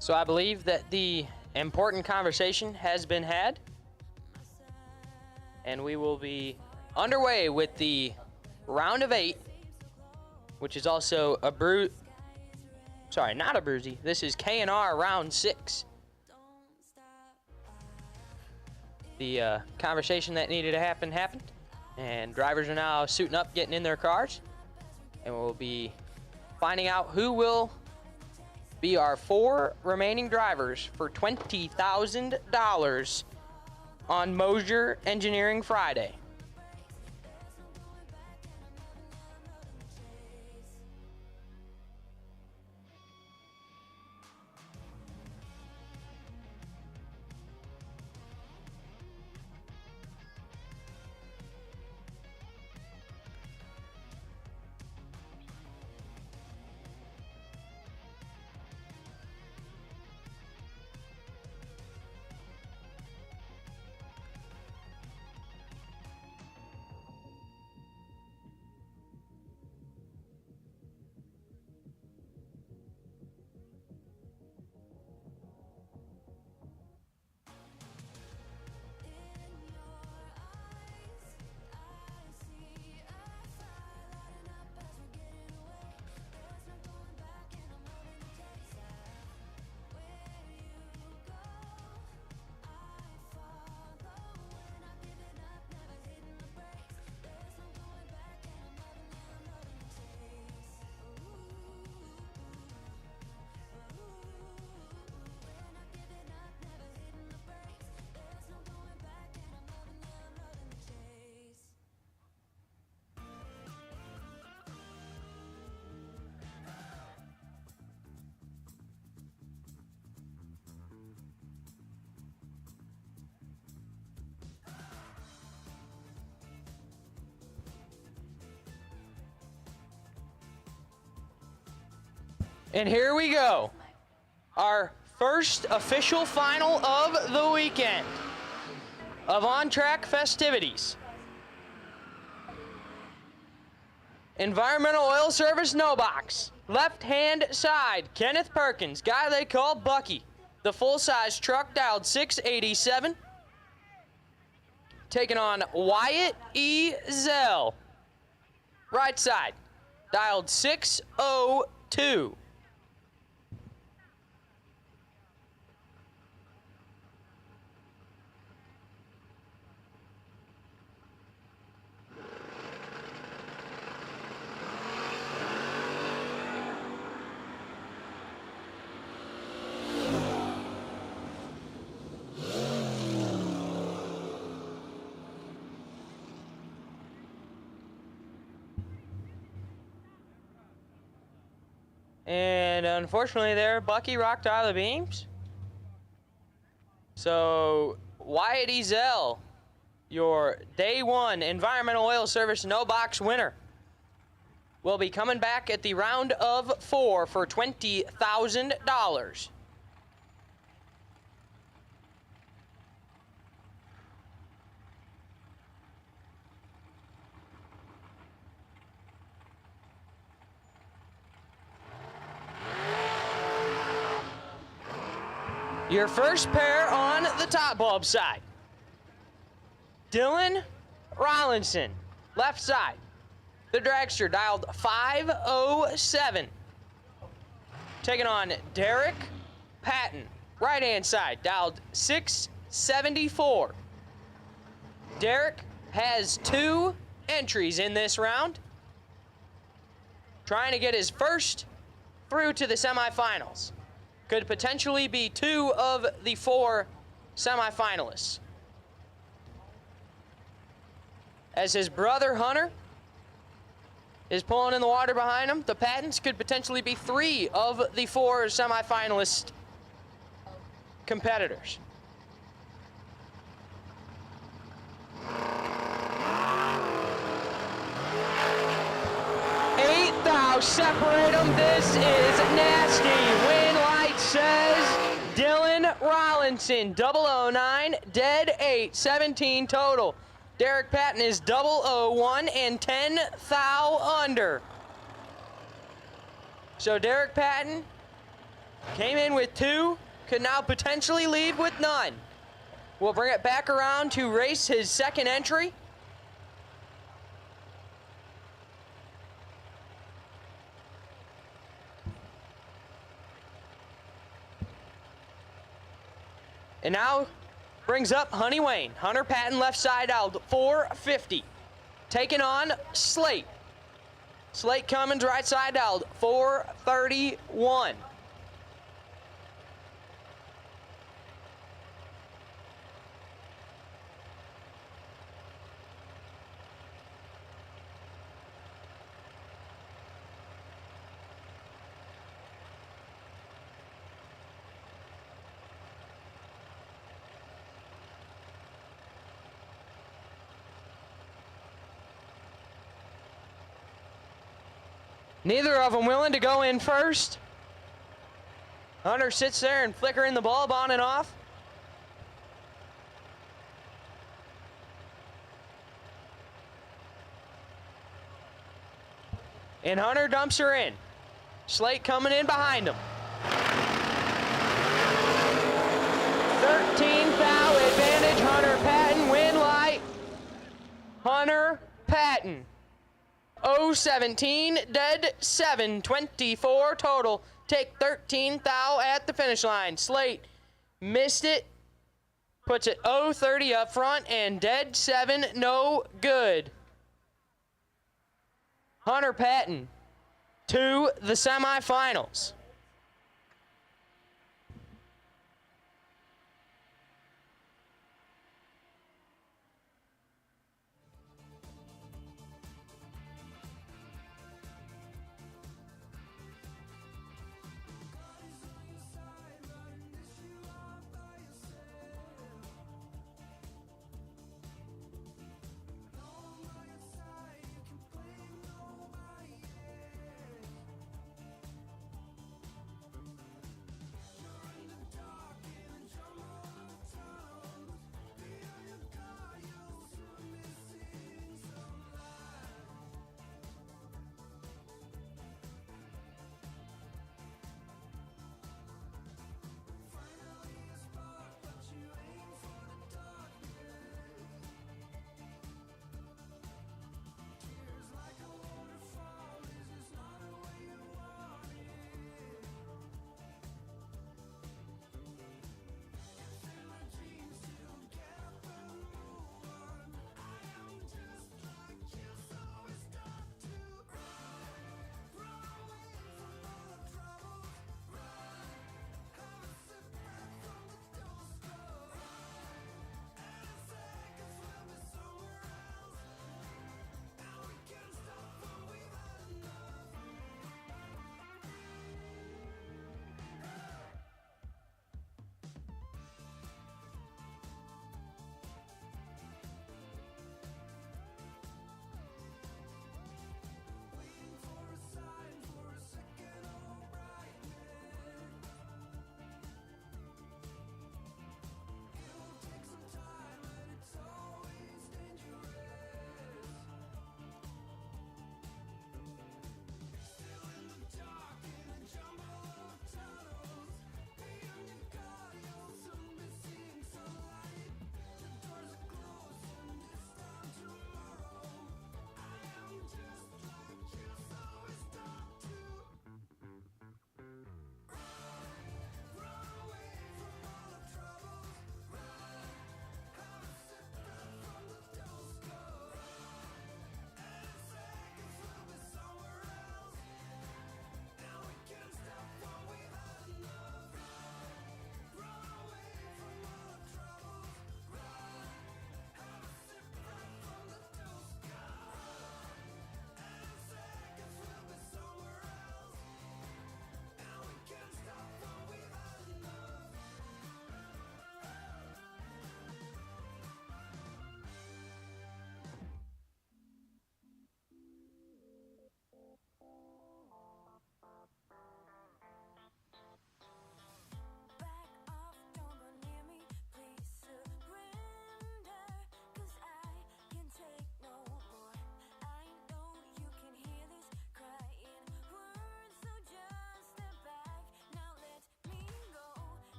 Speaker 5: So I believe that the important conversation has been had, and we will be underway with the round of 8, which is also a not a bruisey. This is K&R round 6. The conversation that needed to happen happened, and drivers are now suiting up, getting in their cars, and we'll be finding out who will be our 4 remaining drivers for $20,000 on Moser Engineering Friday. And here we go. Our first official final of the weekend of on-track festivities. Environmental Oil Service No Box. Left-hand side, Kenneth Perkins, guy they call Bucky. The full-size truck dialed 687. Taking on Wyatt E. Zell. Right side, dialed 602. And unfortunately there, Bucky rocked out of the beams. So Wyatt E. Zell, your day 1 Environmental Oil Service No Box winner, will be coming back at the round of 4 for $20,000. Your first pair on the top bulb side. Dylan Rollinson, left side. The dragster dialed 507. Taking on Derek Patton, right hand side, dialed 674. Derek has 2 entries in this round. Trying to get his first through to the semifinals. Could potentially be 2 of the 4 semifinalists. As his brother Hunter is pulling in the water behind him, the Pattons could potentially be 3 of the 4 semifinalist competitors. 8 thou separate them. This is nasty. Win light says Dylan Rollinson, 009, dead 8, 17 total. Derek Patton is 001 and 10 thou under. So Derek Patton Came in with 2, could now potentially leave with none. We'll bring it back around to race his second entry. And now brings up Honey Wayne. Hunter Patton left side out, 450. Taking on Slate. Slate Cummins right side out, 431. Neither of them willing to go in first. Hunter sits there and flickering the bulb on and off. And Hunter dumps her in. Slate coming in behind him. 13 foul advantage, Hunter Patton, win light. Hunter Patton. 0-17, dead 7, 24 total. Take 13 thou at the finish line. Slate missed it. Puts it 0-30 up front and dead 7, no good. Hunter Patton to the semifinals.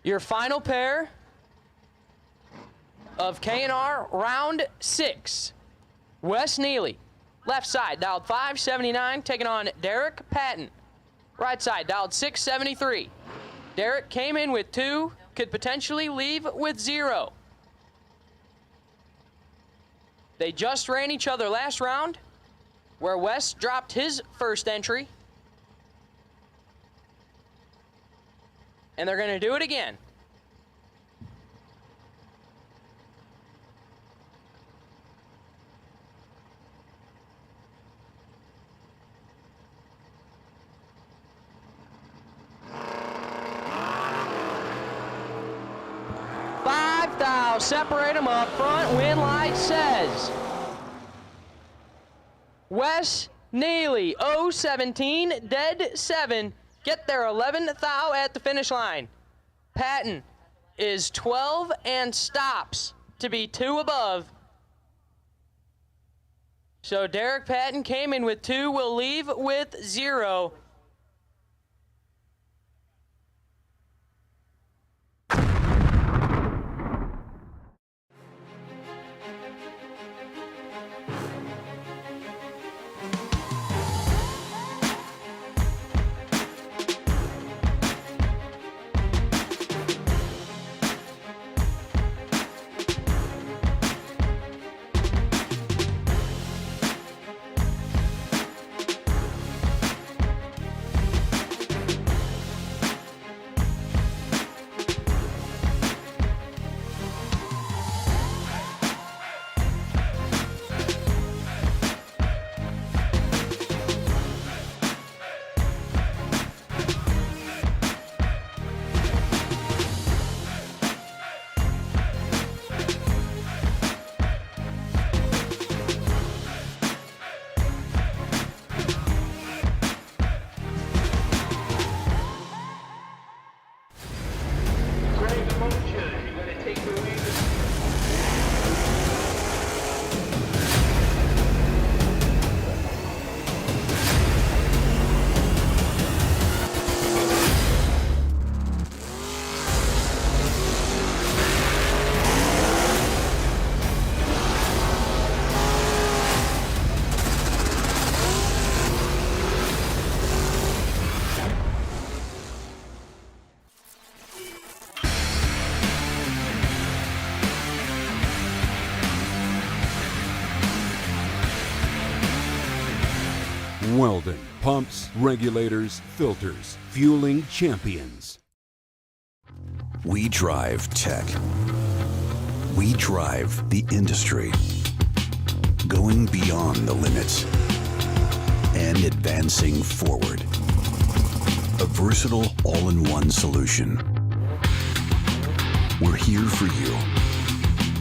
Speaker 5: Your final pair of K&R round 6. Wes Neely, left side, dialed 579, taking on Derek Patton. Right side, dialed 673. Derek came in with 2, could potentially leave with 0. They just ran each other last round, where Wes dropped his first entry. And they're going to do it again. Separate them up front. Win light says Wes Neely, 017, dead 7, get their 11th thou at the finish line. Patton is 12 and stops to be 2 above. So Derek Patton came in with 2, will leave with 0.
Speaker 6: Weldon, pumps, regulators, filters, fueling champions.
Speaker 7: We drive tech. We drive the industry. Going beyond the limits and advancing forward. A versatile all-in-one solution. We're here for you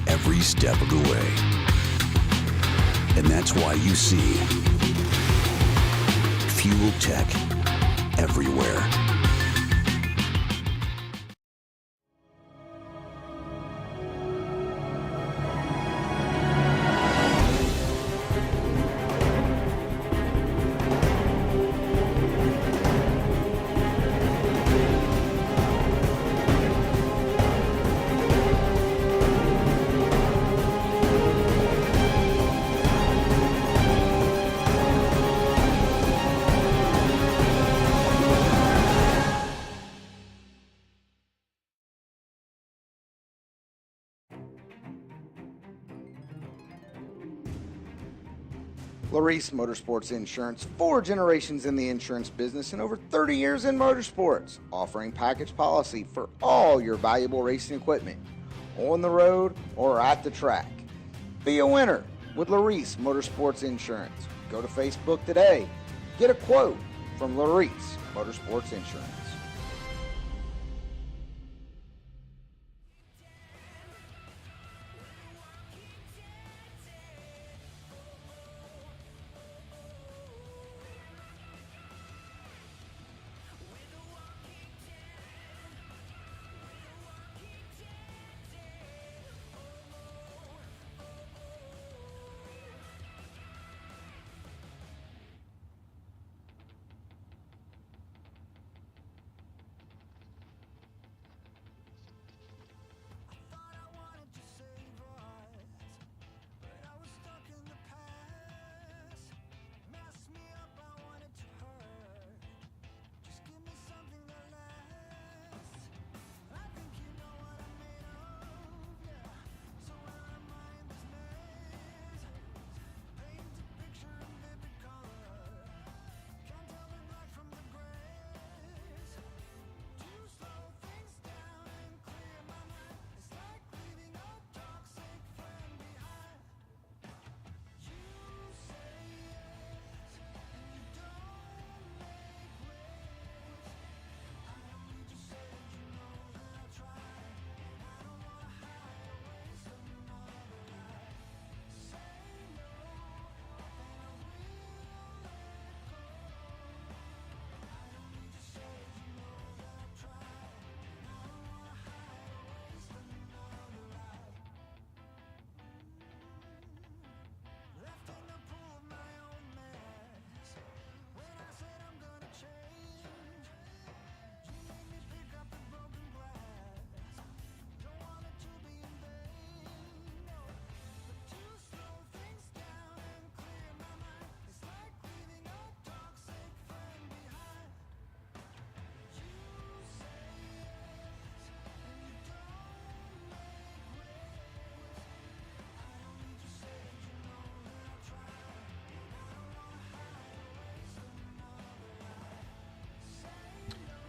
Speaker 7: every step of the way. And that's why you see Fuel Tech everywhere.
Speaker 1: Larice Motorsports Insurance, 4 generations in the insurance business and over 30 years in motorsports, offering package policy for all your valuable racing equipment, on the road or at the track. Be a winner with Larice Motorsports Insurance. Go to Facebook today. Get a quote from Larice Motorsports Insurance.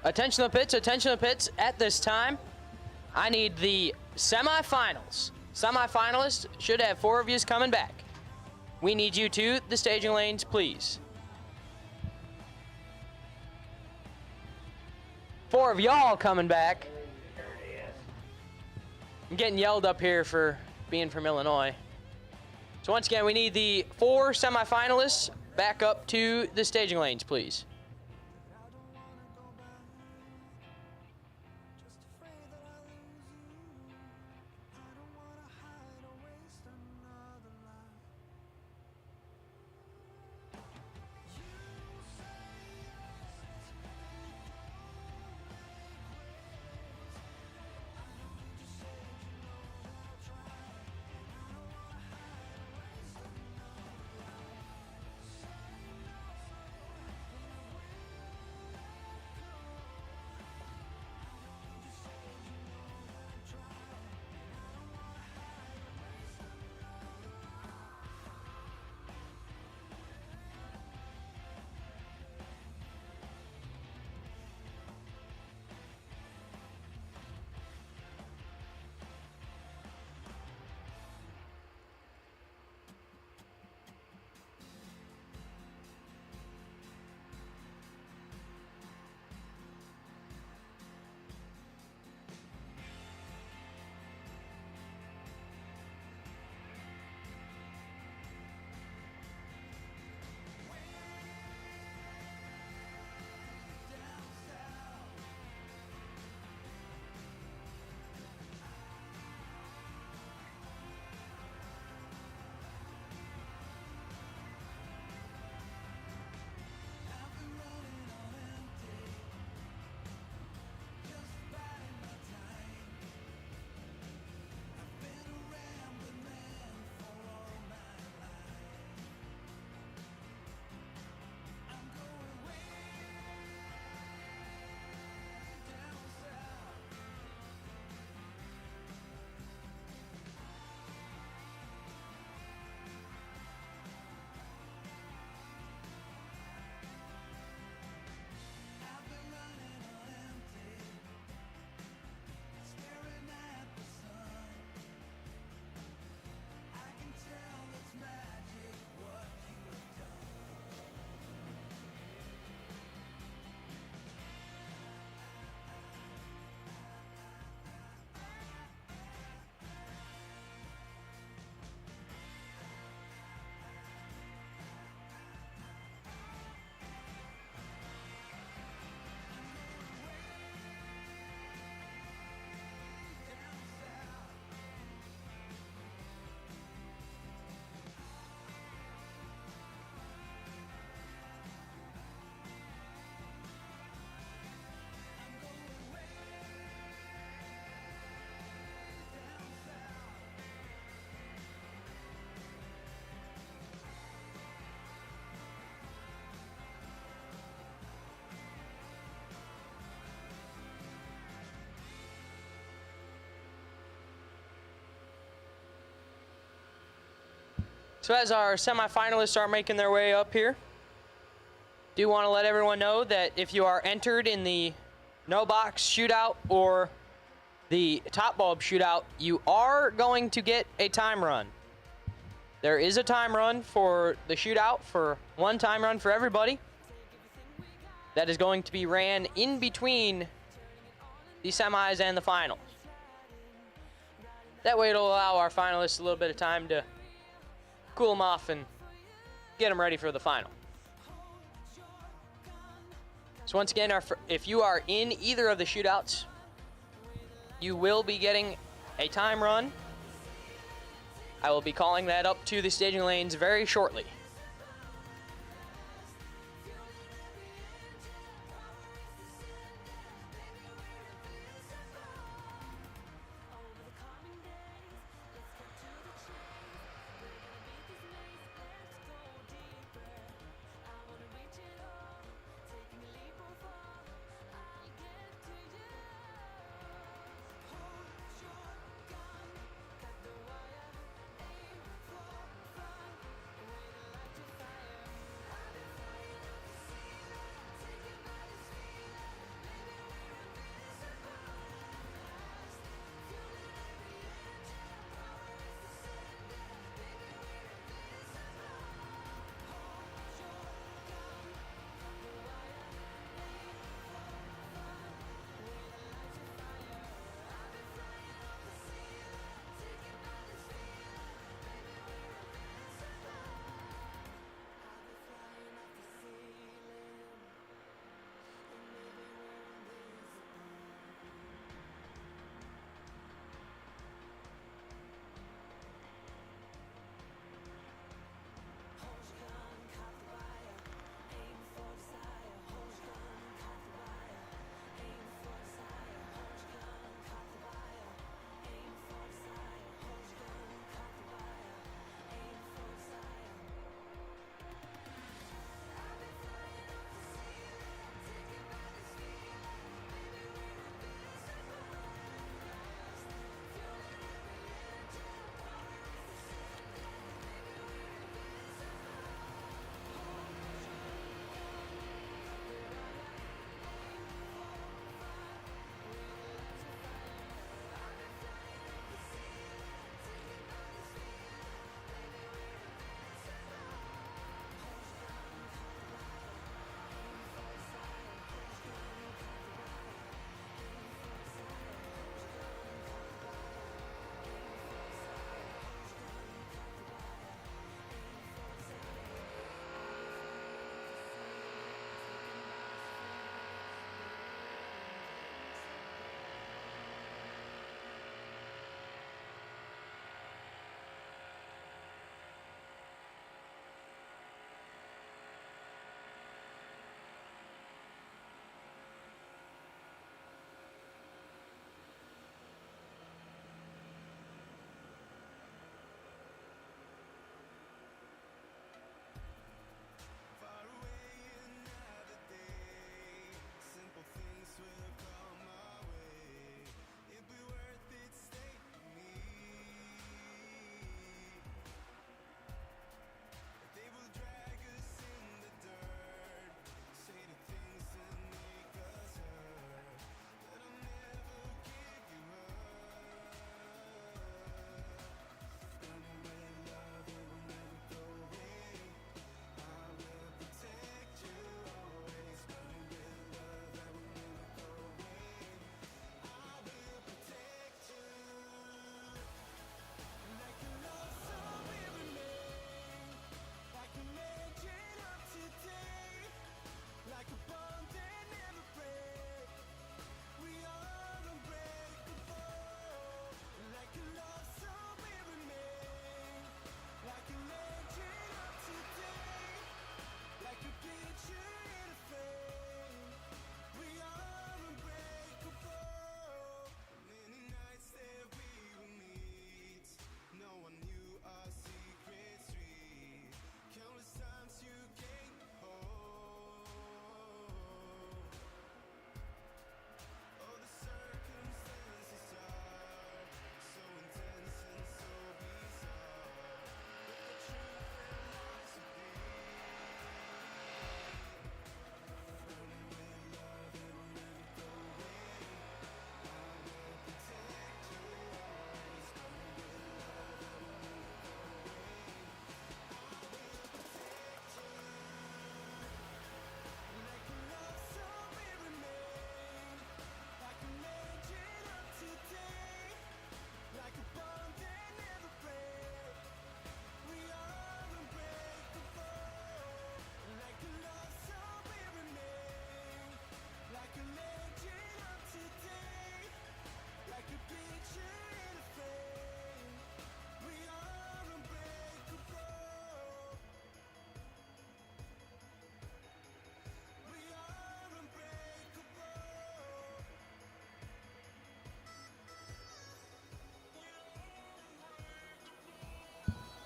Speaker 5: Attention to the pits, attention to the pits. At this time, I need the semifinals. Semifinalists should have 4 of yous coming back. We need you to the staging lanes, please. 4 of y'all coming back. I'm getting yelled up here for being from Illinois. So once again, we need the 4 semifinalists back up to the staging lanes, please. So as our semifinalists are making their way up here, do want to let everyone know that if you are entered in the no box shootout or the top bulb shootout, you are going to get a time run. There is a time run for the shootout, for 1 time run for everybody. That is going to be ran in between the semis and the finals. That way it'll allow our finalists a little bit of time to cool them off and get them ready for the final. So once again, if you are in either of the shootouts, you will be getting a time run. I will be calling that up to the staging lanes very shortly.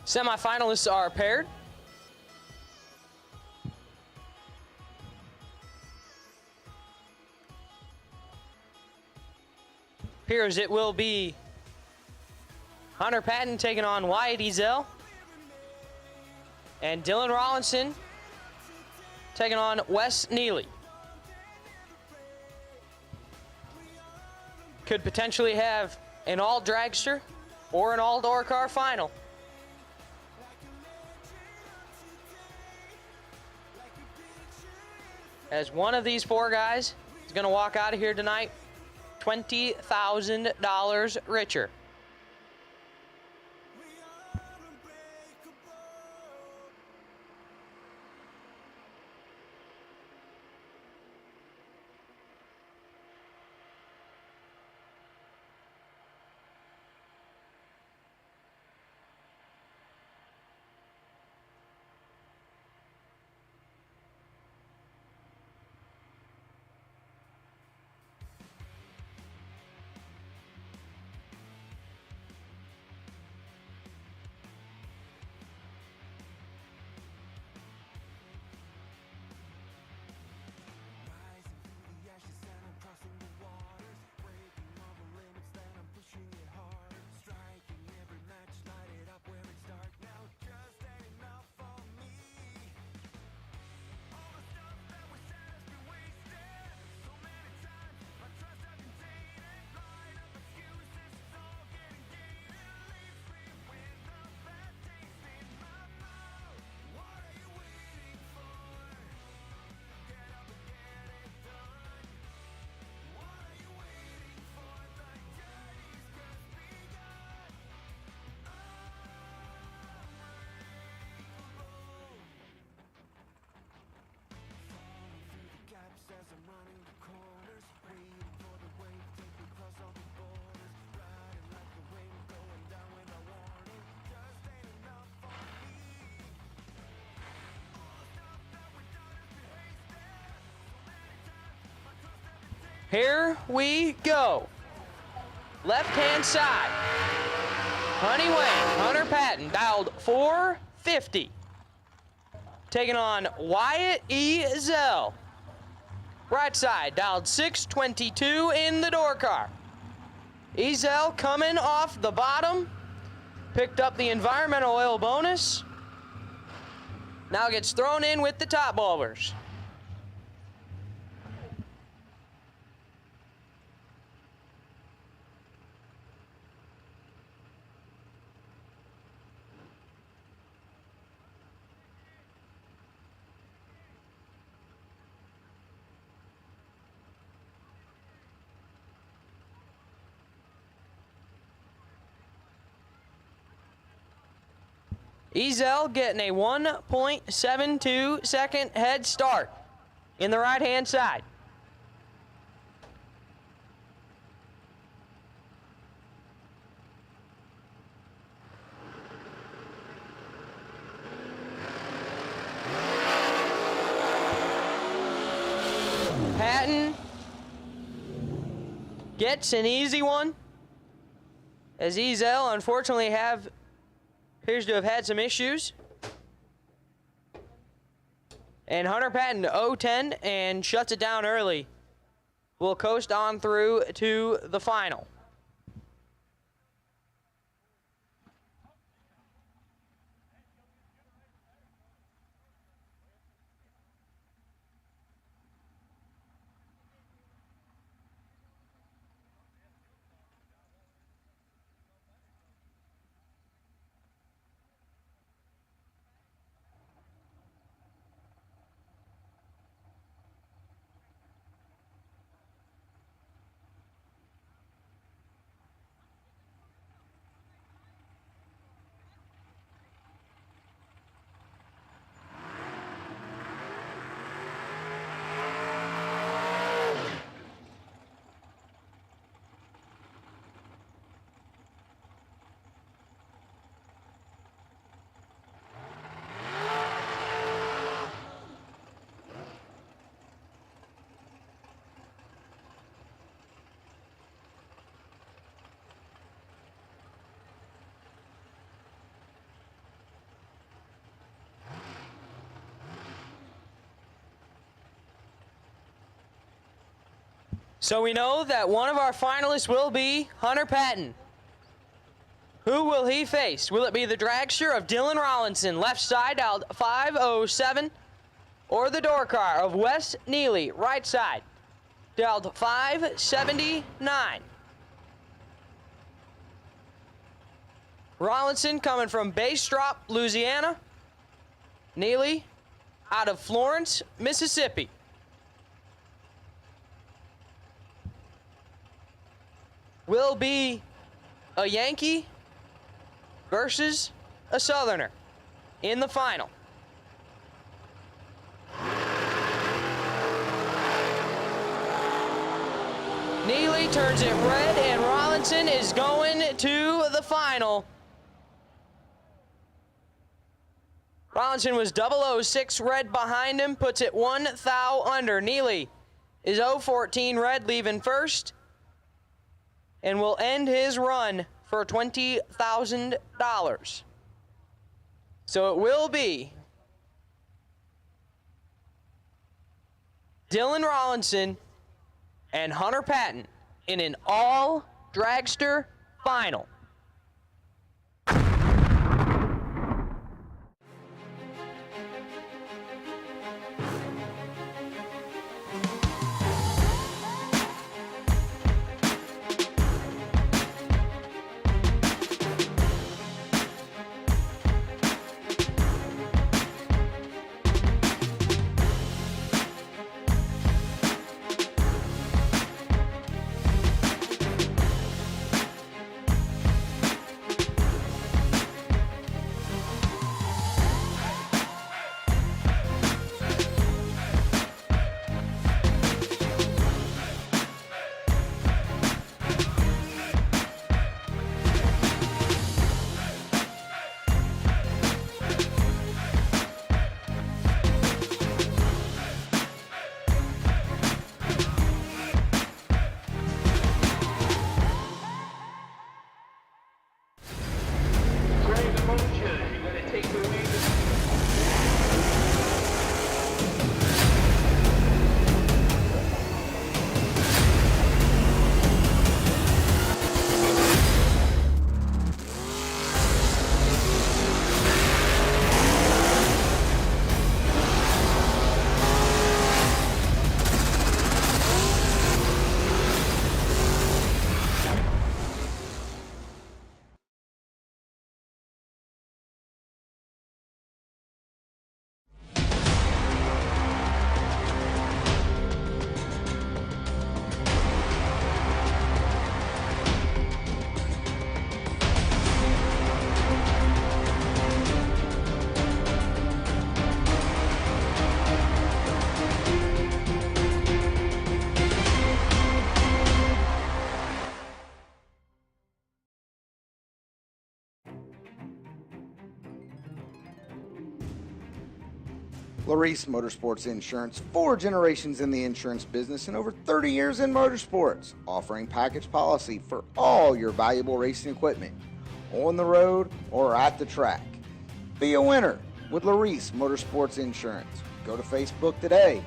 Speaker 5: Semifinalists are paired. Appears it will be Hunter Patton taking on Wyatt Ezel. And Dylan Rollinson taking on Wes Neely. Could potentially have an all dragster or an all door car final. As one of these four guys is going to walk out of here tonight $20,000 richer. Here we go. Left-hand side. Honey Wayne, Hunter Patton, dialed 450. Taking on Wyatt Ezel. Right side, dialed 622 in the door car. Ezel coming off the bottom. Picked up the environmental oil bonus. Now gets thrown in with the top bulbers. Ezel getting a 1.72 second head start in the right-hand side. Patton gets an easy one, as Ezel unfortunately appears to have had some issues. And Hunter Patton 0-10 and shuts it down early. Will coast on through to the final. So we know that one of our finalists will be Hunter Patton. Who will he face? Will it be the dragster of Dylan Rollinson, left side, dialed 507, or the door car of Wes Neely, right side, dialed 579? Rollinson coming from Bastrop, Louisiana. Neely out of Florence, Mississippi. Will be a Yankee versus a Southerner in the final. Neely turns it red, and Rollinson is going to the final. Rollinson was 006 red behind him, puts it 1 thou under. Neely is 014 red, leaving first, and will end his run for $20,000. So it will be Dylan Rollinson and Hunter Patton in an all dragster final.
Speaker 1: Larice Motorsports Insurance, 4 generations in the insurance business and over 30 years in motorsports, offering package policy for all your valuable racing equipment, on the road or at the track. Be a winner with Larice Motorsports Insurance. Go to Facebook today.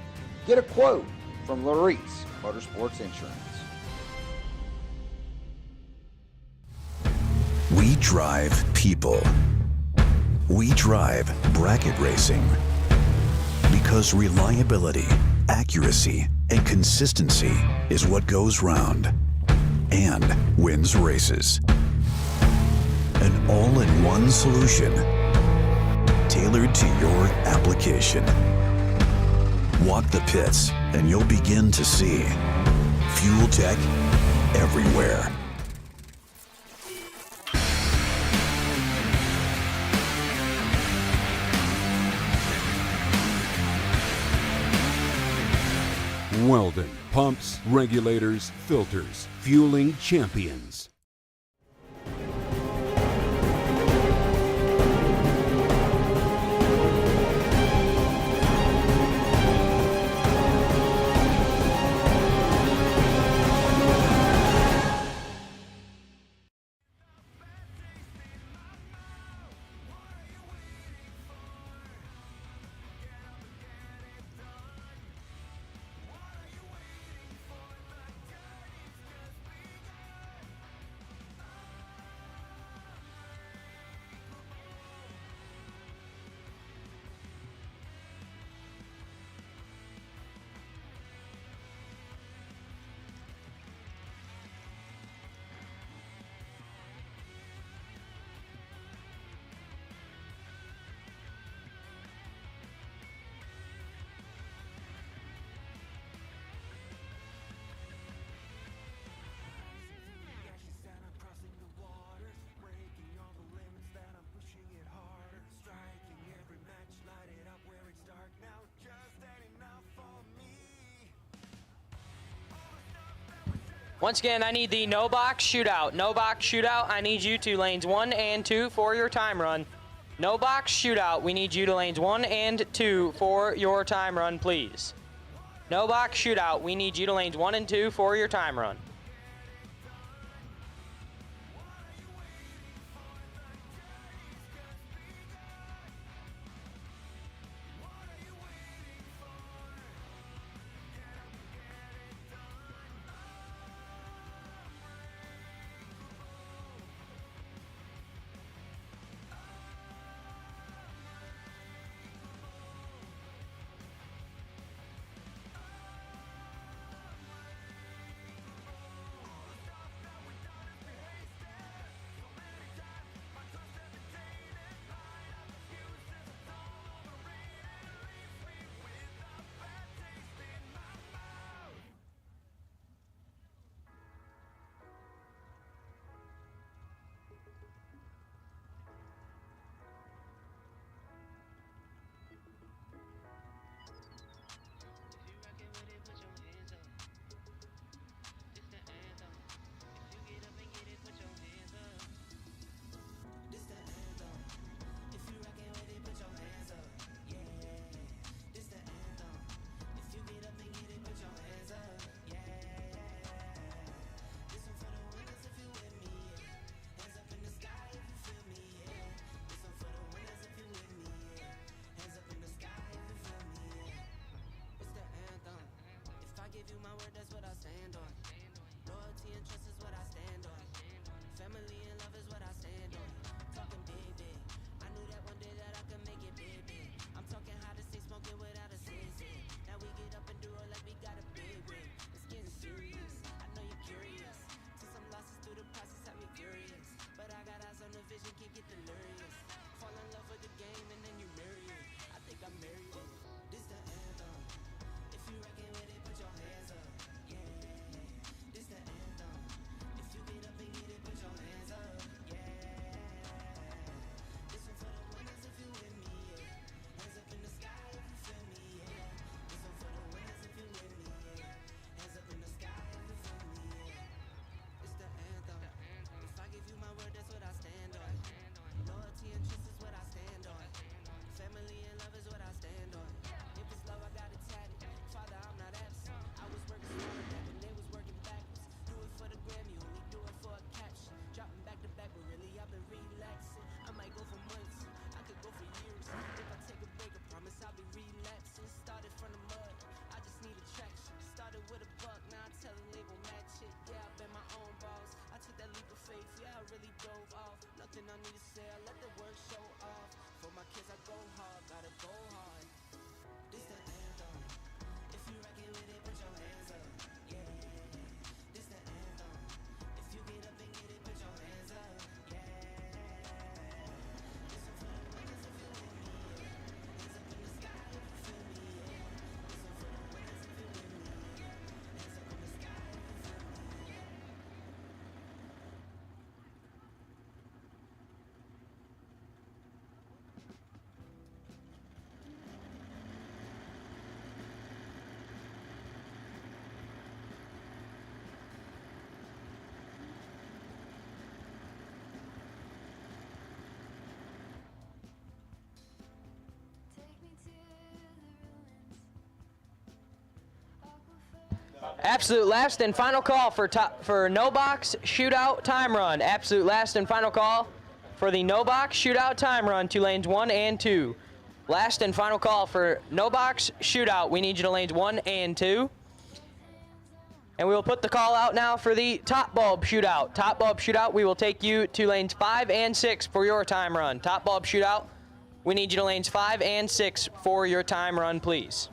Speaker 1: Get a quote from Larice Motorsports Insurance.
Speaker 7: We drive people. We drive bracket racing. Because reliability, accuracy, and consistency is what goes round and wins races. An all-in-one solution tailored to your application. Walk the pits and you'll begin to see fuel tech everywhere.
Speaker 6: Weldon pumps, regulators, filters, fueling champions.
Speaker 5: Once again, I need the no box shootout. No box shootout, I need you to lanes 1 and 2 for your time run. No box shootout, we need you to lanes 1 and 2 for your time run, please. No box shootout, we need you to lanes 1 and 2 for your time run. Absolute last and final call for no box shootout time run. Absolute last and final call for the no box shootout time run to lanes 1 and 2. Last and final call for no box shootout. We need you to lanes 1 and 2. And we will put the call out now for the top bulb shootout. Top bulb shootout, we will take you to lanes 5 and 6 for your time run. Top bulb shootout, we need you to lanes 5 and 6 for your time run, please.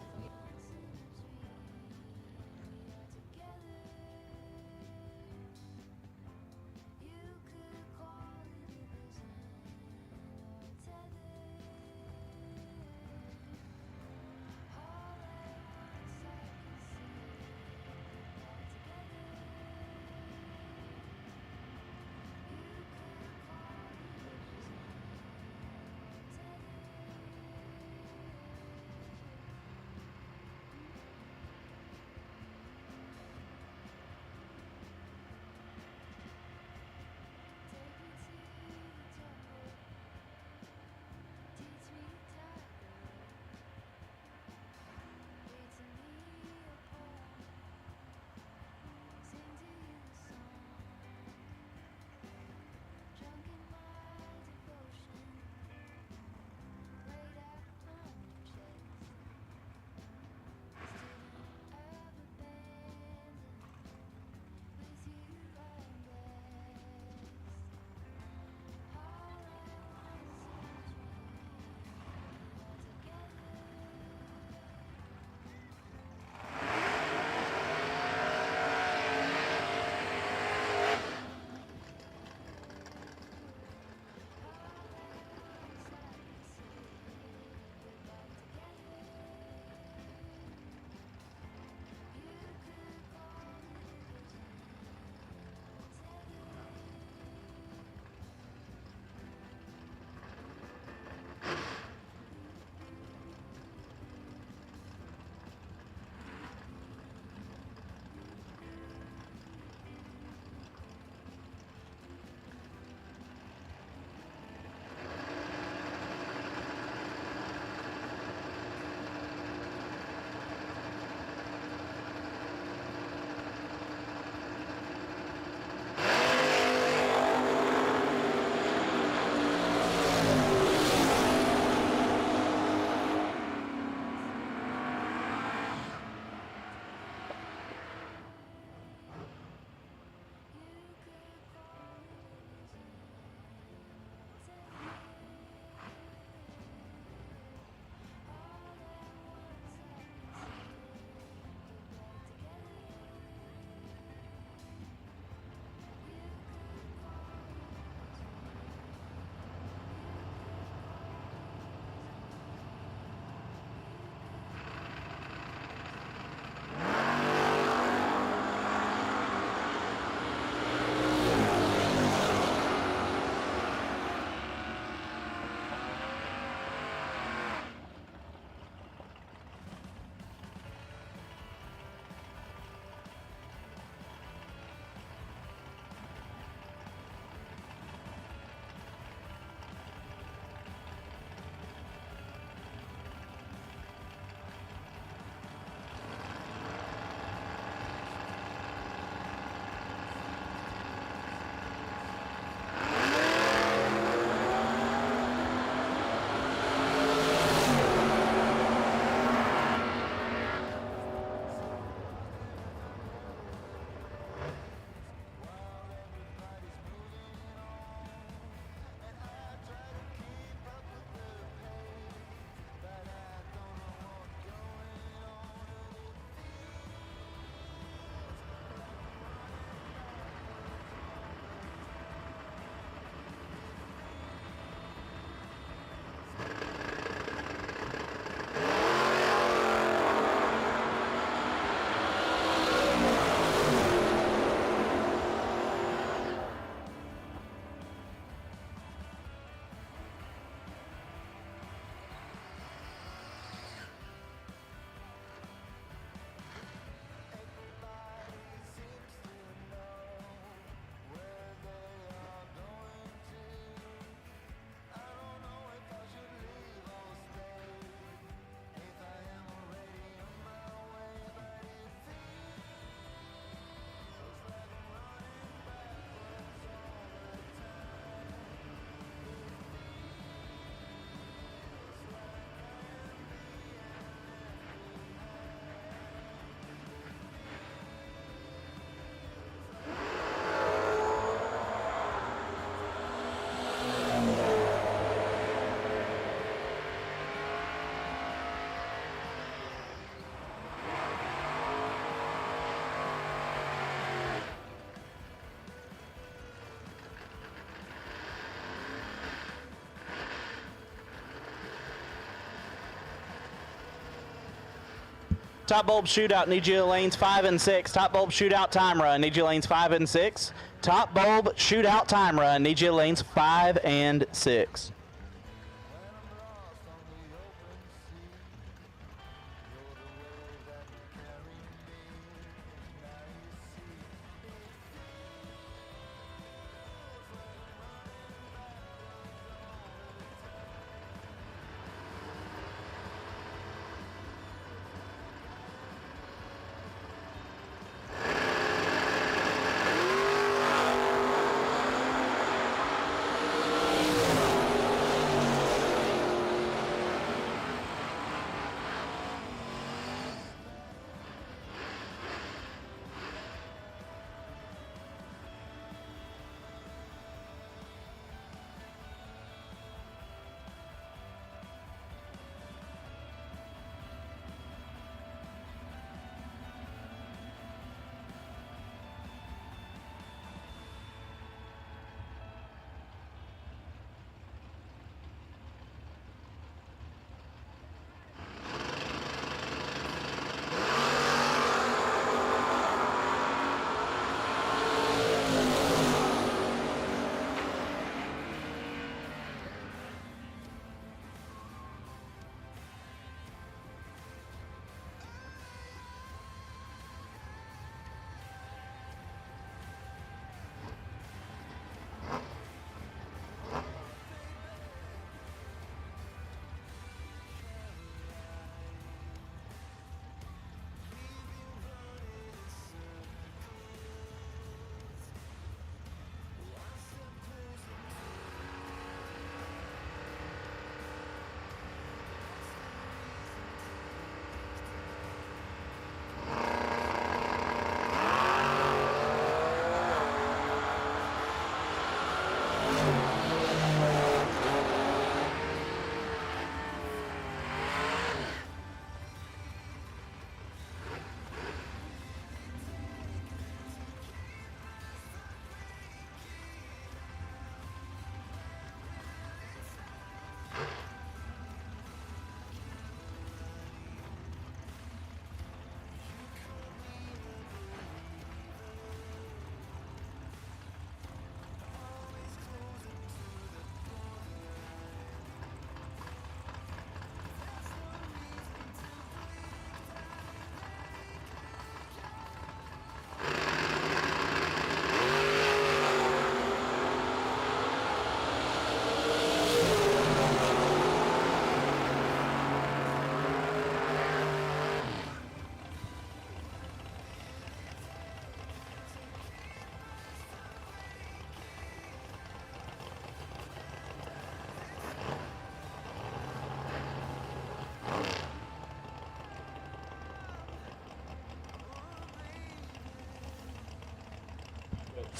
Speaker 9: Top bulb shootout, need you lanes 5 and 6. Top bulb shootout time run, need you lanes 5 and 6. Top bulb shootout time run, need you lanes 5 and 6.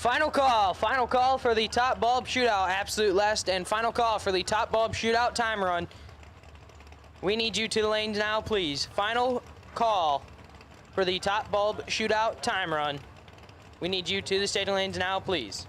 Speaker 5: Final call for the top bulb shootout, absolute last, and final call for the top bulb shootout time run. We need you to the lanes now, please. Final call for the top bulb shootout time run. We need you to the staging lanes now, please.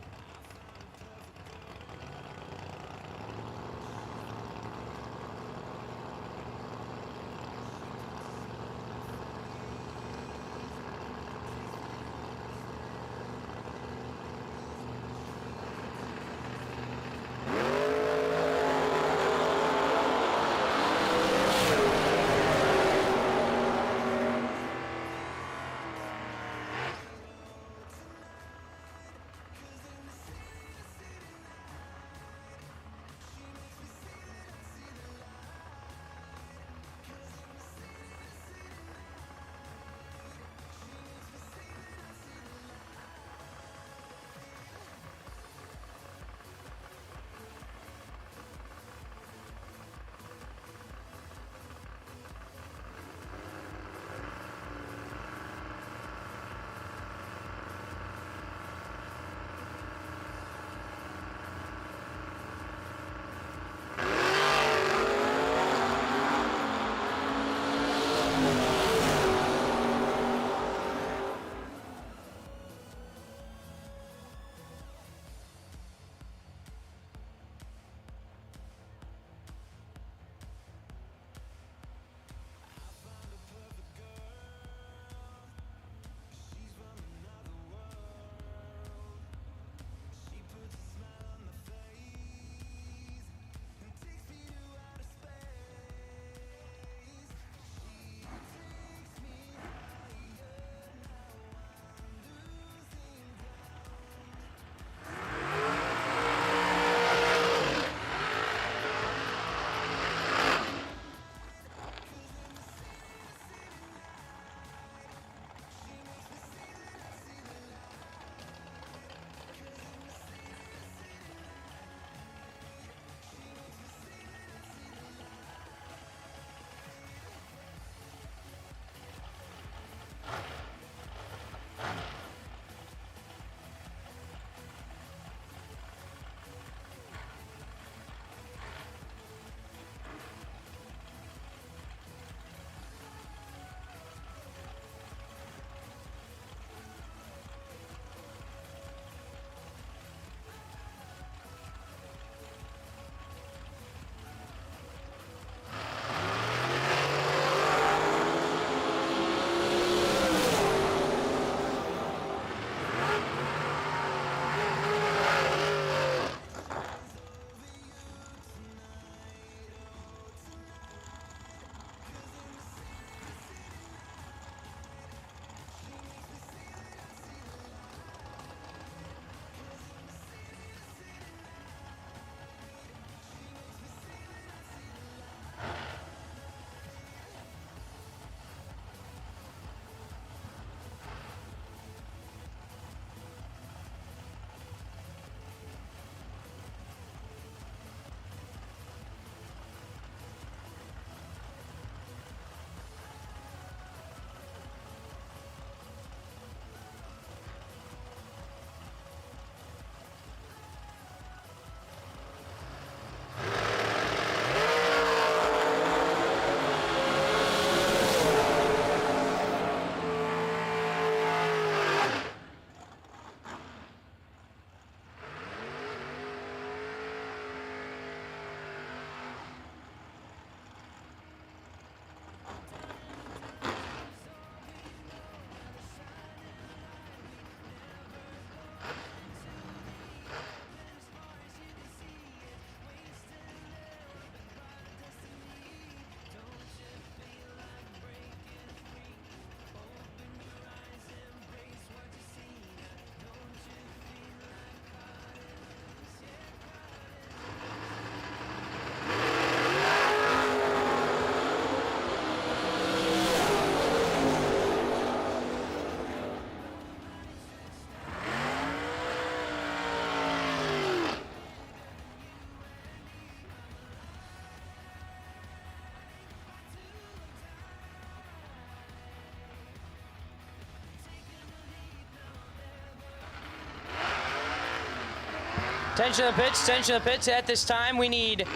Speaker 5: Attention to the pits, attention to the pits. At this time, we need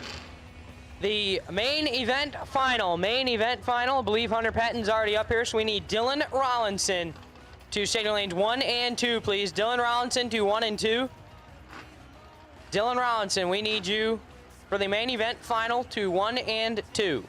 Speaker 5: the main event final. Main event final. I believe Hunter Patton's already up here, so we need Dylan Rollinson to staging lanes 1 and 2, please. Dylan Rollinson to 1 and 2. Dylan Rollinson, we need you for the main event final to 1 and 2.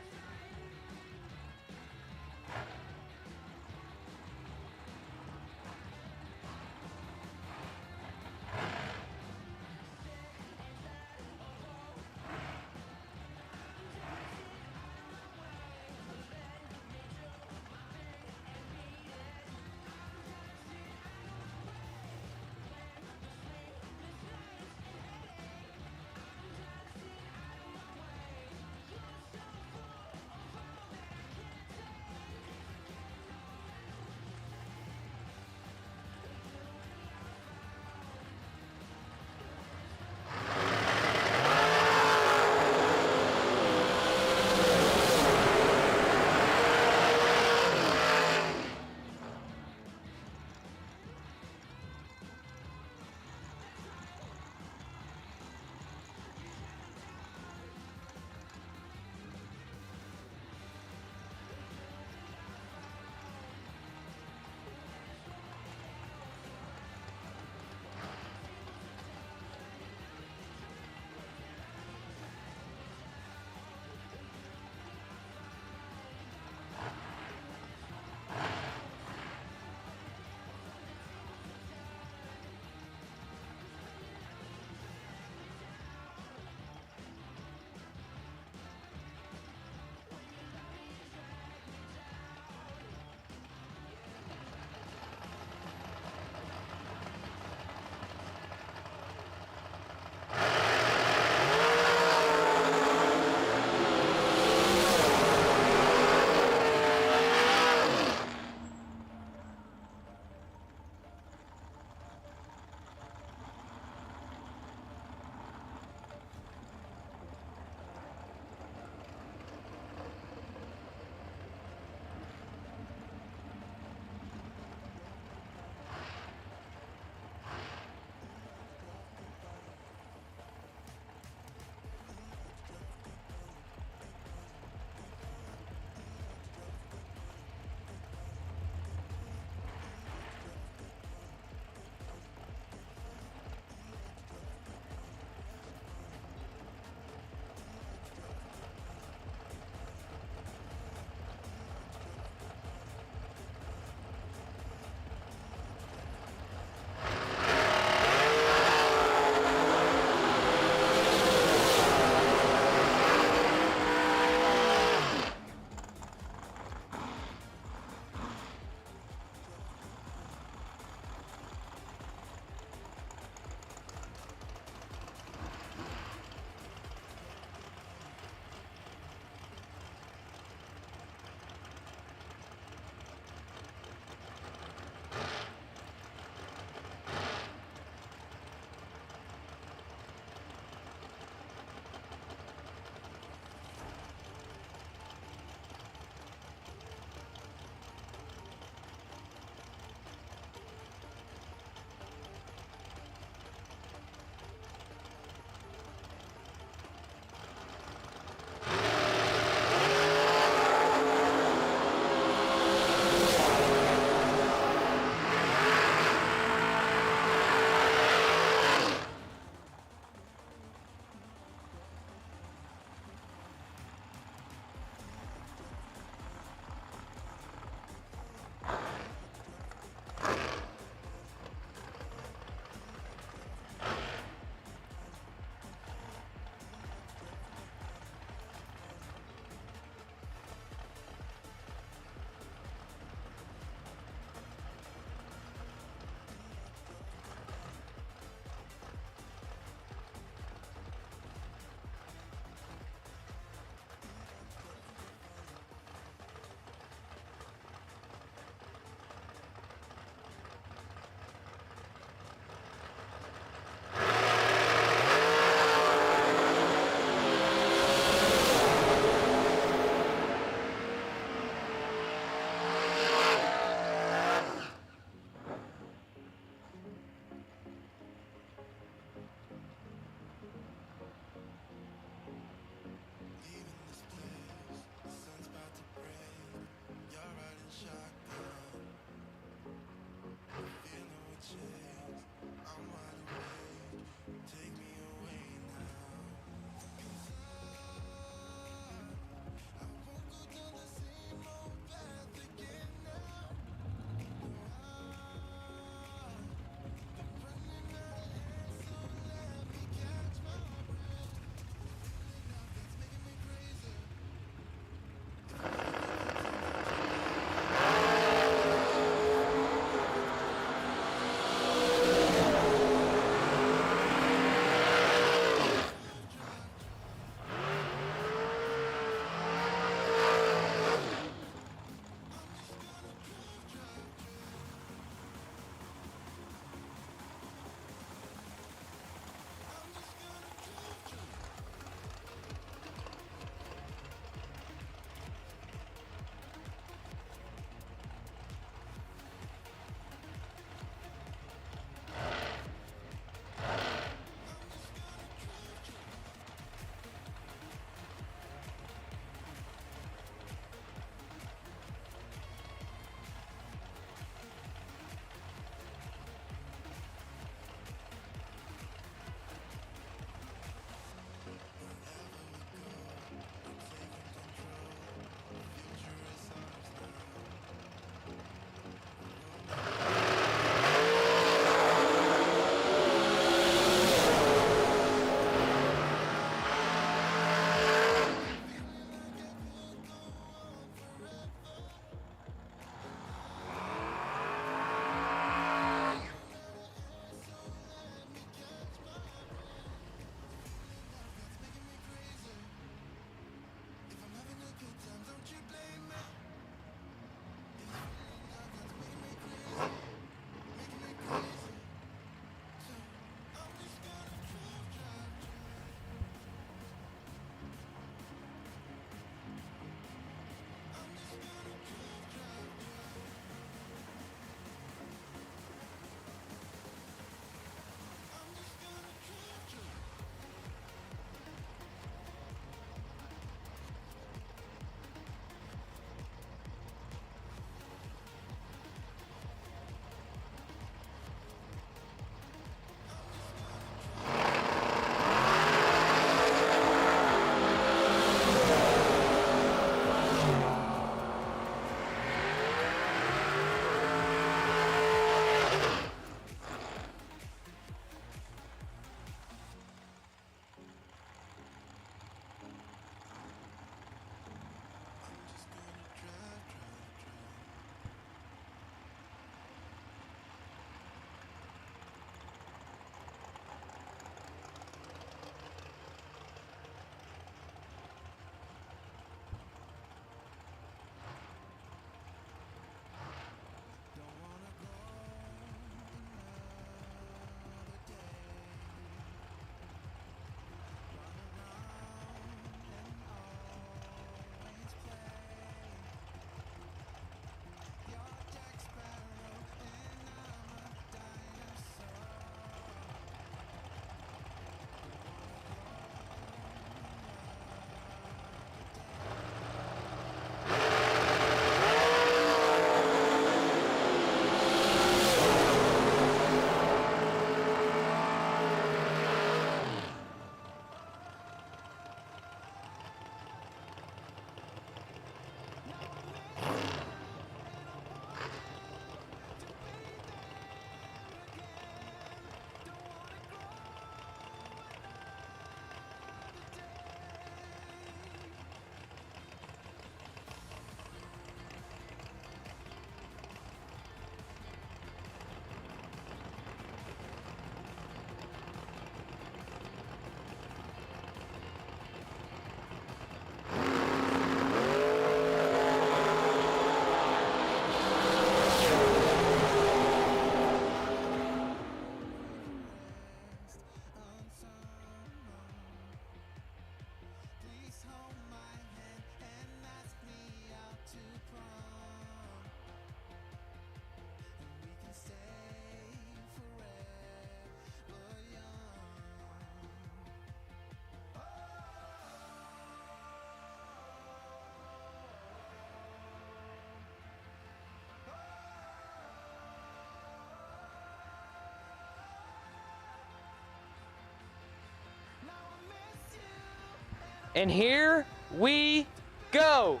Speaker 5: And here we go.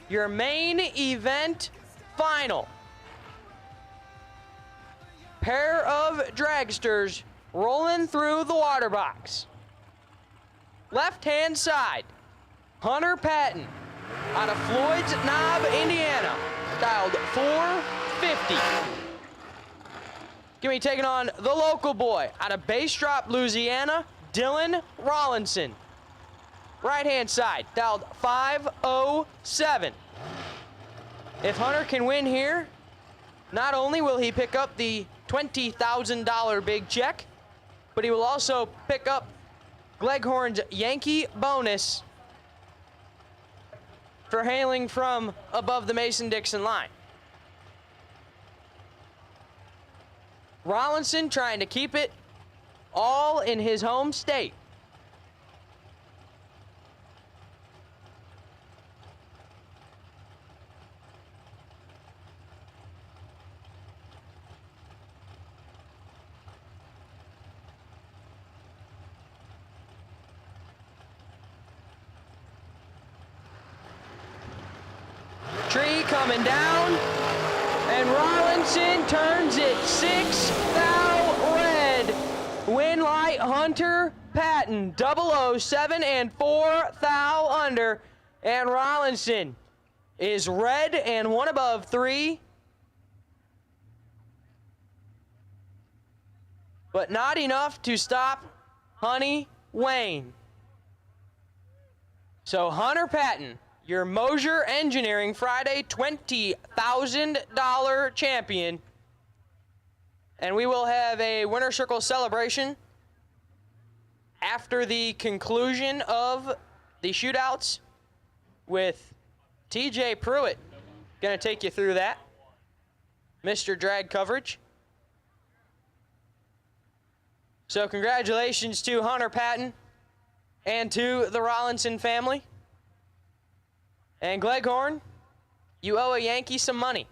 Speaker 5: Your main event final. Pair of dragsters rolling through the water box. Left-hand side, Hunter Patton out of Floyd's Knob, Indiana, dialed 450. Gonna be taking on the local boy out of Bastrop, Louisiana, Dylan Rollinson. Right-hand side, dialed 507. If Hunter can win here, not only will he pick up the $20,000 big check, but he will also pick up Gleghorn's Yankee bonus for hailing from above the Mason-Dixon line. Rollinson trying to keep it all in his home state. Tree coming down, and Rollinson turns it 6 thou red. Win light Hunter Patton, 007 and 4 thou under, and Rollinson is red and one above 3. But not enough to stop Honey Wayne. So Hunter Patton, your Moser Engineering Friday $20,000 champion. And we will have a winner circle celebration after the conclusion of the shootouts with TJ Pruitt. Gonna take you through that. Mr. Drag coverage. So congratulations to Hunter Patton and to the Rollinson family. And Gleghorn, you owe a Yankee some money.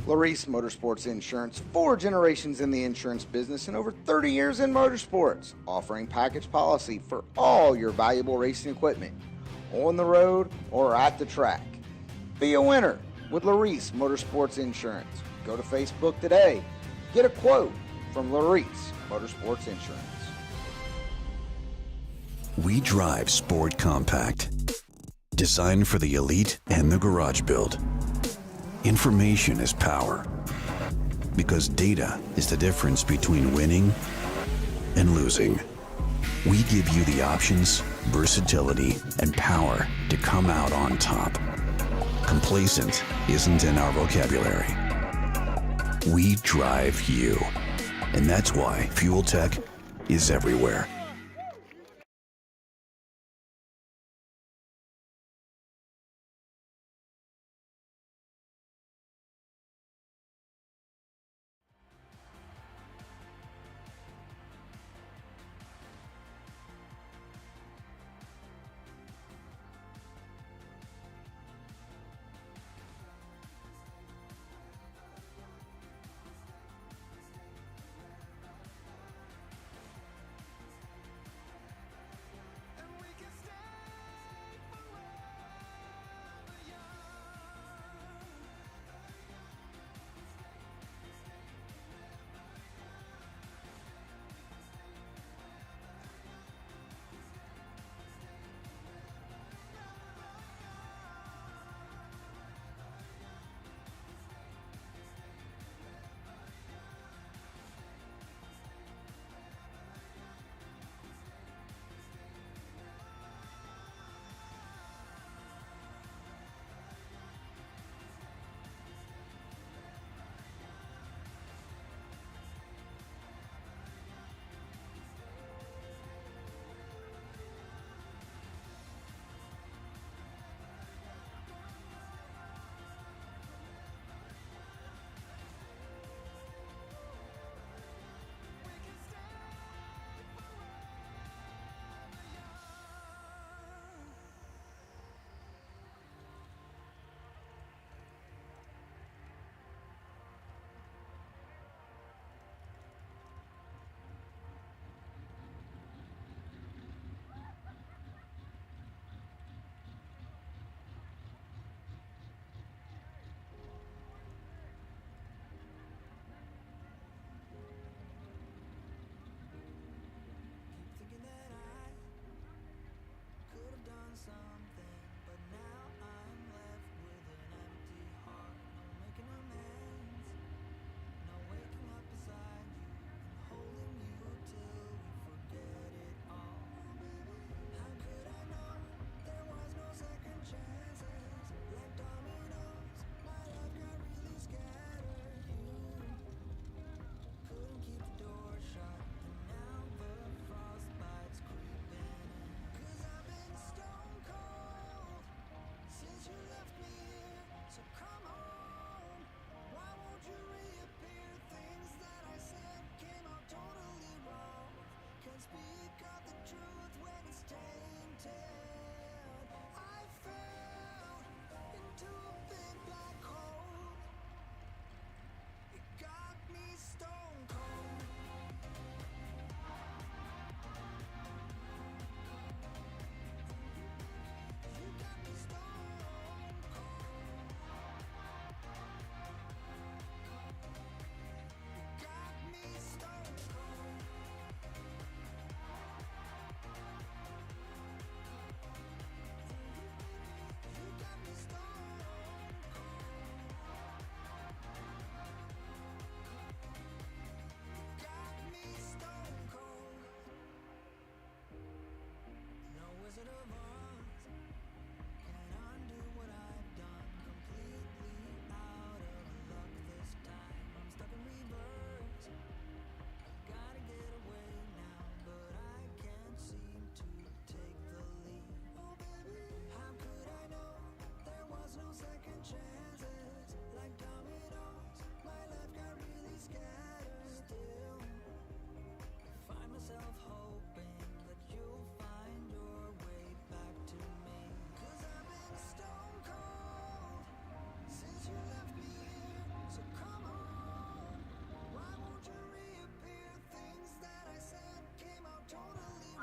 Speaker 1: Larice Motorsports Insurance, 4 generations in the insurance business and over 30 years in motorsports, offering package policy for all your valuable racing equipment, on the road or at the track. Be a winner with Larice Motorsports Insurance. Go to Facebook today. Get a quote from Larice Motorsports Insurance.
Speaker 7: We drive Sport Compact, designed for the elite and the garage build. Information is power, because data is the difference between winning and losing. We give you the options, versatility, and power to come out on top. Complacent isn't in our vocabulary. We drive you, and that's why Fuel Tech is everywhere.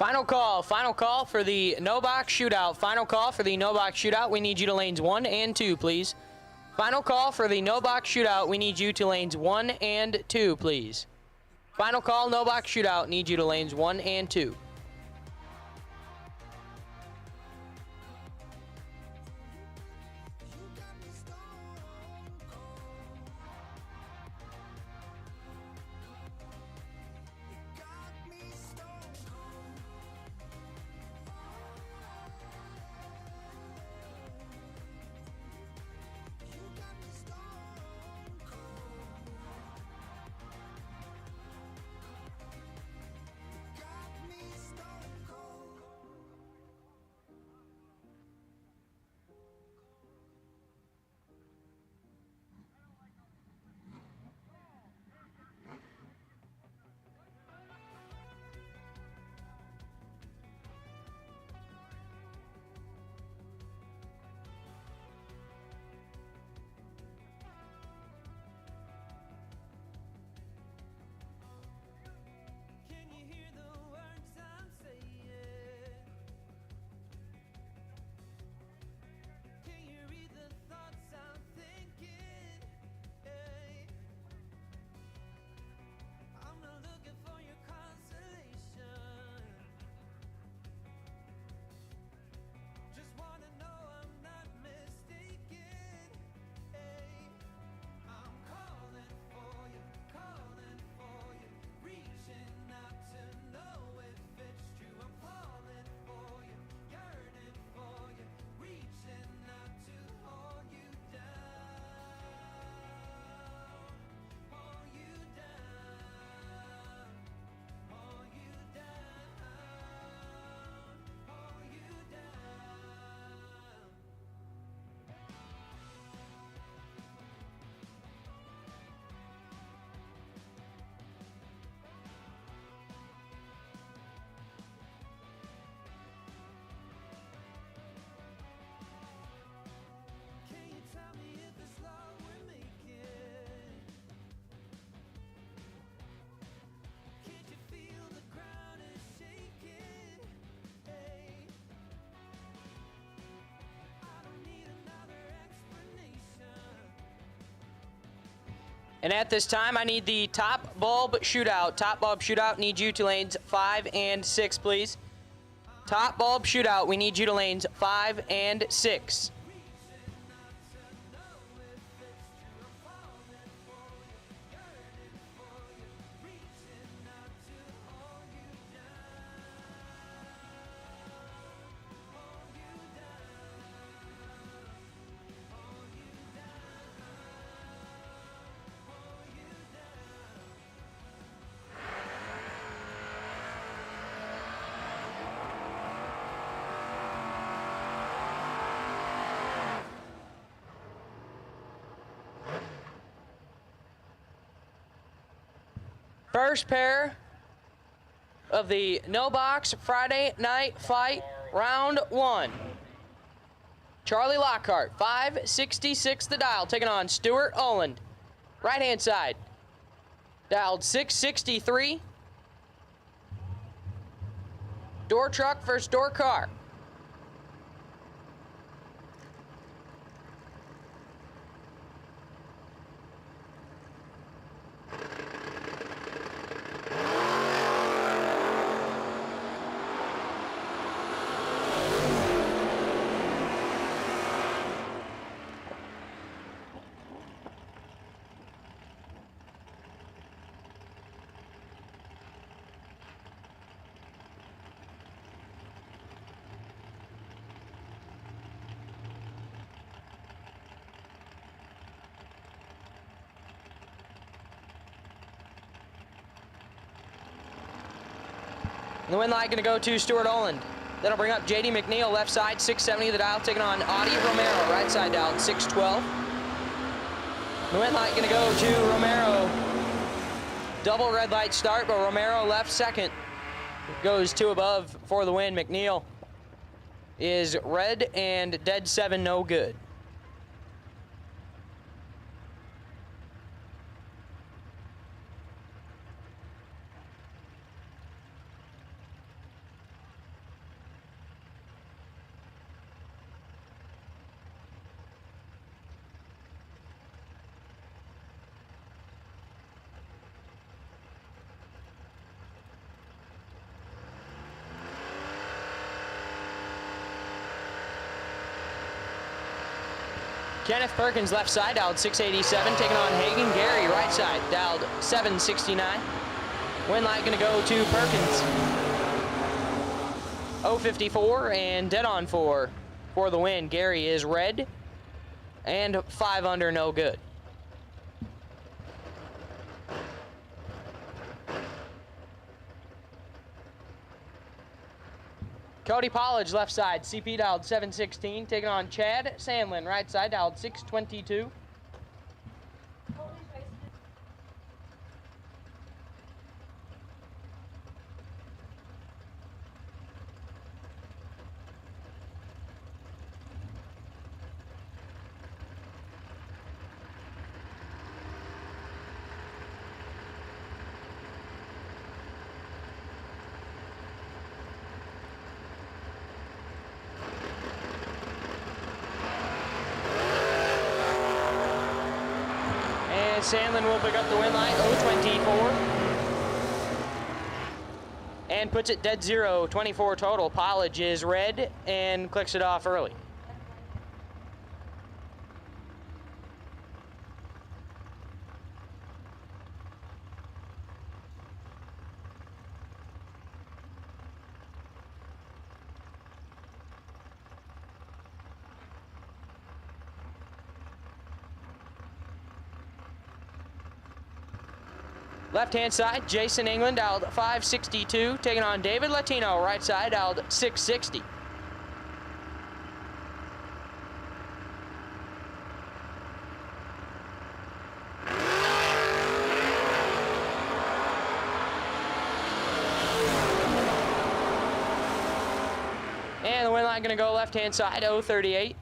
Speaker 5: Final call for the no box shootout. Final call for the no box shootout. We need you to lanes 1 and 2, please. Final call for the no box shootout. We need you to lanes 1 and 2, please. Final call, no box shootout. Need you to lanes 1 and 2.
Speaker 4: Can you hear the words I'm saying? Can you read the thoughts I'm thinking? Hey. I'm not looking for your consolation. Just wanna know I'm not mistaken. Hey. I'm calling for you, reaching out to know if it's true. I'm falling for you, yearning for you, reaching out to hold you down, hold you down, hold you down, hold you down. Can you tell me if it's love we're making? Can't you feel the ground is shaking? Hey, I don't need another explanation.
Speaker 5: And at this time, I need the top bulb shootout. Top bulb shootout, need you to lanes 5 and 6, please. Top bulb shootout, we need you to lanes 5 and 6. First pair of the no box Friday night fight, round 1. Charlie Lockhart, 566 the dial, taking on Stuart Oland. Right hand side, dialed 663. Door truck versus door car. The win line gonna go to Stuart Oland. That'll bring up JD McNeil, left side, 670 the dial, taking on Audie Romero, right side dial, 612. The win line gonna go to Romero. Double red light start, but Romero left second. Goes 2 above for the win. McNeil is red and dead 7, no good. Kenneth Perkins left side, dialed 687, taking on Hagen. Gary right side, dialed 769. Win light gonna go to Perkins. 054 and dead on for the win. Gary is red and 5 under, no good. Cody Pollage left side, CP dialed 716, taking on Chad Sandlin right side, dialed 622. Sandlin will pick up the win light, 024. And puts it dead zero, 24 total. Pollage is red and clicks it off early. Left-hand side, Jason England dialed 562, taking on David Latino, right side, dialed 660. And the win line gonna go left-hand side, 038,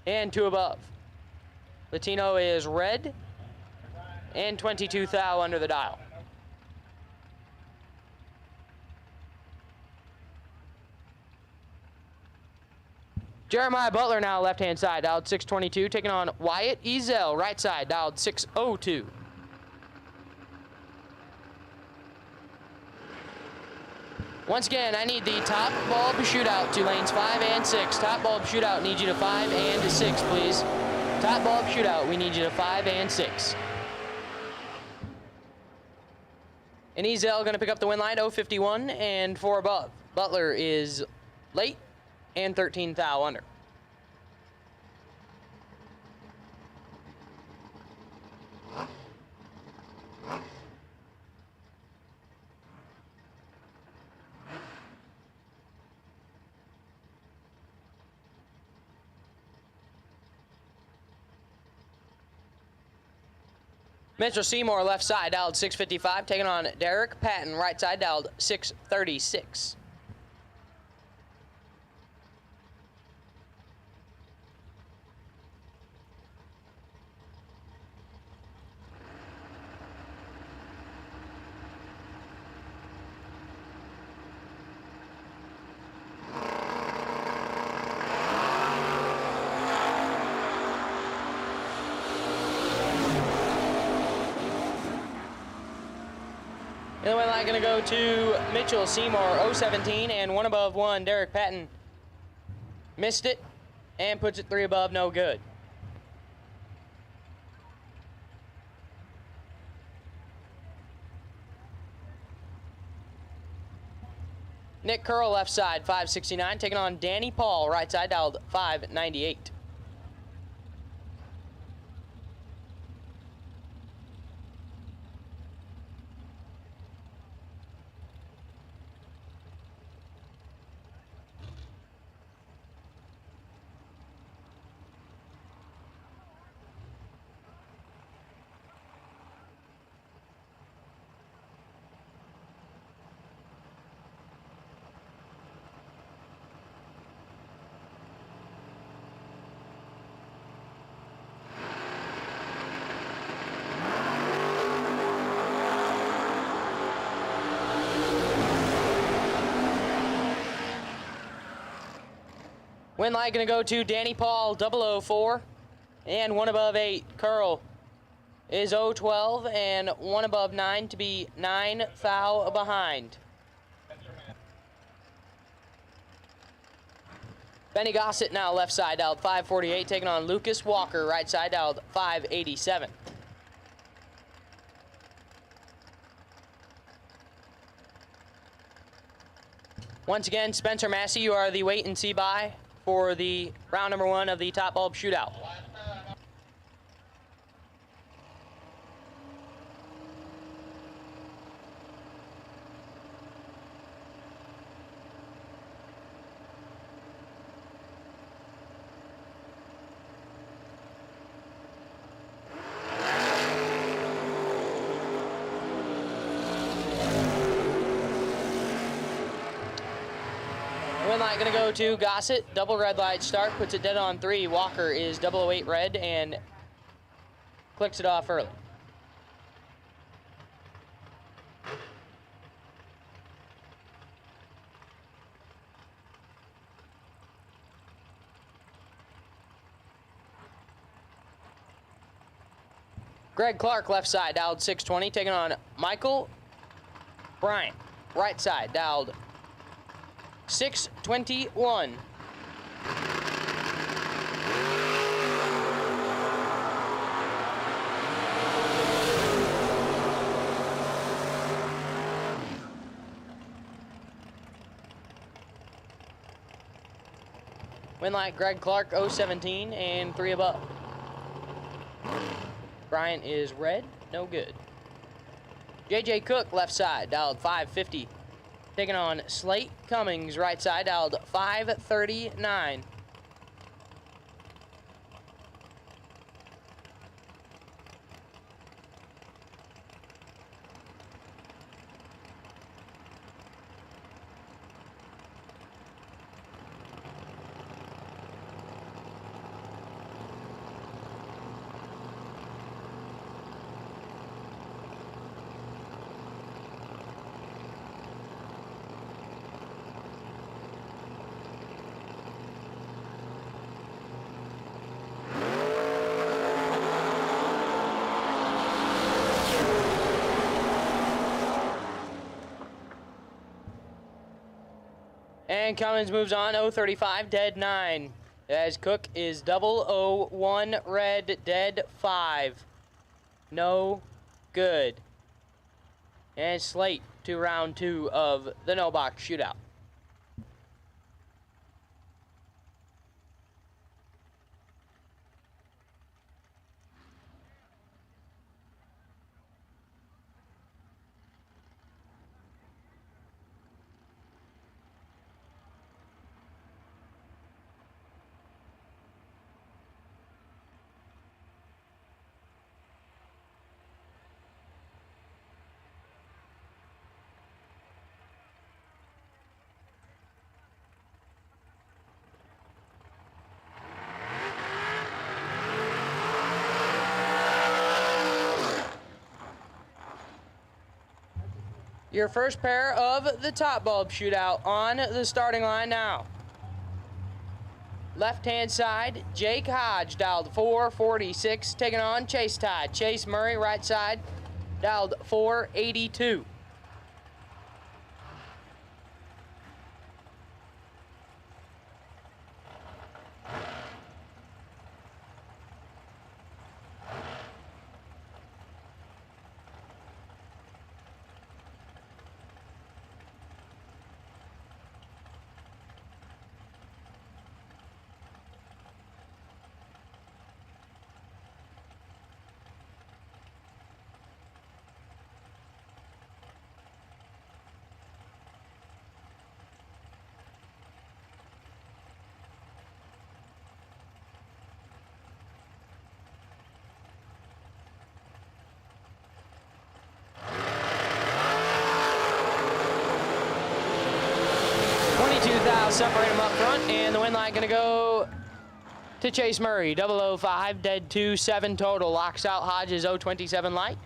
Speaker 5: and 2 above. Latino is red, and 22 thou under the dial. Jeremiah Butler now left-hand side, dialed 622, taking on Wyatt Ezel, right side, dialed 602. Once again, I need the top bulb shootout to lanes 5 and 6. Top bulb shootout, need you to 5 and 6, please. Top bulb shootout, we need you to 5 and 6. And Ezel gonna pick up the win line, 051 and 4 above. Butler is late and 13 thou under. Mitchell Seymour left side, dialed 655, taking on Derek Patton, right side, dialed 636. And the win line gonna go to Mitchell Seymour, 017 and 1 above 1. Derek Patton missed it and puts it 3 above, no good. Nick Curl left side, 569, taking on Danny Paul, right side, dialed 598. Win light gonna go to Danny Paul, 004, and 1 above 8. Curl is 012 and 1 above 9 to be 9 thou behind. Benny Gossett now left side, dialed 548, taking on Lucas Walker, right side, dialed 587. Once again, Spencer Massey, you are the wait and see by for the round number 1 of the top bulb shootout. Win light gonna go to Gossett. Double red light start, puts it dead on 3. Walker is 008 red and clicks it off early. Greg Clark left side, dialed 620, taking on Michael Bryant. Right side, dialed 621. Win light Greg Clark 017 and 3 above. Bryant is red, no good. JJ Cook left side, dialed 550. Taking on Slate Cummings, right side, dialed 539. And Cummins moves on, 035, dead 9. As Cook is 001, red, dead 5. No good. And Slate to round 2 of the no box shootout. Your first pair of the top bulb shootout on the starting line now. Left-hand side, Jake Hodge, dialed 446, taking on Chase Todd. Chase Murray, right side, dialed 482. Separate them up front, and the win line gonna go to Chase Murray, 005, dead 2, 7 total. Locks out Hodge's 027 light.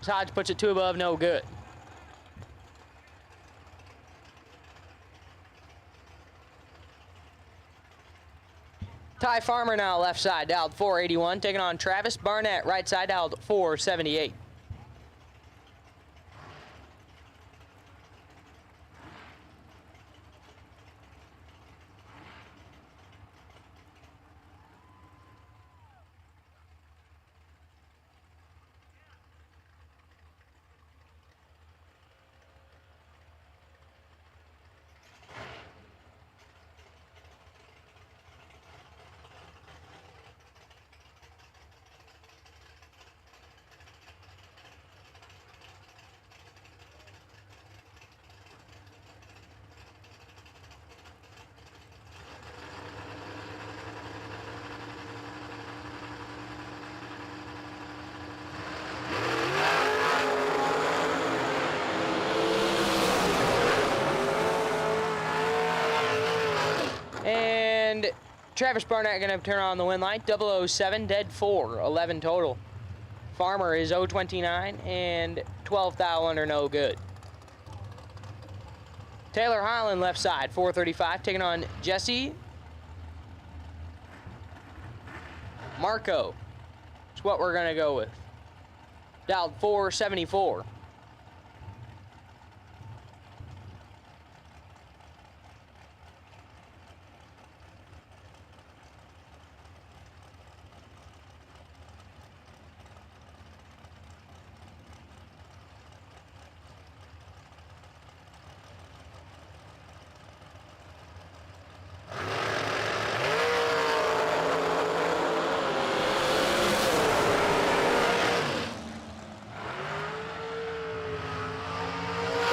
Speaker 5: Hodge puts it 2 above, no good. Ty Farmer now left side, dialed 481, taking on Travis Barnett, right side, dialed 478. And Travis Barnett gonna turn on the win light. 007, dead 4, 11 total. Farmer is 029 and 12 thou under no good. Taylor Highland left side, 435, taking on Jesse Marco. That's what we're gonna go with. Dialed 474.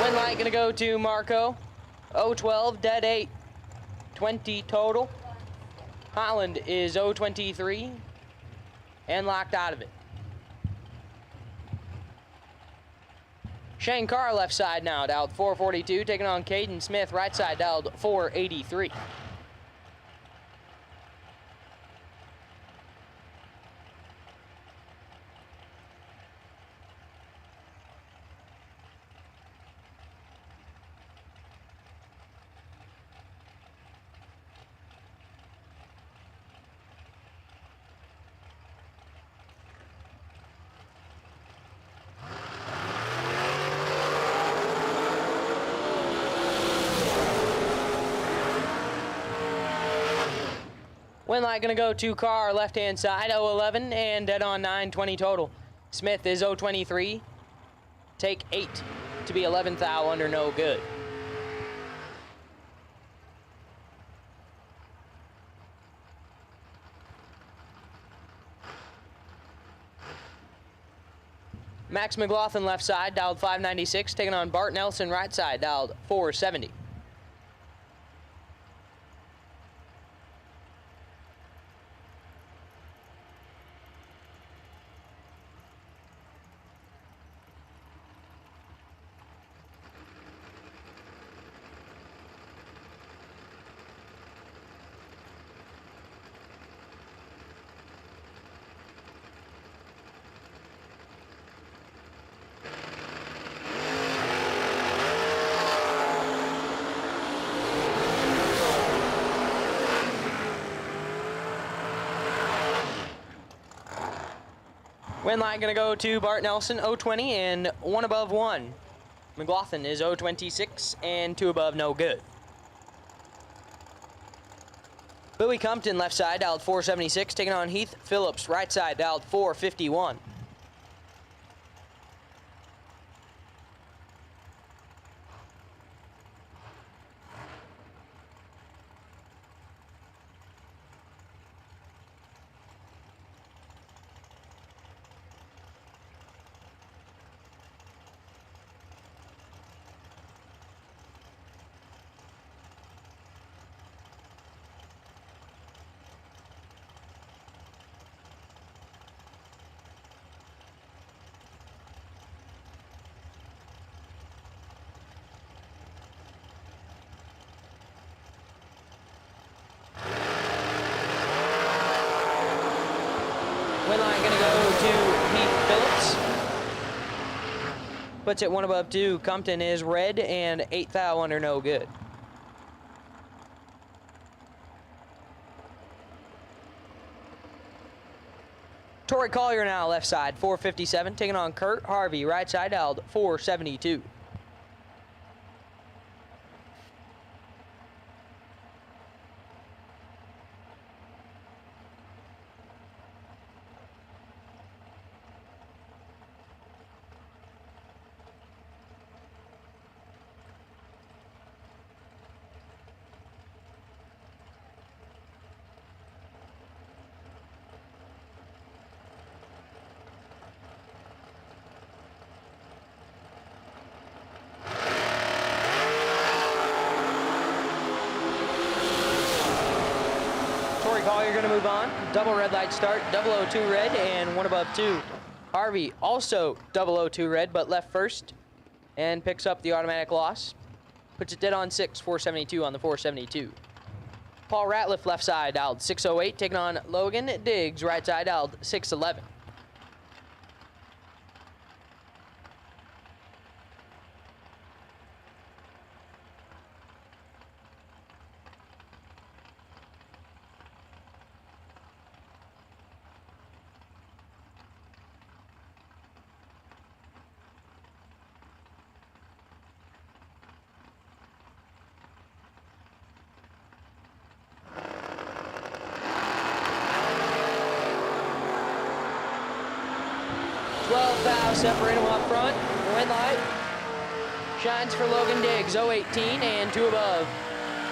Speaker 5: Win light gonna go to Marco. 012, dead 8, 20 total. Holland is 023 and locked out of it. Shane Carr left side now, dialed 442, taking on Caden Smith, right side, dialed 483. Win light gonna go to Carr, left-hand side, 011 and dead on 9, 20 total. Smith is 023, take 8 to be 11th thou under no good. Max McLaughlin left side, dialed 596, taking on Bart Nelson right side, dialed 470. Win light gonna go to Bart Nelson, 020 and 1 above 1. McLaughlin is 026 and 2 above no good. Bowie Compton left side, dialed 476, taking on Heath Phillips, right side, dialed 451. Win line gonna go to Heath Phillips. Puts it 1 above 2. Compton is red and 8th thou under no good. Torrey Collier now left side, 457, taking on Kurt Harvey, right side, dialed 472. Collier gonna move on. Double red light start, 002 red and 1 above 2. Harvey also 002 red, but left first and picks up the automatic loss. Puts it dead on 6, 472 on the 472. Paul Ratliff left side, dialed 608, taking on Logan Diggs, right side, dialed 611. Separate them up front. Win light. Shines for Logan Diggs, 018 and 2 above.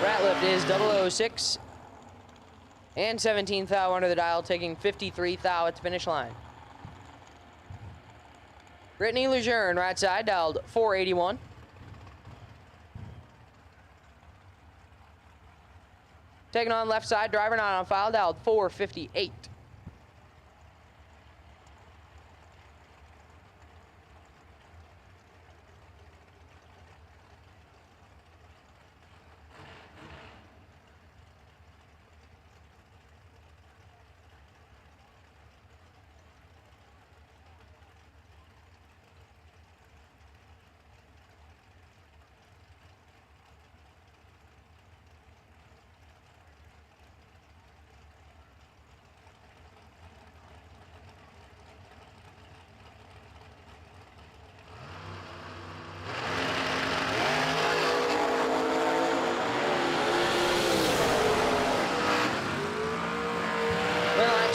Speaker 5: Ratliff is 006 and 17th thou under the dial, taking 53 thou at the finish line. Brittany Lejeune, right side, dialed 481. Taking on left side, driver not on file, dialed 458.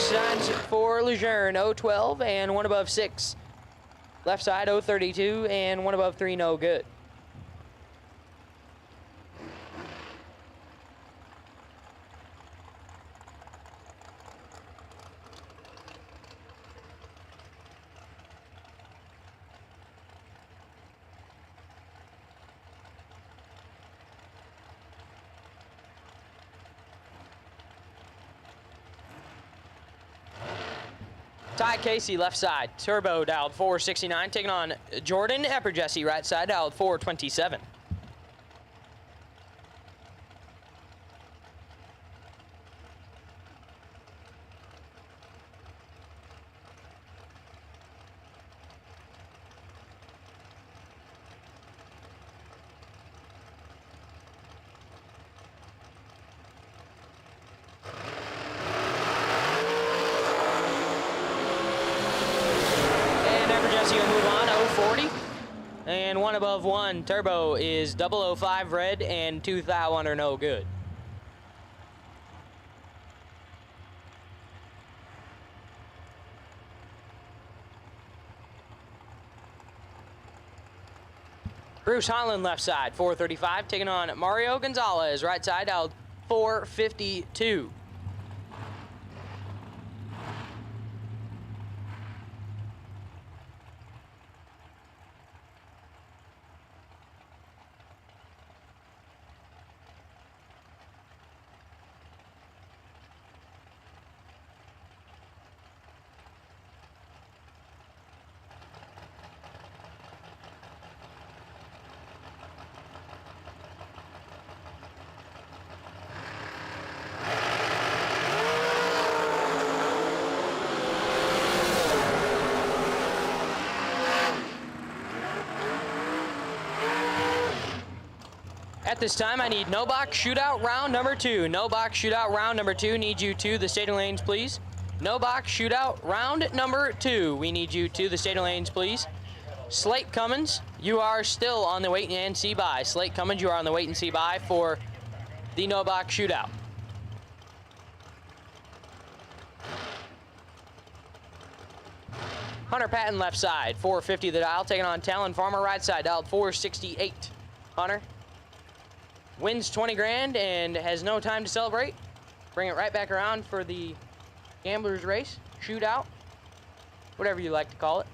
Speaker 5: Shines for Lejeune, 012 and 1 above 6. Left side, 032 and 1 above 3, no good. Ty Casey, left side, turbo, dialed 469, taking on Jordan Epperjesse, right side, dialed 427. And 1 above 1, turbo is 005 red and 2 thou under, no good. Bruce Holland left side, 435, taking on Mario Gonzalez, right side, dialed 452. At this time, I need no box shootout round number 2. No box shootout round number 2. Need you to the staging lanes, please. No box shootout round number 2. We need you to the staging lanes, please. Slate Cummins, you are still on the wait and see by. Slate Cummins, you are on the wait and see by for the no box shootout. Hunter Patton left side, 450 the dial, taking on Talon Farmer right side, dialed 468. Hunter wins 20 grand and has no time to celebrate. Bring it right back around for the Gamblers Race, Shootout, whatever you like to call it.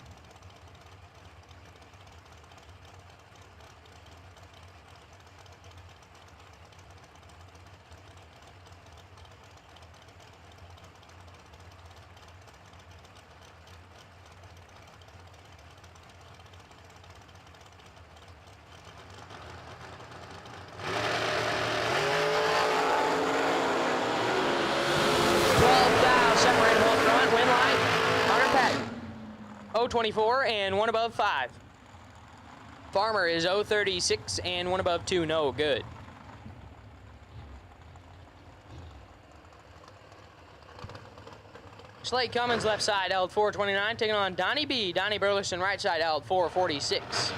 Speaker 5: 12 thou, separate them up front, win light, Hunter Patton. 024 and one above 5. Farmer is 036 and one above 2, no good. Slate Cummins left side, held 429, taking on Donnie B. Donnie Burleson right side, held 446.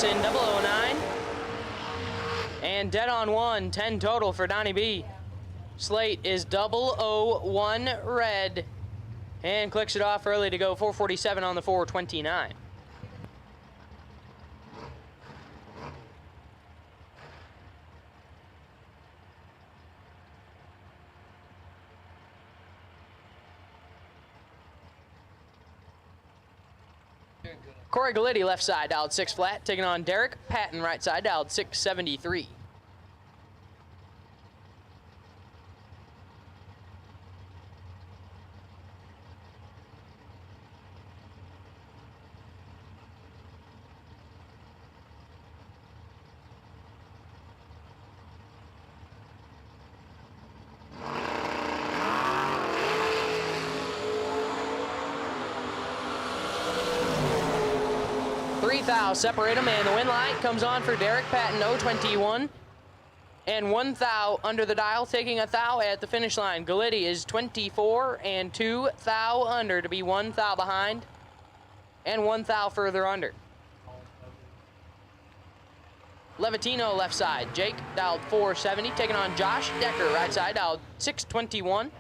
Speaker 5: In 009 and dead on 1, 10 total for Donnie B. Slate is 001 red and clicks it off early to go 447 on the 429. Corey Gallitti left side, dialed 6 flat, taking on Derek Patton right side, dialed 673. Thou separate them, and the win light comes on for Derek Patton, 021 and 1 thou under the dial, taking a thou at the finish line. Gallitti is 24 and 2 thou under to be 1 thou behind and 1 thou further under. Levitino left side, Jake dialed 470, taking on Josh Decker right side, dialed 621.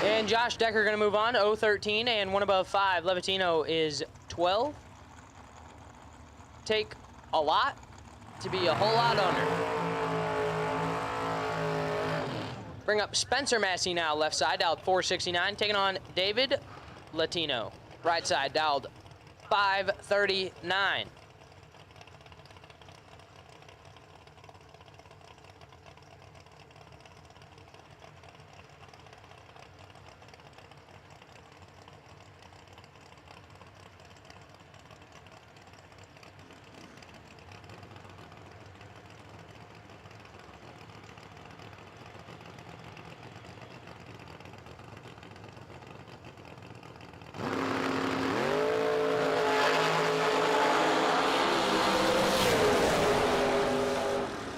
Speaker 5: And Josh Decker going to move on, 013 and 1 above 5. Levitino is 12. Take a lot to be a whole lot under. Bring up Spencer Massey now, left side, dialed 469, taking on David Latino. Right side, dialed 539.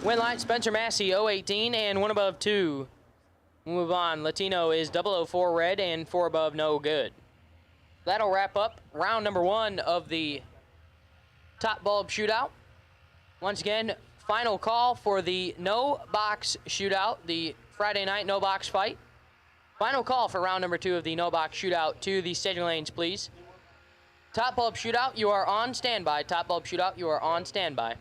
Speaker 5: Win light, Spencer Massey, 018 and 1 above 2. We'll move on. Latino is 004 red and 4 above, no good. That'll wrap up round number 1 of the top bulb shootout. Once again, final call for the no box shootout, the Friday night no box fight. Final call for round number 2 of the no box shootout to the staging lanes, please. Top bulb shootout, you are on standby. Top bulb shootout, you are on standby.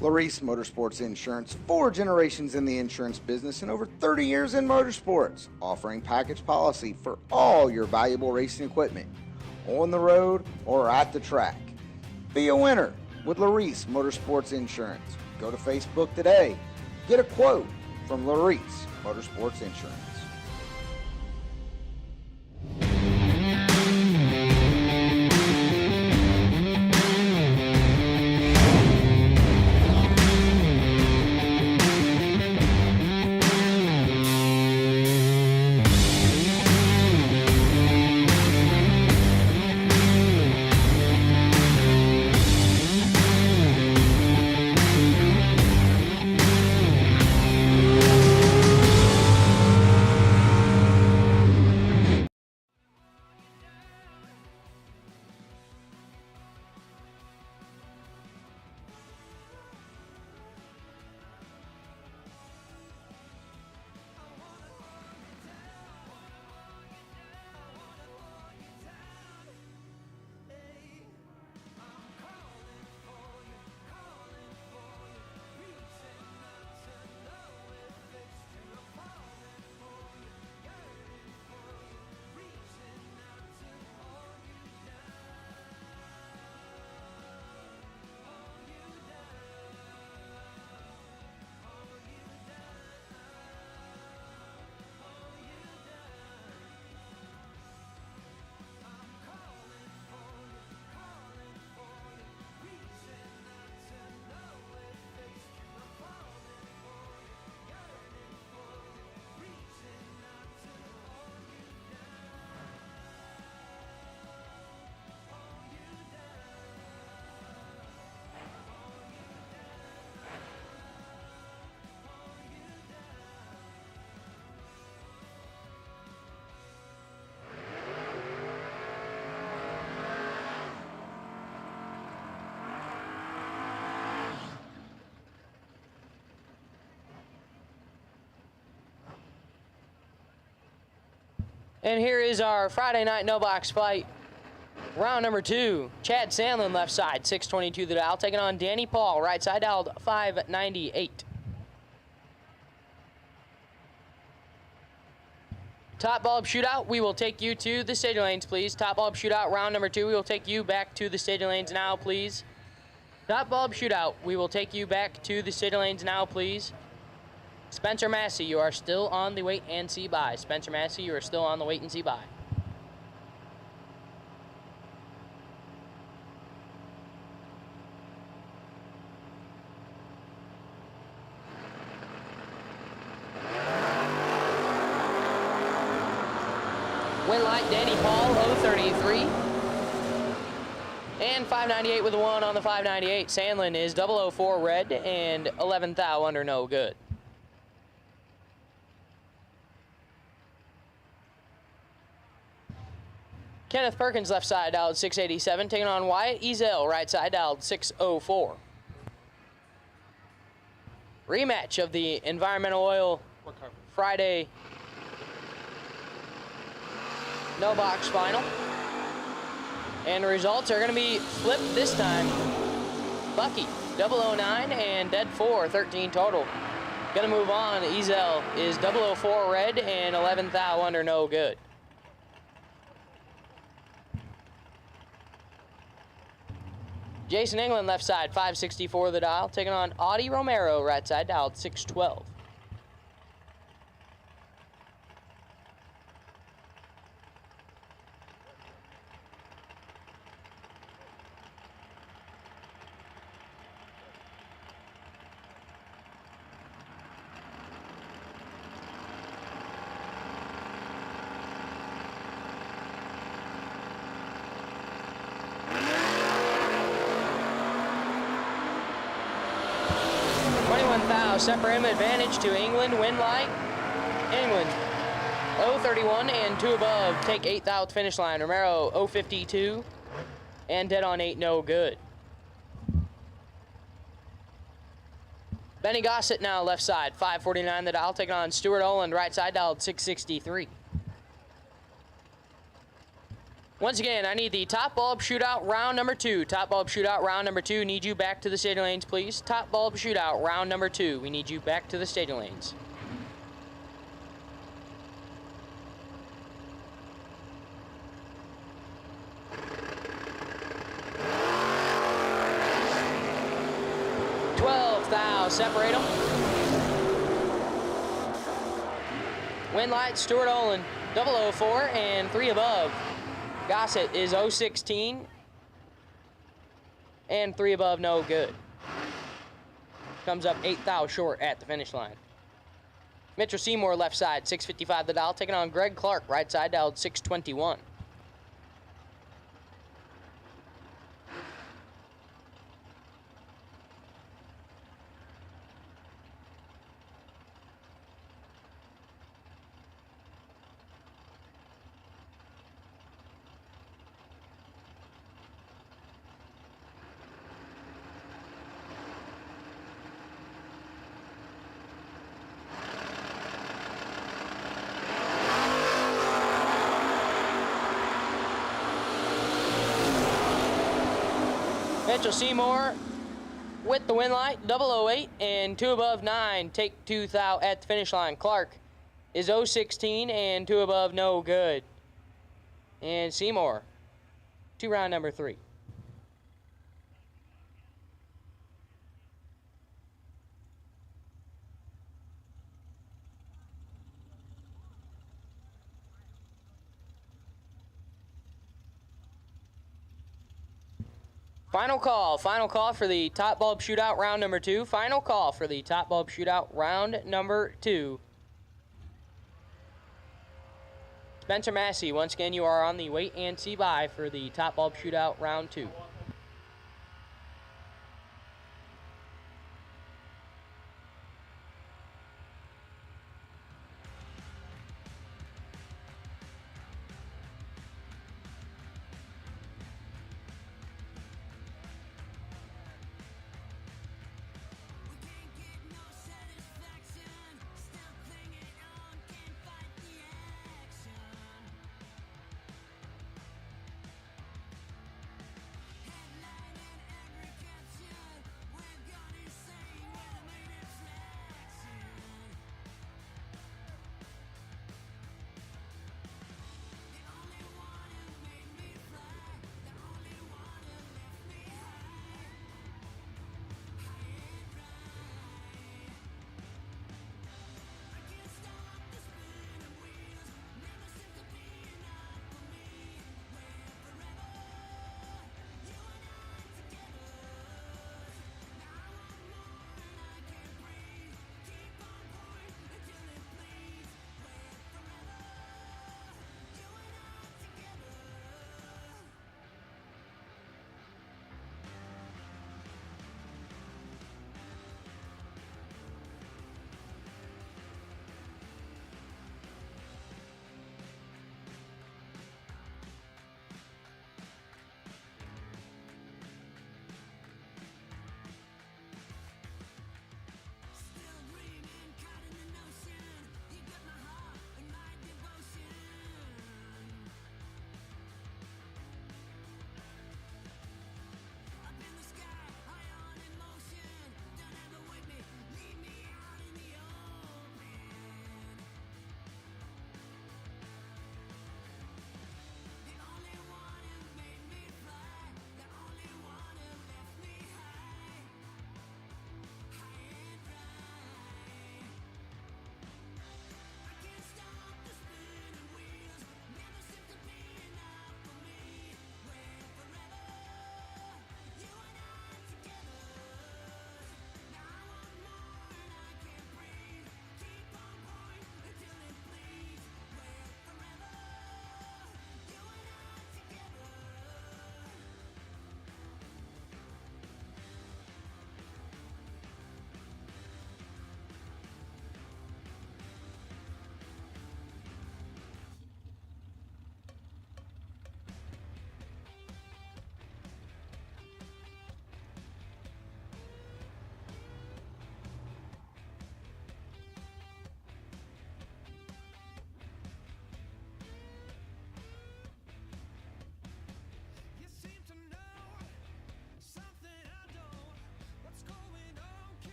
Speaker 1: Larice Motorsports Insurance, 4 generations in the insurance business and over 30 years in motorsports, offering package policy for all your valuable racing equipment, on the road or at the track. Be a winner with Larice Motorsports Insurance. Go to Facebook today. Get a quote from Larice Motorsports Insurance.
Speaker 5: And here is our Friday night no box fight. Round number 2. Chad Sandlin left side, 622 the dial, taking on Danny Paul, right side dialed 598. Top bulb shootout, we will take you to the staging lanes, please. Top bulb shootout, round number 2, we will take you back to the staging lanes now, please. Top bulb shootout, we will take you back to the staging lanes now, please. Spencer Massey, you are still on the wait and see by. Spencer Massey, you are still on the wait and see by. Win light, Danny Paul, 033. And 598 with a 1 on the 598. Sandlin is 004 red and 11th thou under no good. Kenneth Perkins left side dialed 687, taking on Wyatt Ezel, right side dialed 604. Rematch of the Environmental Oil Friday no box final. And the results are going to be flipped this time. Bucky, 009 and dead 4, 13 total. Going to move on. Ezel is 004 red and 11th thou under no good. Jason England left side, 564 the dial, taking on Audie Romero, right side dialed 612. Separate him advantage to England, win light. England, 031 and 2 above, take 8th thou at the finish line. Romero, 052 and dead on 8, no good. Benny Gossett now left side, 549 the dial, taking on Stuart Oland, right side dialed 663. Once again, I need the top bulb shootout round number 2. Top bulb shootout round number 2. Need you back to the staging lanes, please. Top bulb shootout round number 2. We need you back to the staging lanes. Separate them. Wind light, Stuart Olin, 004 and 3 above. Gossett is 016 and 3 above, no good. Comes up 8 thou short at the finish line. Mitchell Seymour left side, 655 the dial, taking on Greg Clark, right side, dialed 621. Mitchell Seymour with the win light, 008 and 2 above 9. Take 2 thou at the finish line. Clark is 016 and 2 above, no good. And Seymour, 2 round number 3. Final call for the top bulb shootout round number 2. Final call for the top bulb shootout round number 2. Spencer Massey, once again, you are on the wait and see by for the top bulb shootout round 2.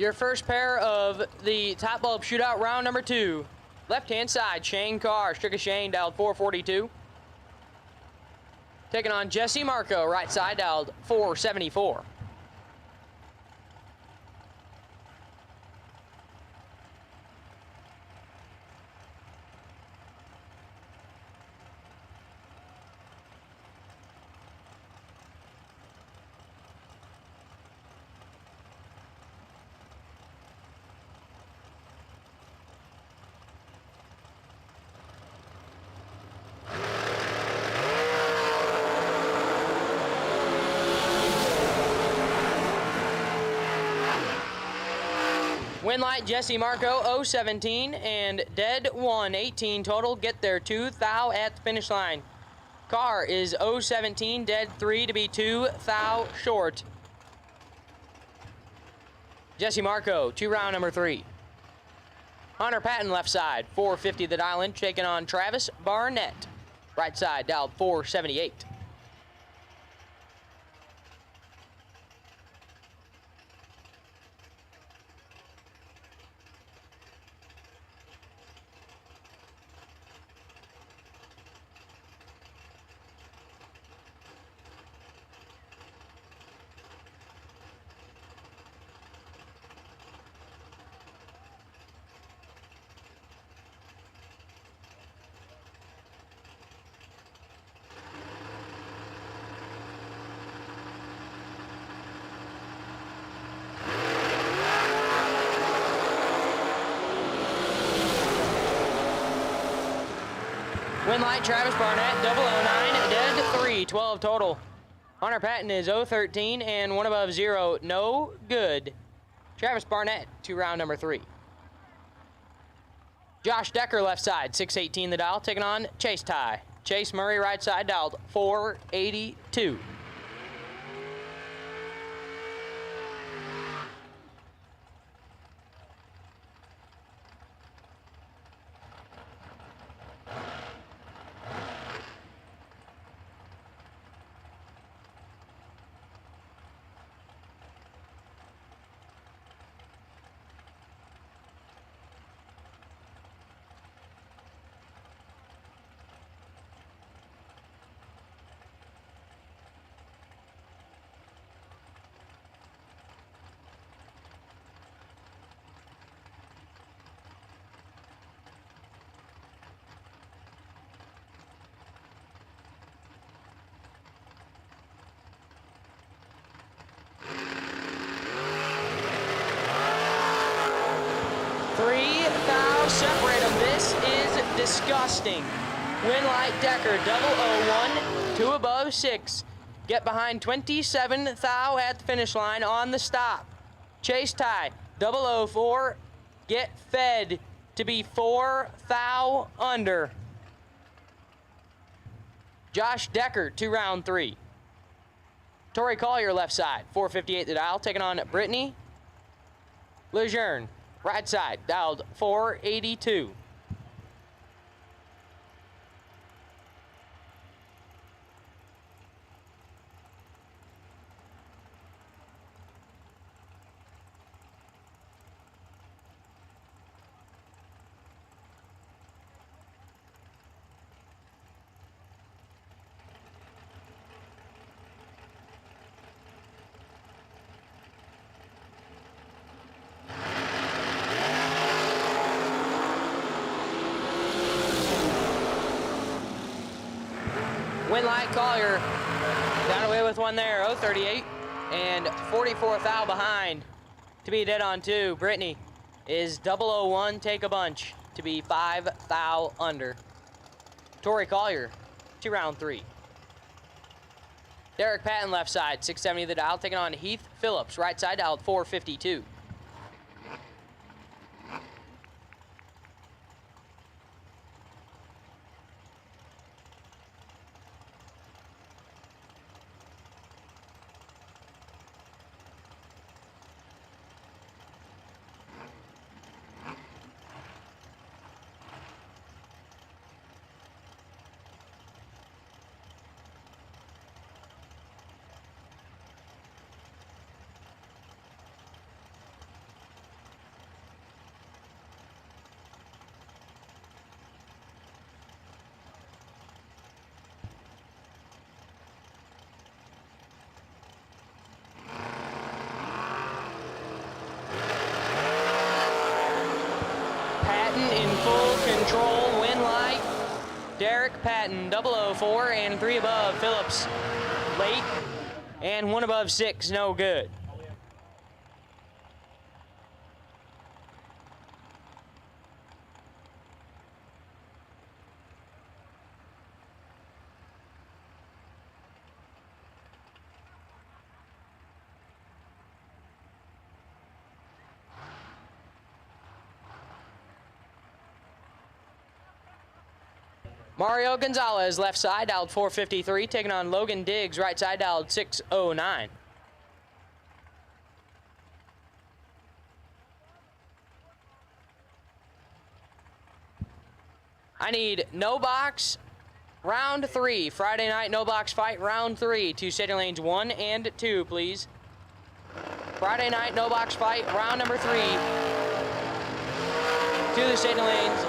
Speaker 5: Your first pair of the top bulb shootout round number 2. Left-hand side, Shane Carr, Stricker Shane, dialed 442. Taking on Jesse Marco, right side, dialed 474. Win light, Jesse Marco, 017, and dead 118 total. Get there 2 thou at the finish line. Carr is 017, dead 3 to be 2 thou short. Jesse Marco, 2 round number 3. Hunter Patton, left side, 450 the dial in, taking on Travis Barnett. Right side, dialed 478. Win light, Travis Barnett, 009, dead 3, 12 total. Hunter Patton is 013 and 1 above 0, no good. Travis Barnett, 2 round number 3. Josh Decker, left side, 618 the dial, taking on Chase Ty. Chase Murray, right side, dialed 482. Separate them. This is disgusting. Win light, Decker, 001, 2 above 6. Get behind 27 thou at the finish line on the stop. Chase Ty, 004, get fed to be 4 thou under. Josh Decker, 2 round 3. Tori Collier, left side, 458 the dial, taking on Brittany Lejeune. Right side, dialed 482. Win light, Collier got away with one there, 038, and 44 thou behind to be dead on 2. Brittany is 001, take a bunch to be 5 thou under. Tori Collier, 2 round 3. Derek Patton, left side, 670 the dial, taking on Heath Phillips, right side, dialed 452. Derek Patton, 004, and 3 above Phillips, late, and 1 above 6, no good. Mario Gonzalez, left side, dialed 453, taking on Logan Diggs, right side, dialed 609. I need no box, round 3. Friday night no box fight, round 3 to stadium lanes 1 and 2, please. Friday night no box fight, round number 3 to the stadium lanes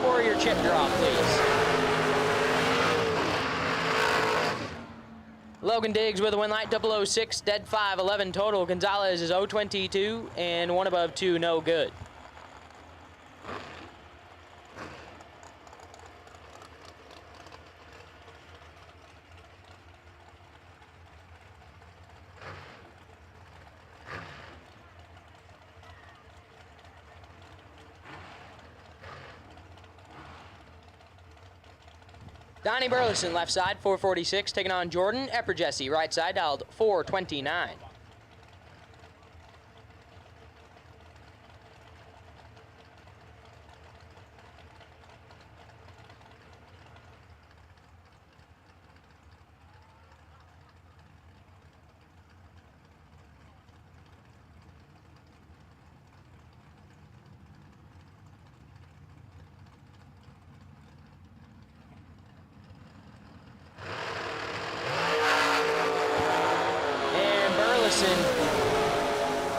Speaker 5: for your chip drop, please. Logan Diggs with a win light, 006, dead 5, 11 total. Gonzalez is 022 and 1 above 2, no good. Donnie Burleson, left side, 446, taking on Jordan Epperjesse, right side, dialed 429.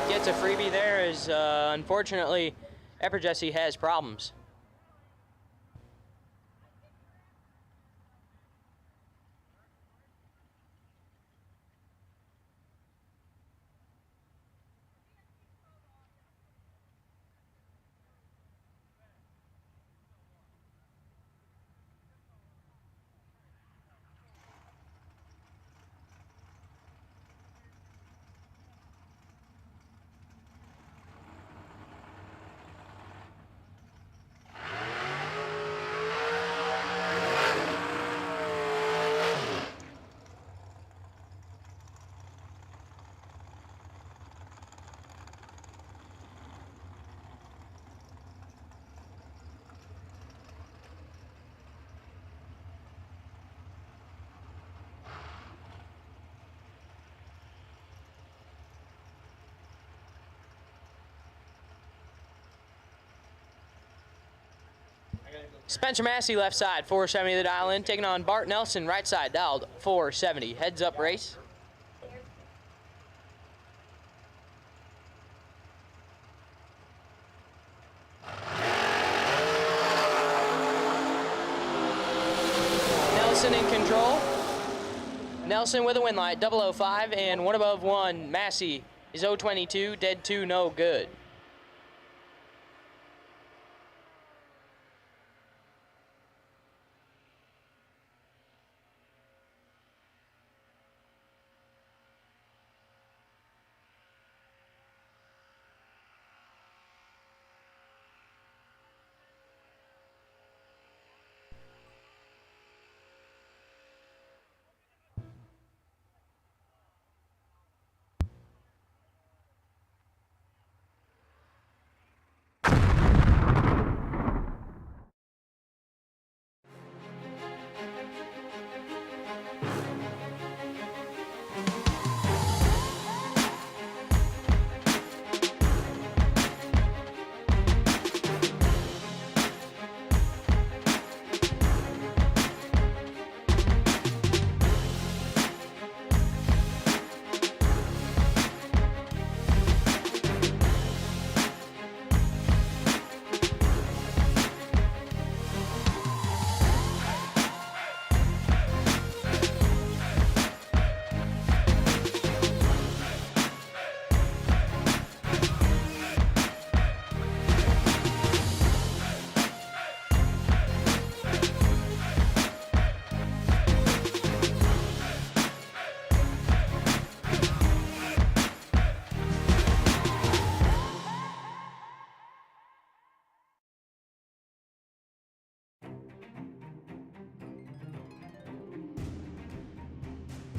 Speaker 5: Gets a freebie there as unfortunately Epperjesse has problems. Spencer Massey, left side, 470 the dial in, taking on Bart Nelson, right side, dialed 470. Heads up race. Nelson in control. Nelson with a win light, 005 and 1 above 1. Massey is 022, dead 2, no good.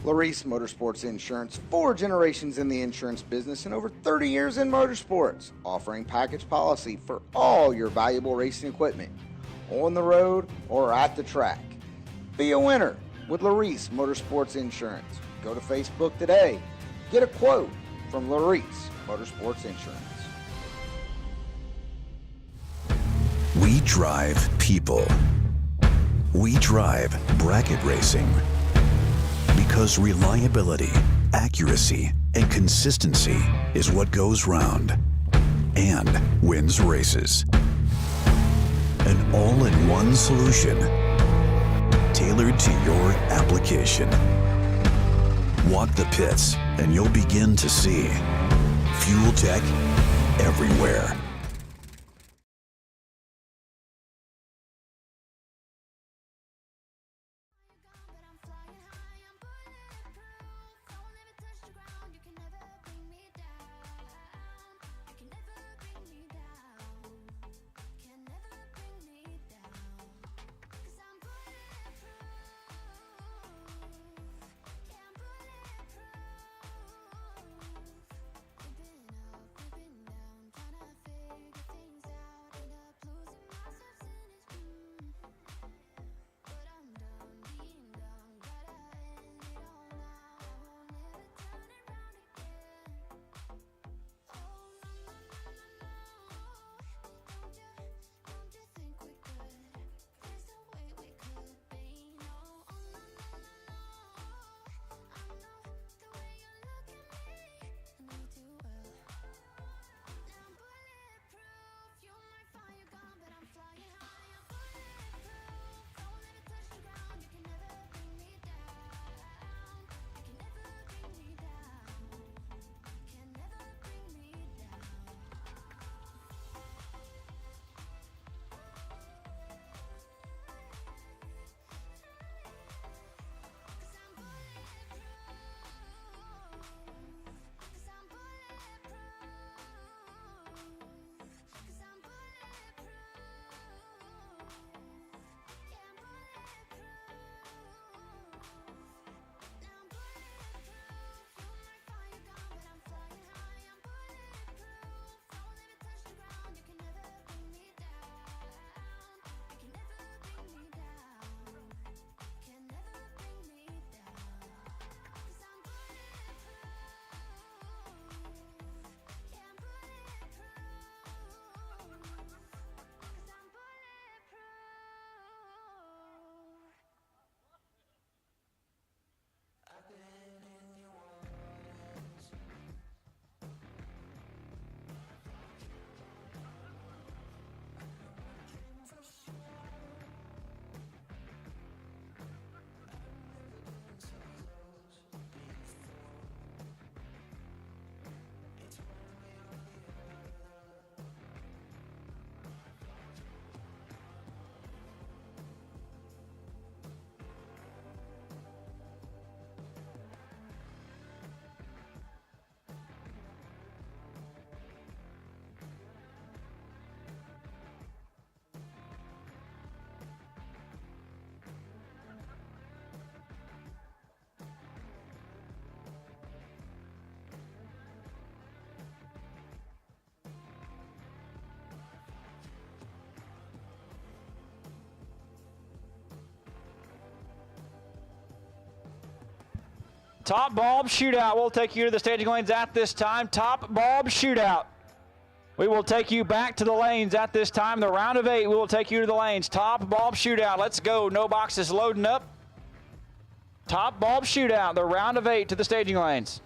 Speaker 1: Larice Motorsports Insurance, 4 generations in the insurance business and over 30 years in motorsports, offering package policy for all your valuable racing equipment, on the road or at the track. Be a winner with Larice Motorsports Insurance. Go to Facebook today. Get a quote from Larice Motorsports Insurance.
Speaker 7: We drive people. We drive bracket racing. Because reliability, accuracy, and consistency is what goes round and wins races. An all-in-one solution tailored to your application. Walk the pits and you'll begin to see fuel tech everywhere.
Speaker 3: Top bulb shootout. We'll take you to the staging lanes at this time. Top bulb shootout. We will take you back to the lanes at this time. The round of 8, we will take you to the lanes. Top bulb shootout. Let's go. No boxes loading up. Top bulb shootout. The round of 8 to the staging lanes.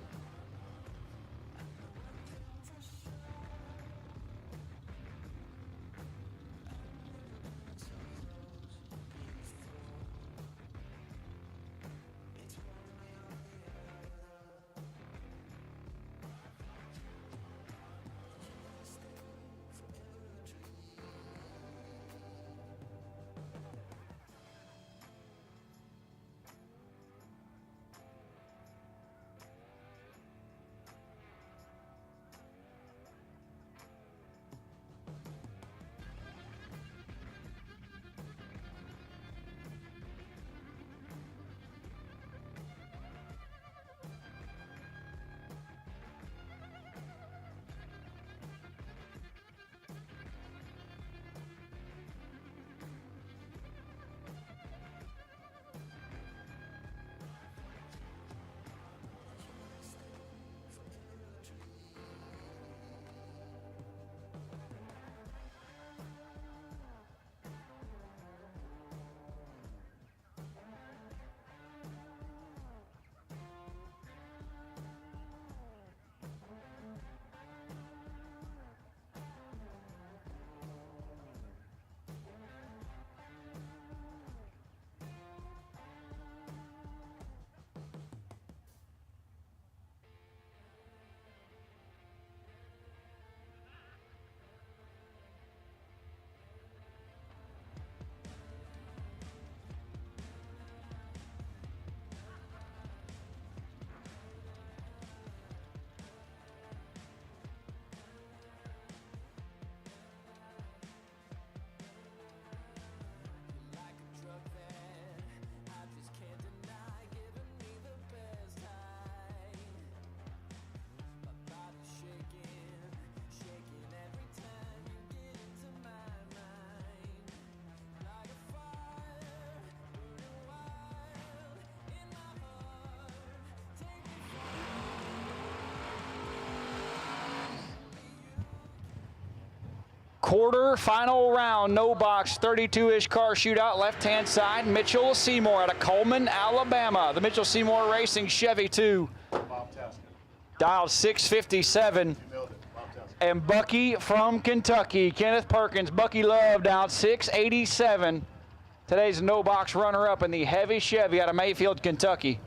Speaker 3: quarter final round, no box, 32-ish car shootout, left-hand side. Mitchell Seymour out of Coleman, Alabama. The Mitchell Seymour Racing Chevy 2. Dialed 657. And Bucky from Kentucky, Kenneth Perkins. Bucky Love down 687. Today's no box runner-up in the heavy Chevy out of Mayfield, Kentucky.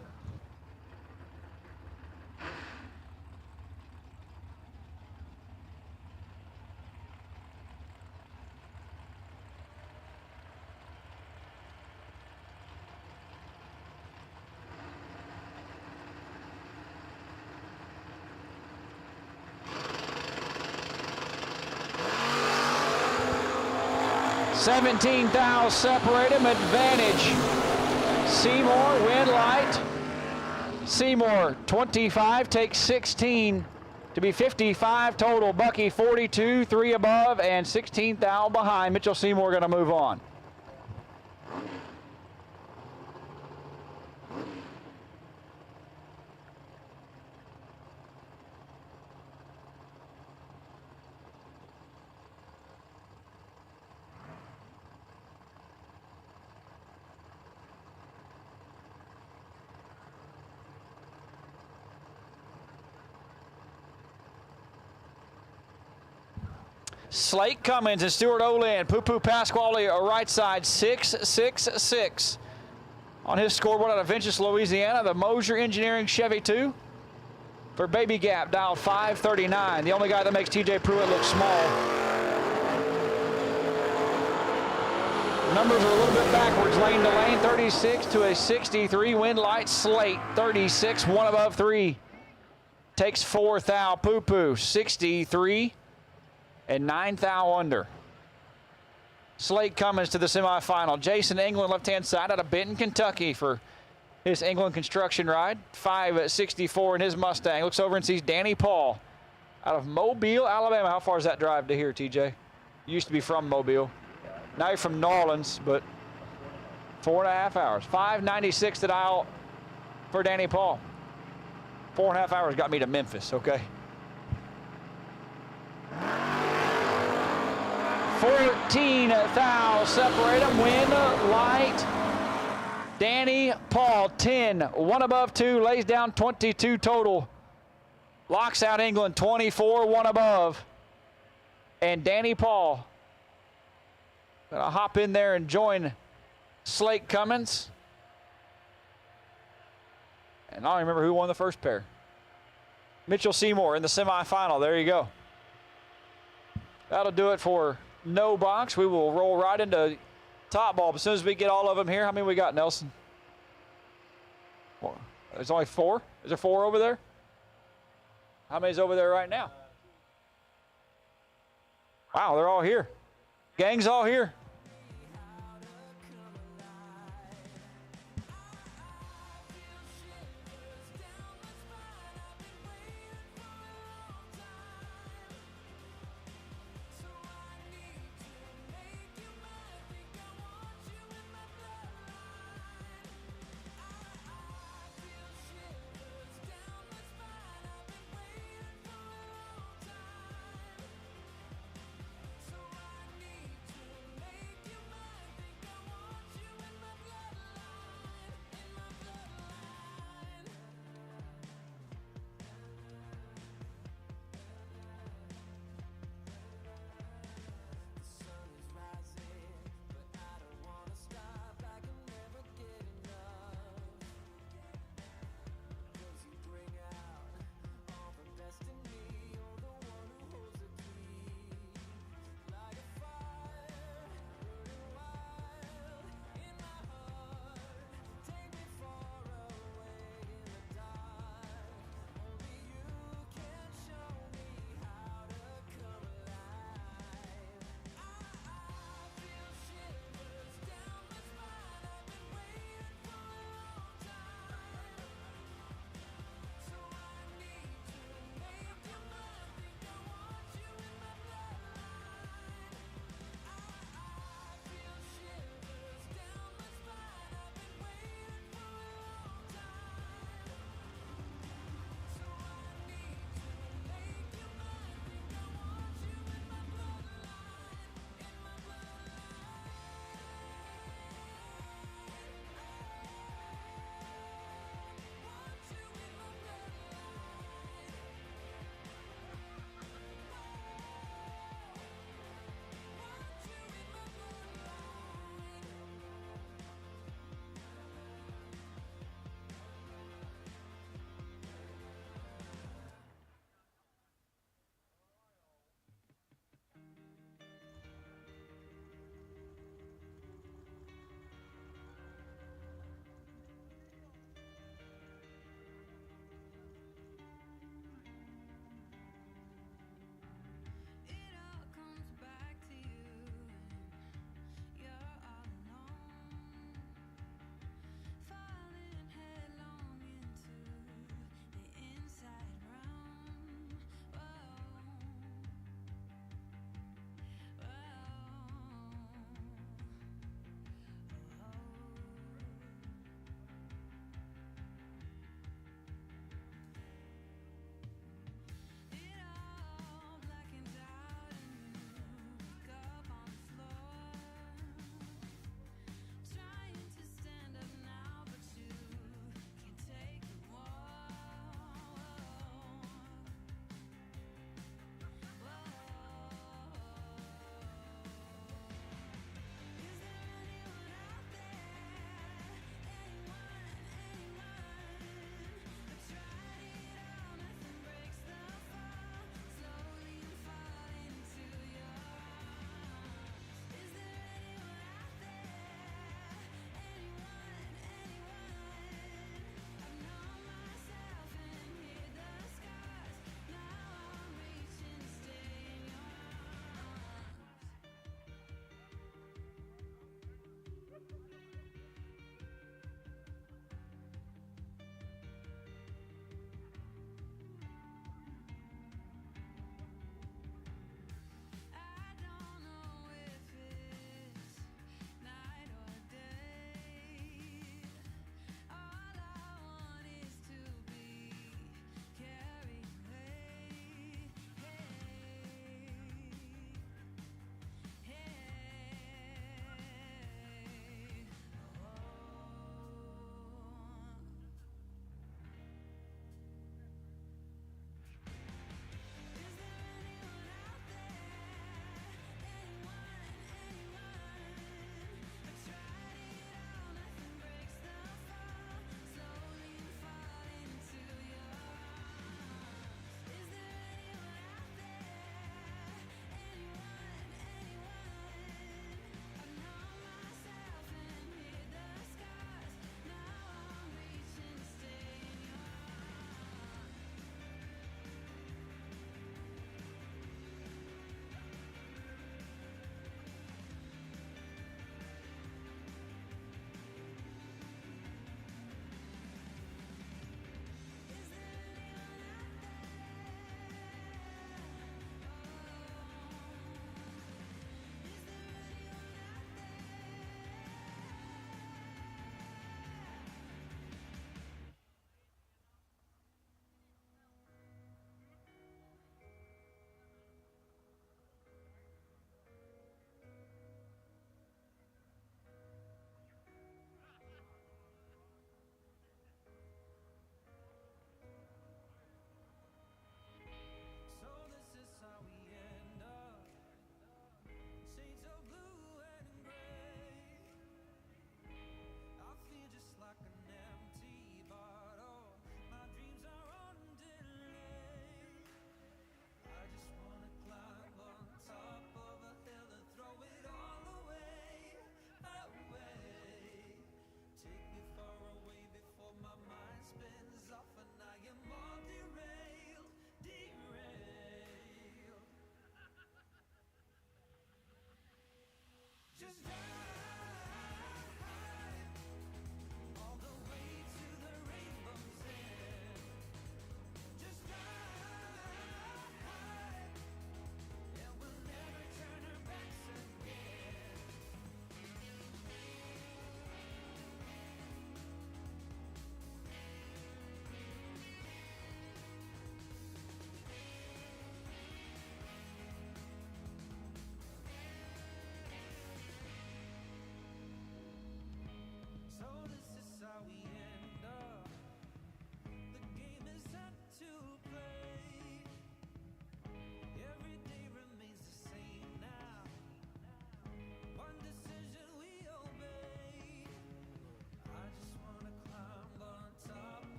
Speaker 3: $17,000 separate him, advantage. Seymour, win light. Seymour, 25, takes 16 to be 55 total. Bucky, 42, 3 above, and 16,000 behind. Mitchell Seymour gonna move on. Slate Cummins and Stuart Olin. Poo-Poo Pasquale, right side, 666. On his scoreboard out of Ventus, Louisiana, the Moser Engineering Chevy 2. For Baby Gap, dial 539. The only guy that makes TJ Pruitt look small. Numbers are a little bit backwards, lane to lane, 36 to a 63. Wind light, Slate, 36, 1 above 3. Takes 4 thou. Poo-Poo, 63. And 9 thou under. Slate Cummins to the semifinal. Jason England, left-hand side out of Benton, Kentucky for his England construction ride. 564 in his Mustang. Looks over and sees Danny Paul out of Mobile, Alabama. How far is that drive to here, TJ? You used to be from Mobile. Now you're from New Orleans, but 4.5 hours. 596 to dial for Danny Paul. 4.5 hours got me to Memphis, okay? 14 thou separate them. Win light. Danny Paul, 10. 1 above 2. Lays down 22 total. Locks out England, 24. 1 above. And Danny Paul gonna hop in there and join Slate Cummins. And I don't remember who won the first pair. Mitchell Seymour in the semifinal. There you go. That'll do it for no box. We will roll right into top bulb as soon as we get all of them here. How many we got, Nelson? Well, there's only 4. Is there 4 over there? How many's over there right now? Wow, they're all here. Gang's all here.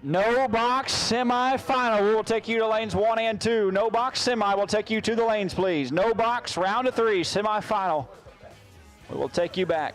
Speaker 3: No box semi-final. We will take you to lanes 1 and 2. No box semi will take you to the lanes, please. No box round of 3 semi-final. We will take you back.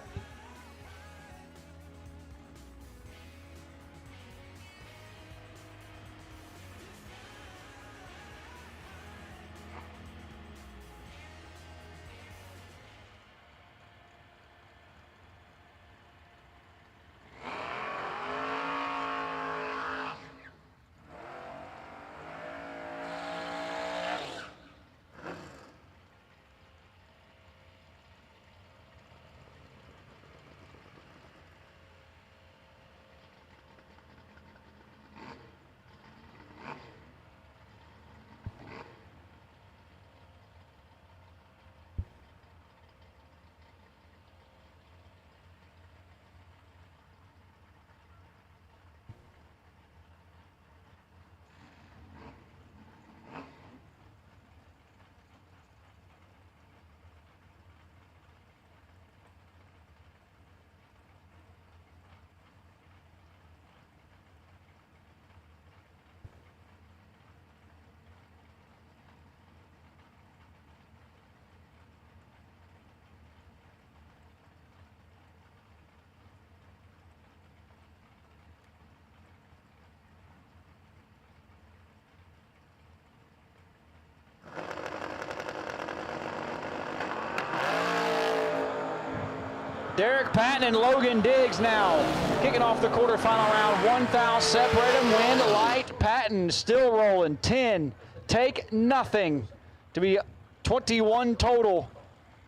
Speaker 3: Derek Patton and Logan Diggs now kicking off the quarterfinal round. 1 foul separate them. Wind light. Patton still rolling. 10. Take nothing to be 21 total.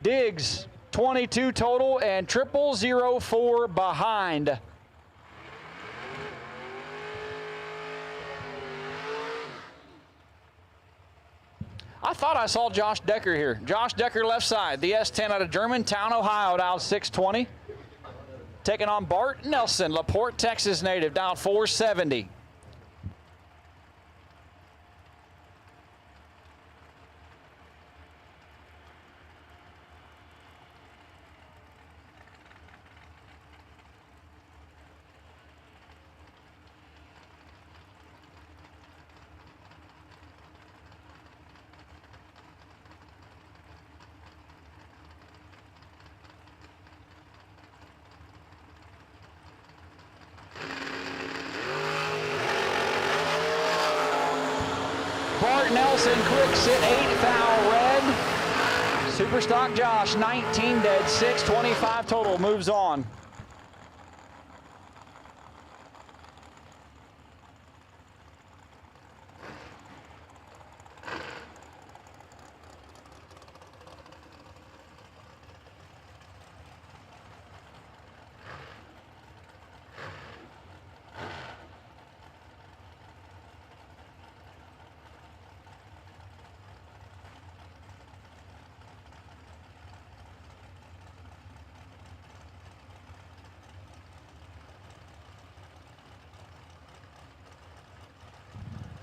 Speaker 3: Diggs 22 total and 0004 behind. I thought I saw Josh Decker here. Josh Decker left side, the S10 out of Germantown, Ohio, down 620. Taking on Bart Nelson, LaPorte, Texas native, down 470. Bart Nelson, quick sit, 8 foul red. Superstock Josh, 19 dead, 6, 25 total, moves on.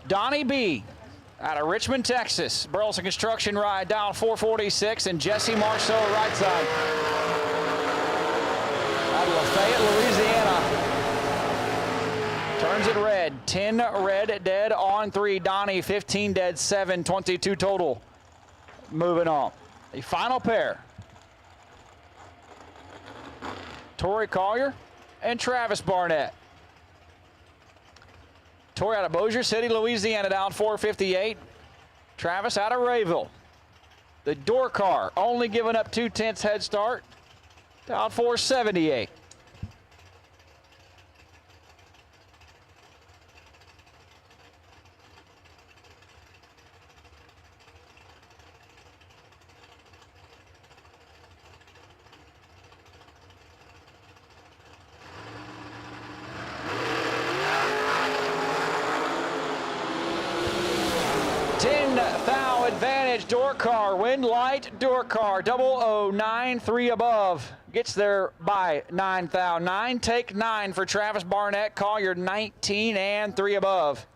Speaker 3: Donnie B. out of Richmond, Texas. Burleson Construction ride down 446, and Jesse Marceau right side. Out of Lafayette, Louisiana. Turns it red. 10 red dead on 3. Donnie 15 dead, 7, 22 total. Moving on. The final pair. Torrey Collier and Travis Barnett. Torrey out of Bossier City, Louisiana, down 458. Travis out of Rayville. The door car only giving up 2/10 head start, down 478. Advantage, door car, wind light, door car, 0009, 3 above. Gets there by 9 thou. 9 take 9 for Travis Barnett. Collier 19 and 3 above.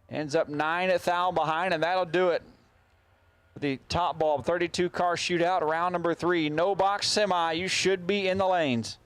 Speaker 3: Ends up 9 thou behind, and that'll do it. The top bulb, 32 car shootout, round number 3. No box semi, you should be in the lanes.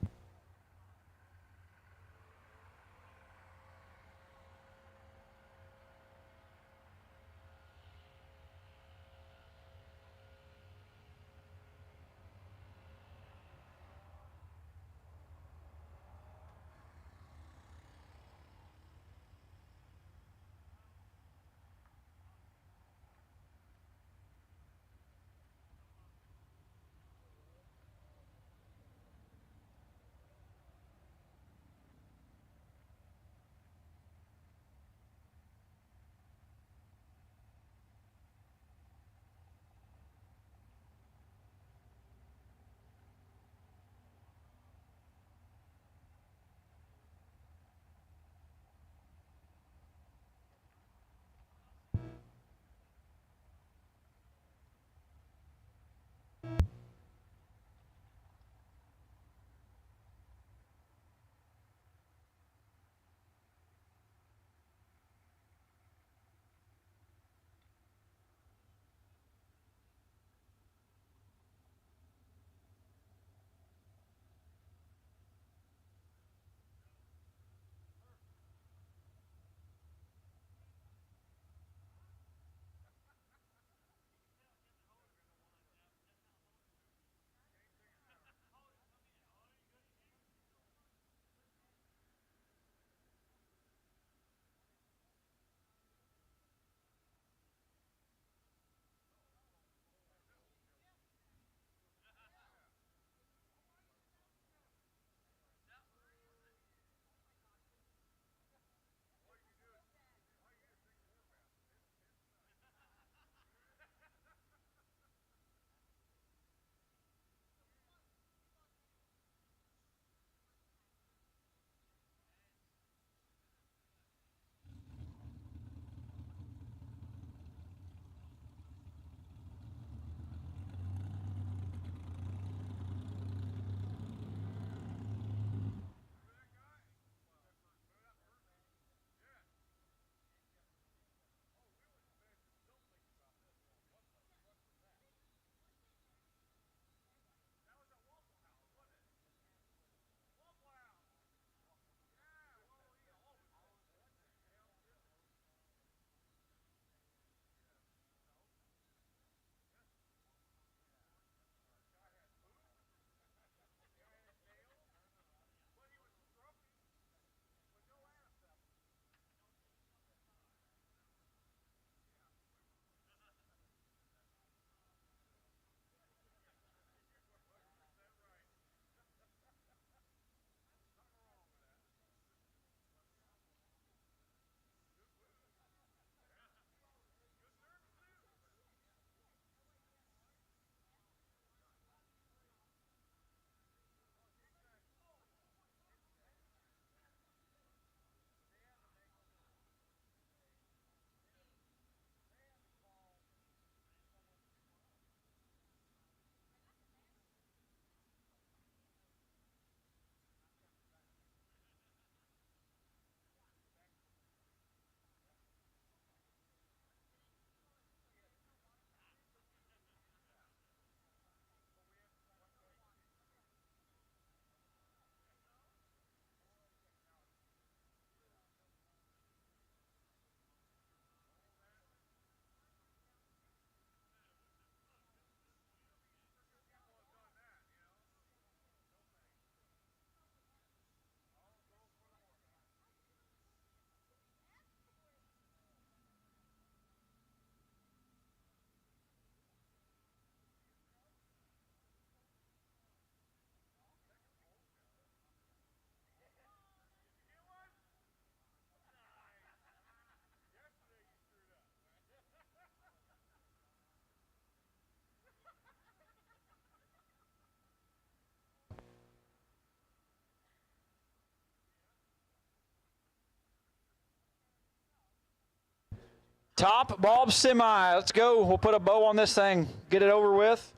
Speaker 3: Top bulb semi. Let's go. We'll put a bow on this thing. Get it over with.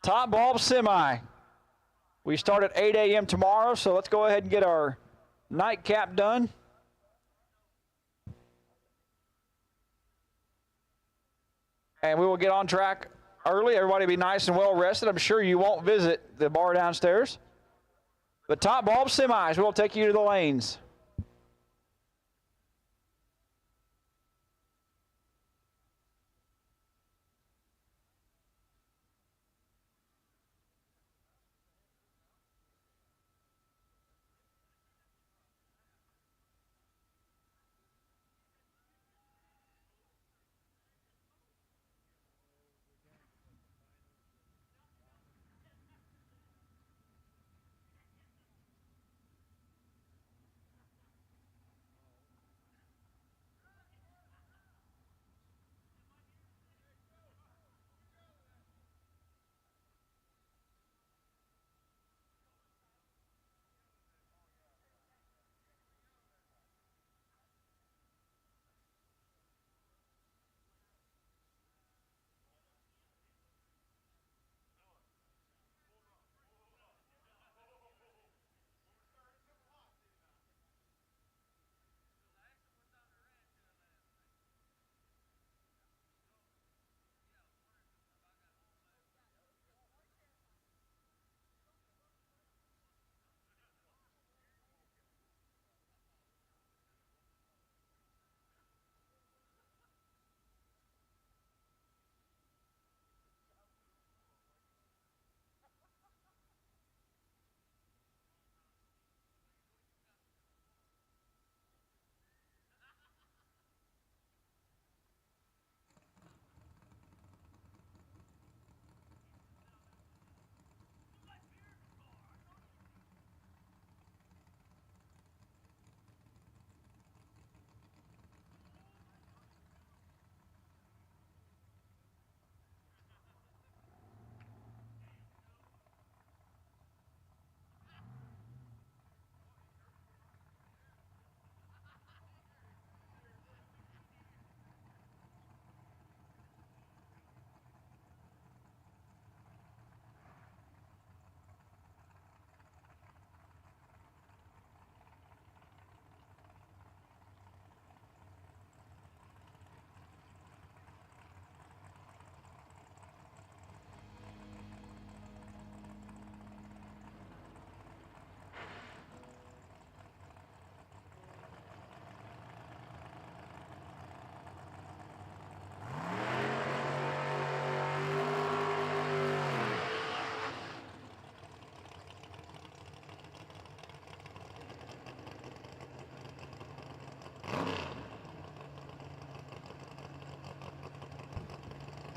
Speaker 3: Top bulb semi. We start at 8 a.m. tomorrow, so let's go ahead and get our nightcap done. And we will get on track early. Everybody be nice and well rested. I'm sure you won't visit the bar downstairs. But top bulb semis will take you to the lanes.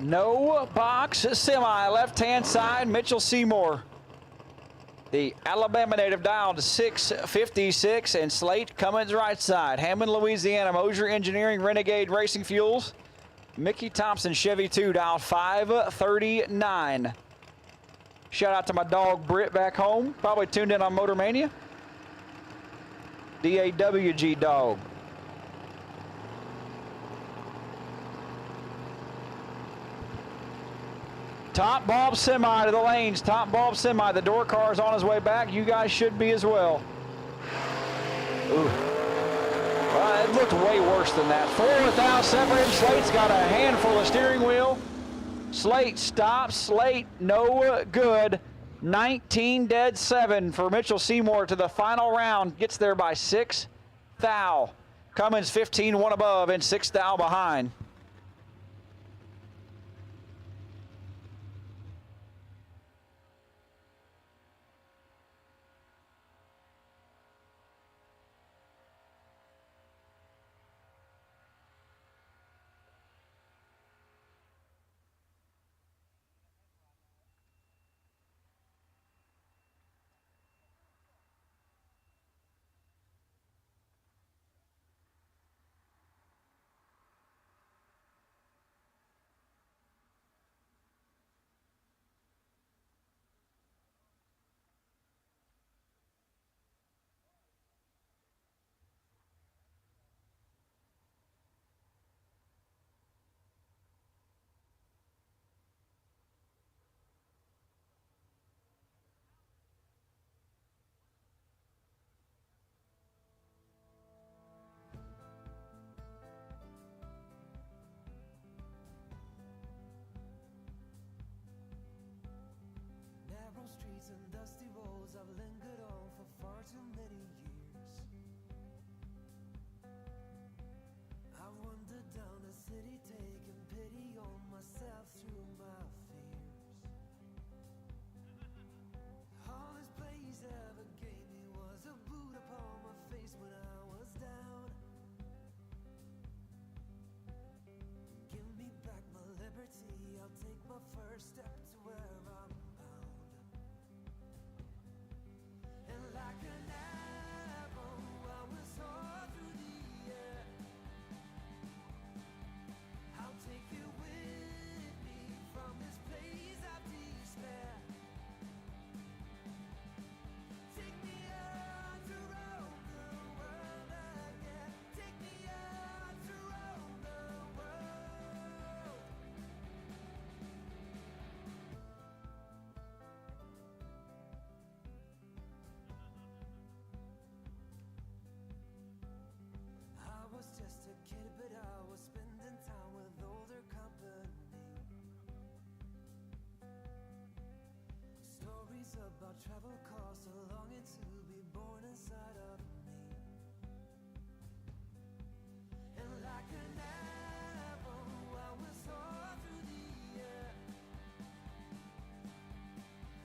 Speaker 3: No box semi, left-hand side, Mitchell Seymour. The Alabama native dialed to 656, and Slate Cummins right side. Hammond, Louisiana, Moser Engineering, Renegade Racing Fuels. Mickey Thompson, Chevy 2, dial 539. Shout out to my dog Britt back home, probably tuned in on Motor Mania. DAWG dog. Top bulb semi to the lanes. Top bulb semi. The door car is on his way back. You guys should be as well. Ooh. Well, it looked way worse than that. 4 without separating. Slate's got a handful of steering wheel. Slate stops. Slate no good. 19 dead 7 for Mitchell Seymour to the final round. Gets there by 6 thou. Cummins 15 1 above and 6 thou behind.
Speaker 4: streets and dusty roads I've lingered on for far too many years. I've wandered down the city, taking pity on myself through my fears. All this place ever gave me was a boot upon my face when I was down. Give me back my liberty, I'll take my first step to where I'm bound. And like an arrow, I will soar through the air. I'll take you with me from this place of despair. Take me out to roam the world again. Take me out to roam the world. I was just a kid, but I was spending time with older company. Stories about travel costs, a longing to be born inside of me. And like an arrow, I will soar through the air.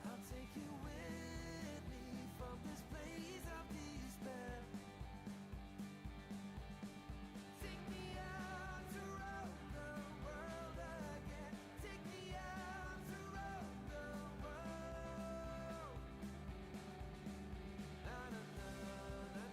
Speaker 4: I'll take you with me from this place of despair. Take me out to roam the world again. Take me out to roam the world. Na na na na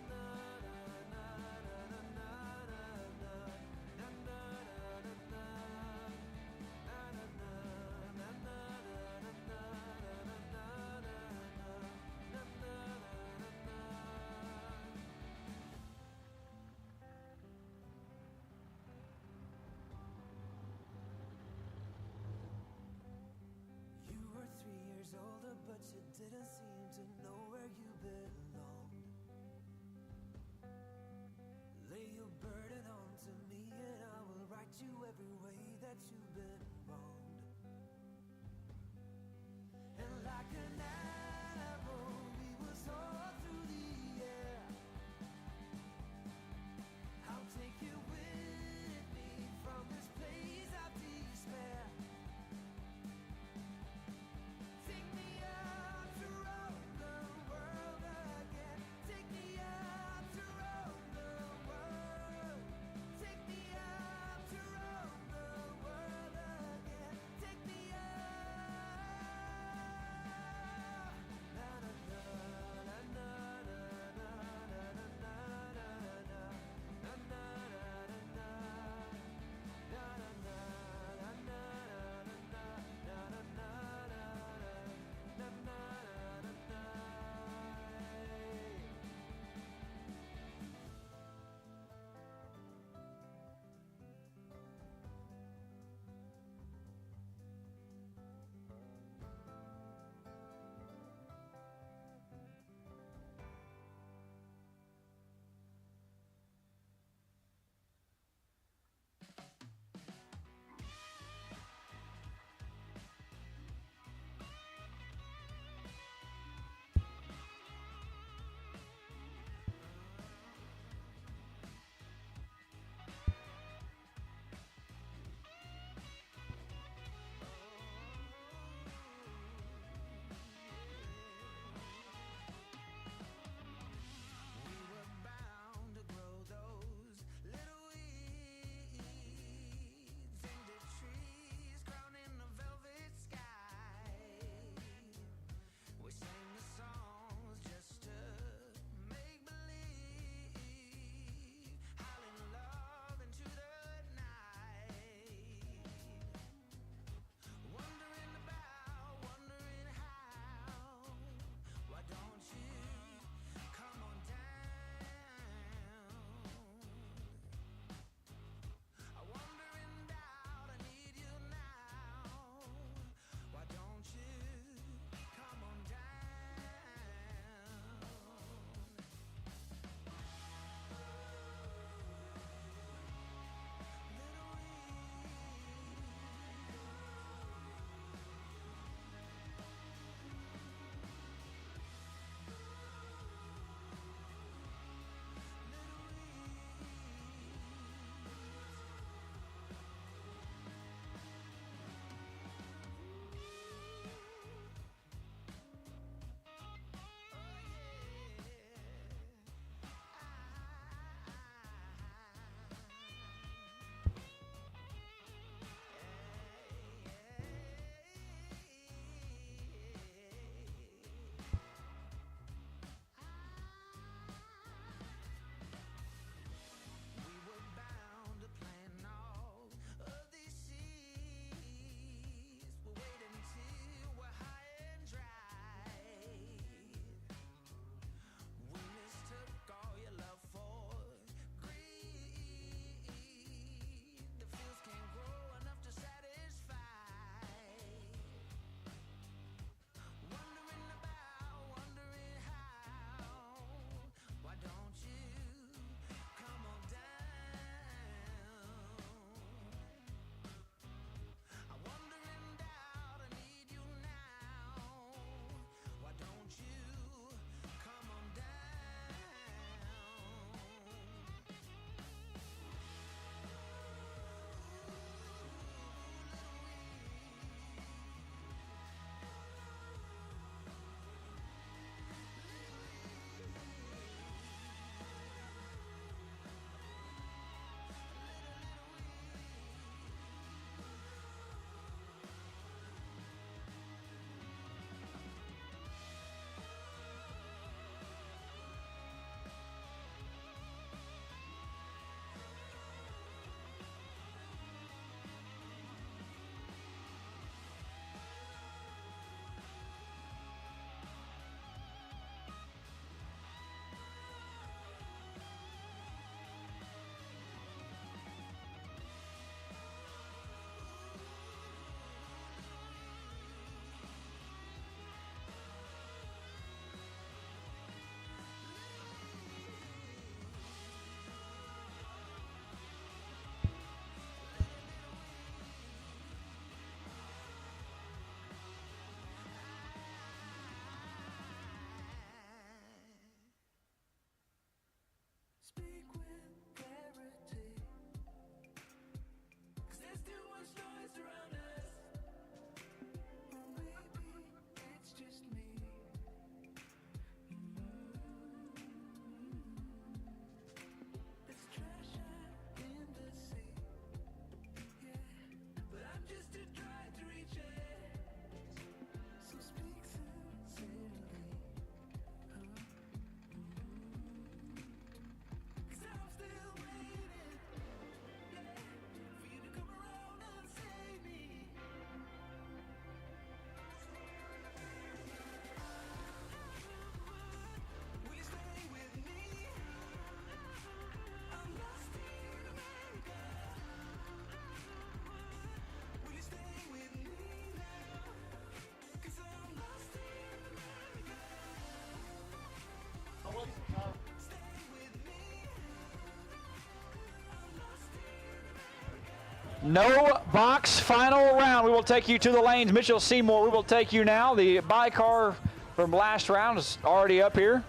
Speaker 3: No box final round. We will take you to the lanes. Mitchell Seymour, we will take you now. The by-car from last round is already up here.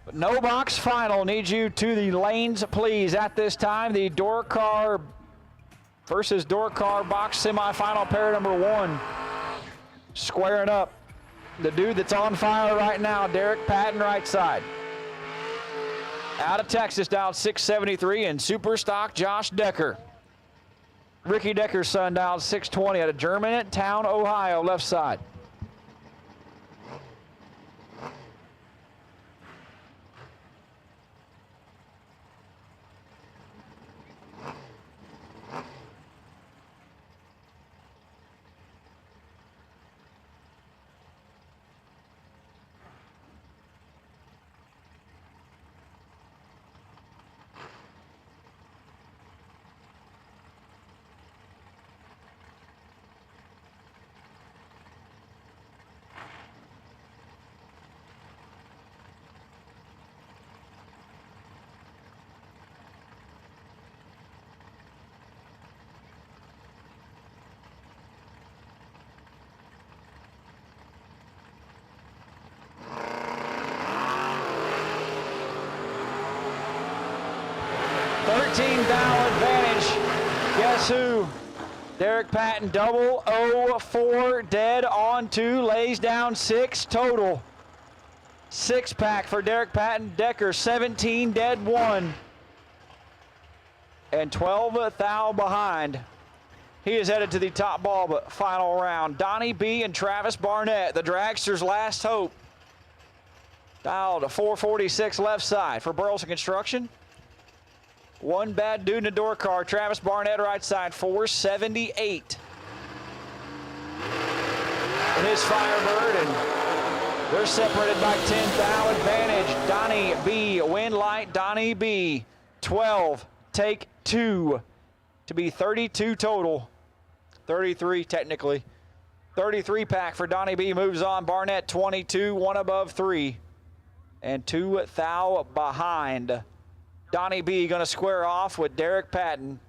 Speaker 3: But no box final. Need you to the lanes, please. At this time, the door car versus door car box semifinal pair number 1. Squaring up. The dude that's on fire right now, Derek Patton, right side. Out of Texas, dialed 673, and super stock Josh Decker. Ricky Decker's son, dialed 620, out of Germantown, Ohio, left side. $13,000 advantage. Guess who? Derek Patton, 004 dead on 2, lays down 6 total. 6-pack for Derek Patton. Decker, 17 dead 1. And 12 thou behind. He is headed to the top bulb final round. Donnie B and Travis Barnett, the dragster's last hope. Dialed 446 left side for Burleson Construction. One bad dude in the door car. Travis Barnett, right side, 478. And his Firebird, and they're separated by 10 thou advantage. Donnie B, win light, Donnie B, 12, take 2 to be 32 total. 33 technically. 33 pack for Donnie B, moves on. Barnett, 22, 1 above 3. And 2 thou behind. Donnie B going to square off with Derek Patton.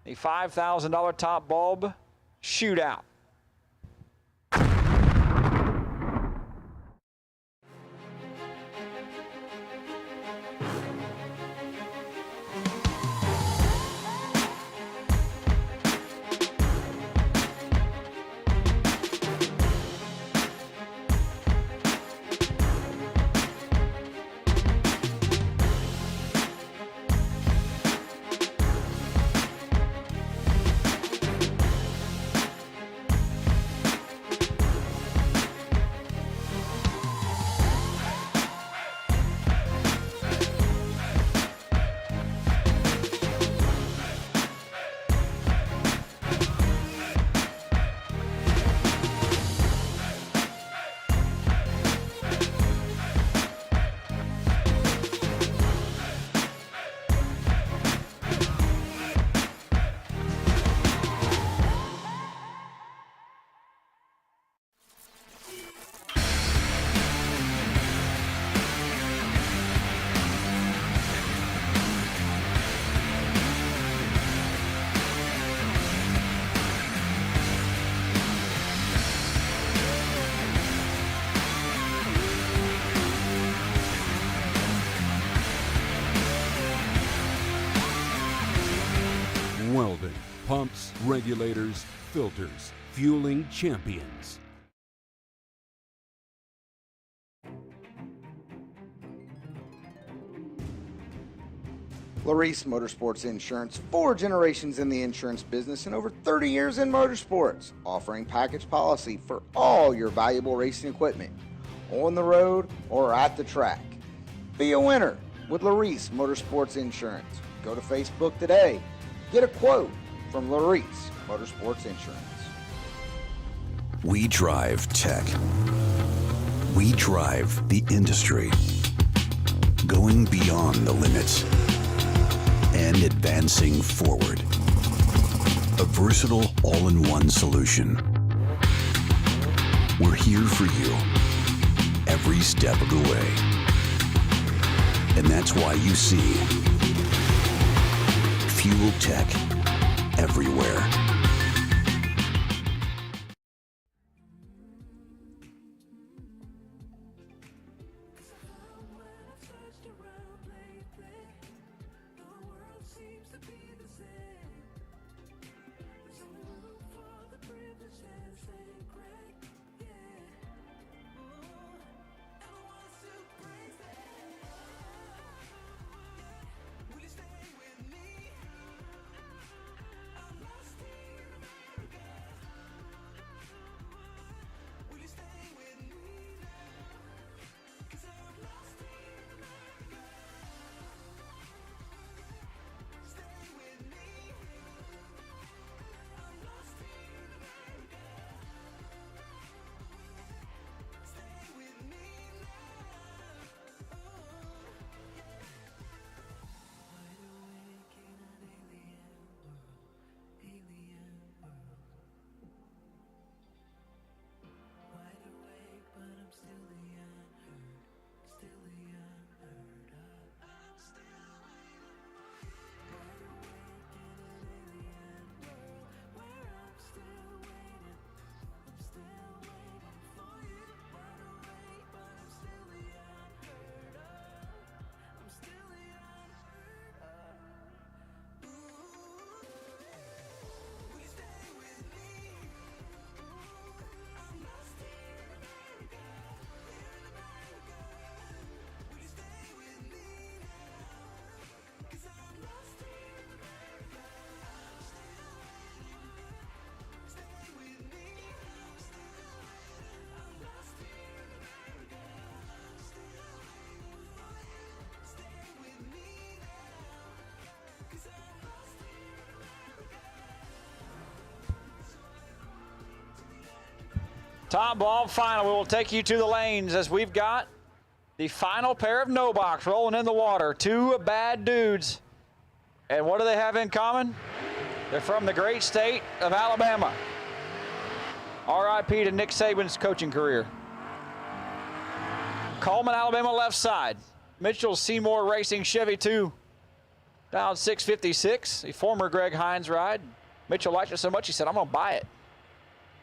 Speaker 3: The $5,000 top bulb shootout.
Speaker 6: Welding, pumps, regulators, filters, fueling champions.
Speaker 1: Larice Motorsports Insurance, 4 generations in the insurance business and over 30 years in motorsports, offering package policy for all your valuable racing equipment, on the road or at the track. Be a winner with Larice Motorsports Insurance. Go to Facebook today. Get a quote from Larice Motorsports Insurance.
Speaker 7: We drive tech. We drive the industry. Going beyond the limits and advancing forward. A versatile all-in-one solution. We're here for you every step of the way. And that's why you see Fuel Tech everywhere.
Speaker 3: Top ball final. We will take you to the lanes as we've got the final pair of no box rolling in the water. Two bad dudes. And what do they have in common? They're from the great state of Alabama. RIP to Nick Saban's coaching career. Coleman, Alabama, left side. Mitchell Seymour Racing Chevy 2. Down 656. The former Greg Hines ride. Mitchell liked it so much he said, I'm going to buy it.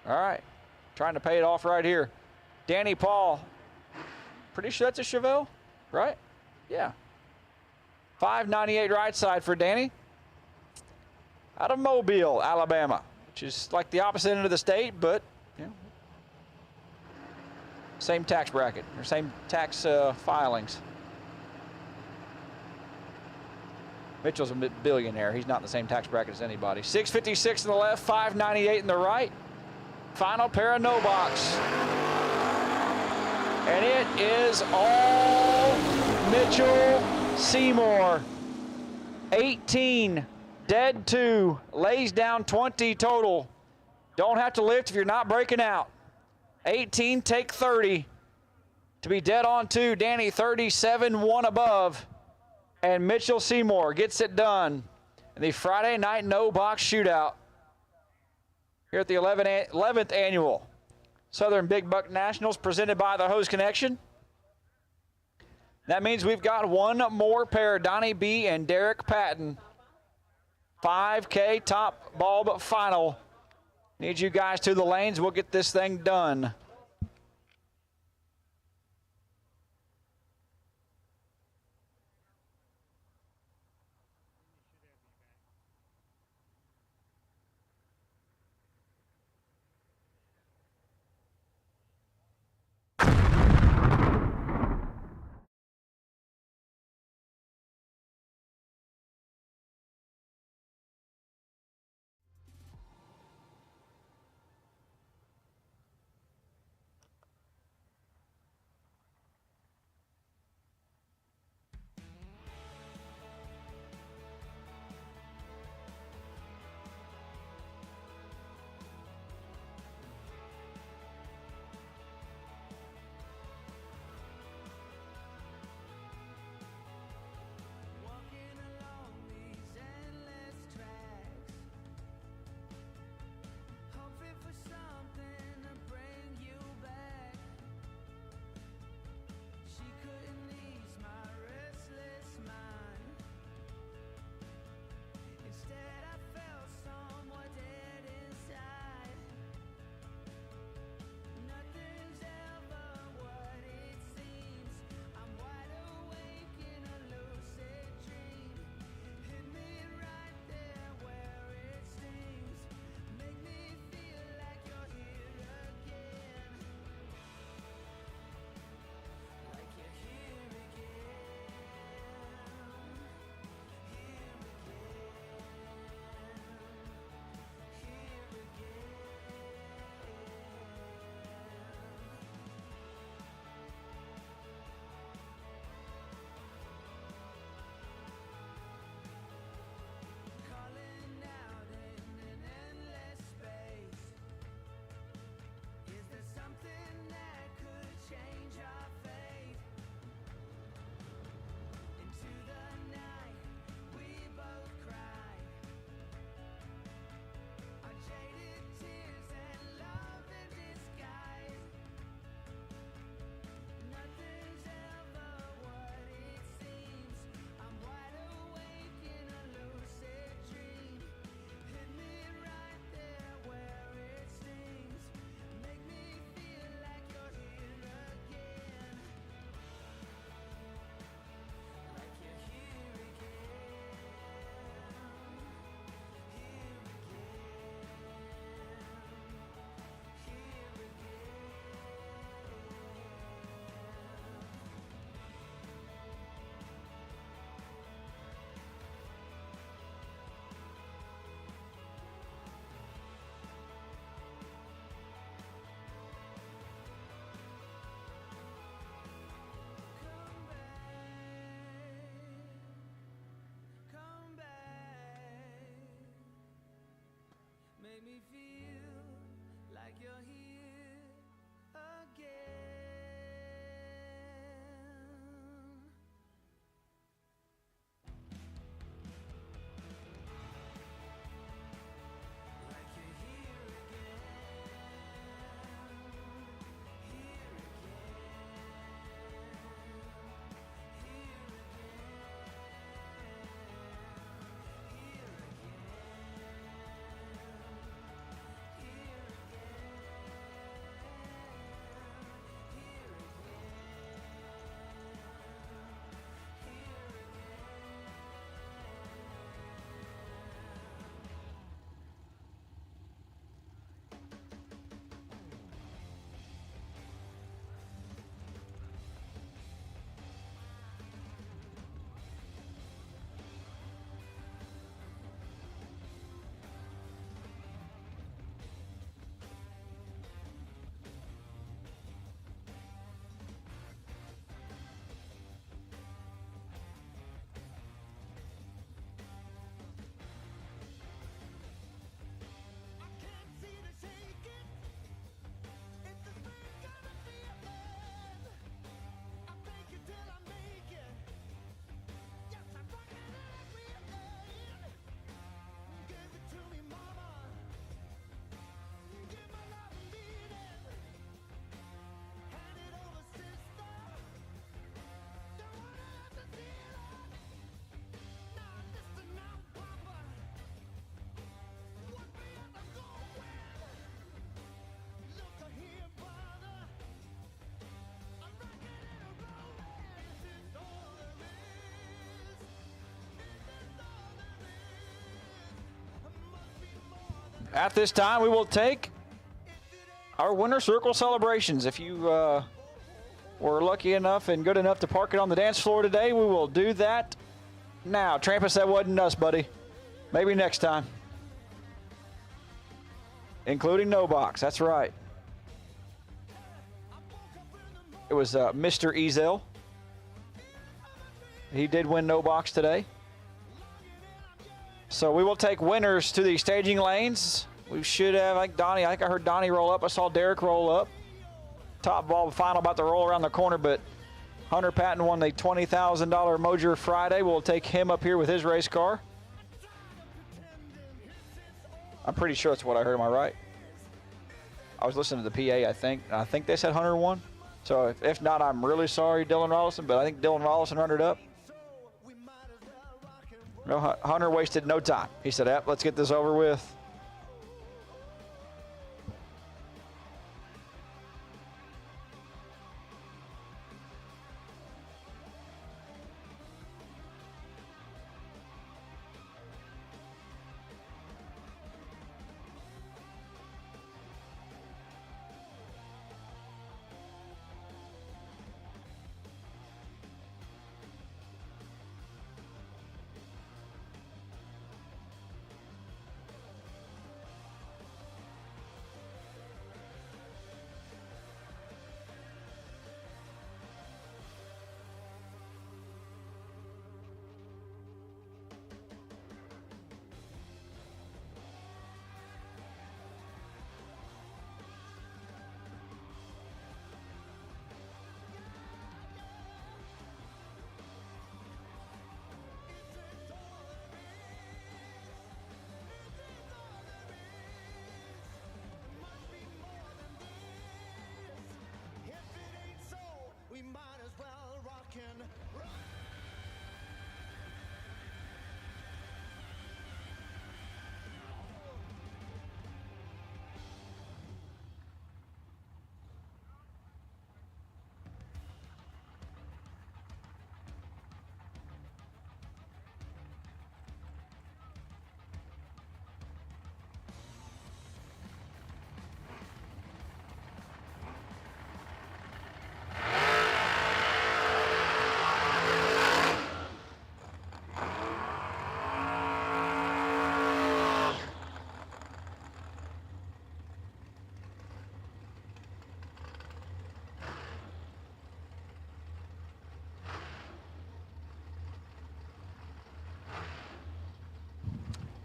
Speaker 3: All right. Trying to pay it off right here. Danny Paul. Pretty sure that's a Chevelle, right? Yeah. 598 right side for Danny. Out of Mobile, Alabama, which is like the opposite end of the state, but you know, same tax bracket or same tax filings. Mitchell's a billionaire. He's not in the same tax bracket as anybody. 656 in the left, 598 in the right. Final pair of no box. And it is all Mitchell Seymour. 18, dead 2, lays down 20 total. Don't have to lift if you're not breaking out. 18, take 30. To be dead on 2, Danny 37, 1 above. And Mitchell Seymour gets it done in the Friday night no box shootout here at the 11th annual Southern Big Buck Nationals presented by the Hose Connection. That means we've got one more pair, Donnie B and Derek Patton. 5K top bulb final. Need you guys to the lanes. We'll get this thing done.
Speaker 4: like you're here again. Like you're here again, here
Speaker 3: At this time, we will take our winter circle celebrations. If you were lucky enough and good enough to park it on the dance floor today, we will do that now. Trampus, that wasn't us, buddy. Maybe next time. Including no box, that's right. It was Mr. Ezel. He did win no box today. So we will take winners to the staging lanes. We should have, like Donnie, I think I heard Donnie roll up. I saw Derek roll up. Top ball final about to roll around the corner, but Hunter Patton won the $20,000 Moser Friday. We'll take him up here with his race car. I'm pretty sure that's what I heard. Am I right? I was listening to the PA, I think. I think they said Hunter won. So if not, I'm really sorry, Dylan Rollison, but I think Dylan Rollison runnered up. No, Hunter wasted no time. He said, yep, let's get this over with.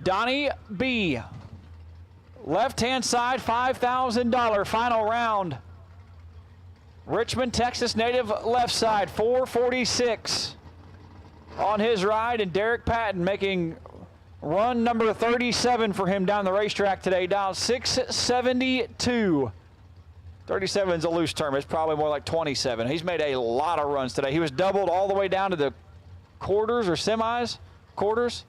Speaker 3: Donnie B. Left-hand side, $5,000 final round. Richmond, Texas native left side, 446 on his ride, and Derek Patton making run number 37 for him down the racetrack today, down 672. 37 is a loose term. It's probably more like 27. He's made a lot of runs today. He was doubled all the way down to the quarters or semis, quarters.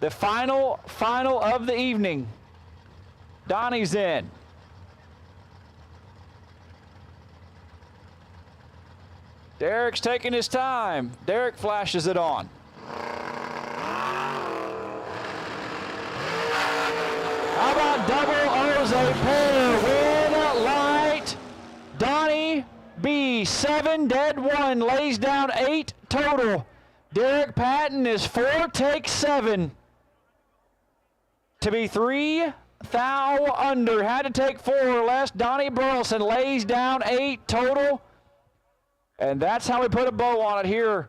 Speaker 3: The final of the evening. Donnie's in. Derek's taking his time. Derek flashes it on. How about double O's a pair? Win light. Donnie B, 7 dead 1, lays down 8 total. Derek Patton is 4 takes 7 to be 3 thou under. Had to take 4 or less. Donnie Burleson lays down 8 total. And that's how we put a bow on it here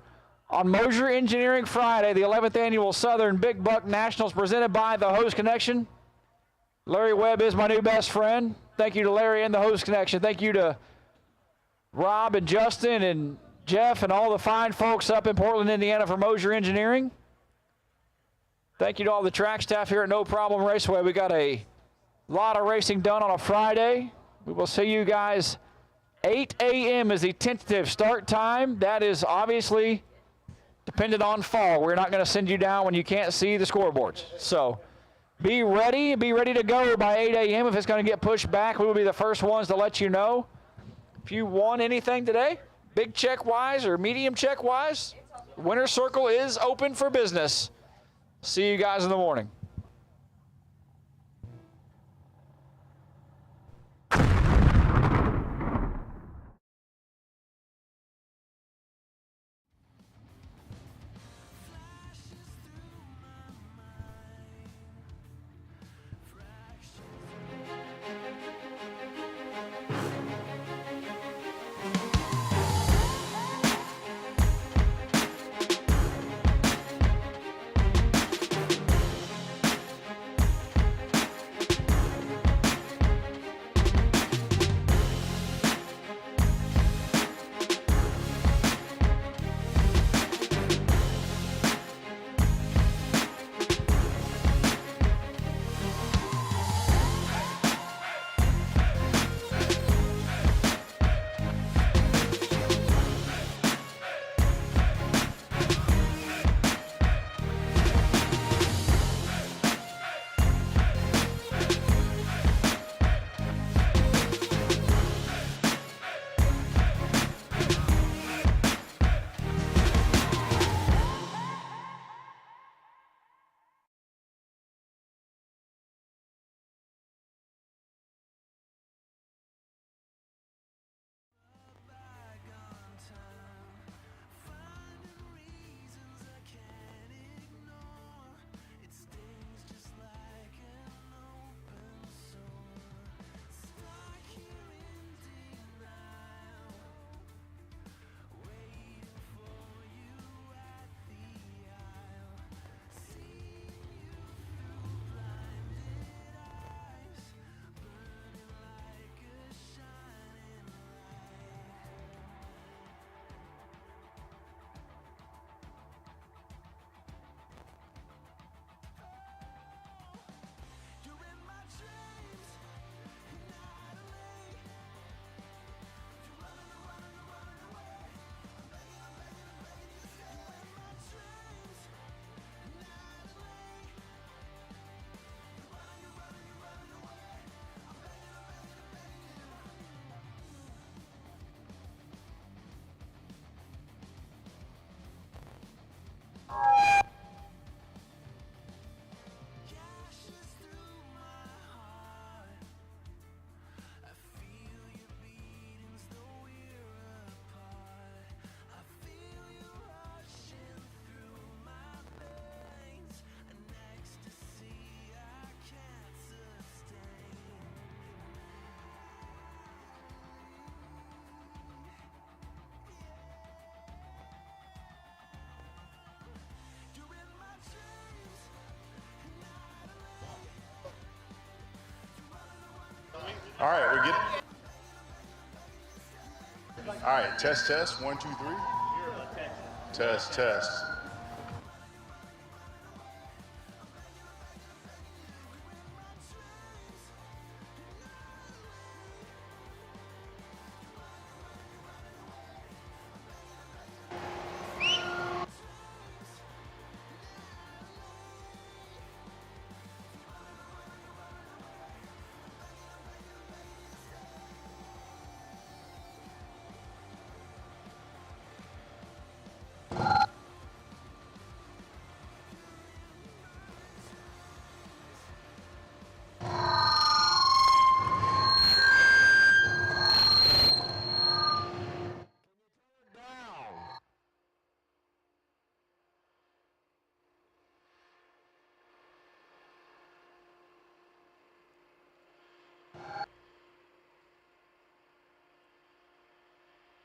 Speaker 3: on Moser Engineering Friday, the 11th annual Southern Big Buck Nationals presented by the Hose Connection. Larry Webb is my new best friend. Thank you to Larry and the Hose Connection. Thank you to Rob and Justin and Jeff and all the fine folks up in Portland, Indiana for Moser Engineering. Thank you to all the track staff here at No Problem Raceway. We got a lot of racing done on a Friday. We will see you guys. 8 a.m. is the tentative start time. That is obviously dependent on fall. We're not going to send you down when you can't see the scoreboards. So be ready to go by 8 a.m. If it's going to get pushed back, we will be the first ones to let you know. If you won anything today, big check wise or medium check wise, Winner's Circle is open for business. See you guys in the morning.
Speaker 10: All right, we're getting. All right, test, test. 1, 2, 3. Test, test.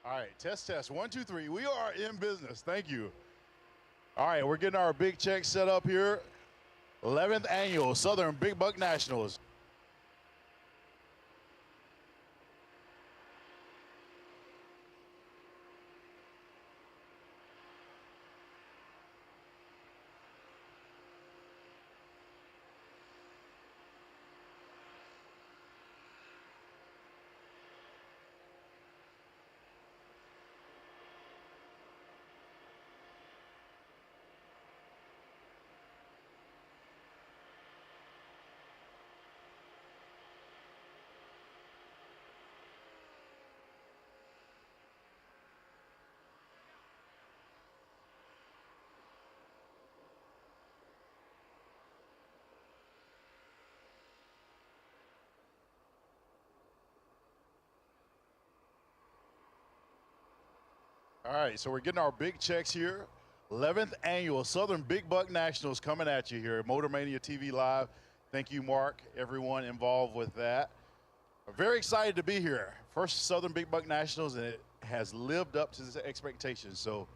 Speaker 10: All right, test, test. 1, 2, 3. We are in business. Thank you. All right, we're getting our big check set up here. 11th annual Southern Big Buck Nationals. All right, so we're getting our big checks here. 11th annual Southern Big Buck Nationals coming at you here. Motor Mania TV Live. Thank you, Mark, everyone involved with that. I'm very excited to be here. First Southern Big Buck Nationals, and it has lived up to the expectations. So,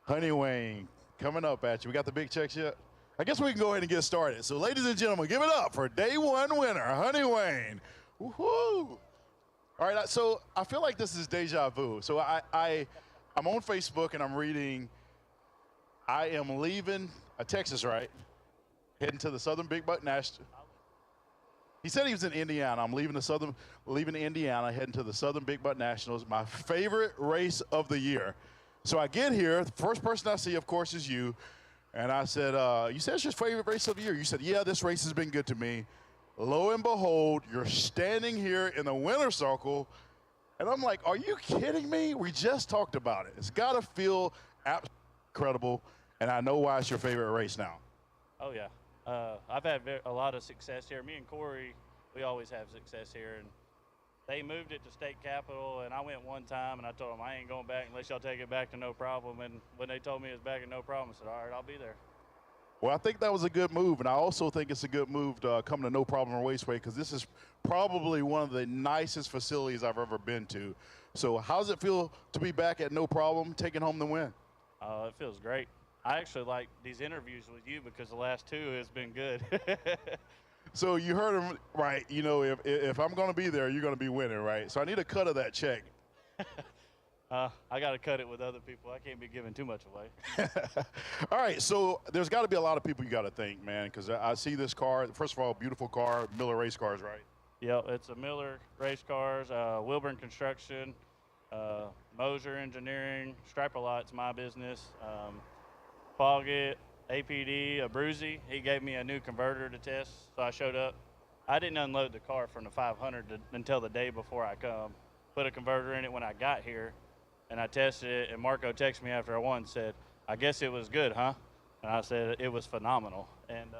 Speaker 10: Honey Wayne, coming up at you. We got the big checks yet? I guess we can go ahead and get started. So, ladies and gentlemen, give it up for day one winner, Honey Wayne. Woohoo! All right, so I feel like this is deja vu. So I'm on Facebook and I'm reading, I am leaving Texas, right? Heading to the Southern Big Buck National. He said he was in Indiana. I'm leaving Indiana, heading to the Southern Big Buck Nationals, my favorite race of the year. So I get here, the first person I see, of course, is you. And I said, you said it's your favorite race of the year. You said, yeah, this race has been good to me. Lo and behold, you're standing here in the winner's circle. And I'm like, are you kidding me? We just talked about it. It's got to feel absolutely incredible, and I know why it's your favorite race now.
Speaker 11: Oh, yeah. I've had a lot of success here. Me and Corey, we always have success here. And they moved it to state capital, and I went one time, and I told them I ain't going back unless y'all take it back to No Problem. And when they told me it was back at No Problem, I said, all right, I'll be there.
Speaker 10: Well, I think that was a good move, and I also think it's a good move to come to No Problem Raceway because this is probably one of the nicest facilities I've ever been to. So how does it feel to be back at No Problem, taking home the win?
Speaker 11: It feels great. I actually like these interviews with you because the last two has been good.
Speaker 10: So you heard him right. You know, if I'm going to be there, you're going to be winning, right? So I need a cut of that check.
Speaker 11: I got to cut it with other people. I can't be giving too much away.
Speaker 10: All right, so there's got to be a lot of people you got to thank, man, because I see this car. First of all, beautiful car, Miller Race Cars, right?
Speaker 11: Yep, it's a Miller Race Cars, Wilburn Construction, Moser Engineering, Striper Lot's my business, Foggett, APD, Abruzzi. He gave me a new converter to test, so I showed up. I didn't unload the car from the 500 until the day before I come. Put a converter in it when I got here. And I tested it, and Marco texted me after I won and said, I guess it was good, huh? And I said, it was phenomenal. And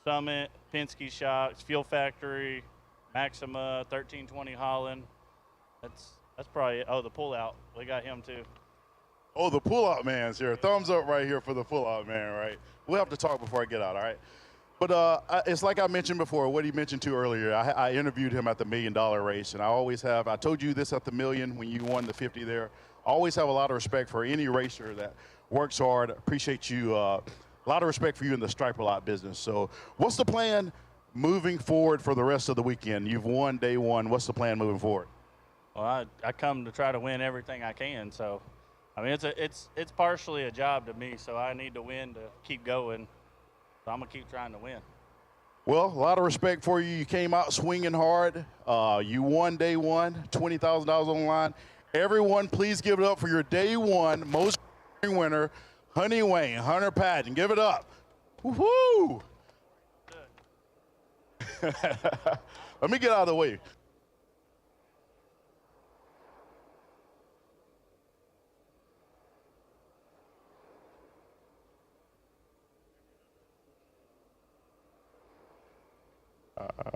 Speaker 11: Summit, Penske shocks, Fuel Factory, Maxima, 1320 Holland. That's probably it. Oh, the pullout. We got him, too.
Speaker 10: Oh, the pullout man's here. Thumbs up right here for the pullout man, right? We'll have to talk before I get out, all right? But it's like I mentioned before, what he mentioned too earlier. I interviewed him at the $1 million race, and I always have. I told you this at the million when you won the 50 there. I always have a lot of respect for any racer that works hard. Appreciate you. A lot of respect for you in the striper lot business. So what's the plan moving forward for the rest of the weekend? You've won day one. What's the plan moving forward?
Speaker 11: Well, I come to try to win everything I can. So, I mean, it's partially a job to me. So I need to win to keep going. So I'm gonna keep trying to win.
Speaker 10: Well, a lot of respect for you. You came out swinging hard. You won day one, $20,000 on the line. Everyone, please give it up for your day one Moser Engineering winner, Honey Wayne, Hunter Patton. Give it up. Woohoo! Let me get out of the way.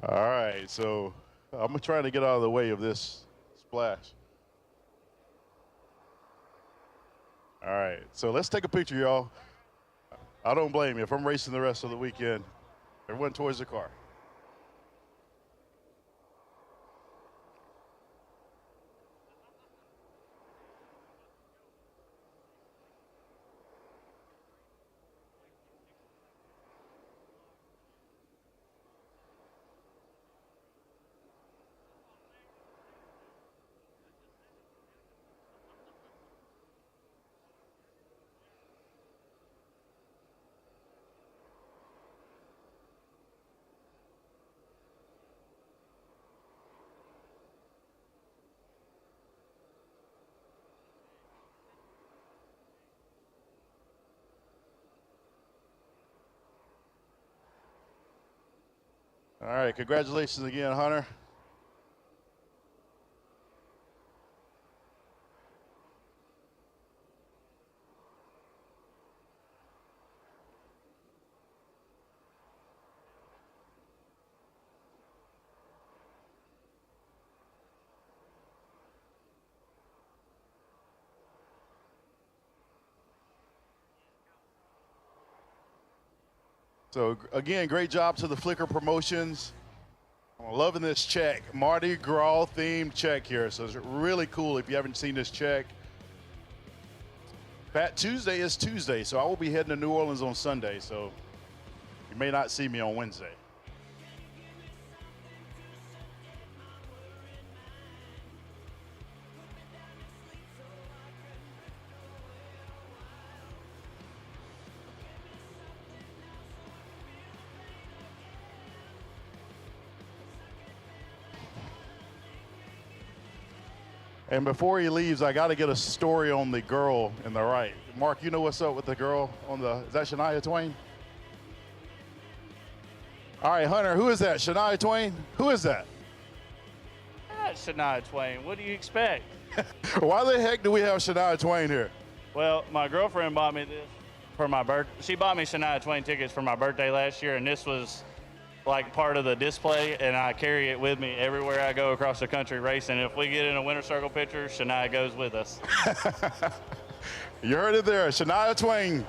Speaker 10: All right, so I'm gonna try to get out of the way of this splash. All right, so let's take a picture, y'all. I don't blame you if I'm racing the rest of the weekend. Everyone towards the car. All right, congratulations again, Hunter. So again, great job to the Flickr Promotions. I'm loving this check, Mardi Gras themed check here. So it's really cool if you haven't seen this check. Fat Tuesday is Tuesday, so I will be heading to New Orleans on Sunday. So you may not see me on Wednesday. And before he leaves, I got to get a story on the girl in the right. Mark, you know what's up with the girl on the, is that Shania Twain? All right, Hunter, who is that? Shania Twain? Who is that?
Speaker 11: That's Shania Twain. What do you expect?
Speaker 10: Why the heck do we have Shania Twain here?
Speaker 11: Well, my girlfriend bought me this for my birthday. She bought me Shania Twain tickets for my birthday last year, and this was like part of the display, and I carry it with me everywhere I go across the country racing. If we get in a winter circle picture, Shania goes with us.
Speaker 10: You heard it there, Shania Twain.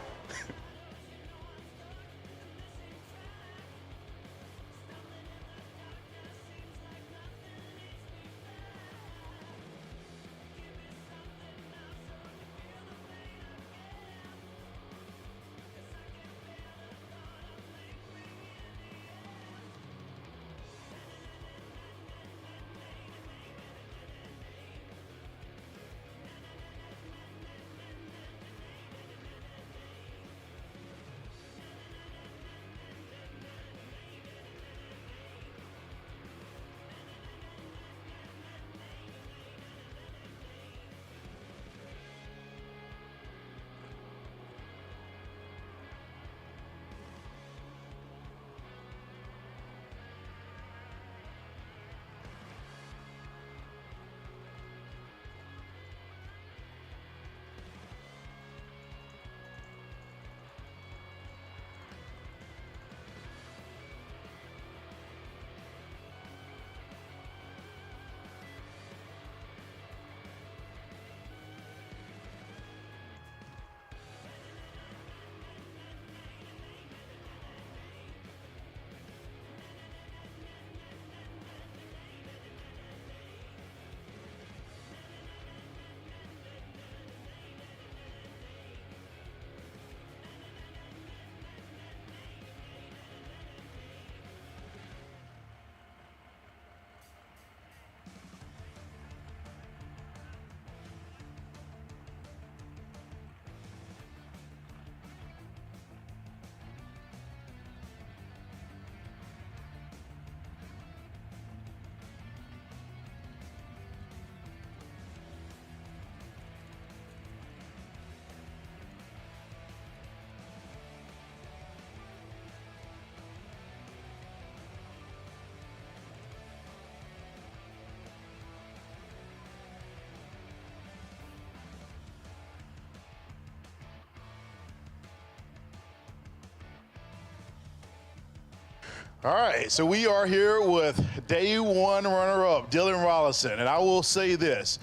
Speaker 10: All right, so we are here with day one runner-up, Dylan Rollison. And I will say this,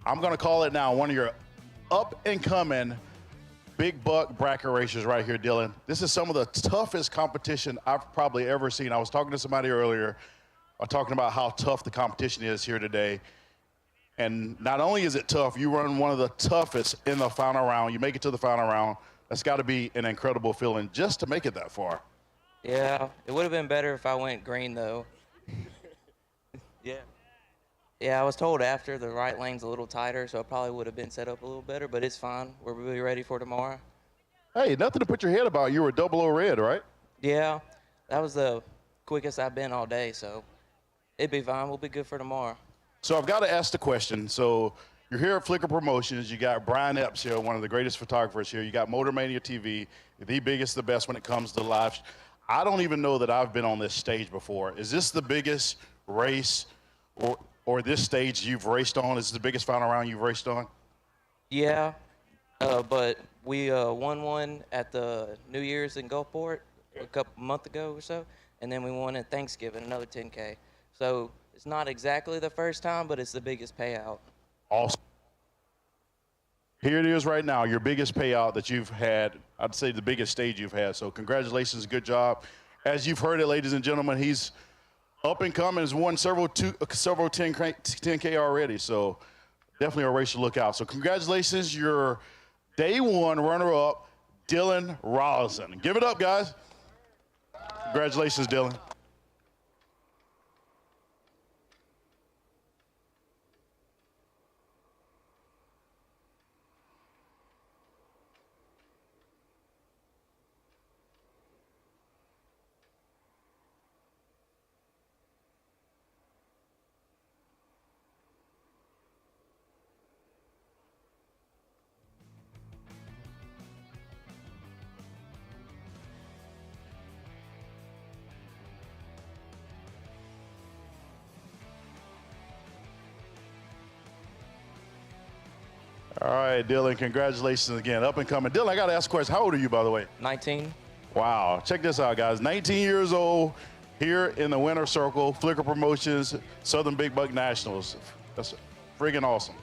Speaker 10: I'm gonna call it now, one of your up-and-coming big buck bracket racers right here, Dylan. This is some of the toughest competition I've probably ever seen. I was talking to somebody earlier, talking about how tough the competition is here today. And not only is it tough, you run one of the toughest in the final round. You make it to the final round. That's gotta be an incredible feeling just to make it that far.
Speaker 12: Yeah, it would have been better if I went green though. Yeah. Yeah, I was told after the right lane's a little tighter, so it probably would have been set up a little better, but it's fine. We're really ready for tomorrow.
Speaker 10: Hey, nothing to put your head about. You were 00 red, right?
Speaker 12: Yeah, that was the quickest I've been all day, so it'd be fine. We'll be good for tomorrow.
Speaker 10: So I've got to ask the question. So you're here at Flickr Promotions. You got Brian Epps here, one of the greatest photographers here. You got Motor Mania TV, the biggest, the best when it comes to live. I don't even know that I've been on this stage before. Is this the biggest race or this stage you've raced on? Is this the biggest final round you've raced on?
Speaker 12: Yeah, but we won one at the New Year's in Gulfport a month ago or so, and then we won at Thanksgiving, another 10K. So it's not exactly the first time, but it's the biggest payout.
Speaker 10: Awesome. Here it is right now, your biggest payout that you've had. I'd say the biggest stage you've had. So congratulations, good job. As you've heard it, ladies and gentlemen, he's up and coming, has won several 10K already. So definitely a race to look out. So congratulations, your day one runner-up, Dylan Rollison. Give it up, guys. Congratulations, Dylan. All right, Dylan, congratulations again. Up and coming. Dylan, I got to ask a question. How old are you, by the way?
Speaker 12: 19.
Speaker 10: Wow. Check this out, guys. 19 years old, here in the winner's circle, Flickr Promotions, Southern Big Buck Nationals. That's friggin' awesome.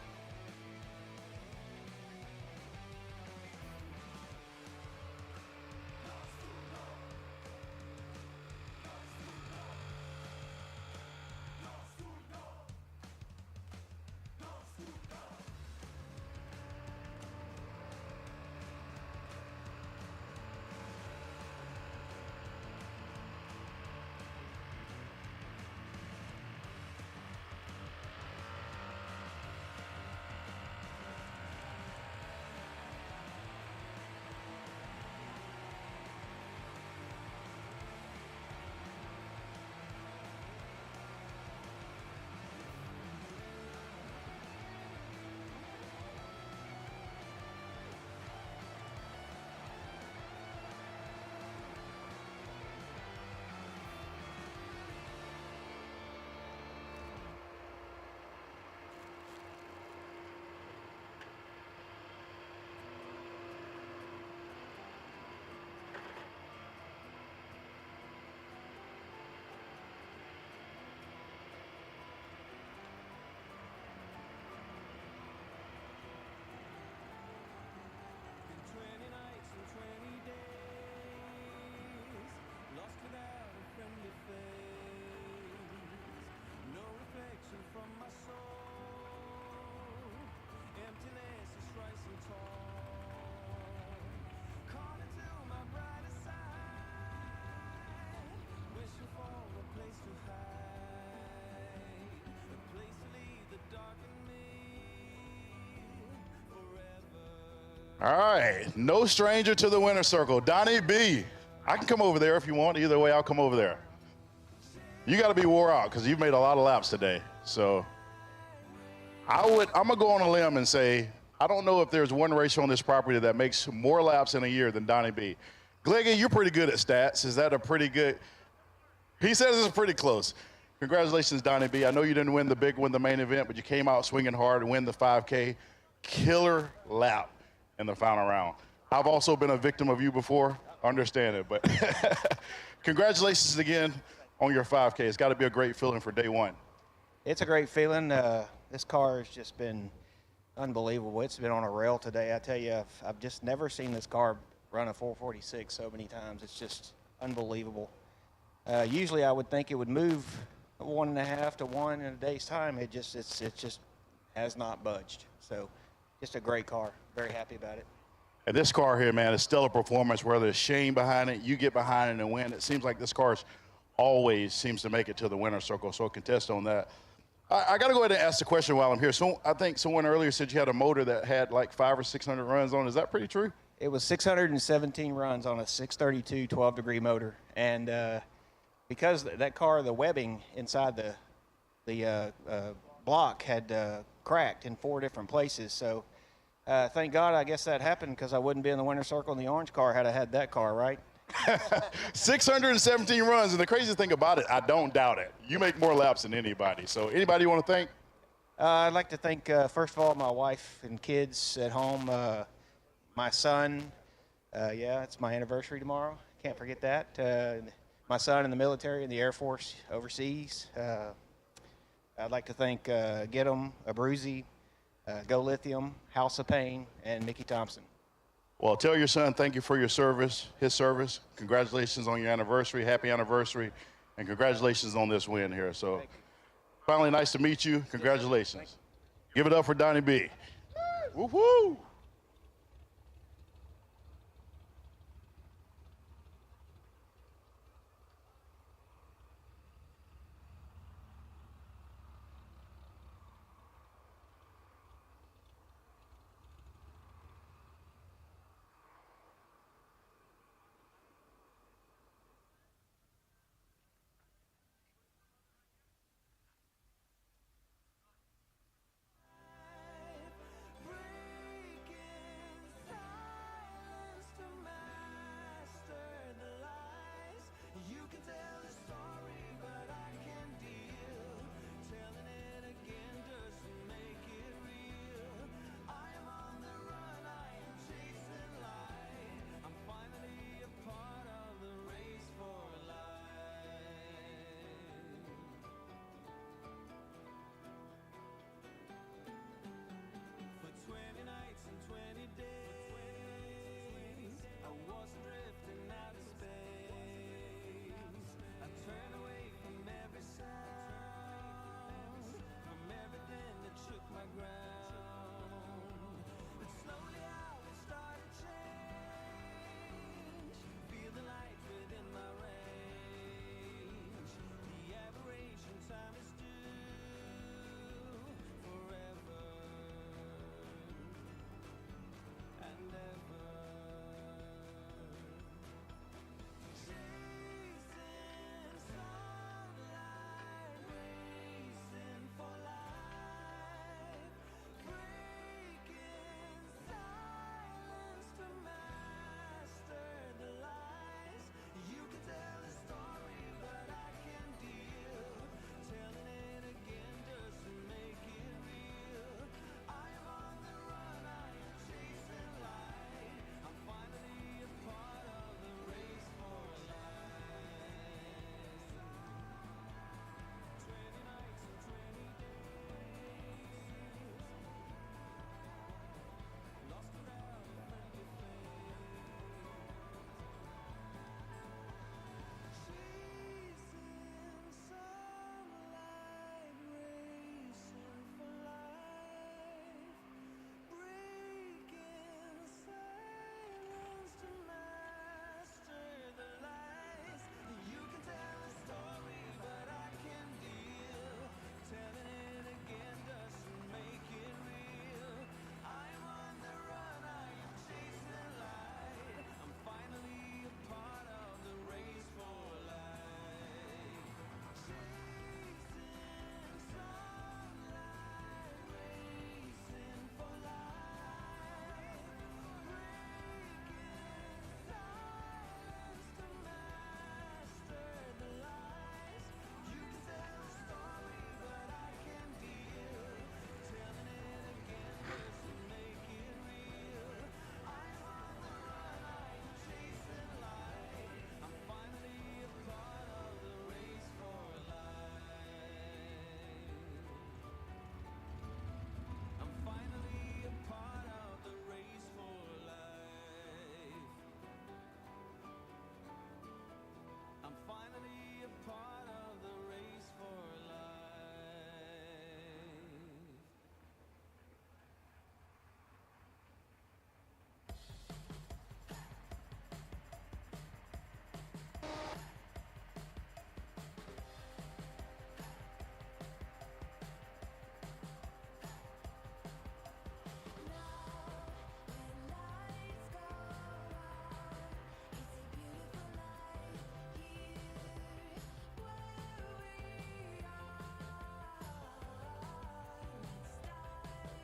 Speaker 10: All right, no stranger to the winner's circle. Donnie B. I can come over there if you want. Either way, I'll come over there. You got to be wore out because you've made a lot of laps today. So I'm going to go on a limb and say, I don't know if there's one racer on this property that makes more laps in a year than Donnie B. Gleggy, you're pretty good at stats. Is that a pretty good? He says it's pretty close. Congratulations, Donnie B. I know you didn't win the big one, the main event, but you came out swinging hard and win the 5K. Killer lap in the final round. I've also been a victim of you before. Understand it, but congratulations again on your 5K. It's got to be a great feeling for day one.
Speaker 13: It's a great feeling. This car has just been unbelievable. It's been on a rail today. I tell you, I've just never seen this car run a 446 so many times. It's just unbelievable. Usually I would think it would move 1.5 to 1 in a day's time. It just has not budged. So just a great car. Very happy about it.
Speaker 10: And this car here, man, is stellar performance. Whether it's Shane behind it, you get behind it and win. It seems like this car always seems to make it to the winner's circle. So contest on that. I got to go ahead and ask the question while I'm here. So I think someone earlier said you had a motor that had like 500 or 600 runs on. Is that pretty true?
Speaker 13: It was 617 runs on a 632 12-degree motor. And because that car, the webbing inside the block had cracked in 4 different places. So thank God, I guess that happened because I wouldn't be in the winner's circle in the orange car had I had that car, right?
Speaker 10: 617 runs, and the crazy thing about it, I don't doubt it. You make more laps than anybody. So anybody you want to thank?
Speaker 13: I'd like to thank, first of all, my wife and kids at home, my son. Yeah, it's my anniversary tomorrow. Can't forget that. My son in the military, in the Air Force, overseas. I'd like to thank Get 'em, Abruzzi, Go Lithium, House of Pain, and Mickey Thompson.
Speaker 10: Well, tell your son thank you for your service, his service. Congratulations on your anniversary. Happy anniversary. And congratulations on this win here. So finally, nice to meet you. Congratulations. Give it up for Donnie B. Woo-hoo!
Speaker 4: Break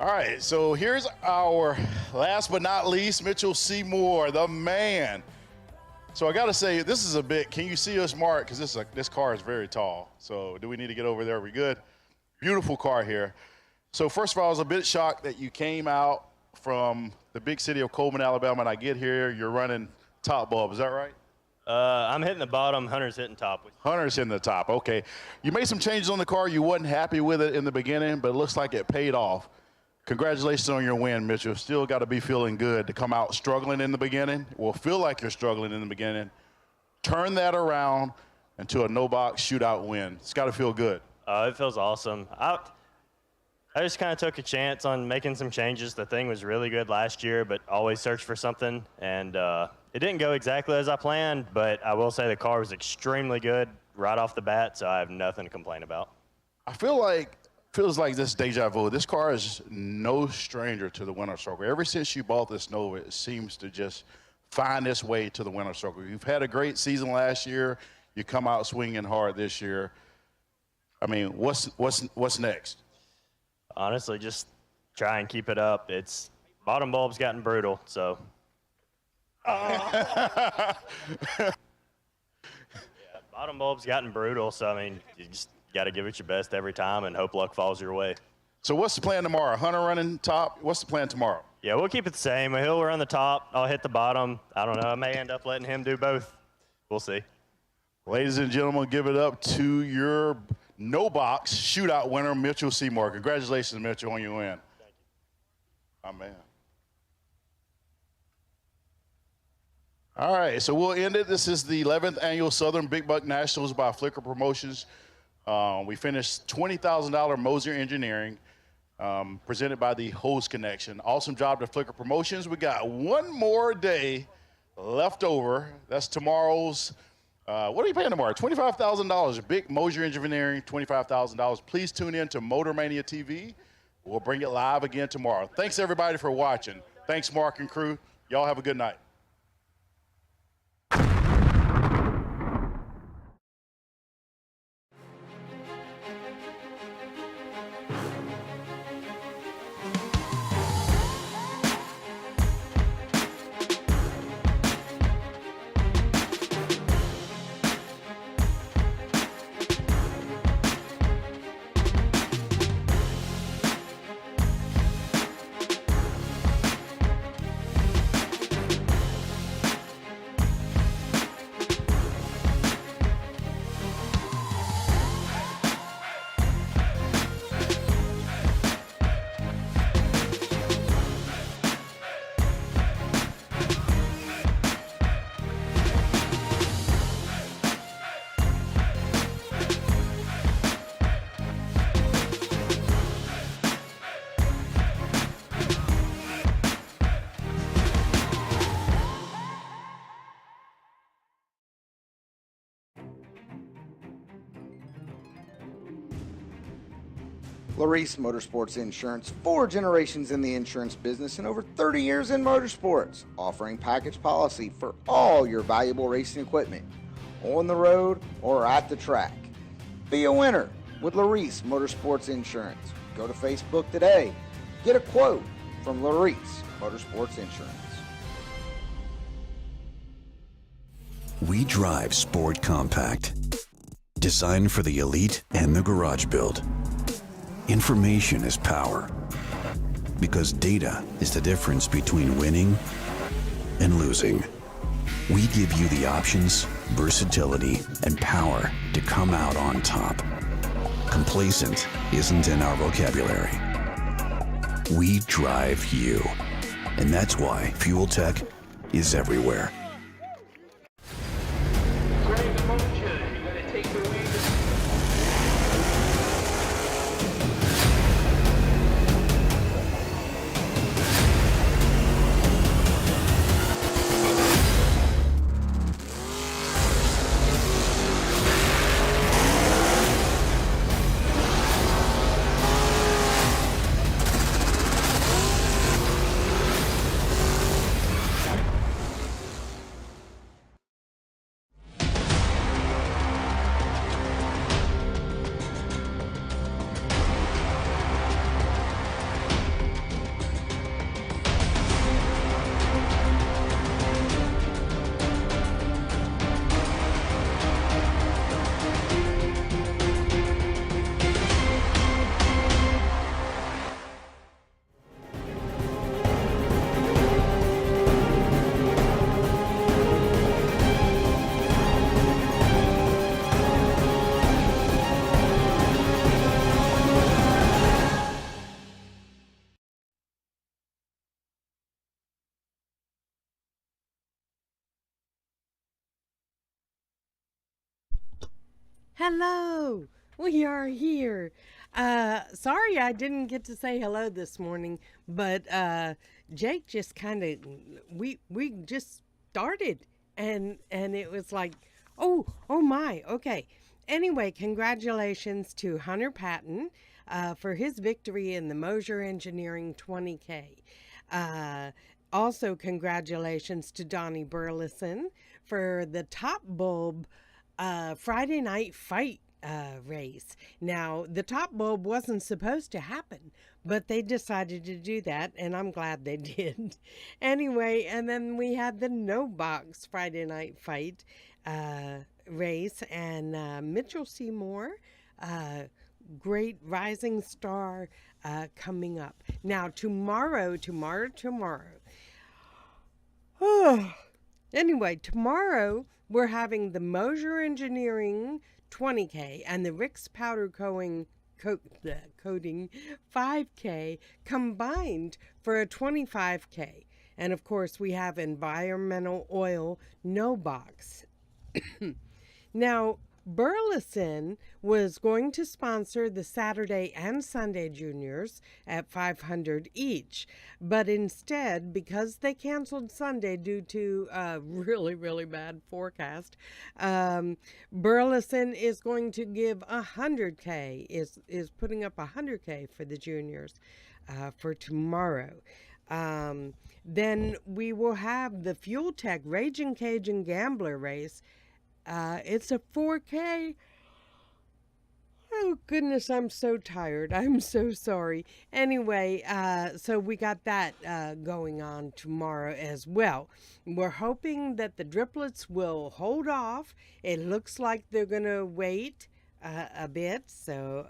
Speaker 10: All right, so here's our last but not least, Mitchell Seymour, the man. So I gotta say, this is a bit, can you see us, Mark? Because this car is very tall. So do we need to get over there? Are we good? Beautiful car here. So first of all, I was a bit shocked that you came out from the big city of Coleman, Alabama, and I get here, you're running top bulb, is that right?
Speaker 14: I'm hitting the bottom, Hunter's hitting top.
Speaker 10: Hunter's hitting the top, okay. You made some changes on the car, you wasn't happy with it in the beginning, but it looks like it paid off. Congratulations on your win, Mitchell. Still got to be feeling good to come out struggling in the beginning. Well, feel like you're struggling in the beginning. Turn that around into a no-box shootout win. It's got to feel good.
Speaker 14: It feels awesome. I just kind of took a chance on making some changes. The thing was really good last year, but always search for something. And it didn't go exactly as I planned, but I will say the car was extremely good right off the bat, so I have nothing to complain about.
Speaker 10: I feels like this deja vu. This car is no stranger to the winner's circle. Ever since you bought this Nova, it seems to just find its way to the winner's circle. You've had a great season last year. You come out swinging hard this year. I mean, what's next?
Speaker 14: Honestly, just try and keep it up. It's bottom bulb's gotten brutal, so. Yeah, bottom bulb's gotten brutal, so I mean, you just got to give it your best every time and hope luck falls your way.
Speaker 10: So what's the plan tomorrow? Hunter running top. What's the plan tomorrow?
Speaker 14: Yeah, we'll keep it the same. He'll run the top. I'll hit the bottom. I don't know. I may end up letting him do both. We'll see.
Speaker 10: Ladies and gentlemen, give it up to your no-box shootout winner, Mitchell Seymour. Congratulations, Mitchell, on your win.
Speaker 14: Thank you.
Speaker 10: Oh, man. All right, so we'll end it. This is the 11th Annual Southern Big Buck Nationals by Flickr Promotions. We finished $20,000 Moser Engineering, presented by the Hose Connection. Awesome job to Flickr Promotions. We got one more day left over. That's tomorrow's, what are you paying tomorrow? $25,000, big Moser Engineering, $25,000. Please tune in to Motor Mania TV. We'll bring it live again tomorrow. Thanks, everybody, for watching. Thanks, Mark and crew. Y'all have a good night. Larice Motorsports Insurance, 4 generations in the insurance business and over 30 years in motorsports, offering package policy for all your valuable racing equipment, on the road or at the track. Be a winner with Larice Motorsports Insurance. Go to Facebook today. Get a quote from Larice Motorsports Insurance.
Speaker 7: We drive Sport Compact, designed for the elite and the garage build. Information is power, because data is the difference between winning and losing. We give you the options, versatility, and power to come out on top. Complacent isn't in our vocabulary. We drive you, and that's why Fuel Tech is everywhere.
Speaker 15: Hello, we are here. Sorry I didn't get to say hello this morning, but Jake just kind of we just started, and it was like, oh my, okay. Anyway, congratulations to Hunter Patton for his victory in the Moser Engineering 20K. Also, congratulations to Donnie Burleson for the Top Bulb Friday night fight race. Now, the Top Bulb wasn't supposed to happen, but they decided to do that, and I'm glad they did. Anyway, and then we had the No Box Friday night fight race, and Mitchell Seymour, great rising star coming up. Now, tomorrow. Anyway, tomorrow we're having the Moser Engineering 20K and the Rick's Powder Coating 5K combined for a 25K. And of course, we have environmental oil no box. Now, Burleson was going to sponsor the Saturday and Sunday juniors at $500 each, but instead, because they canceled Sunday due to a really bad forecast, Burleson is going to give $100K, is putting up $100K for the juniors for tomorrow. Then we will have the Fuel Tech Raging Cajun Gambler race. It's a 4K. Oh, goodness, I'm so tired. I'm so sorry. Anyway, so we got that going on tomorrow as well. We're hoping that the driplets will hold off. It looks like they're going to wait a bit. So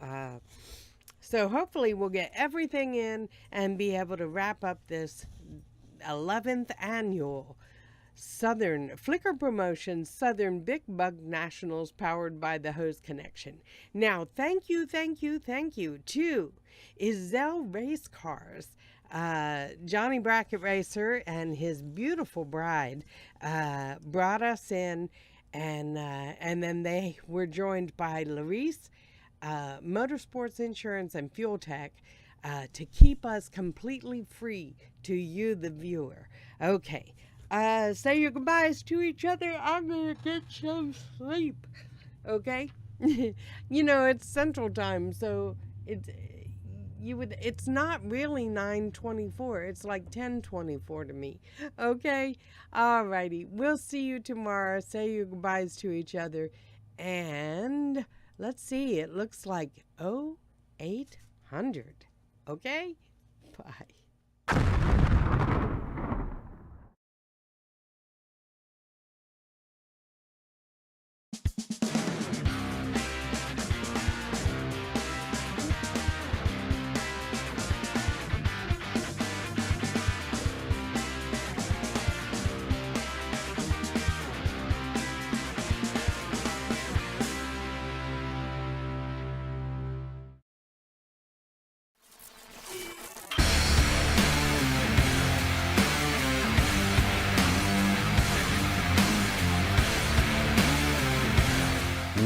Speaker 15: hopefully we'll get everything in and be able to wrap up this 11th annual Southern Flicker Promotions Southern Big Bug Nationals powered by the Hose Connection. Now, thank you to Izell Race Cars. Johnny Brackett Racer and his beautiful bride brought us in, and then they were joined by Larice, Motorsports Insurance and Fuel Tech, to keep us completely free to you, the viewer. Okay. Say your goodbyes to each other. I'm gonna get some sleep. Okay? You know, it's Central Time, so it's not really 9:24. It's like 10:24 to me. Okay? Alrighty. We'll see you tomorrow. Say your goodbyes to each other. And let's see. It looks like 0800. Okay? Bye.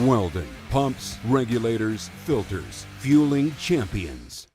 Speaker 6: Welding, pumps, regulators, filters, fueling champions.